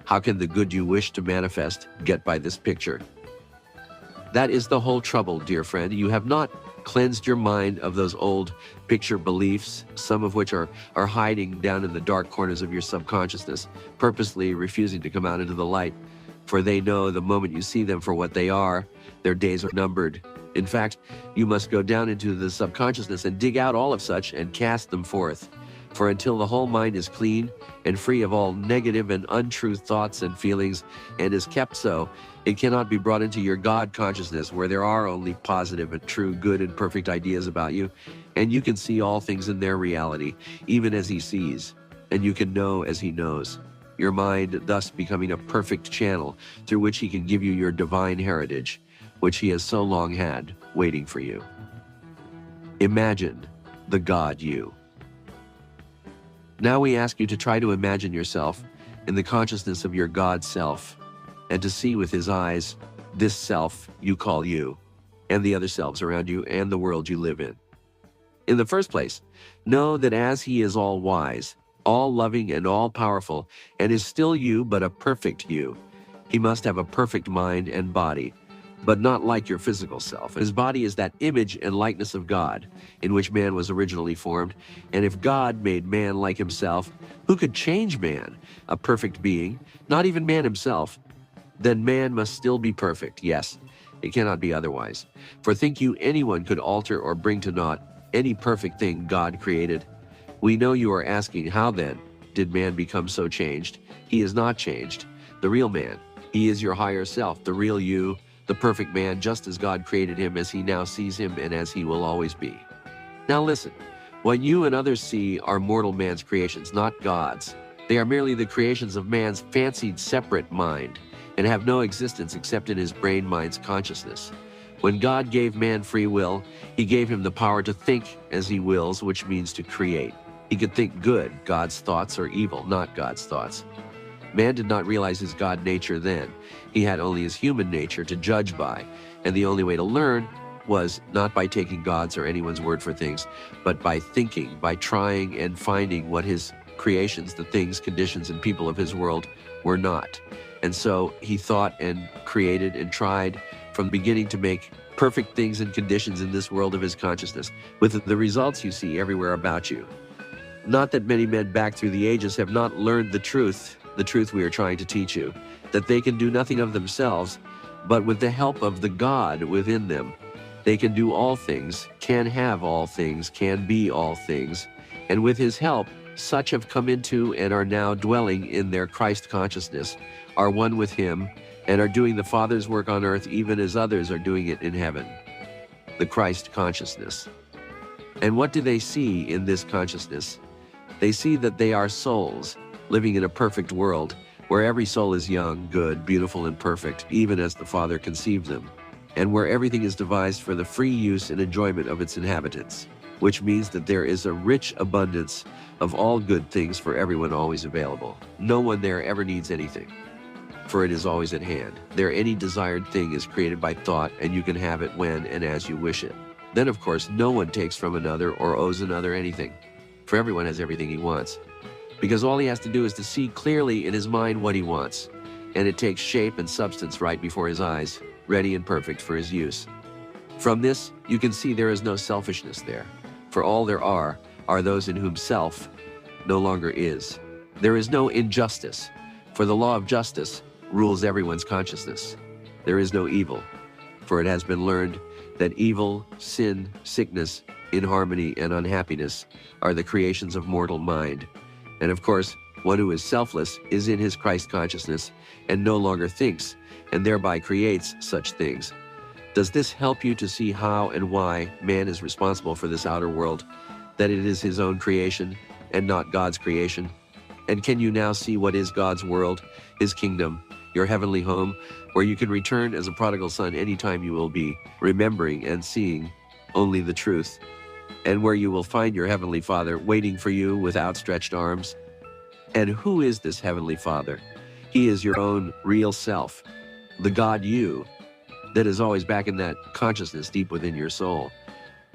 How can the good you wish to manifest get by this picture? That is the whole trouble, dear friend. You have not cleansed your mind of those old picture beliefs, some of which are hiding down in the dark corners of your subconsciousness, purposely refusing to come out into the light. For they know the moment you see them for what they are, their days are numbered. In fact, you must go down into the subconsciousness and dig out all of such and cast them forth. For until the whole mind is clean and free of all negative and untrue thoughts and feelings, and is kept so, it cannot be brought into your God consciousness, where there are only positive and true, good and perfect ideas about you, and you can see all things in their reality, even as He sees, and you can know as He knows. Your mind thus becoming a perfect channel through which He can give you your divine heritage, which He has so long had waiting for you. Imagine the God you. Now we ask you to try to imagine yourself in the consciousness of your God self, and to see with His eyes this self you call you, and the other selves around you, and the world you live in. In the first place, know that as He is all wise, all loving and all powerful, and is still you but a perfect you, He must have a perfect mind and body, but not like your physical self. His body is that image and likeness of God, in which man was originally formed. And if God made man like Himself, who could change man, a perfect being, not even man himself? Then man must still be perfect. Yes, it cannot be otherwise. For think you anyone could alter or bring to naught any perfect thing God created? We know you are asking, how then did man become so changed? He is not changed. The real man, he is your higher self, the real you, the perfect man, just as God created him, as He now sees him, and as he will always be. Now listen, what you and others see are mortal man's creations, not God's. They are merely the creations of man's fancied separate mind, and have no existence except in his brain-mind's consciousness. When God gave man free will, He gave him the power to think as he wills, which means to create. He could think good, God's thoughts, or evil, not God's thoughts. Man did not realize his God nature then. He had only his human nature to judge by, and the only way to learn was not by taking God's or anyone's word for things, but by thinking, by trying and finding what his creations, the things, conditions, and people of his world were not. And so he thought and created and tried from the beginning to make perfect things and conditions in this world of his consciousness, with the results you see everywhere about you. Not that many men back through the ages have not learned the truth we are trying to teach you, that they can do nothing of themselves, but with the help of the God within them, they can do all things, can have all things, can be all things, and with His help, such have come into and are now dwelling in their Christ consciousness, are one with Him, and are doing the Father's work on earth even as others are doing it in heaven. The Christ consciousness. And what do they see in this consciousness? They see that they are souls, living in a perfect world, where every soul is young, good, beautiful, and perfect, even as the Father conceived them, and where everything is devised for the free use and enjoyment of its inhabitants, which means that there is a rich abundance of all good things for everyone always available. No one there ever needs anything, for it is always at hand. There any desired thing is created by thought, and you can have it when and as you wish it. Then, of course, no one takes from another or owes another anything, for everyone has everything he wants. Because all he has to do is to see clearly in his mind what he wants, and it takes shape and substance right before his eyes, ready and perfect for his use. From this, you can see there is no selfishness there, for all there are those in whom self no longer is. There is no injustice, for the law of justice rules everyone's consciousness. There is no evil, for it has been learned that evil, sin, sickness, inharmony, and unhappiness are the creations of mortal mind. And of course, one who is selfless is in his Christ consciousness and no longer thinks, and thereby creates such things. Does this help you to see how and why man is responsible for this outer world, that it is his own creation and not God's creation? And can you now see what is God's world, His kingdom, your heavenly home, where you can return as a prodigal son anytime you will be, remembering and seeing only the truth, and where you will find your Heavenly Father waiting for you with outstretched arms? And who is this Heavenly Father? He is your own real self, the God you, that is always back in that consciousness deep within your soul,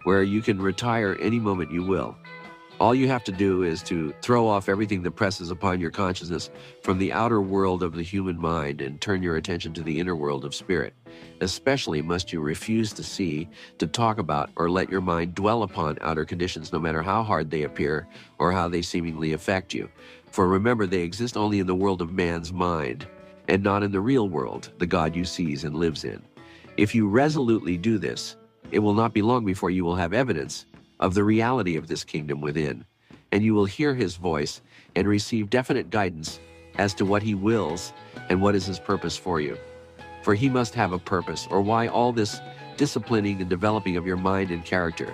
where you can retire any moment you will. All you have to do is to throw off everything that presses upon your consciousness from the outer world of the human mind and turn your attention to the inner world of spirit. Especially must you refuse to see, to talk about, or let your mind dwell upon outer conditions, no matter how hard they appear or how they seemingly affect you. For remember, they exist only in the world of man's mind, and not in the real world, the God you sees and lives in. If you resolutely do this, it will not be long before you will have evidence of the reality of this kingdom within, and you will hear his voice and receive definite guidance as to what he wills and what is his purpose for you. For he must have a purpose, or why all this disciplining and developing of your mind and character?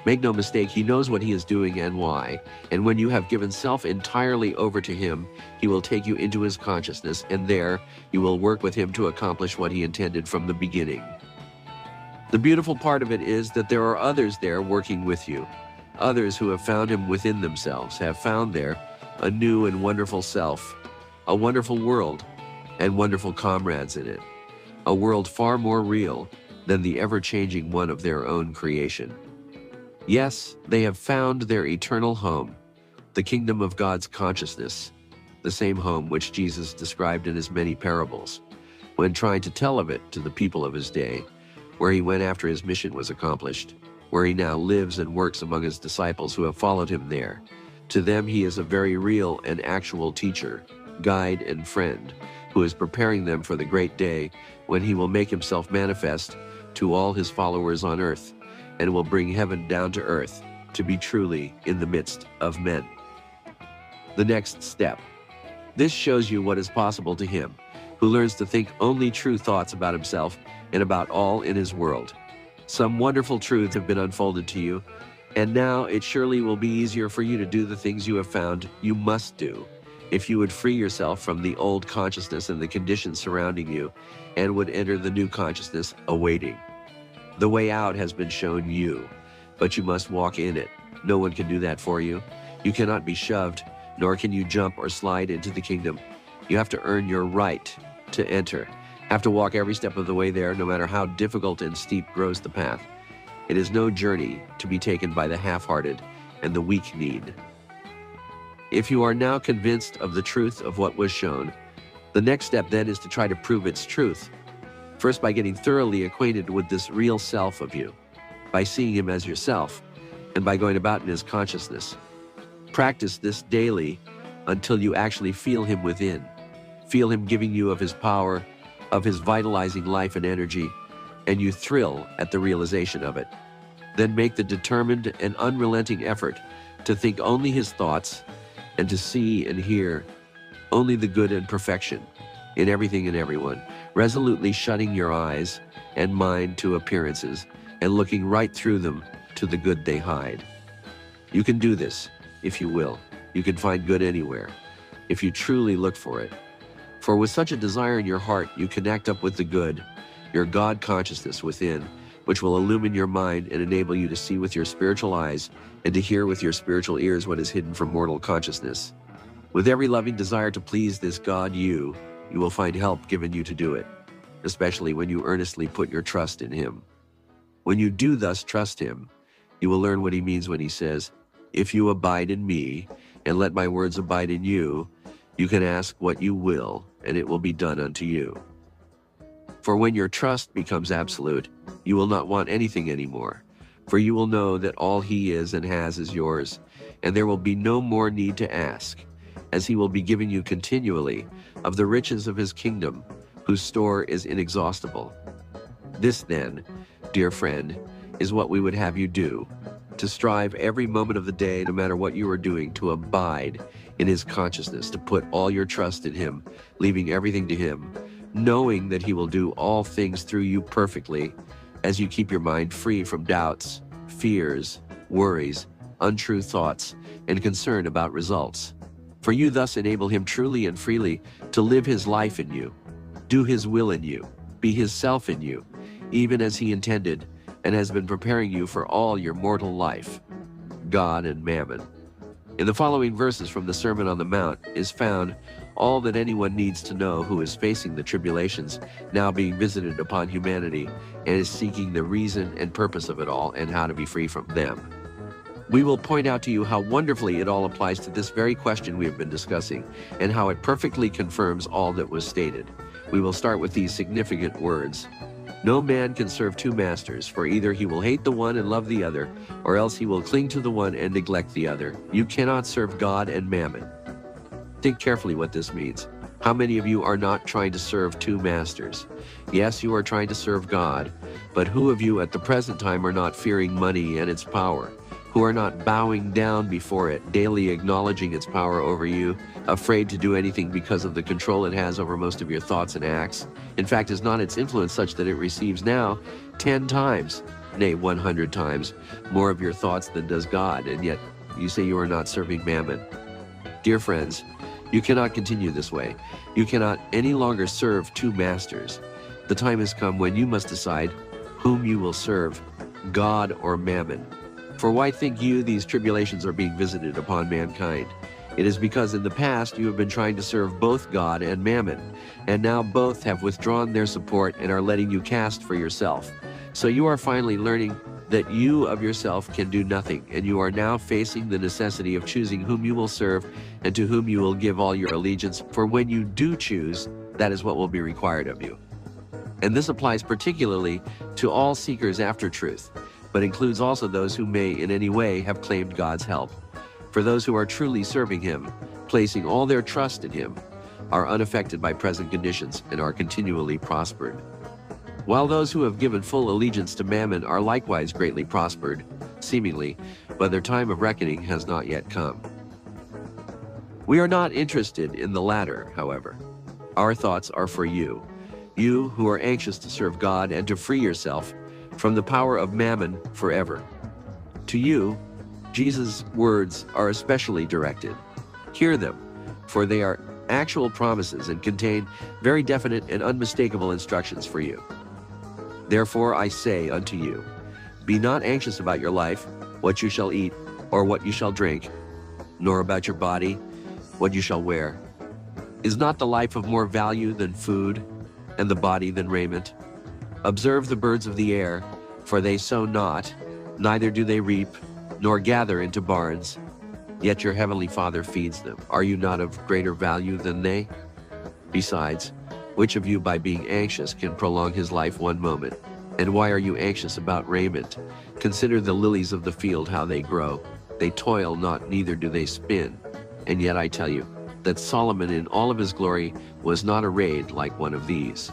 Make no mistake, he knows what he is doing and why, and when you have given self entirely over to him, he will take you into his consciousness, and there you will work with him to accomplish what he intended from the beginning. The beautiful part of it is that there are others there working with you, others who have found him within themselves, have found there a new and wonderful self, a wonderful world, and wonderful comrades in it, a world far more real than the ever-changing one of their own creation. Yes, they have found their eternal home, the kingdom of God's consciousness, the same home which Jesus described in his many parables, when trying to tell of it to the people of his day, where he went after his mission was accomplished, where he now lives and works among his disciples who have followed him there. To them he is a very real and actual teacher, guide, and friend, who is preparing them for the great day when he will make himself manifest to all his followers on earth, and will bring heaven down to earth to be truly in the midst of men. The next step. This shows you what is possible to him, who learns to think only true thoughts about himself and about all in his world. Some wonderful truths have been unfolded to you, and now it surely will be easier for you to do the things you have found you must do, if you would free yourself from the old consciousness and the conditions surrounding you, and would enter the new consciousness awaiting. The way out has been shown you, but you must walk in it. No one can do that for you. You cannot be shoved, nor can you jump or slide into the kingdom. You have to earn your right to enter, have to walk every step of the way there, no matter how difficult and steep grows the path. It is no journey to be taken by the half-hearted and the weak-kneed. If you are now convinced of the truth of what was shown, the next step then is to try to prove its truth. First, by getting thoroughly acquainted with this real self of you, by seeing him as yourself, and by going about in his consciousness. Practice this daily until you actually feel him within. Feel him giving you of his power, of his vitalizing life and energy, and you thrill at the realization of it. Then make the determined and unrelenting effort to think only his thoughts and to see and hear only the good and perfection in everything and everyone, resolutely shutting your eyes and mind to appearances and looking right through them to the good they hide. You can do this, if you will. You can find good anywhere, if you truly look for it. For with such a desire in your heart, you connect up with the good, your God consciousness within, which will illumine your mind and enable you to see with your spiritual eyes and to hear with your spiritual ears what is hidden from mortal consciousness. With every loving desire to please this God you will find help given you to do it, especially when you earnestly put your trust in him. When you do thus trust him, you will learn what he means when he says, "If you abide in me, and let my words abide in you, you can ask what you will, and it will be done unto you." For when your trust becomes absolute, you will not want anything anymore, for you will know that all he is and has is yours, and there will be no more need to ask, as he will be giving you continually of the riches of his kingdom, whose store is inexhaustible. This then, dear friend, is what we would have you do, to strive every moment of the day, no matter what you are doing, to abide in his consciousness, to put all your trust in him, leaving everything to him, knowing that he will do all things through you perfectly, as you keep your mind free from doubts, fears, worries, untrue thoughts, and concern about results. For you thus enable him truly and freely to live his life in you, do his will in you, be his self in you, even as he intended and has been preparing you for all your mortal life, God and mammon. In the following verses from the Sermon on the Mount is found all that anyone needs to know who is facing the tribulations now being visited upon humanity and is seeking the reason and purpose of it all and how to be free from them. We will point out to you how wonderfully it all applies to this very question we have been discussing, and how it perfectly confirms all that was stated. We will start with these significant words. No man can serve two masters, for either he will hate the one and love the other, or else he will cling to the one and neglect the other. You cannot serve God and mammon. Think carefully what this means. How many of you are not trying to serve two masters? Yes, you are trying to serve God, but who of you at the present time are not fearing money and its power? Who are not bowing down before it, daily acknowledging its power over you, afraid to do anything because of the control it has over most of your thoughts and acts? In fact, is not its influence such that it receives now 10 times, nay 100 times, more of your thoughts than does God, and yet you say you are not serving mammon? Dear friends, you cannot continue this way. You cannot any longer serve two masters. The time has come when you must decide whom you will serve, God or mammon. For why think you these tribulations are being visited upon mankind? It is because in the past you have been trying to serve both God and mammon, and now both have withdrawn their support and are letting you cast for yourself. So you are finally learning that you of yourself can do nothing, and you are now facing the necessity of choosing whom you will serve and to whom you will give all your allegiance, for when you do choose, that is what will be required of you. And this applies particularly to all seekers after truth, but includes also those who may in any way have claimed God's help. For those who are truly serving Him, placing all their trust in Him, are unaffected by present conditions and are continually prospered. While those who have given full allegiance to mammon are likewise greatly prospered, seemingly, but their time of reckoning has not yet come. We are not interested in the latter, however. Our thoughts are for you, you who are anxious to serve God and to free yourself from the power of mammon forever. To you, Jesus' words are especially directed. Hear them, for they are actual promises and contain very definite and unmistakable instructions for you. Therefore I say unto you, be not anxious about your life, what you shall eat, or what you shall drink, nor about your body, what you shall wear. Is not the life of more value than food, and the body than raiment? Observe the birds of the air, for they sow not, neither do they reap, nor gather into barns, yet your heavenly Father feeds them. Are you not of greater value than they? Besides, which of you by being anxious can prolong his life one moment? And why are you anxious about raiment? Consider the lilies of the field, how they grow. They toil not, neither do they spin. And yet I tell you that Solomon in all of his glory was not arrayed like one of these.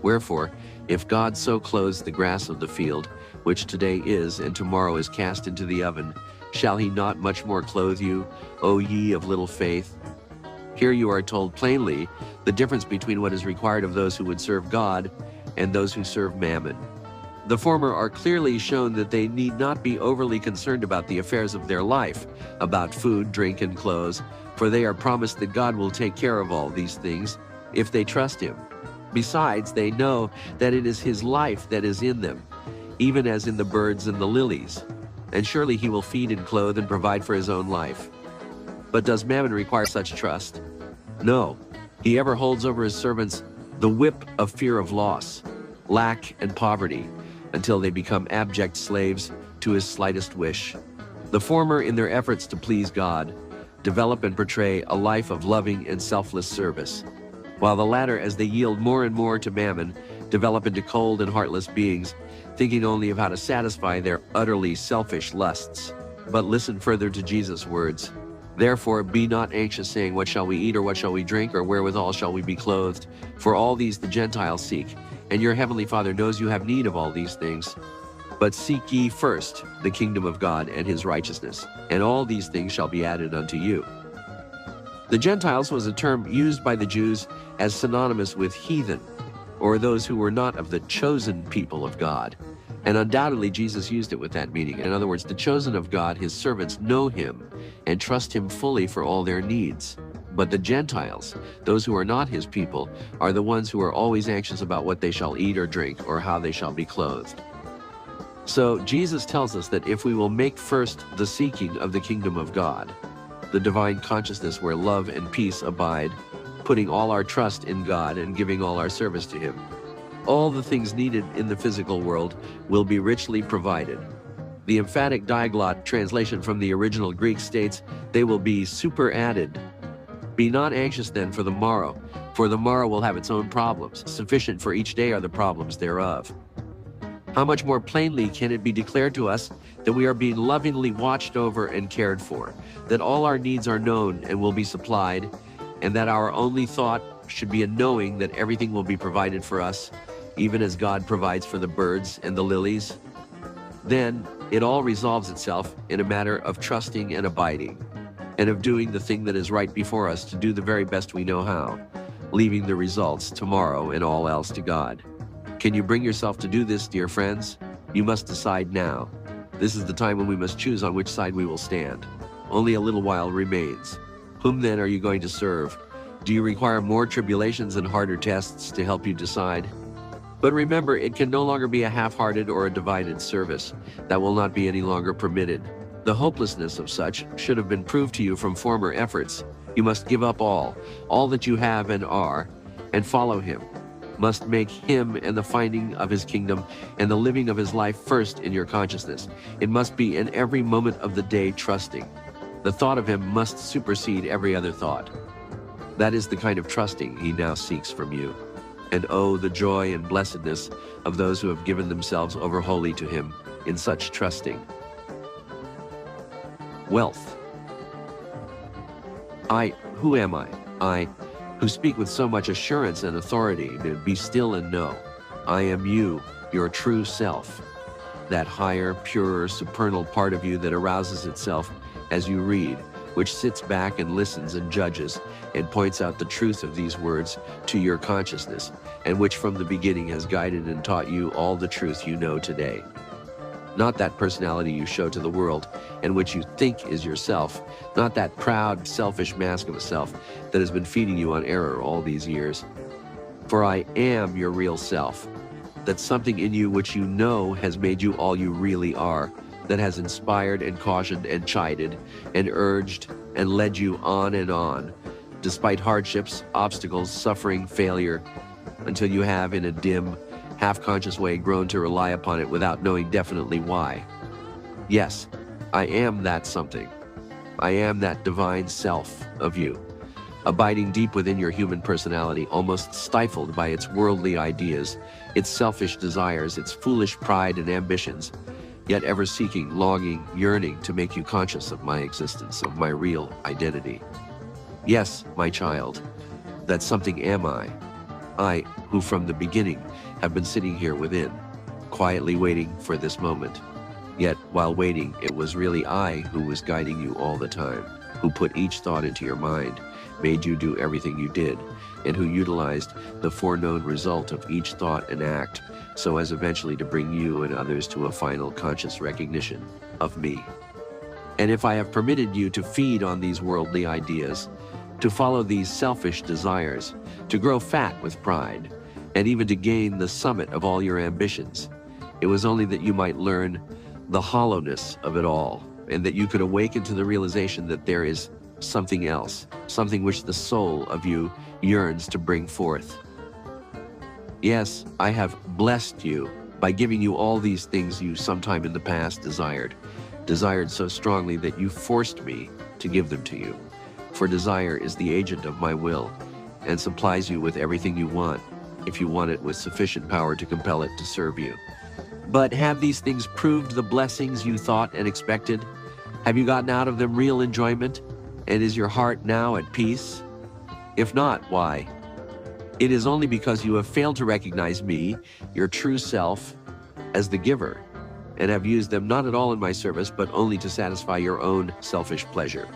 Wherefore, if God so clothes the grass of the field, which today is and tomorrow is cast into the oven, shall he not much more clothe you, O ye of little faith? Here you are told plainly the difference between what is required of those who would serve God and those who serve mammon. The former are clearly shown that they need not be overly concerned about the affairs of their life, about food, drink, and clothes, for they are promised that God will take care of all these things if they trust Him. Besides, they know that it is His life that is in them, even as in the birds and the lilies, and surely He will feed and clothe and provide for His own life. But does mammon require such trust? No. He ever holds over his servants the whip of fear of loss, lack, and poverty, until they become abject slaves to his slightest wish. The former, in their efforts to please God, develop and portray a life of loving and selfless service, while the latter, as they yield more and more to mammon, develop into cold and heartless beings, thinking only of how to satisfy their utterly selfish lusts. But listen further to Jesus' words. Therefore be not anxious, saying, what shall we eat, or what shall we drink, or wherewithal shall we be clothed? For all these the Gentiles seek, and your heavenly Father knows you have need of all these things. But seek ye first the kingdom of God and His righteousness, and all these things shall be added unto you. The Gentiles was a term used by the Jews as synonymous with heathen, or those who were not of the chosen people of God. And undoubtedly Jesus used it with that meaning. In other words, the chosen of God, His servants, know Him and trust Him fully for all their needs. But the Gentiles, those who are not His people, are the ones who are always anxious about what they shall eat or drink, or how they shall be clothed. So Jesus tells us that if we will make first the seeking of the kingdom of God, the divine consciousness where love and peace abide, putting all our trust in God and giving all our service to Him, all the things needed in the physical world will be richly provided. The emphatic diaglot translation from the original Greek states, they will be superadded. Be not anxious then for the morrow will have its own problems. Sufficient for each day are the problems thereof. How much more plainly can it be declared to us that we are being lovingly watched over and cared for, that all our needs are known and will be supplied, and that our only thought should be a knowing that everything will be provided for us, even as God provides for the birds and the lilies? Then it all resolves itself in a matter of trusting and abiding, and of doing the thing that is right before us to do the very best we know how, leaving the results tomorrow and all else to God. Can you bring yourself to do this, dear friends? You must decide now. This is the time when we must choose on which side we will stand. Only a little while remains. Whom then are you going to serve? Do you require more tribulations and harder tests to help you decide? But remember, it can no longer be a half-hearted or a divided service. That will not be any longer permitted. The hopelessness of such should have been proved to you from former efforts. You must give up all that you have and are, and follow him. Must make him and the finding of his kingdom and the living of his life first in your consciousness. It must be in every moment of the day trusting. The thought of him must supersede every other thought. That is the kind of trusting he now seeks from you. And oh, the joy and blessedness of those who have given themselves over wholly to him in such trusting. Wealth. Who am I? I, who speak with so much assurance and authority to be still and know. I am you, your true self, that higher, purer, supernal part of you that arouses itself as you read, which sits back and listens and judges and points out the truth of these words to your consciousness, and which from the beginning has guided and taught you all the truth you know today. Not that personality you show to the world and which you think is yourself, not that proud, selfish mask of a self that has been feeding you on error all these years. For I am your real self, that something in you which you know has made you all you really are, that has inspired and cautioned and chided and urged and led you on, despite hardships, obstacles, suffering, failure, until you have in a dim, half-conscious way grown to rely upon it without knowing definitely why. Yes, I am that something. I am that divine self of you, abiding deep within your human personality, almost stifled by its worldly ideas, its selfish desires, its foolish pride and ambitions, yet ever seeking, longing, yearning to make you conscious of my existence, of my real identity. Yes, my child, that something am I who from the beginning have been sitting here within, quietly waiting for this moment. Yet, while waiting, it was really I who was guiding you all the time, who put each thought into your mind, made you do everything you did, and who utilized the foreknown result of each thought and act, so as eventually to bring you and others to a final conscious recognition of me. And if I have permitted you to feed on these worldly ideas, to follow these selfish desires, to grow fat with pride, and even to gain the summit of all your ambitions, it was only that you might learn the hollowness of it all, and that you could awaken to the realization that there is something else, something which the soul of you yearns to bring forth. Yes, I have blessed you by giving you all these things you sometime in the past desired so strongly that you forced me to give them to you. For desire is the agent of my will, and supplies you with everything you want, if you want it with sufficient power to compel it to serve you. But have these things proved the blessings you thought and expected? Have you gotten out of them real enjoyment? And is your heart now at peace? If not, why? It is only because you have failed to recognize me, your true self, as the giver, and have used them not at all in my service, but only to satisfy your own selfish pleasure.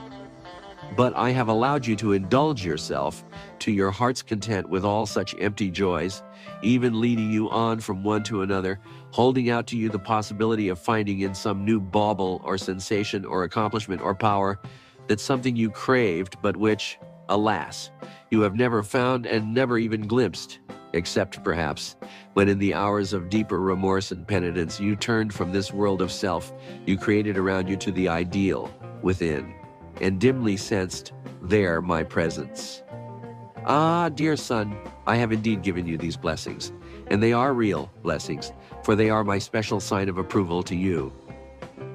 But I have allowed you to indulge yourself to your heart's content with all such empty joys, even leading you on from one to another, holding out to you the possibility of finding in some new bauble or sensation or accomplishment or power that something you craved, but which, alas, you have never found and never even glimpsed, except perhaps when in the hours of deeper remorse and penitence you turned from this world of self you created around you to the ideal within, and dimly sensed there my presence. Ah, dear son, I have indeed given you these blessings, and they are real blessings, for they are my special sign of approval to you.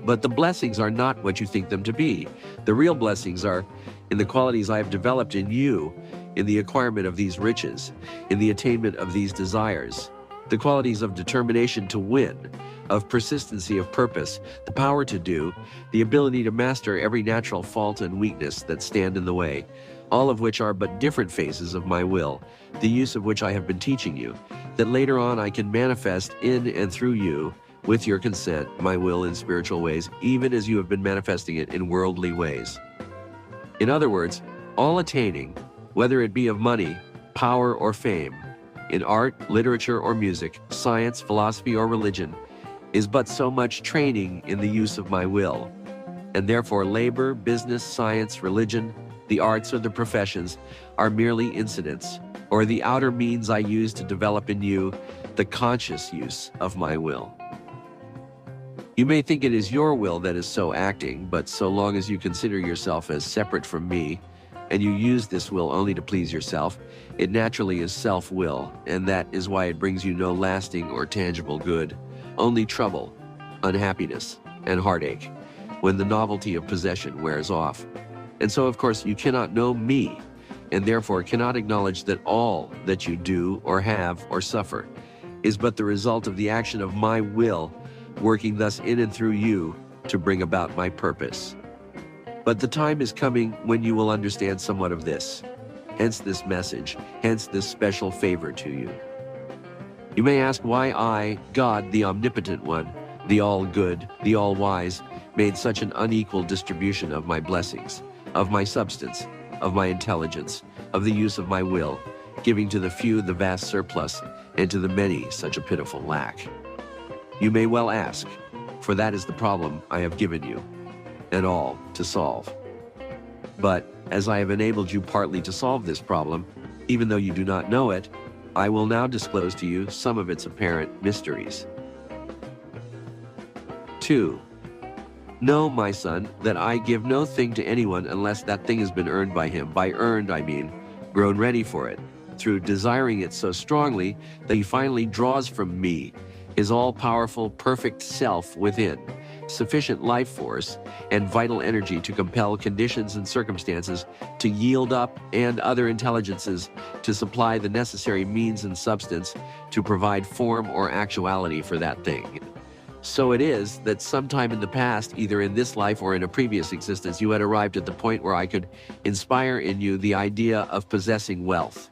But the blessings are not what you think them to be. The real blessings are in the qualities I have developed in you, in the acquirement of these riches, in the attainment of these desires, the qualities of determination to win, of persistency of purpose, the power to do, the ability to master every natural fault and weakness that stand in the way, all of which are but different phases of my will, the use of which I have been teaching you, that later on I can manifest in and through you, with your consent, my will in spiritual ways, even as you have been manifesting it in worldly ways. In other words, all attaining, whether it be of money, power, or fame, in art, literature, or music, science, philosophy, or religion, is but so much training in the use of my will. And therefore labor, business, science, religion, the arts, or the professions are merely incidents, or the outer means I use to develop in you the conscious use of my will. You may think it is your will that is so acting, but so long as you consider yourself as separate from me, and you use this will only to please yourself, it naturally is self-will, and that is why it brings you no lasting or tangible good, only trouble, unhappiness, and heartache, when the novelty of possession wears off. And so, of course, you cannot know me, and therefore cannot acknowledge that all that you do or have or suffer is but the result of the action of my will, working thus in and through you to bring about my purpose. But the time is coming when you will understand somewhat of this. Hence this message, hence this special favor to you. You may ask why I, God, the Omnipotent One, the All-Good, the All-Wise, made such an unequal distribution of my blessings, of my substance, of my intelligence, of the use of my will, giving to the few the vast surplus, and to the many such a pitiful lack. You may well ask, for that is the problem I have given you, and all to solve. But as I have enabled you partly to solve this problem, even though you do not know it, I will now disclose to you some of its apparent mysteries. 2. Know, my son, that I give no thing to anyone unless that thing has been earned by him. By earned, I mean grown ready for it, through desiring it so strongly that he finally draws from me his all-powerful, perfect self within, sufficient life force and vital energy to compel conditions and circumstances to yield up and other intelligences to supply the necessary means and substance to provide form or actuality for that thing. So it is that sometime in the past, either in this life or in a previous existence, you had arrived at the point where I could inspire in you the idea of possessing wealth.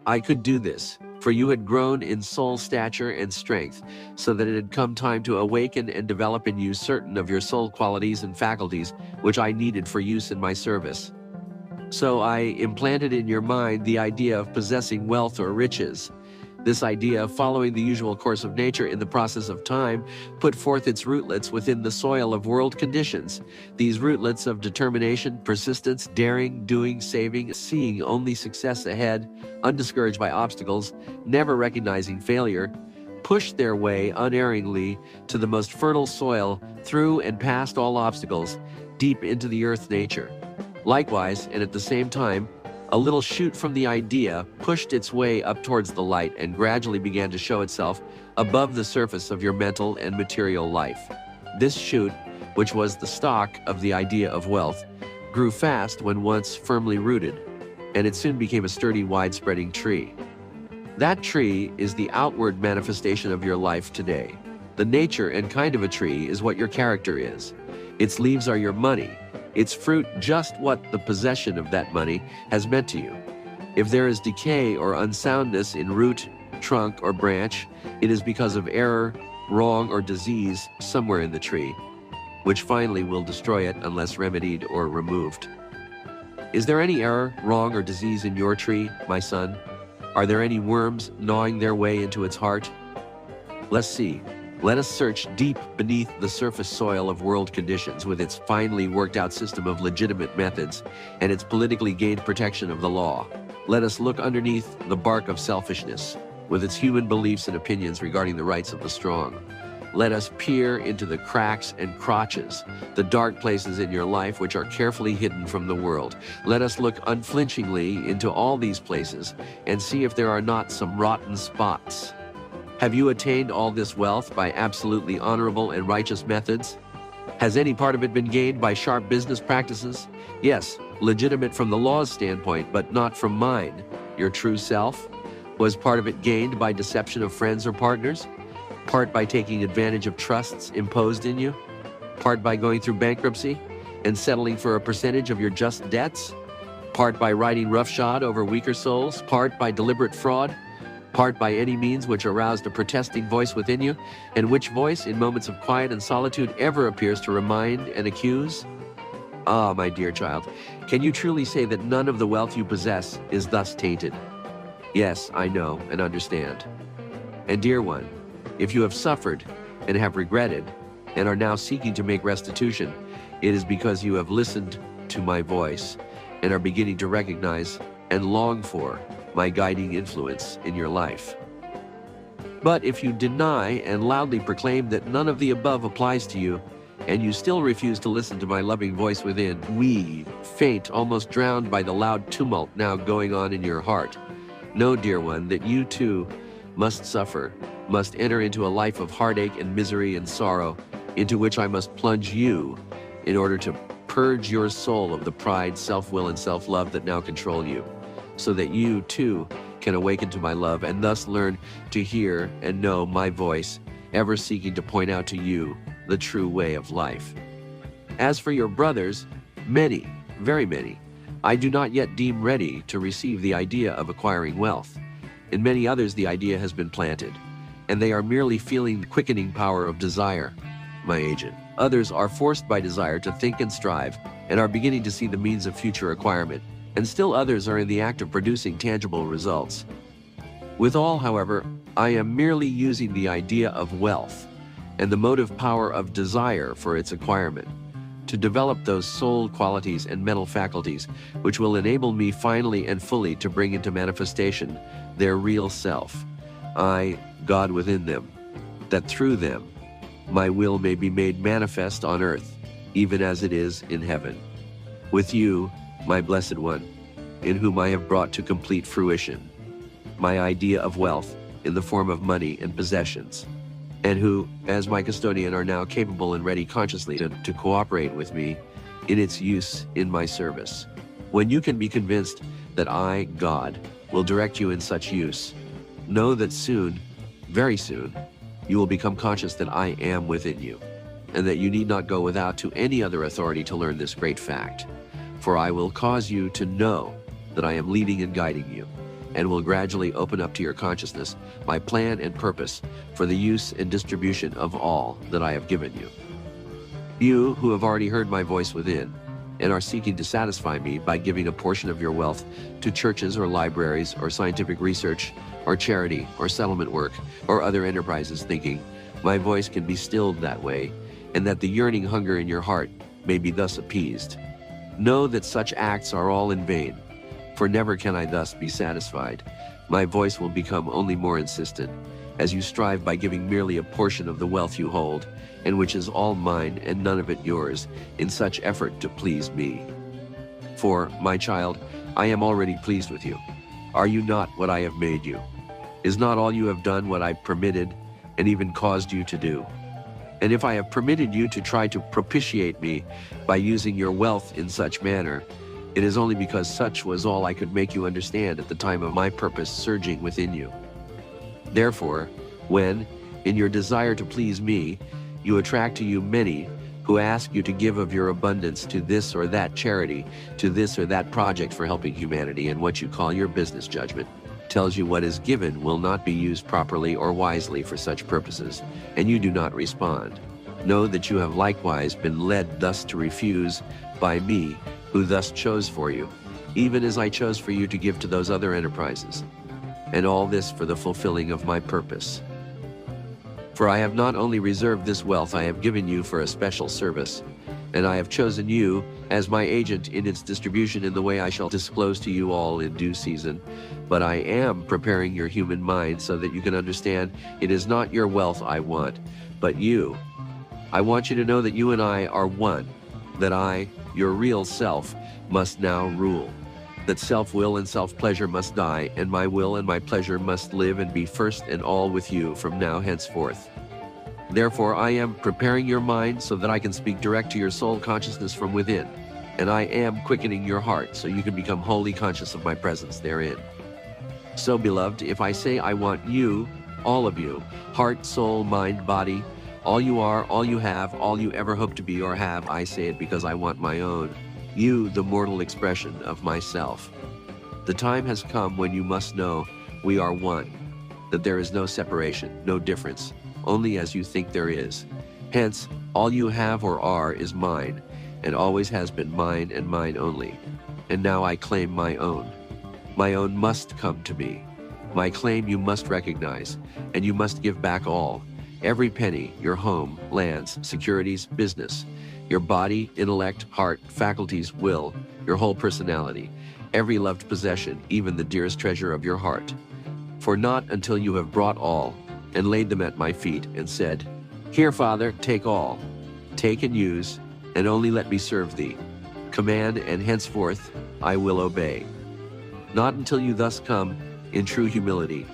I could do this, for you had grown in soul stature and strength, so that it had come time to awaken and develop in you certain of your soul qualities and faculties which I needed for use in my service. So I implanted in your mind the idea of possessing wealth or riches. This idea, following the usual course of nature in the process of time, put forth its rootlets within the soil of world conditions. These rootlets of determination, persistence, daring, doing, saving, seeing only success ahead, undiscouraged by obstacles, never recognizing failure, pushed their way unerringly to the most fertile soil, through and past all obstacles, deep into the earth nature. Likewise, and at the same time, a little shoot from the idea pushed its way up towards the light and gradually began to show itself above the surface of your mental and material life. This shoot, which was the stock of the idea of wealth, grew fast when once firmly rooted, and it soon became a sturdy, wide-spreading tree. That tree is the outward manifestation of your life today. The nature and kind of a tree is what your character is. Its leaves are your money. Its fruit just what the possession of that money has meant to you. If there is decay or unsoundness in root, trunk, or branch, it is because of error, wrong, or disease somewhere in the tree, which finally will destroy it unless remedied or removed. Is there any error, wrong, or disease in your tree, my son? Are there any worms gnawing their way into its heart? Let's see. Let us search deep beneath the surface soil of world conditions with its finely worked out system of legitimate methods and its politically gained protection of the law. Let us look underneath the bark of selfishness with its human beliefs and opinions regarding the rights of the strong. Let us peer into the cracks and crotches, the dark places in your life which are carefully hidden from the world. Let us look unflinchingly into all these places and see if there are not some rotten spots. Have you attained all this wealth by absolutely honorable and righteous methods? Has any part of it been gained by sharp business practices? Yes, legitimate from the law's standpoint, but not from mine. Your true self? Was part of it gained by deception of friends or partners? Part by taking advantage of trusts imposed in you? Part by going through bankruptcy and settling for a percentage of your just debts? Part by riding roughshod over weaker souls? Part by deliberate fraud? Part by any means which aroused a protesting voice within you, and which voice, in moments of quiet and solitude, ever appears to remind and accuse? Ah, my dear child, can you truly say that none of the wealth you possess is thus tainted? Yes, I know and understand. And dear one, if you have suffered and have regretted and are now seeking to make restitution, it is because you have listened to my voice and are beginning to recognize and long for my guiding influence in your life. But if you deny and loudly proclaim that none of the above applies to you, and you still refuse to listen to my loving voice within, weep, faint, almost drowned by the loud tumult now going on in your heart, know, dear one, that you too must suffer, must enter into a life of heartache and misery and sorrow, into which I must plunge you in order to purge your soul of the pride, self-will, and self-love that now control you, so that you too can awaken to my love and thus learn to hear and know my voice, ever seeking to point out to you the true way of life. As for your brothers, many, very many, I do not yet deem ready to receive the idea of acquiring wealth. In many others the idea has been planted, and they are merely feeling the quickening power of desire, my agent. Others are forced by desire to think and strive, and are beginning to see the means of future acquirement, and still others are in the act of producing tangible results. With all, however, I am merely using the idea of wealth and the motive power of desire for its acquirement to develop those soul qualities and mental faculties which will enable me finally and fully to bring into manifestation their real self, I, God within them, that through them my will may be made manifest on earth, even as it is in heaven. With you, my blessed one, in whom I have brought to complete fruition my idea of wealth in the form of money and possessions, and who, as my custodian, are now capable and ready consciously to cooperate with me in its use in my service. When you can be convinced that I, God, will direct you in such use, know that soon, very soon, you will become conscious that I am within you, and that you need not go without to any other authority to learn this great fact. For I will cause you to know that I am leading and guiding you, and will gradually open up to your consciousness my plan and purpose for the use and distribution of all that I have given you. You who have already heard my voice within, and are seeking to satisfy me by giving a portion of your wealth to churches or libraries or scientific research or charity or settlement work or other enterprises, thinking my voice can be stilled that way, and that the yearning hunger in your heart may be thus appeased. Know that such acts are all in vain, for never can I thus be satisfied. My voice will become only more insistent, as you strive by giving merely a portion of the wealth you hold, and which is all mine and none of it yours, in such effort to please me. For, my child, I am already pleased with you. Are you not what I have made you? Is not all you have done what I permitted and even caused you to do? And if I have permitted you to try to propitiate me by using your wealth in such manner, it is only because such was all I could make you understand at the time of my purpose surging within you. Therefore, when, in your desire to please me, you attract to you many who ask you to give of your abundance to this or that charity, to this or that project for helping humanity, and what you call your business judgment tells you what is given will not be used properly or wisely for such purposes, and you do not respond, know that you have likewise been led thus to refuse by me, who thus chose for you, even as I chose for you to give to those other enterprises, and all this for the fulfilling of my purpose. For I have not only reserved this wealth, I have given you for a special service, and I have chosen you as my agent in its distribution in the way I shall disclose to you all in due season. But I am preparing your human mind so that you can understand it is not your wealth I want, but you. I want you to know that you and I are one, that I, your real self, must now rule, that self-will and self-pleasure must die, and my will and my pleasure must live and be first and all with you from now henceforth. Therefore, I am preparing your mind so that I can speak direct to your soul consciousness from within. And I am quickening your heart so you can become wholly conscious of my presence therein. So, beloved, if I say I want you, all of you, heart, soul, mind, body, all you are, all you have, all you ever hope to be or have, I say it because I want my own, you, the mortal expression of myself. The time has come when you must know we are one, that there is no separation, no difference, only as you think there is. Hence, all you have or are is mine, and always has been mine and mine only. And now I claim my own. My own must come to me. My claim you must recognize, and you must give back all. Every penny, your home, lands, securities, business, your body, intellect, heart, faculties, will, your whole personality, every loved possession, even the dearest treasure of your heart. For not until you have brought all, and laid them at my feet, and said, Here, Father, take all. Take and use, and only let me serve thee. Command, and henceforth I will obey. Not until you thus come, in true humility,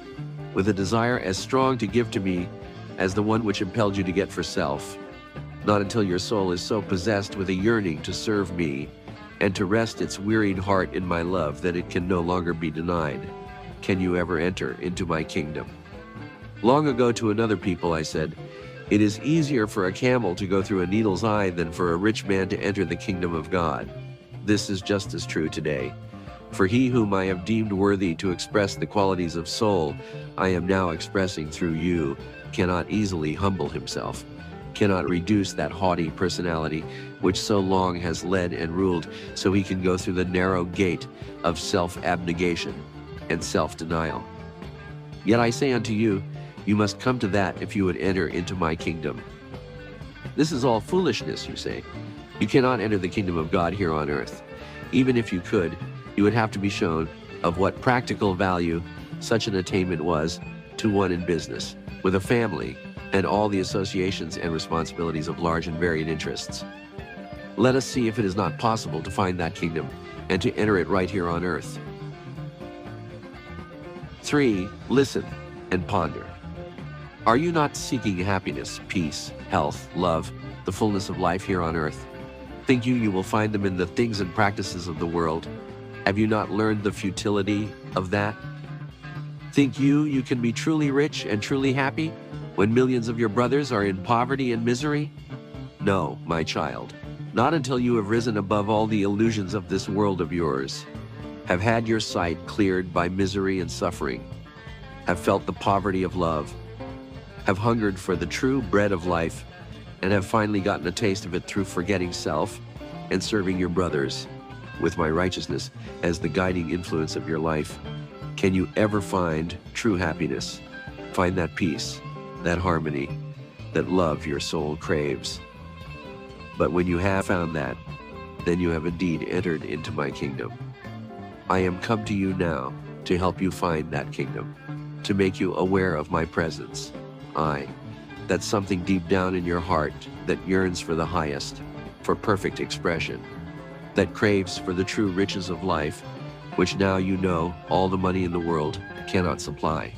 with a desire as strong to give to me as the one which impelled you to get for self. Not until your soul is so possessed with a yearning to serve me, and to rest its wearied heart in my love that it can no longer be denied, can you ever enter into my kingdom. Long ago to another people I said, It is easier for a camel to go through a needle's eye than for a rich man to enter the kingdom of God. This is just as true today. For he whom I have deemed worthy to express the qualities of soul I am now expressing through you cannot easily humble himself, cannot reduce that haughty personality which so long has led and ruled, so he can go through the narrow gate of self-abnegation and self-denial. Yet I say unto you, you must come to that if you would enter into my kingdom. This is all foolishness, you say. You cannot enter the kingdom of God here on earth. Even if you could, you would have to be shown of what practical value such an attainment was to one in business, with a family, and all the associations and responsibilities of large and varied interests. Let us see if it is not possible to find that kingdom and to enter it right here on earth. 3. Listen and ponder. Are you not seeking happiness, peace, health, love, the fullness of life here on earth? Think you will find them in the things and practices of the world? Have you not learned the futility of that? Think you can be truly rich and truly happy when millions of your brothers are in poverty and misery? No, my child, not until you have risen above all the illusions of this world of yours, have had your sight cleared by misery and suffering, have felt the poverty of love, have hungered for the true bread of life, and have finally gotten a taste of it through forgetting self and serving your brothers with my righteousness as the guiding influence of your life, can you ever find true happiness, find that peace, that harmony, that love your soul craves? But when you have found that, then you have indeed entered into my kingdom. I am come to you now to help you find that kingdom, to make you aware of my presence. That's something deep down in your heart that yearns for the highest, for perfect expression, that craves for the true riches of life, which now you know all the money in the world cannot supply.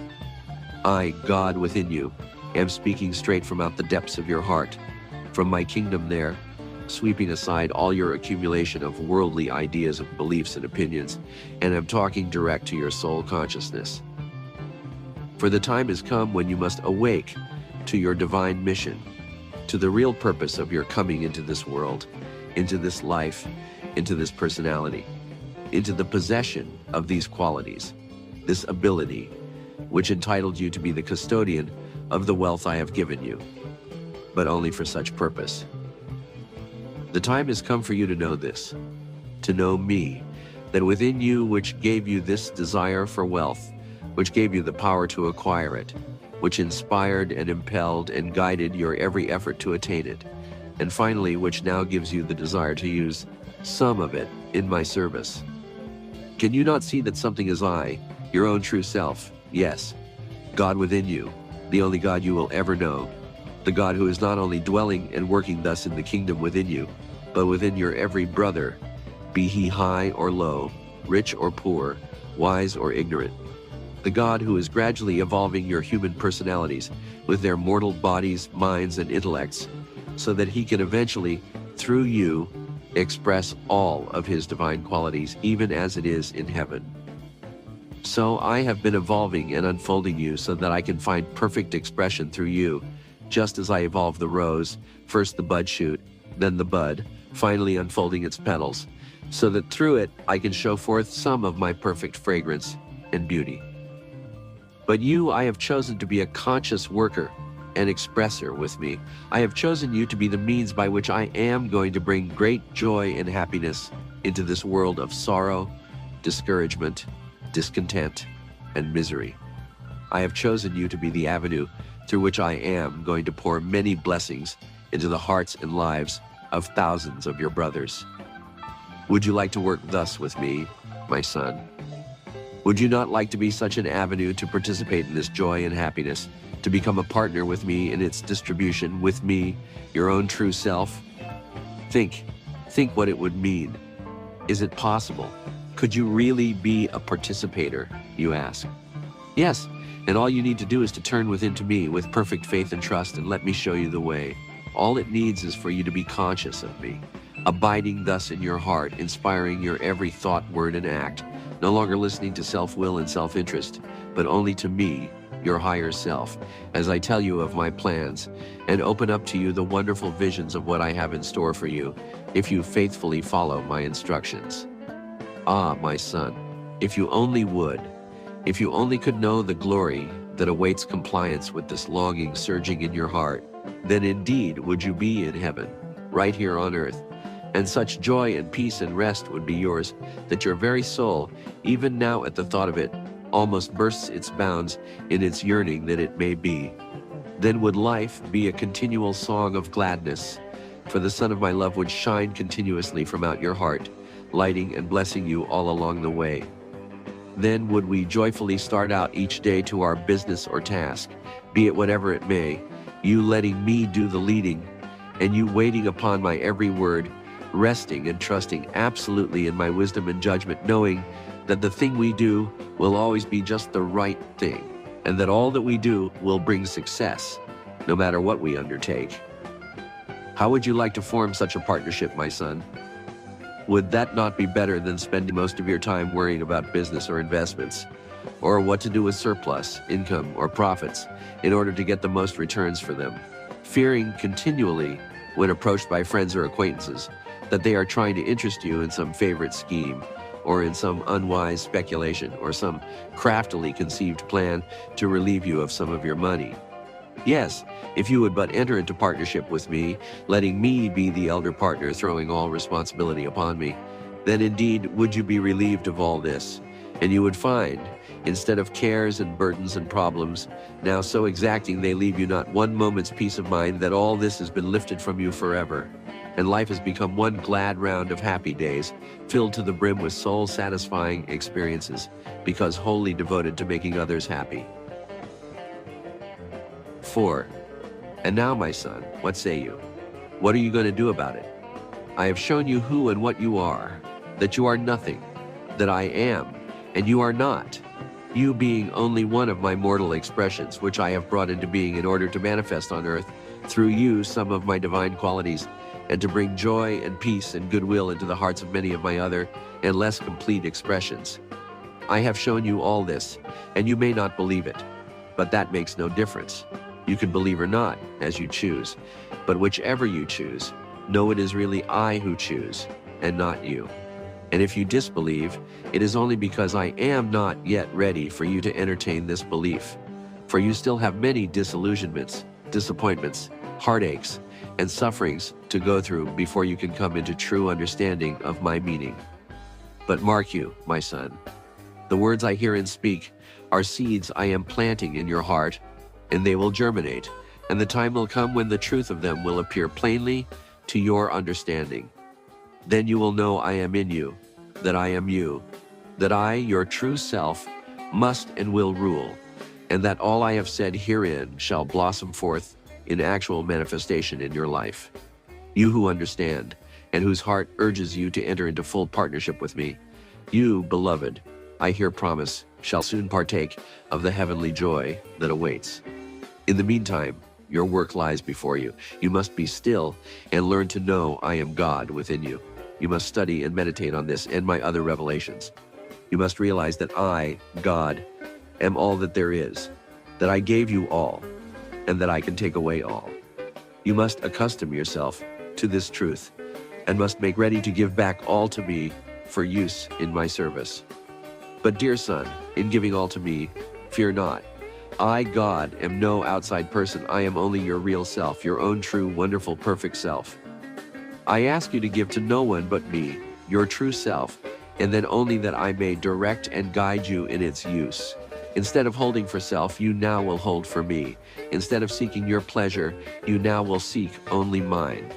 I, God within you, am speaking straight from out the depths of your heart, from my kingdom there, sweeping aside all your accumulation of worldly ideas and beliefs and opinions, and am talking direct to your soul consciousness. For the time has come when you must awake to your divine mission, to the real purpose of your coming into this world, into this life, into this personality, into the possession of these qualities, this ability, which entitled you to be the custodian of the wealth I have given you, but only for such purpose. The time has come for you to know this, to know me, that within you which gave you this desire for wealth, which gave you the power to acquire it, which inspired and impelled and guided your every effort to attain it, and finally which now gives you the desire to use some of it in my service. Can you not see that something is I, your own true self, yes, God within you, the only God you will ever know, the God who is not only dwelling and working thus in the kingdom within you, but within your every be he high or low, rich or poor, wise or ignorant, the God who is gradually evolving your human personalities with their mortal bodies, minds, and intellects, so that he can eventually, through you, express all of his divine qualities, even as it is in heaven. So I have been evolving and unfolding you so that I can find perfect expression through you, just as I evolve the rose, first the bud shoot, then the bud, finally unfolding its petals, so that through it I can show forth some of my perfect fragrance and beauty. But you I have chosen to be a conscious worker and expresser with me. I have chosen you to be the means by which I am going to bring great joy and happiness into this world of sorrow, discouragement, discontent, and misery. I have chosen you to be the avenue through which I am going to pour many blessings into the hearts and lives of thousands of your brothers. Would you like to work thus with me, my son? Would you not like to be such an avenue to participate in this joy and happiness, to become a partner with me in its distribution, with me, your own true self? Think what it would mean. Is it possible? Could you really be a participator, you ask? Yes, and all you need to do is to turn within to me with perfect faith and trust and let me show you the way. All it needs is for you to be conscious of me, abiding thus in your heart, inspiring your every thought, word, and act, no longer listening to self-will and self-interest, but only to me, your higher self, as I tell you of my plans and open up to you the wonderful visions of what I have in store for you if you faithfully follow my instructions. Ah, my son, if you only would, if you only could know the glory that awaits compliance with this longing surging in your heart, then indeed would you be in heaven, right here on earth, and such joy and peace and rest would be yours that your very soul, even now at the thought of it, almost bursts its bounds in its yearning that it may be. Then would life be a continual song of gladness, for the sun of my love would shine continuously from out your heart, lighting and blessing you all along the way. Then would we joyfully start out each day to our business or task, be it whatever it may, you letting me do the leading, and you waiting upon my every word, resting and trusting absolutely in my wisdom and judgment, knowing that the thing we do will always be just the right thing, and that all that we do will bring success, no matter what we undertake. How would you like to form such a partnership, my son? Would that not be better than spending most of your time worrying about business or investments, or what to do with surplus, income, or profits in order to get the most returns for them, fearing continually, when approached by friends or acquaintances, that they are trying to interest you in some favorite scheme, or in some unwise speculation, or some craftily conceived plan to relieve you of some of your money? Yes, if you would but enter into partnership with me, letting me be the elder partner throwing all responsibility upon me, then indeed would you be relieved of all this, and you would find, instead of cares and burdens and problems, now so exacting they leave you not one moment's peace of mind, that all this has been lifted from you forever, and life has become one glad round of happy days, filled to the brim with soul-satisfying experiences, because wholly devoted to making others happy. 4. And now, my son, what say you? What are you going to do about it? I have shown you who and what you are, that you are nothing, that I am, and you are not, you being only one of my mortal expressions, which I have brought into being in order to manifest on earth, through you, some of my divine qualities, and to bring joy and peace and goodwill into the hearts of many of my other and less complete expressions. I have shown you all this, and you may not believe it, but that makes no difference. You can believe or not, as you choose, but whichever you choose, know it is really I who choose, and not you. And if you disbelieve, it is only because I am not yet ready for you to entertain this belief, for you still have many disillusionments, disappointments, heartaches, and sufferings to go through before you can come into true understanding of my meaning. But mark you, my son, the words I herein speak are seeds I am planting in your heart, and they will germinate, and the time will come when the truth of them will appear plainly to your understanding. Then you will know I am in you, that I am you, that I, your true self, must and will rule, and that all I have said herein shall blossom forth in actual manifestation in your life. You who understand, and whose heart urges you to enter into full partnership with me, you, beloved, I here promise, shall soon partake of the heavenly joy that awaits. In the meantime, your work lies before you. You must be still and learn to know I am God within you. You must study and meditate on this and my other revelations. You must realize that I, God, am all that there is, that I gave you all, and that I can take away all. You must accustom yourself to this truth and must make ready to give back all to me for use in my service. But dear son, in giving all to me, fear not. I, God, am no outside person. I am only your real self, your own true, wonderful, perfect self. I ask you to give to no one but me, your true self, and then only that I may direct and guide you in its use. Instead of holding for self, you now will hold for me. Instead of seeking your pleasure, you now will seek only mine.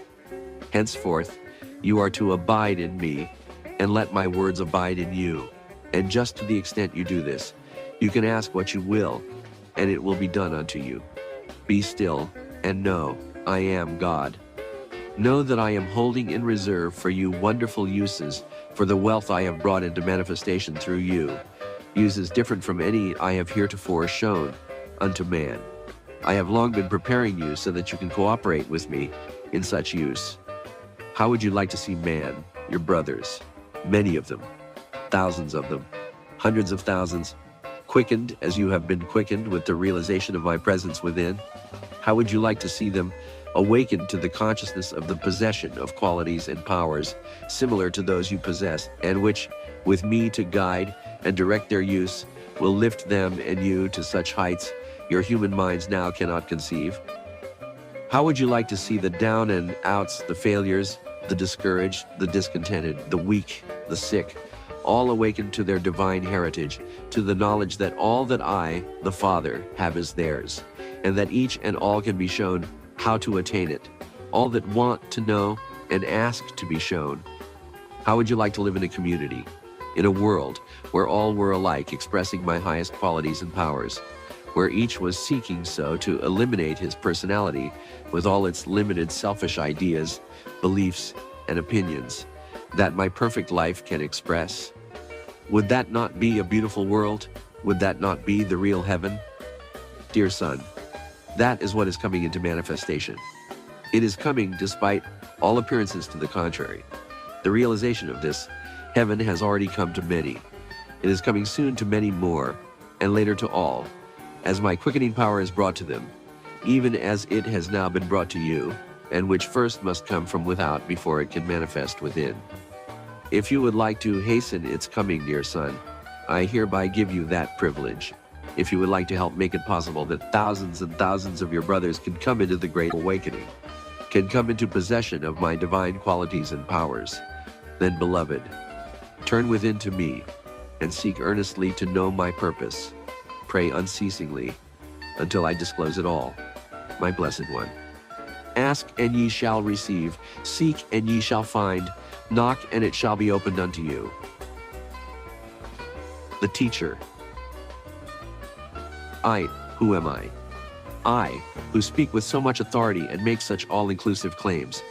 Henceforth, you are to abide in me, and let my words abide in you. And just to the extent you do this, you can ask what you will, and it will be done unto you. Be still, and know I am God. Know that I am holding in reserve for you wonderful uses for the wealth I have brought into manifestation through you, uses different from any I have heretofore shown unto man. I have long been preparing you so that you can cooperate with me in such use. How would you like to see man, your brothers, many of them, thousands of them, hundreds of thousands, quickened as you have been quickened with the realization of my presence within? How would you like to see them awakened to the consciousness of the possession of qualities and powers similar to those you possess, and which, with me to guide and direct their use, will lift them and you to such heights your human minds now cannot conceive? How would you like to see the down and outs, the failures, the discouraged, the discontented, the weak, the sick, all awakened to their divine heritage, to the knowledge that all that I, the Father, have is theirs, and that each and all can be shown how to attain it, all that want to know and ask to be shown? How would you like to live in a community, in a world where all were alike, expressing my highest qualities and powers, where each was seeking so to eliminate his personality with all its limited selfish ideas, beliefs, and opinions that my perfect life can express? Would that not be a beautiful world? Would that not be the real heaven? Dear son, that is what is coming into manifestation. It is coming despite all appearances to the contrary. The realization of this heaven has already come to many. It is coming soon to many more, and later to all, as my quickening power is brought to them, even as it has now been brought to you, and which first must come from without before it can manifest within. If you would like to hasten its coming, dear son, I hereby give you that privilege. If you would like to help make it possible that thousands and thousands of your brothers can come into the great awakening, can come into possession of my divine qualities and powers, then, beloved, turn within to me and seek earnestly to know my purpose. Pray unceasingly until I disclose it all, my blessed one. Ask and ye shall receive, seek and ye shall find, knock and it shall be opened unto you. The teacher. Who am I? I, who speak with so much authority and make such all-inclusive claims.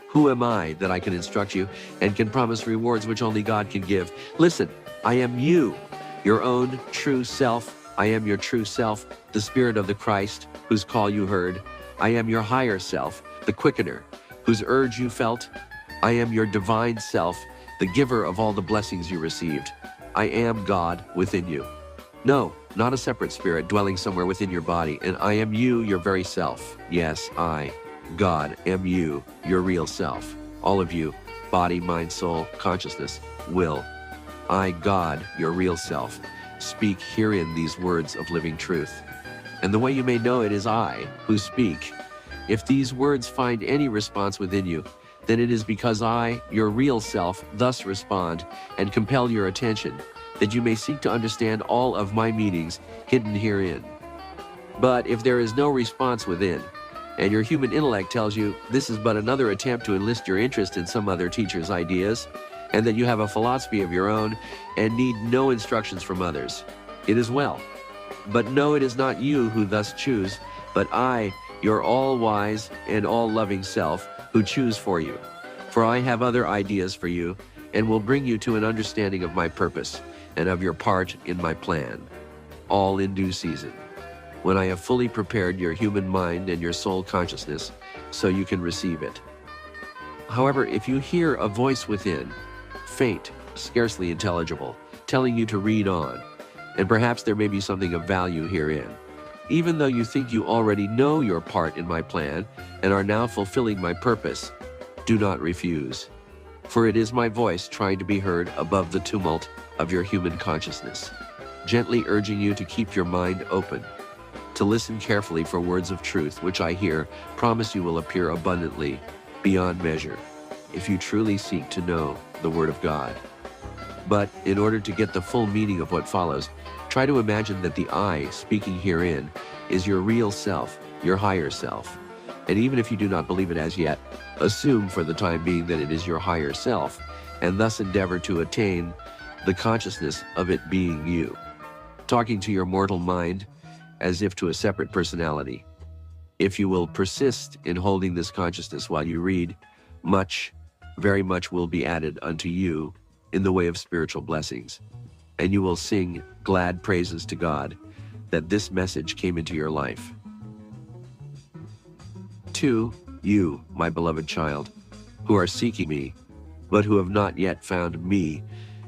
Who am I that I can instruct you and can promise rewards which only God can give? Listen, I am you, your own true self. I am your true self, the Spirit of the Christ, whose call you heard. I am your higher self, the quickener, whose urge you felt. I am your divine self, the giver of all the blessings you received. I am God within you. No, not a separate spirit dwelling somewhere within your body, and I am you, your very self. Yes, I, God, am you, your real self. All of you, body, mind, soul, consciousness, will. I, God, your real self, speak herein these words of living truth. And the way you may know it is I who speak. If these words find any response within you, then it is because I, your real self, thus respond and compel your attention, that you may seek to understand all of my meanings hidden herein. But if there is no response within, and your human intellect tells you this is but another attempt to enlist your interest in some other teacher's ideas, and that you have a philosophy of your own and need no instructions from others, it is well. But no, it is not you who thus choose, but I, your all-wise and all-loving self, who choose for you. For I have other ideas for you, and will bring you to an understanding of my purpose, and of your part in my plan, all in due season, when I have fully prepared your human mind and your soul consciousness so you can receive it. However, if you hear a voice within, faint, scarcely intelligible, telling you to read on, and perhaps there may be something of value herein, even though you think you already know your part in my plan and are now fulfilling my purpose, do not refuse. For it is my voice trying to be heard above the tumult of your human consciousness, gently urging you to keep your mind open, to listen carefully for words of truth, which I hear promise you will appear abundantly, beyond measure, if you truly seek to know the Word of God. But in order to get the full meaning of what follows, try to imagine that the I speaking herein is your real self, your higher self. And even if you do not believe it as yet, assume for the time being that it is your higher self, and thus endeavor to attain the consciousness of it being you, talking to your mortal mind as if to a separate personality. If you will persist in holding this consciousness while you read, much, very much will be added unto you in the way of spiritual blessings, and you will sing glad praises to God that this message came into your life. 2. You, my beloved child, who are seeking me, but who have not yet found me,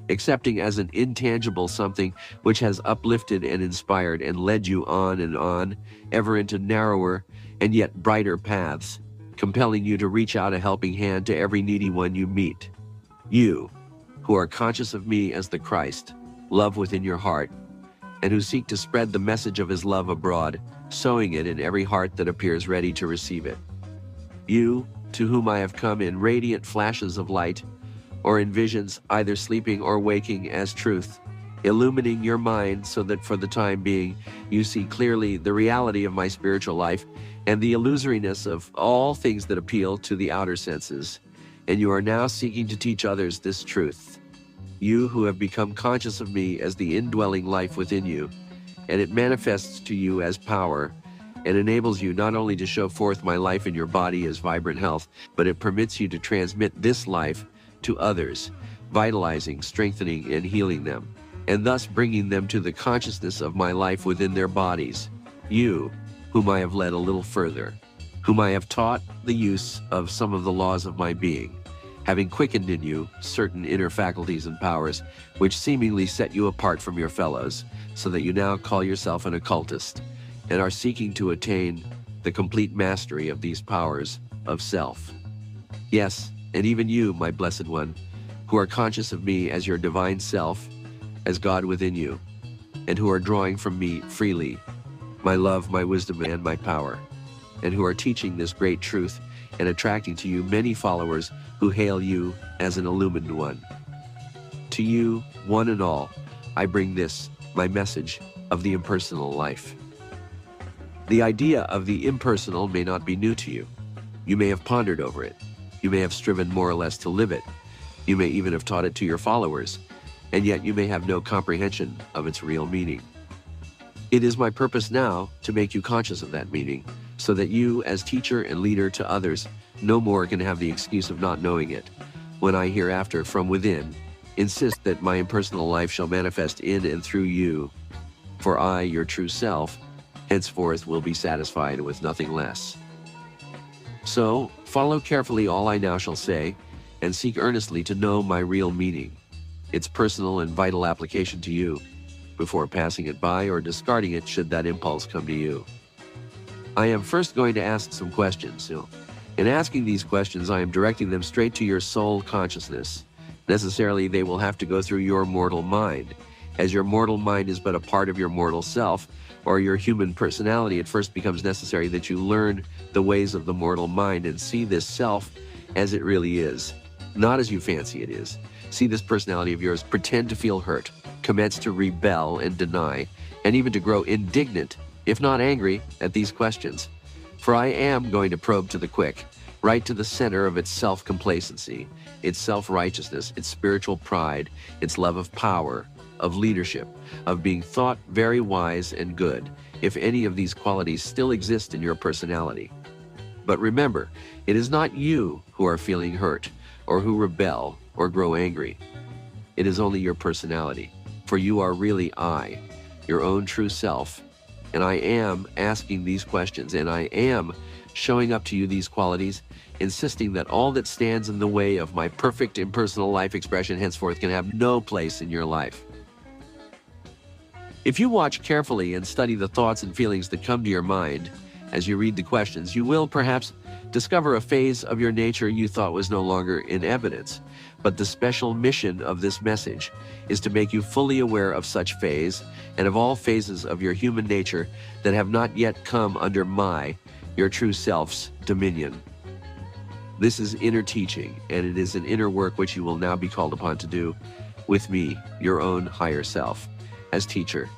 accepting as an intangible something which has uplifted and inspired and led you on and on, ever into narrower and yet brighter paths, compelling you to reach out a helping hand to every needy one you meet. You, who are conscious of me as the Christ, love within your heart, and who seek to spread the message of his love abroad, sowing it in every heart that appears ready to receive it. You, to whom I have come in radiant flashes of light, or in visions either sleeping or waking as truth, illumining your mind so that for the time being you see clearly the reality of my spiritual life and the illusoriness of all things that appeal to the outer senses, and you are now seeking to teach others this truth. You who have become conscious of me as the indwelling life within you, and it manifests to you as power, and enables you not only to show forth my life in your body as vibrant health, but it permits you to transmit this life to others, vitalizing, strengthening, and healing them, and thus bringing them to the consciousness of my life within their bodies. You, whom I have led a little further, whom I have taught the use of some of the laws of my being, having quickened in you certain inner faculties and powers which seemingly set you apart from your fellows, so that you now call yourself an occultist, and are seeking to attain the complete mastery of these powers of self. Yes, and even you, my blessed one, who are conscious of me as your divine self, as God within you, and who are drawing from me freely my love, my wisdom, and my power, and who are teaching this great truth and attracting to you many followers who hail you as an illumined one. To you, one and all, I bring this, my message of the impersonal life. The idea of the impersonal may not be new to you. You may have pondered over it. You may have striven more or less to live it. You may even have taught it to your followers, and yet you may have no comprehension of its real meaning. It is my purpose now to make you conscious of that meaning, so that you, as teacher and leader to others, no more can have the excuse of not knowing it, when I hereafter, from within, insist that my impersonal life shall manifest in and through you. For I, your true self, henceforth will be satisfied with nothing less. So, follow carefully all I now shall say, and seek earnestly to know my real meaning, its personal and vital application to you, before passing it by or discarding it should that impulse come to you. I am first going to ask some questions. In asking these questions, I am directing them straight to your soul consciousness. Necessarily, they will have to go through your mortal mind, as your mortal mind is but a part of your mortal self, or your human personality. It first becomes necessary that you learn the ways of the mortal mind and see this self as it really is, not as you fancy it is. See this personality of yours pretend to feel hurt, commence to rebel and deny, and even to grow indignant, if not angry, at these questions. For I am going to probe to the quick, right to the center of its self-complacency, its self-righteousness, its spiritual pride, its love of power, of leadership, of being thought very wise and good, if any of these qualities still exist in your personality. But remember, it is not you who are feeling hurt, or who rebel, or grow angry. It is only your personality. For you are really I, your own true self. And I am asking these questions, and I am showing up to you these qualities, insisting that all that stands in the way of my perfect impersonal life expression henceforth can have no place in your life. If you watch carefully and study the thoughts and feelings that come to your mind as you read the questions, you will perhaps discover a phase of your nature you thought was no longer in evidence. But the special mission of this message is to make you fully aware of such phase and of all phases of your human nature that have not yet come under your true self's dominion. This is inner teaching, and it is an inner work which you will now be called upon to do with me, your own higher self, as teacher.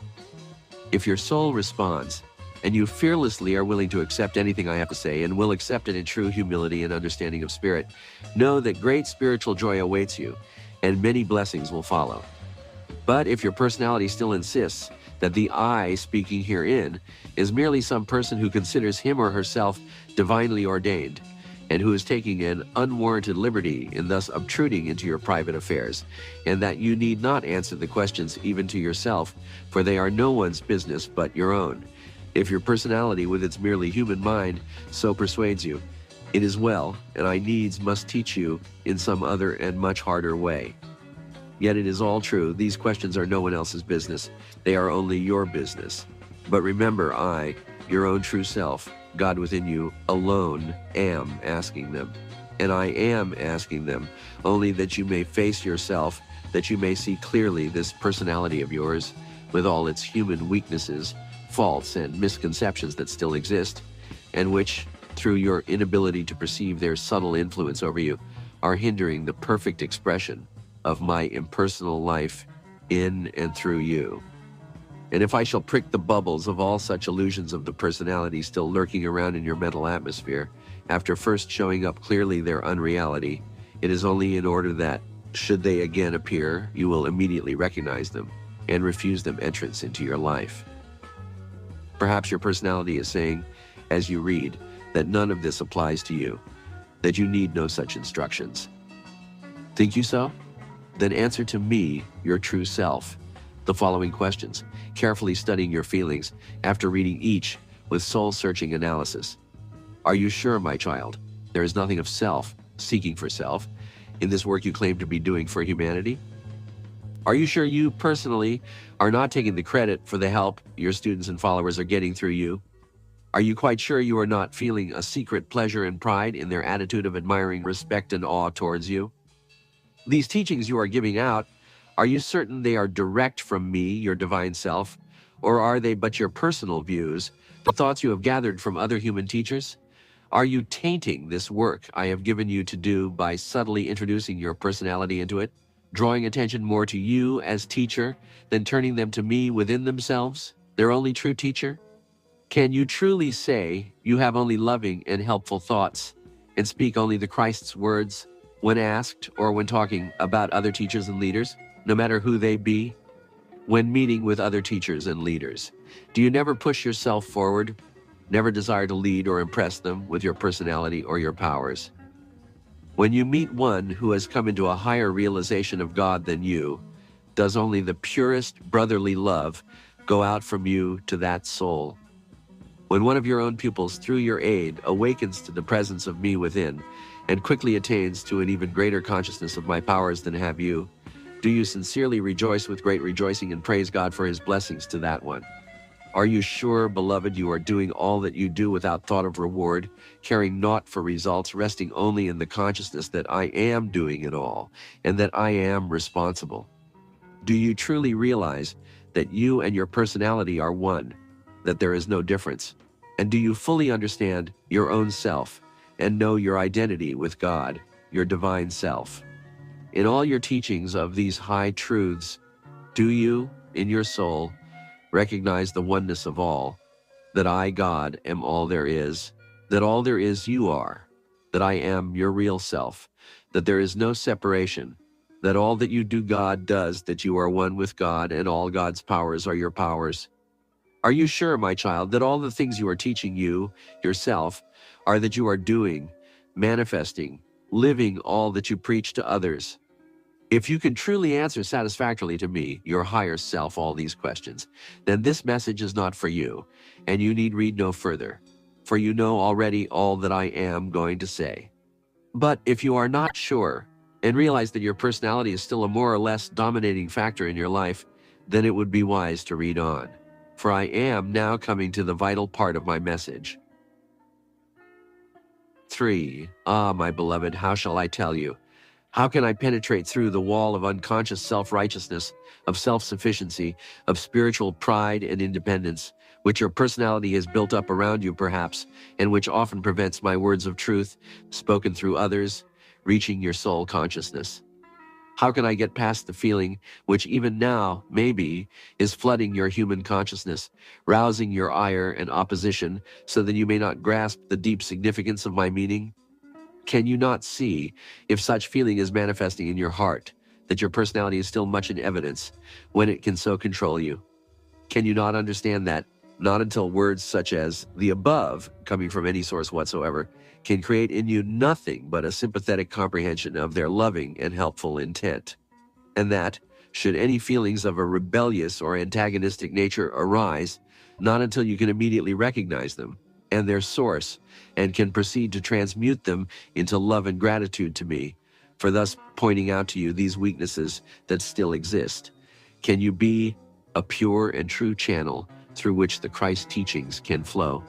If your soul responds, and you fearlessly are willing to accept anything I have to say and will accept it in true humility and understanding of spirit, know that great spiritual joy awaits you and many blessings will follow. But if your personality still insists that the I speaking herein is merely some person who considers him or herself divinely ordained and who is taking an unwarranted liberty in thus obtruding into your private affairs, and that you need not answer the questions even to yourself, for they are no one's business but your own. If your personality with its merely human mind so persuades you, it is well, and I needs must teach you in some other and much harder way. Yet it is all true, these questions are no one else's business, they are only your business. But remember, I, your own true self, God within you, alone am asking them. And I am asking them only that you may face yourself, that you may see clearly this personality of yours, with all its human weaknesses, faults and misconceptions that still exist, and which, through your inability to perceive their subtle influence over you, are hindering the perfect expression of my impersonal life in and through you. And if I shall prick the bubbles of all such illusions of the personality still lurking around in your mental atmosphere, after first showing up clearly their unreality, it is only in order that, should they again appear, you will immediately recognize them and refuse them entrance into your life. Perhaps your personality is saying, as you read, that none of this applies to you, that you need no such instructions. Think you so? Then answer to me, your true self, the following questions, carefully studying your feelings after reading each with soul-searching analysis. Are you sure, my child, there is nothing of self, seeking for self, in this work you claim to be doing for humanity? Are you sure you personally are not taking the credit for the help your students and followers are getting through you? Are you quite sure you are not feeling a secret pleasure and pride in their attitude of admiring respect and awe towards you? These teachings you are giving out, are you certain they are direct from me, your divine self, or are they but your personal views, the thoughts you have gathered from other human teachers? Are you tainting this work I have given you to do by subtly introducing your personality into it, drawing attention more to you as teacher than turning them to me within themselves, their only true teacher? Can you truly say you have only loving and helpful thoughts and speak only the Christ's words when asked or when talking about other teachers and leaders, no matter who they be? When meeting with other teachers and leaders, do you never push yourself forward, never desire to lead or impress them with your personality or your powers? When you meet one who has come into a higher realization of God than you, does only the purest brotherly love go out from you to that soul? When one of your own pupils, through your aid, awakens to the presence of me within and quickly attains to an even greater consciousness of my powers than have you, do you sincerely rejoice with great rejoicing and praise God for his blessings to that one? Are you sure, beloved, you are doing all that you do without thought of reward, caring naught for results, resting only in the consciousness that I am doing it all and that I am responsible? Do you truly realize that you and your personality are one, that there is no difference? And do you fully understand your own self and know your identity with God, your divine self? In all your teachings of these high truths, do you, in your soul, recognize the oneness of all, that I, God, am all there is, that all there is you are, that I am your real self, that there is no separation, that all that you do God does, that you are one with God and all God's powers are your powers? Are you sure, my child, that all the things you are teaching you, yourself, are that you are doing, manifesting, living all that you preach to others? If you can truly answer satisfactorily to me, your higher self, all these questions, then this message is not for you, and you need read no further, for you know already all that I am going to say. But if you are not sure, and realize that your personality is still a more or less dominating factor in your life, then it would be wise to read on. For I am now coming to the vital part of my message. 3. Ah, my beloved, how shall I tell you? How can I penetrate through the wall of unconscious self-righteousness, of self-sufficiency, of spiritual pride and independence, which your personality has built up around you perhaps, and which often prevents my words of truth, spoken through others, reaching your soul consciousness? How can I get past the feeling which even now, maybe, is flooding your human consciousness, rousing your ire and opposition so that you may not grasp the deep significance of my meaning? Can you not see, if such feeling is manifesting in your heart, that your personality is still much in evidence when it can so control you? Can you not understand that, not until words such as the above, coming from any source whatsoever, can create in you nothing but a sympathetic comprehension of their loving and helpful intent? And that, should any feelings of a rebellious or antagonistic nature arise, not until you can immediately recognize them and their source, and can proceed to transmute them into love and gratitude to me, for thus pointing out to you these weaknesses that still exist, can you be a pure and true channel through which the Christ teachings can flow?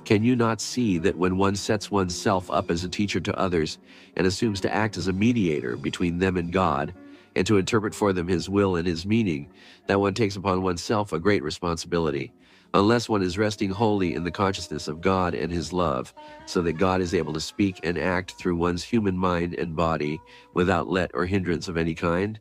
Can you not see that when one sets oneself up as a teacher to others and assumes to act as a mediator between them and God, and to interpret for them his will and his meaning, that one takes upon oneself a great responsibility, unless one is resting wholly in the consciousness of God and his love, so that God is able to speak and act through one's human mind and body without let or hindrance of any kind?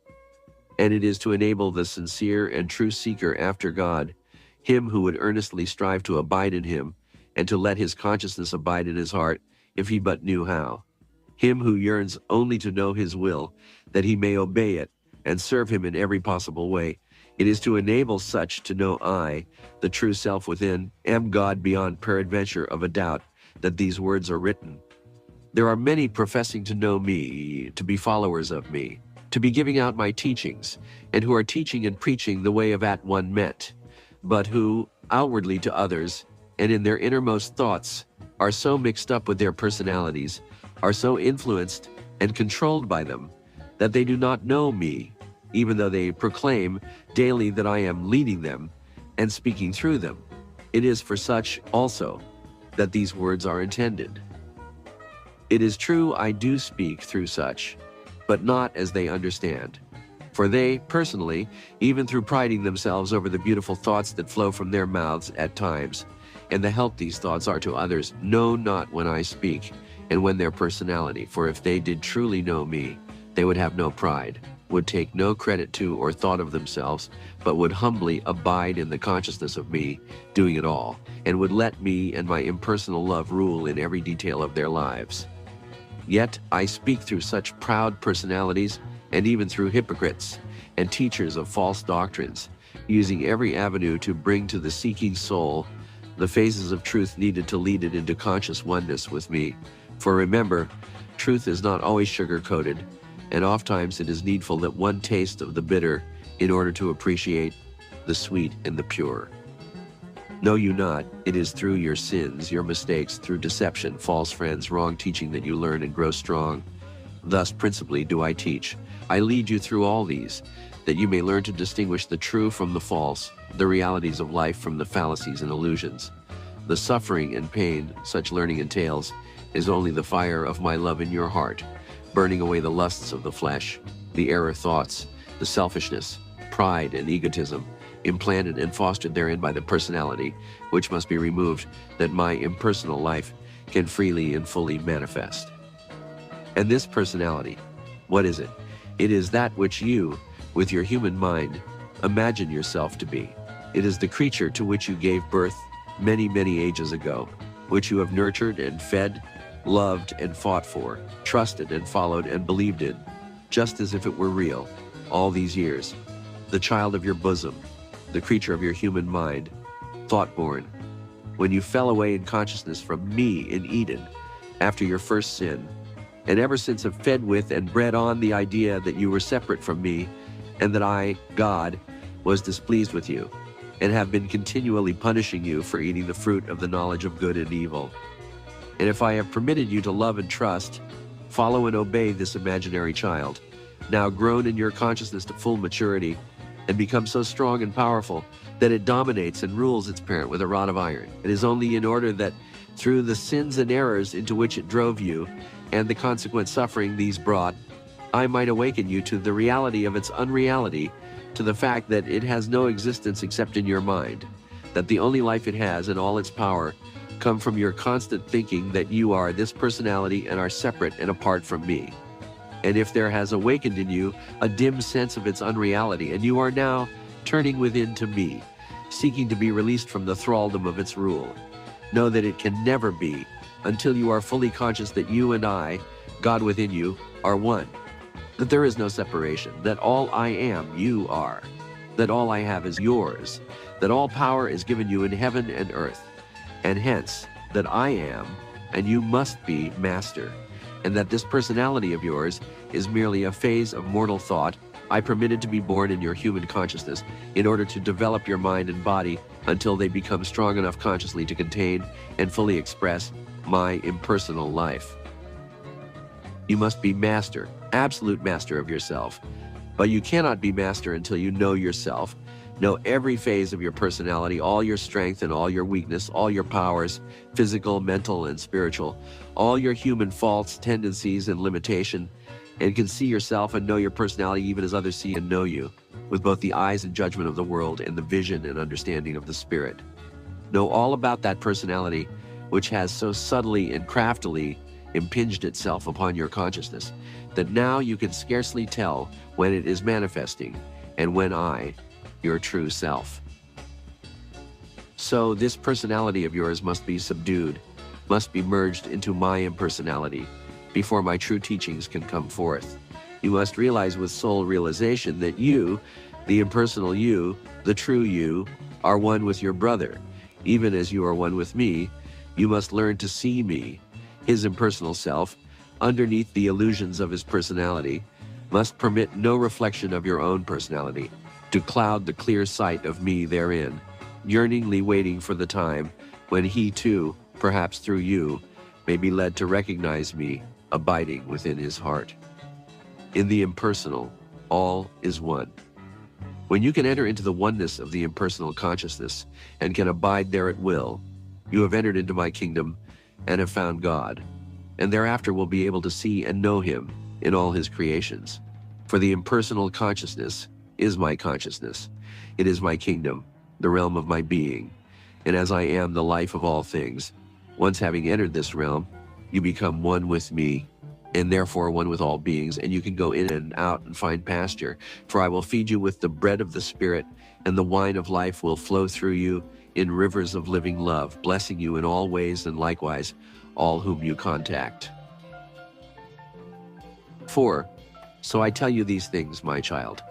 And it is to enable the sincere and true seeker after God, him who would earnestly strive to abide in him, and to let his consciousness abide in his heart, if he but knew how. Him who yearns only to know his will, that he may obey it, and serve him in every possible way. It is to enable such to know I, the true self within, am God beyond peradventure of a doubt, that these words are written. There are many professing to know me, to be followers of me, to be giving out my teachings, and who are teaching and preaching the way of at one met, but who, outwardly to others, and in their innermost thoughts, are so mixed up with their personalities, are so influenced and controlled by them, that they do not know me, even though they proclaim daily that I am leading them and speaking through them. It is for such also that these words are intended. It is true I do speak through such, but not as they understand. For they, personally, even through priding themselves over the beautiful thoughts that flow from their mouths at times, and the help these thoughts are to others, know not when I speak, and when their personality, for if they did truly know me, they would have no pride, would take no credit to or thought of themselves, but would humbly abide in the consciousness of me, doing it all, and would let me and my impersonal love rule in every detail of their lives. Yet I speak through such proud personalities, and even through hypocrites and teachers of false doctrines, using every avenue to bring to the seeking soul the phases of truth needed to lead it into conscious oneness with me. For remember, truth is not always sugar-coated, and oftentimes it is needful that one taste of the bitter in order to appreciate the sweet and the pure. Know you not, it is through your sins, your mistakes, through deception, false friends, wrong teaching that you learn and grow strong. Thus principally do I teach. I lead you through all these, that you may learn to distinguish the true from the false, the realities of life from the fallacies and illusions. The suffering and pain such learning entails is only the fire of my love in your heart, burning away the lusts of the flesh, the error thoughts, the selfishness, pride and egotism, implanted and fostered therein by the personality, which must be removed that my impersonal life can freely and fully manifest. And this personality, what is it? It is that which you, with your human mind, imagine yourself to be. It is the creature to which you gave birth many, many ages ago, which you have nurtured and fed, loved and fought for, trusted and followed and believed in, just as if it were real, all these years. The child of your bosom, the creature of your human mind, thought-born. When you fell away in consciousness from me in Eden, after your first sin, and ever since have fed with and bred on the idea that you were separate from me, and that I, God, was displeased with you, and have been continually punishing you for eating the fruit of the knowledge of good and evil. And if I have permitted you to love and trust, follow and obey this imaginary child, now grown in your consciousness to full maturity, and become so strong and powerful that it dominates and rules its parent with a rod of iron. It is only in order that through the sins and errors into which it drove you, and the consequent suffering these brought, I might awaken you to the reality of its unreality, to the fact that it has no existence except in your mind, that the only life it has and all its power come from your constant thinking that you are this personality and are separate and apart from me. And if there has awakened in you a dim sense of its unreality, and you are now turning within to me, seeking to be released from the thraldom of its rule, know that it can never be until you are fully conscious that you and I, God within you, are one, that there is no separation, that all I am, you are, that all I have is yours, that all power is given you in heaven and earth, and hence that I am, and you must be master, and that this personality of yours is merely a phase of mortal thought I permitted to be born in your human consciousness in order to develop your mind and body until they become strong enough consciously to contain and fully express my impersonal life. You must be master, absolute master of yourself, but you cannot be master until you know yourself, know every phase of your personality, all your strength and all your weakness, all your powers, physical, mental, and spiritual, all your human faults, tendencies, and limitation, and can see yourself and know your personality even as others see and know you, with both the eyes and judgment of the world and the vision and understanding of the spirit. Know all about that personality which has so subtly and craftily impinged itself upon your consciousness that now you can scarcely tell when it is manifesting and when I, your true self. So this personality of yours must be subdued, must be merged into my impersonality before my true teachings can come forth. You must realize with soul realization that you, the impersonal you, the true you, are one with your brother. Even as you are one with me, you must learn to see me, his impersonal self, underneath the illusions of his personality, must permit no reflection of your own personality to cloud the clear sight of me therein, yearningly waiting for the time when he too, perhaps through you, may be led to recognize me abiding within his heart. In the impersonal, all is one. When you can enter into the oneness of the impersonal consciousness and can abide there at will, you have entered into my kingdom and have found God, and thereafter will be able to see and know him in all his creations. For the impersonal consciousness is my consciousness. It is my kingdom, the realm of my being. And as I am the life of all things, once having entered this realm, you become one with me, and therefore one with all beings, and you can go in and out and find pasture. For I will feed you with the bread of the Spirit, and the wine of life will flow through you in rivers of living love, blessing you in all ways and likewise all whom you contact. 4. So I tell you these things, my child,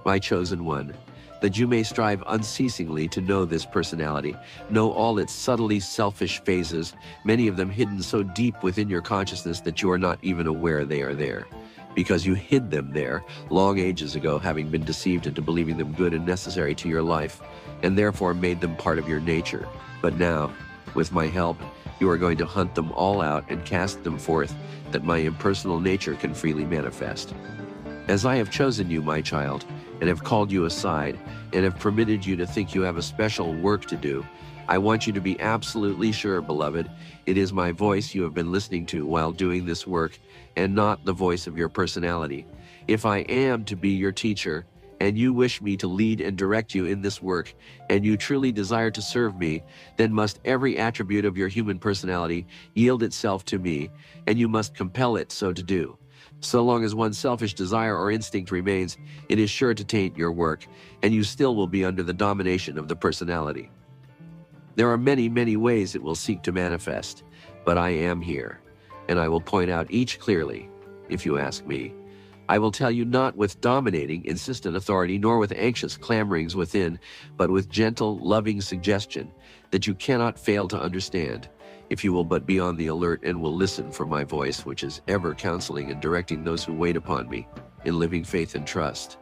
my chosen one, that you may strive unceasingly to know this personality, know all its subtly selfish phases, many of them hidden so deep within your consciousness that you are not even aware they are there, because you hid them there long ages ago, having been deceived into believing them good and necessary to your life, and therefore made them part of your nature. But now, with my help, you are going to hunt them all out and cast them forth, that my impersonal nature can freely manifest. As I have chosen you, my child, and have called you aside, and have permitted you to think you have a special work to do, I want you to be absolutely sure, beloved, it is my voice you have been listening to while doing this work, and not the voice of your personality. If I am to be your teacher, and you wish me to lead and direct you in this work, and you truly desire to serve me, then must every attribute of your human personality yield itself to me, and you must compel it so to do. So long as one selfish desire or instinct remains, it is sure to taint your work, and you still will be under the domination of the personality. There are many, many ways it will seek to manifest, but I am here, and I will point out each clearly, if you ask me. I will tell you not with dominating, insistent authority, nor with anxious clamorings within, but with gentle, loving suggestion that you cannot fail to understand, if you will but be on the alert and will listen for my voice, which is ever counseling and directing those who wait upon me in living faith and trust.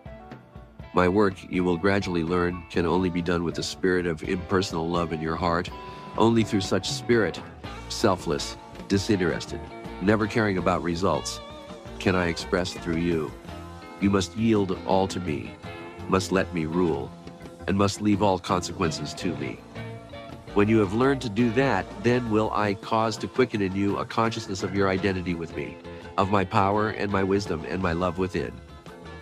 My work, you will gradually learn, can only be done with the spirit of impersonal love in your heart. Only through such spirit, selfless, disinterested, never caring about results, can I express through you. You must yield all to me, must let me rule, and must leave all consequences to me. When you have learned to do that, then will I cause to quicken in you a consciousness of your identity with me, of my power and my wisdom and my love within.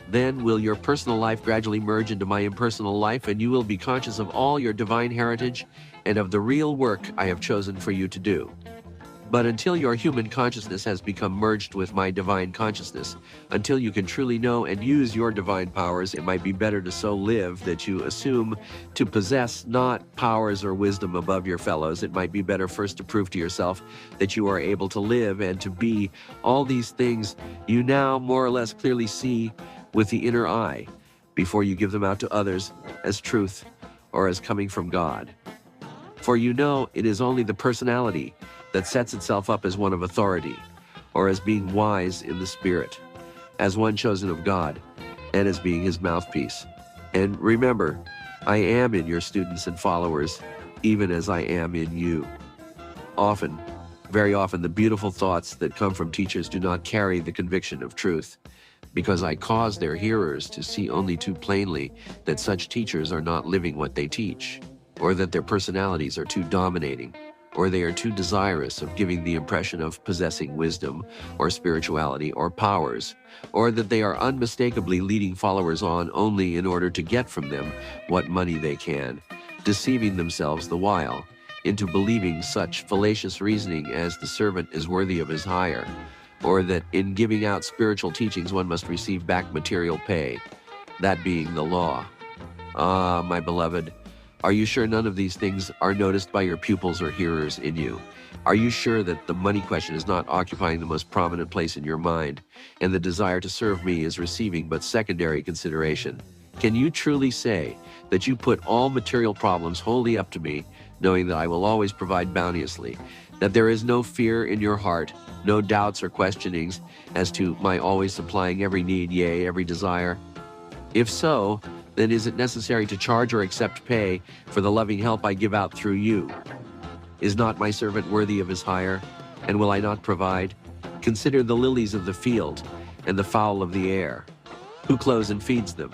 Then will your personal life gradually merge into my impersonal life, and you will be conscious of all your divine heritage and of the real work I have chosen for you to do. But until your human consciousness has become merged with my divine consciousness, until you can truly know and use your divine powers, it might be better to so live that you assume to possess not powers or wisdom above your fellows. It might be better first to prove to yourself that you are able to live and to be all these things you now more or less clearly see with the inner eye, before you give them out to others as truth or as coming from God. For you know it is only the personality that sets itself up as one of authority, or as being wise in the spirit, as one chosen of God, and as being his mouthpiece. And remember, I am in your students and followers, even as I am in you. Often, very often, the beautiful thoughts that come from teachers do not carry the conviction of truth, because I cause their hearers to see only too plainly that such teachers are not living what they teach, or that their personalities are too dominating, or they are too desirous of giving the impression of possessing wisdom or spirituality or powers, or that they are unmistakably leading followers on only in order to get from them what money they can, deceiving themselves the while into believing such fallacious reasoning as the servant is worthy of his hire, or that in giving out spiritual teachings one must receive back material pay, that being the law. Ah, my beloved, are you sure none of these things are noticed by your pupils or hearers in you? Are you sure that the money question is not occupying the most prominent place in your mind, and the desire to serve me is receiving but secondary consideration? Can you truly say that you put all material problems wholly up to me, knowing that I will always provide bounteously, that there is no fear in your heart, no doubts or questionings as to my always supplying every need, yea, every desire? If so, then is it necessary to charge or accept pay for the loving help I give out through you? Is not my servant worthy of his hire, and will I not provide? Consider the lilies of the field and the fowl of the air. Who clothes and feeds them?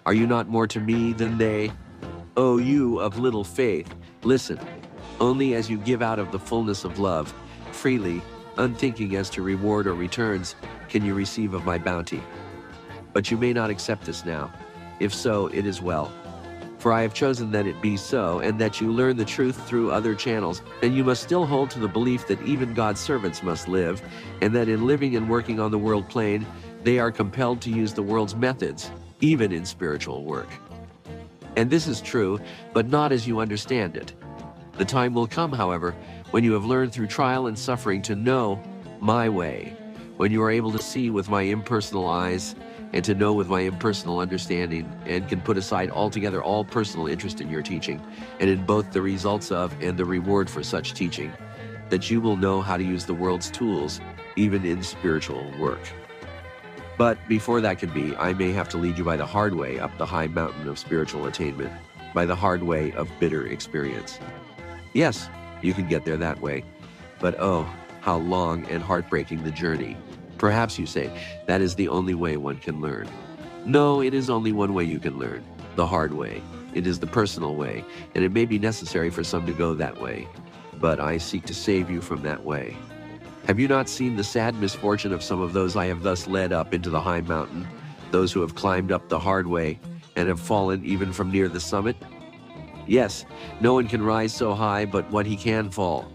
Are you not more to me than they? O you of little faith, listen. Only as you give out of the fullness of love, freely, unthinking as to reward or returns, can you receive of my bounty. But you may not accept this now. If so, it is well. For I have chosen that it be so, and that you learn the truth through other channels, and you must still hold to the belief that even God's servants must live, and that in living and working on the world plane, they are compelled to use the world's methods, even in spiritual work. And this is true, but not as you understand it. The time will come, however, when you have learned through trial and suffering to know my way, when you are able to see with my impersonal eyes, and to know with my impersonal understanding, and can put aside altogether all personal interest in your teaching, and in both the results of and the reward for such teaching, that you will know how to use the world's tools, even in spiritual work. But before that can be, I may have to lead you by the hard way up the high mountain of spiritual attainment, by the hard way of bitter experience. Yes, you can get there that way, but oh, how long and heartbreaking the journey. Perhaps you say, that is the only way one can learn. No, it is only one way you can learn, the hard way. It is the personal way, and it may be necessary for some to go that way, but I seek to save you from that way. Have you not seen the sad misfortune of some of those I have thus led up into the high mountain, those who have climbed up the hard way and have fallen even from near the summit? Yes, no one can rise so high but what he can fall.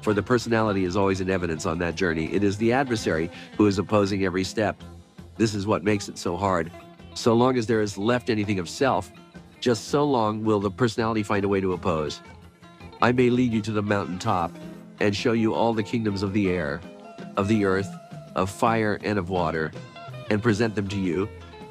For the personality is always in evidence on that journey. It is the adversary who is opposing every step. This is what makes it so hard. So long as there is left anything of self, just so long will the personality find a way to oppose. I may lead you to the mountain top and show you all the kingdoms of the air, of the earth, of fire and of water, and present them to you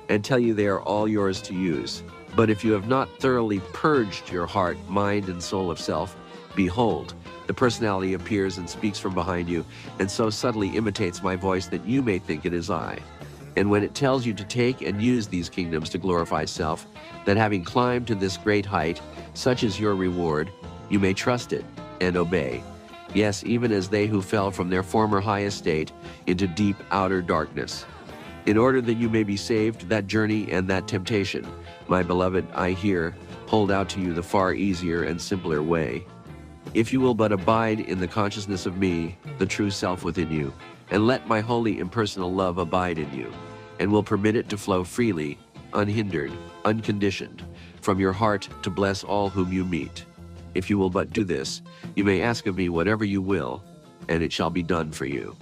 and tell you they are all yours to use. But if you have not thoroughly purged your heart, mind, and soul of self, behold, the personality appears and speaks from behind you, and so subtly imitates my voice that you may think it is I. And when it tells you to take and use these kingdoms to glorify self, that having climbed to this great height, such is your reward, you may trust it and obey. Yes, even as they who fell from their former high estate into deep outer darkness. In order that you may be saved that journey and that temptation, my beloved, I here hold out to you the far easier and simpler way. If you will but abide in the consciousness of me, the true self within you, and let my holy impersonal love abide in you, and will permit it to flow freely, unhindered, unconditioned, from your heart to bless all whom you meet. If you will but do this, you may ask of me whatever you will, and it shall be done for you.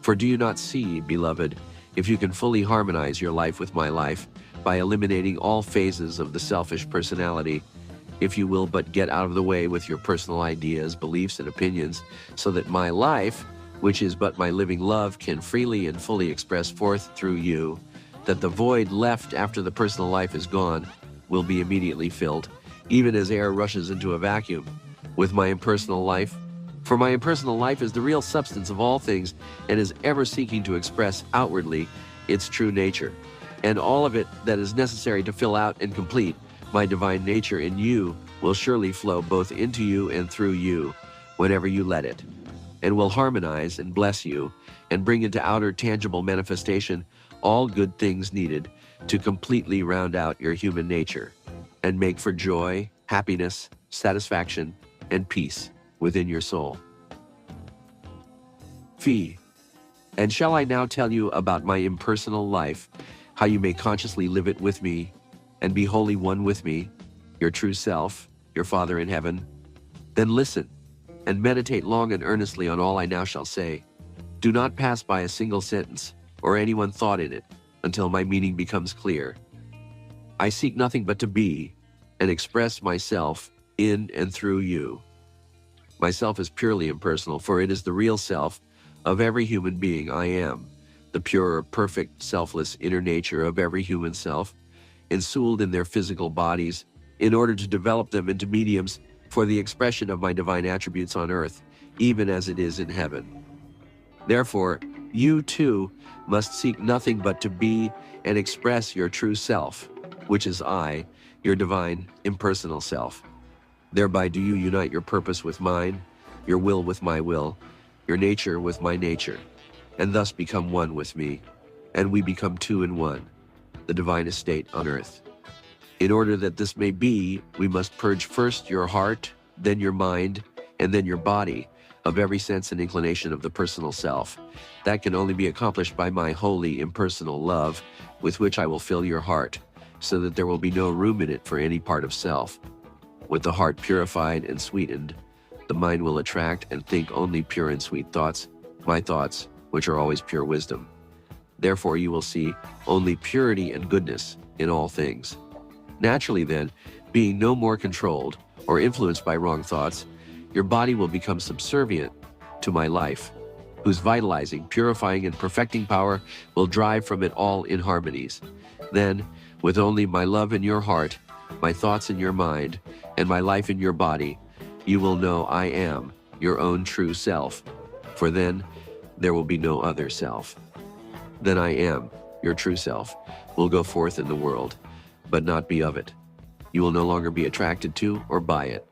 For do you not see, beloved, if you can fully harmonize your life with my life, by eliminating all phases of the selfish personality, if you will but get out of the way with your personal ideas, beliefs, and opinions, so that my life, which is but my living love, can freely and fully express forth through you, that the void left after the personal life is gone will be immediately filled, even as air rushes into a vacuum, with my impersonal life. For my impersonal life is the real substance of all things and is ever seeking to express outwardly its true nature, and all of it that is necessary to fill out and complete my divine nature in you will surely flow both into you and through you whenever you let it, and will harmonize and bless you and bring into outer tangible manifestation all good things needed to completely round out your human nature and make for joy, happiness, satisfaction, and peace within your soul. Fee. And shall I now tell you about my impersonal life, how you may consciously live it with me and be wholly one with me, your true self, your Father in heaven? Then listen and meditate long and earnestly on all I now shall say. Do not pass by a single sentence or any one thought in it until my meaning becomes clear. I seek nothing but to be and express myself in and through you. Myself is purely impersonal, for it is the real self of every human being I am, the pure, perfect, selfless inner nature of every human self, ensouled in their physical bodies in order to develop them into mediums for the expression of my divine attributes on earth, even as it is in heaven. Therefore, you too must seek nothing but to be and express your true self, which is I, your divine impersonal self. Thereby do you unite your purpose with mine, your will with my will, your nature with my nature, and thus become one with me, and we become two in one, the divine estate on earth. In order that this may be, we must purge first your heart, then your mind, and then your body of every sense and inclination of the personal self. That can only be accomplished by my holy impersonal love, with which I will fill your heart, so that there will be no room in it for any part of self. With the heart purified and sweetened, the mind will attract and think only pure and sweet thoughts, my thoughts, which are always pure wisdom. Therefore you will see only purity and goodness in all things. Naturally then, being no more controlled or influenced by wrong thoughts, your body will become subservient to my life, whose vitalizing, purifying, and perfecting power will drive from it all inharmonies. Then, with only my love in your heart, my thoughts in your mind, and my life in your body, you will know I am your own true self, for then there will be no other self. Then I am, your true self, will go forth in the world, but not be of it. You will no longer be attracted to or by it,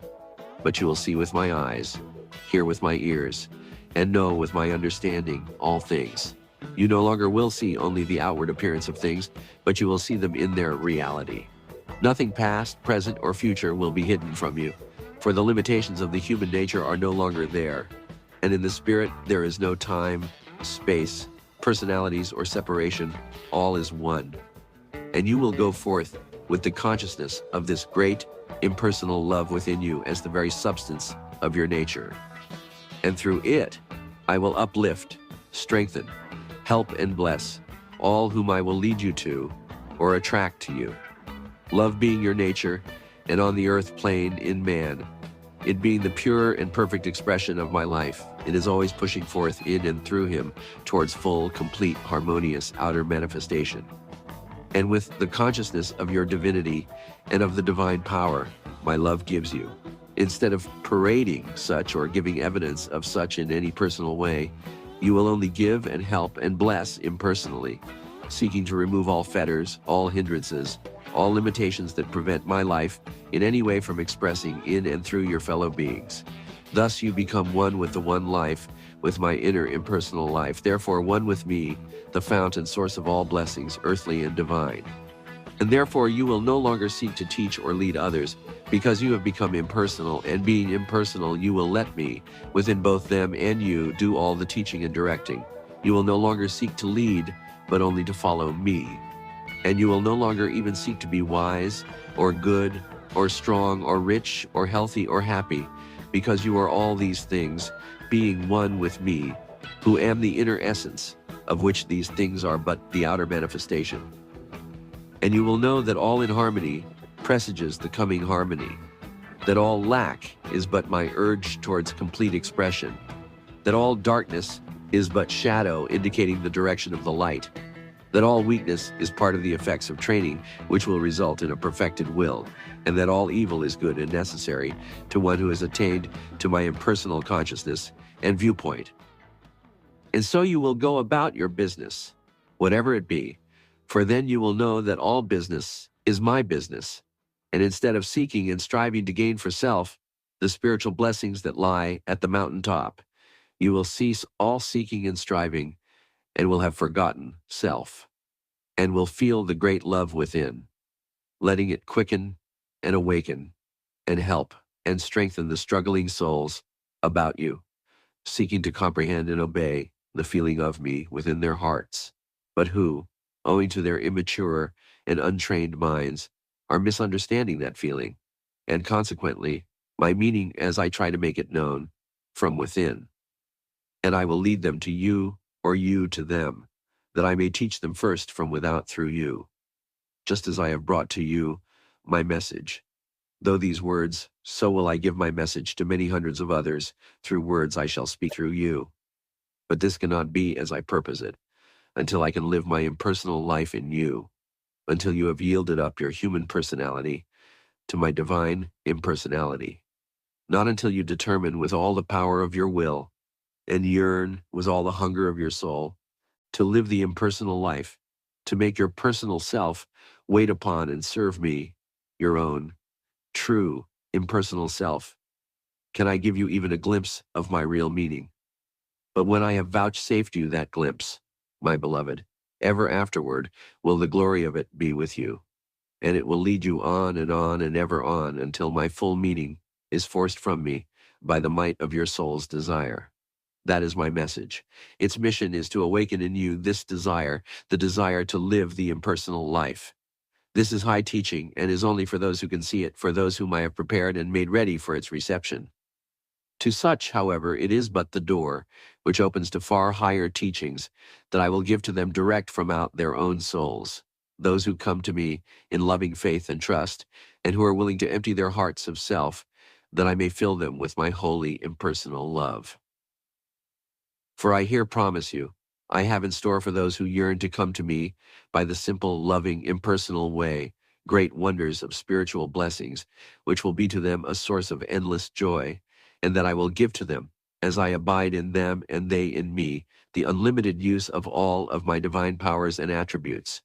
but you will see with my eyes, hear with my ears, and know with my understanding all things. You no longer will see only the outward appearance of things, but you will see them in their reality. Nothing past, present, or future will be hidden from you, for the limitations of the human nature are no longer there. And in the spirit, there is no time, space, personalities, or separation. All is one. And you will go forth with the consciousness of this great, impersonal love within you as the very substance of your nature. And through it, I will uplift, strengthen, help, and bless all whom I will lead you to or attract to you. Love being your nature, and on the earth plane in man, it being the pure and perfect expression of my life. It is always pushing forth in and through him towards full, complete, harmonious outer manifestation. And with the consciousness of your divinity and of the divine power my love gives you, instead of parading such or giving evidence of such in any personal way, you will only give and help and bless impersonally, seeking to remove all fetters, all hindrances, all limitations that prevent my life in any way from expressing in and through your fellow beings. Thus you become one with the one life, with my inner impersonal life, therefore one with me, the fount and source of all blessings, earthly and divine. And therefore you will no longer seek to teach or lead others, because you have become impersonal, and being impersonal you will let me, within both them and you, do all the teaching and directing. You will no longer seek to lead, but only to follow me. And you will no longer even seek to be wise, or good, or strong, or rich, or healthy, or happy, because you are all these things, being one with me, who am the inner essence, of which these things are but the outer manifestation. And you will know that all in harmony presages the coming harmony, that all lack is but my urge towards complete expression, that all darkness is but shadow indicating the direction of the light, that all weakness is part of the effects of training which will result in a perfected will, and that all evil is good and necessary to one who has attained to my impersonal consciousness and viewpoint. And so you will go about your business, whatever it be, for then you will know that all business is my business, and instead of seeking and striving to gain for self the spiritual blessings that lie at the mountaintop, you will cease all seeking and striving, and will have forgotten self, and will feel the great love within, letting it quicken and awaken and help and strengthen the struggling souls about you, seeking to comprehend and obey the feeling of me within their hearts, but who, owing to their immature and untrained minds, are misunderstanding that feeling, and consequently, my meaning as I try to make it known from within. And I will lead them to you, or you to them, that I may teach them first from without through you, just as I have brought to you my message. Though these words, so will I give my message to many hundreds of others, through words I shall speak through you. But this cannot be as I purpose it, until I can live my impersonal life in you, until you have yielded up your human personality to my divine impersonality. Not until you determine with all the power of your will, and yearn with all the hunger of your soul, to live the impersonal life, to make your personal self wait upon and serve me, your own, true, impersonal self, can I give you even a glimpse of my real meaning. But when I have vouchsafed you that glimpse, my beloved, ever afterward will the glory of it be with you, and it will lead you on and ever on until my full meaning is forced from me by the might of your soul's desire. That is my message. Its mission is to awaken in you this desire, the desire to live the impersonal life. This is high teaching and is only for those who can see it, for those whom I have prepared and made ready for its reception. To such, however, it is but the door, which opens to far higher teachings that I will give to them direct from out their own souls, those who come to me in loving faith and trust, and who are willing to empty their hearts of self, that I may fill them with my holy impersonal love. For I here promise you, I have in store for those who yearn to come to me by the simple, loving, impersonal way, great wonders of spiritual blessings, which will be to them a source of endless joy, and that I will give to them, as I abide in them and they in me, the unlimited use of all of my divine powers and attributes,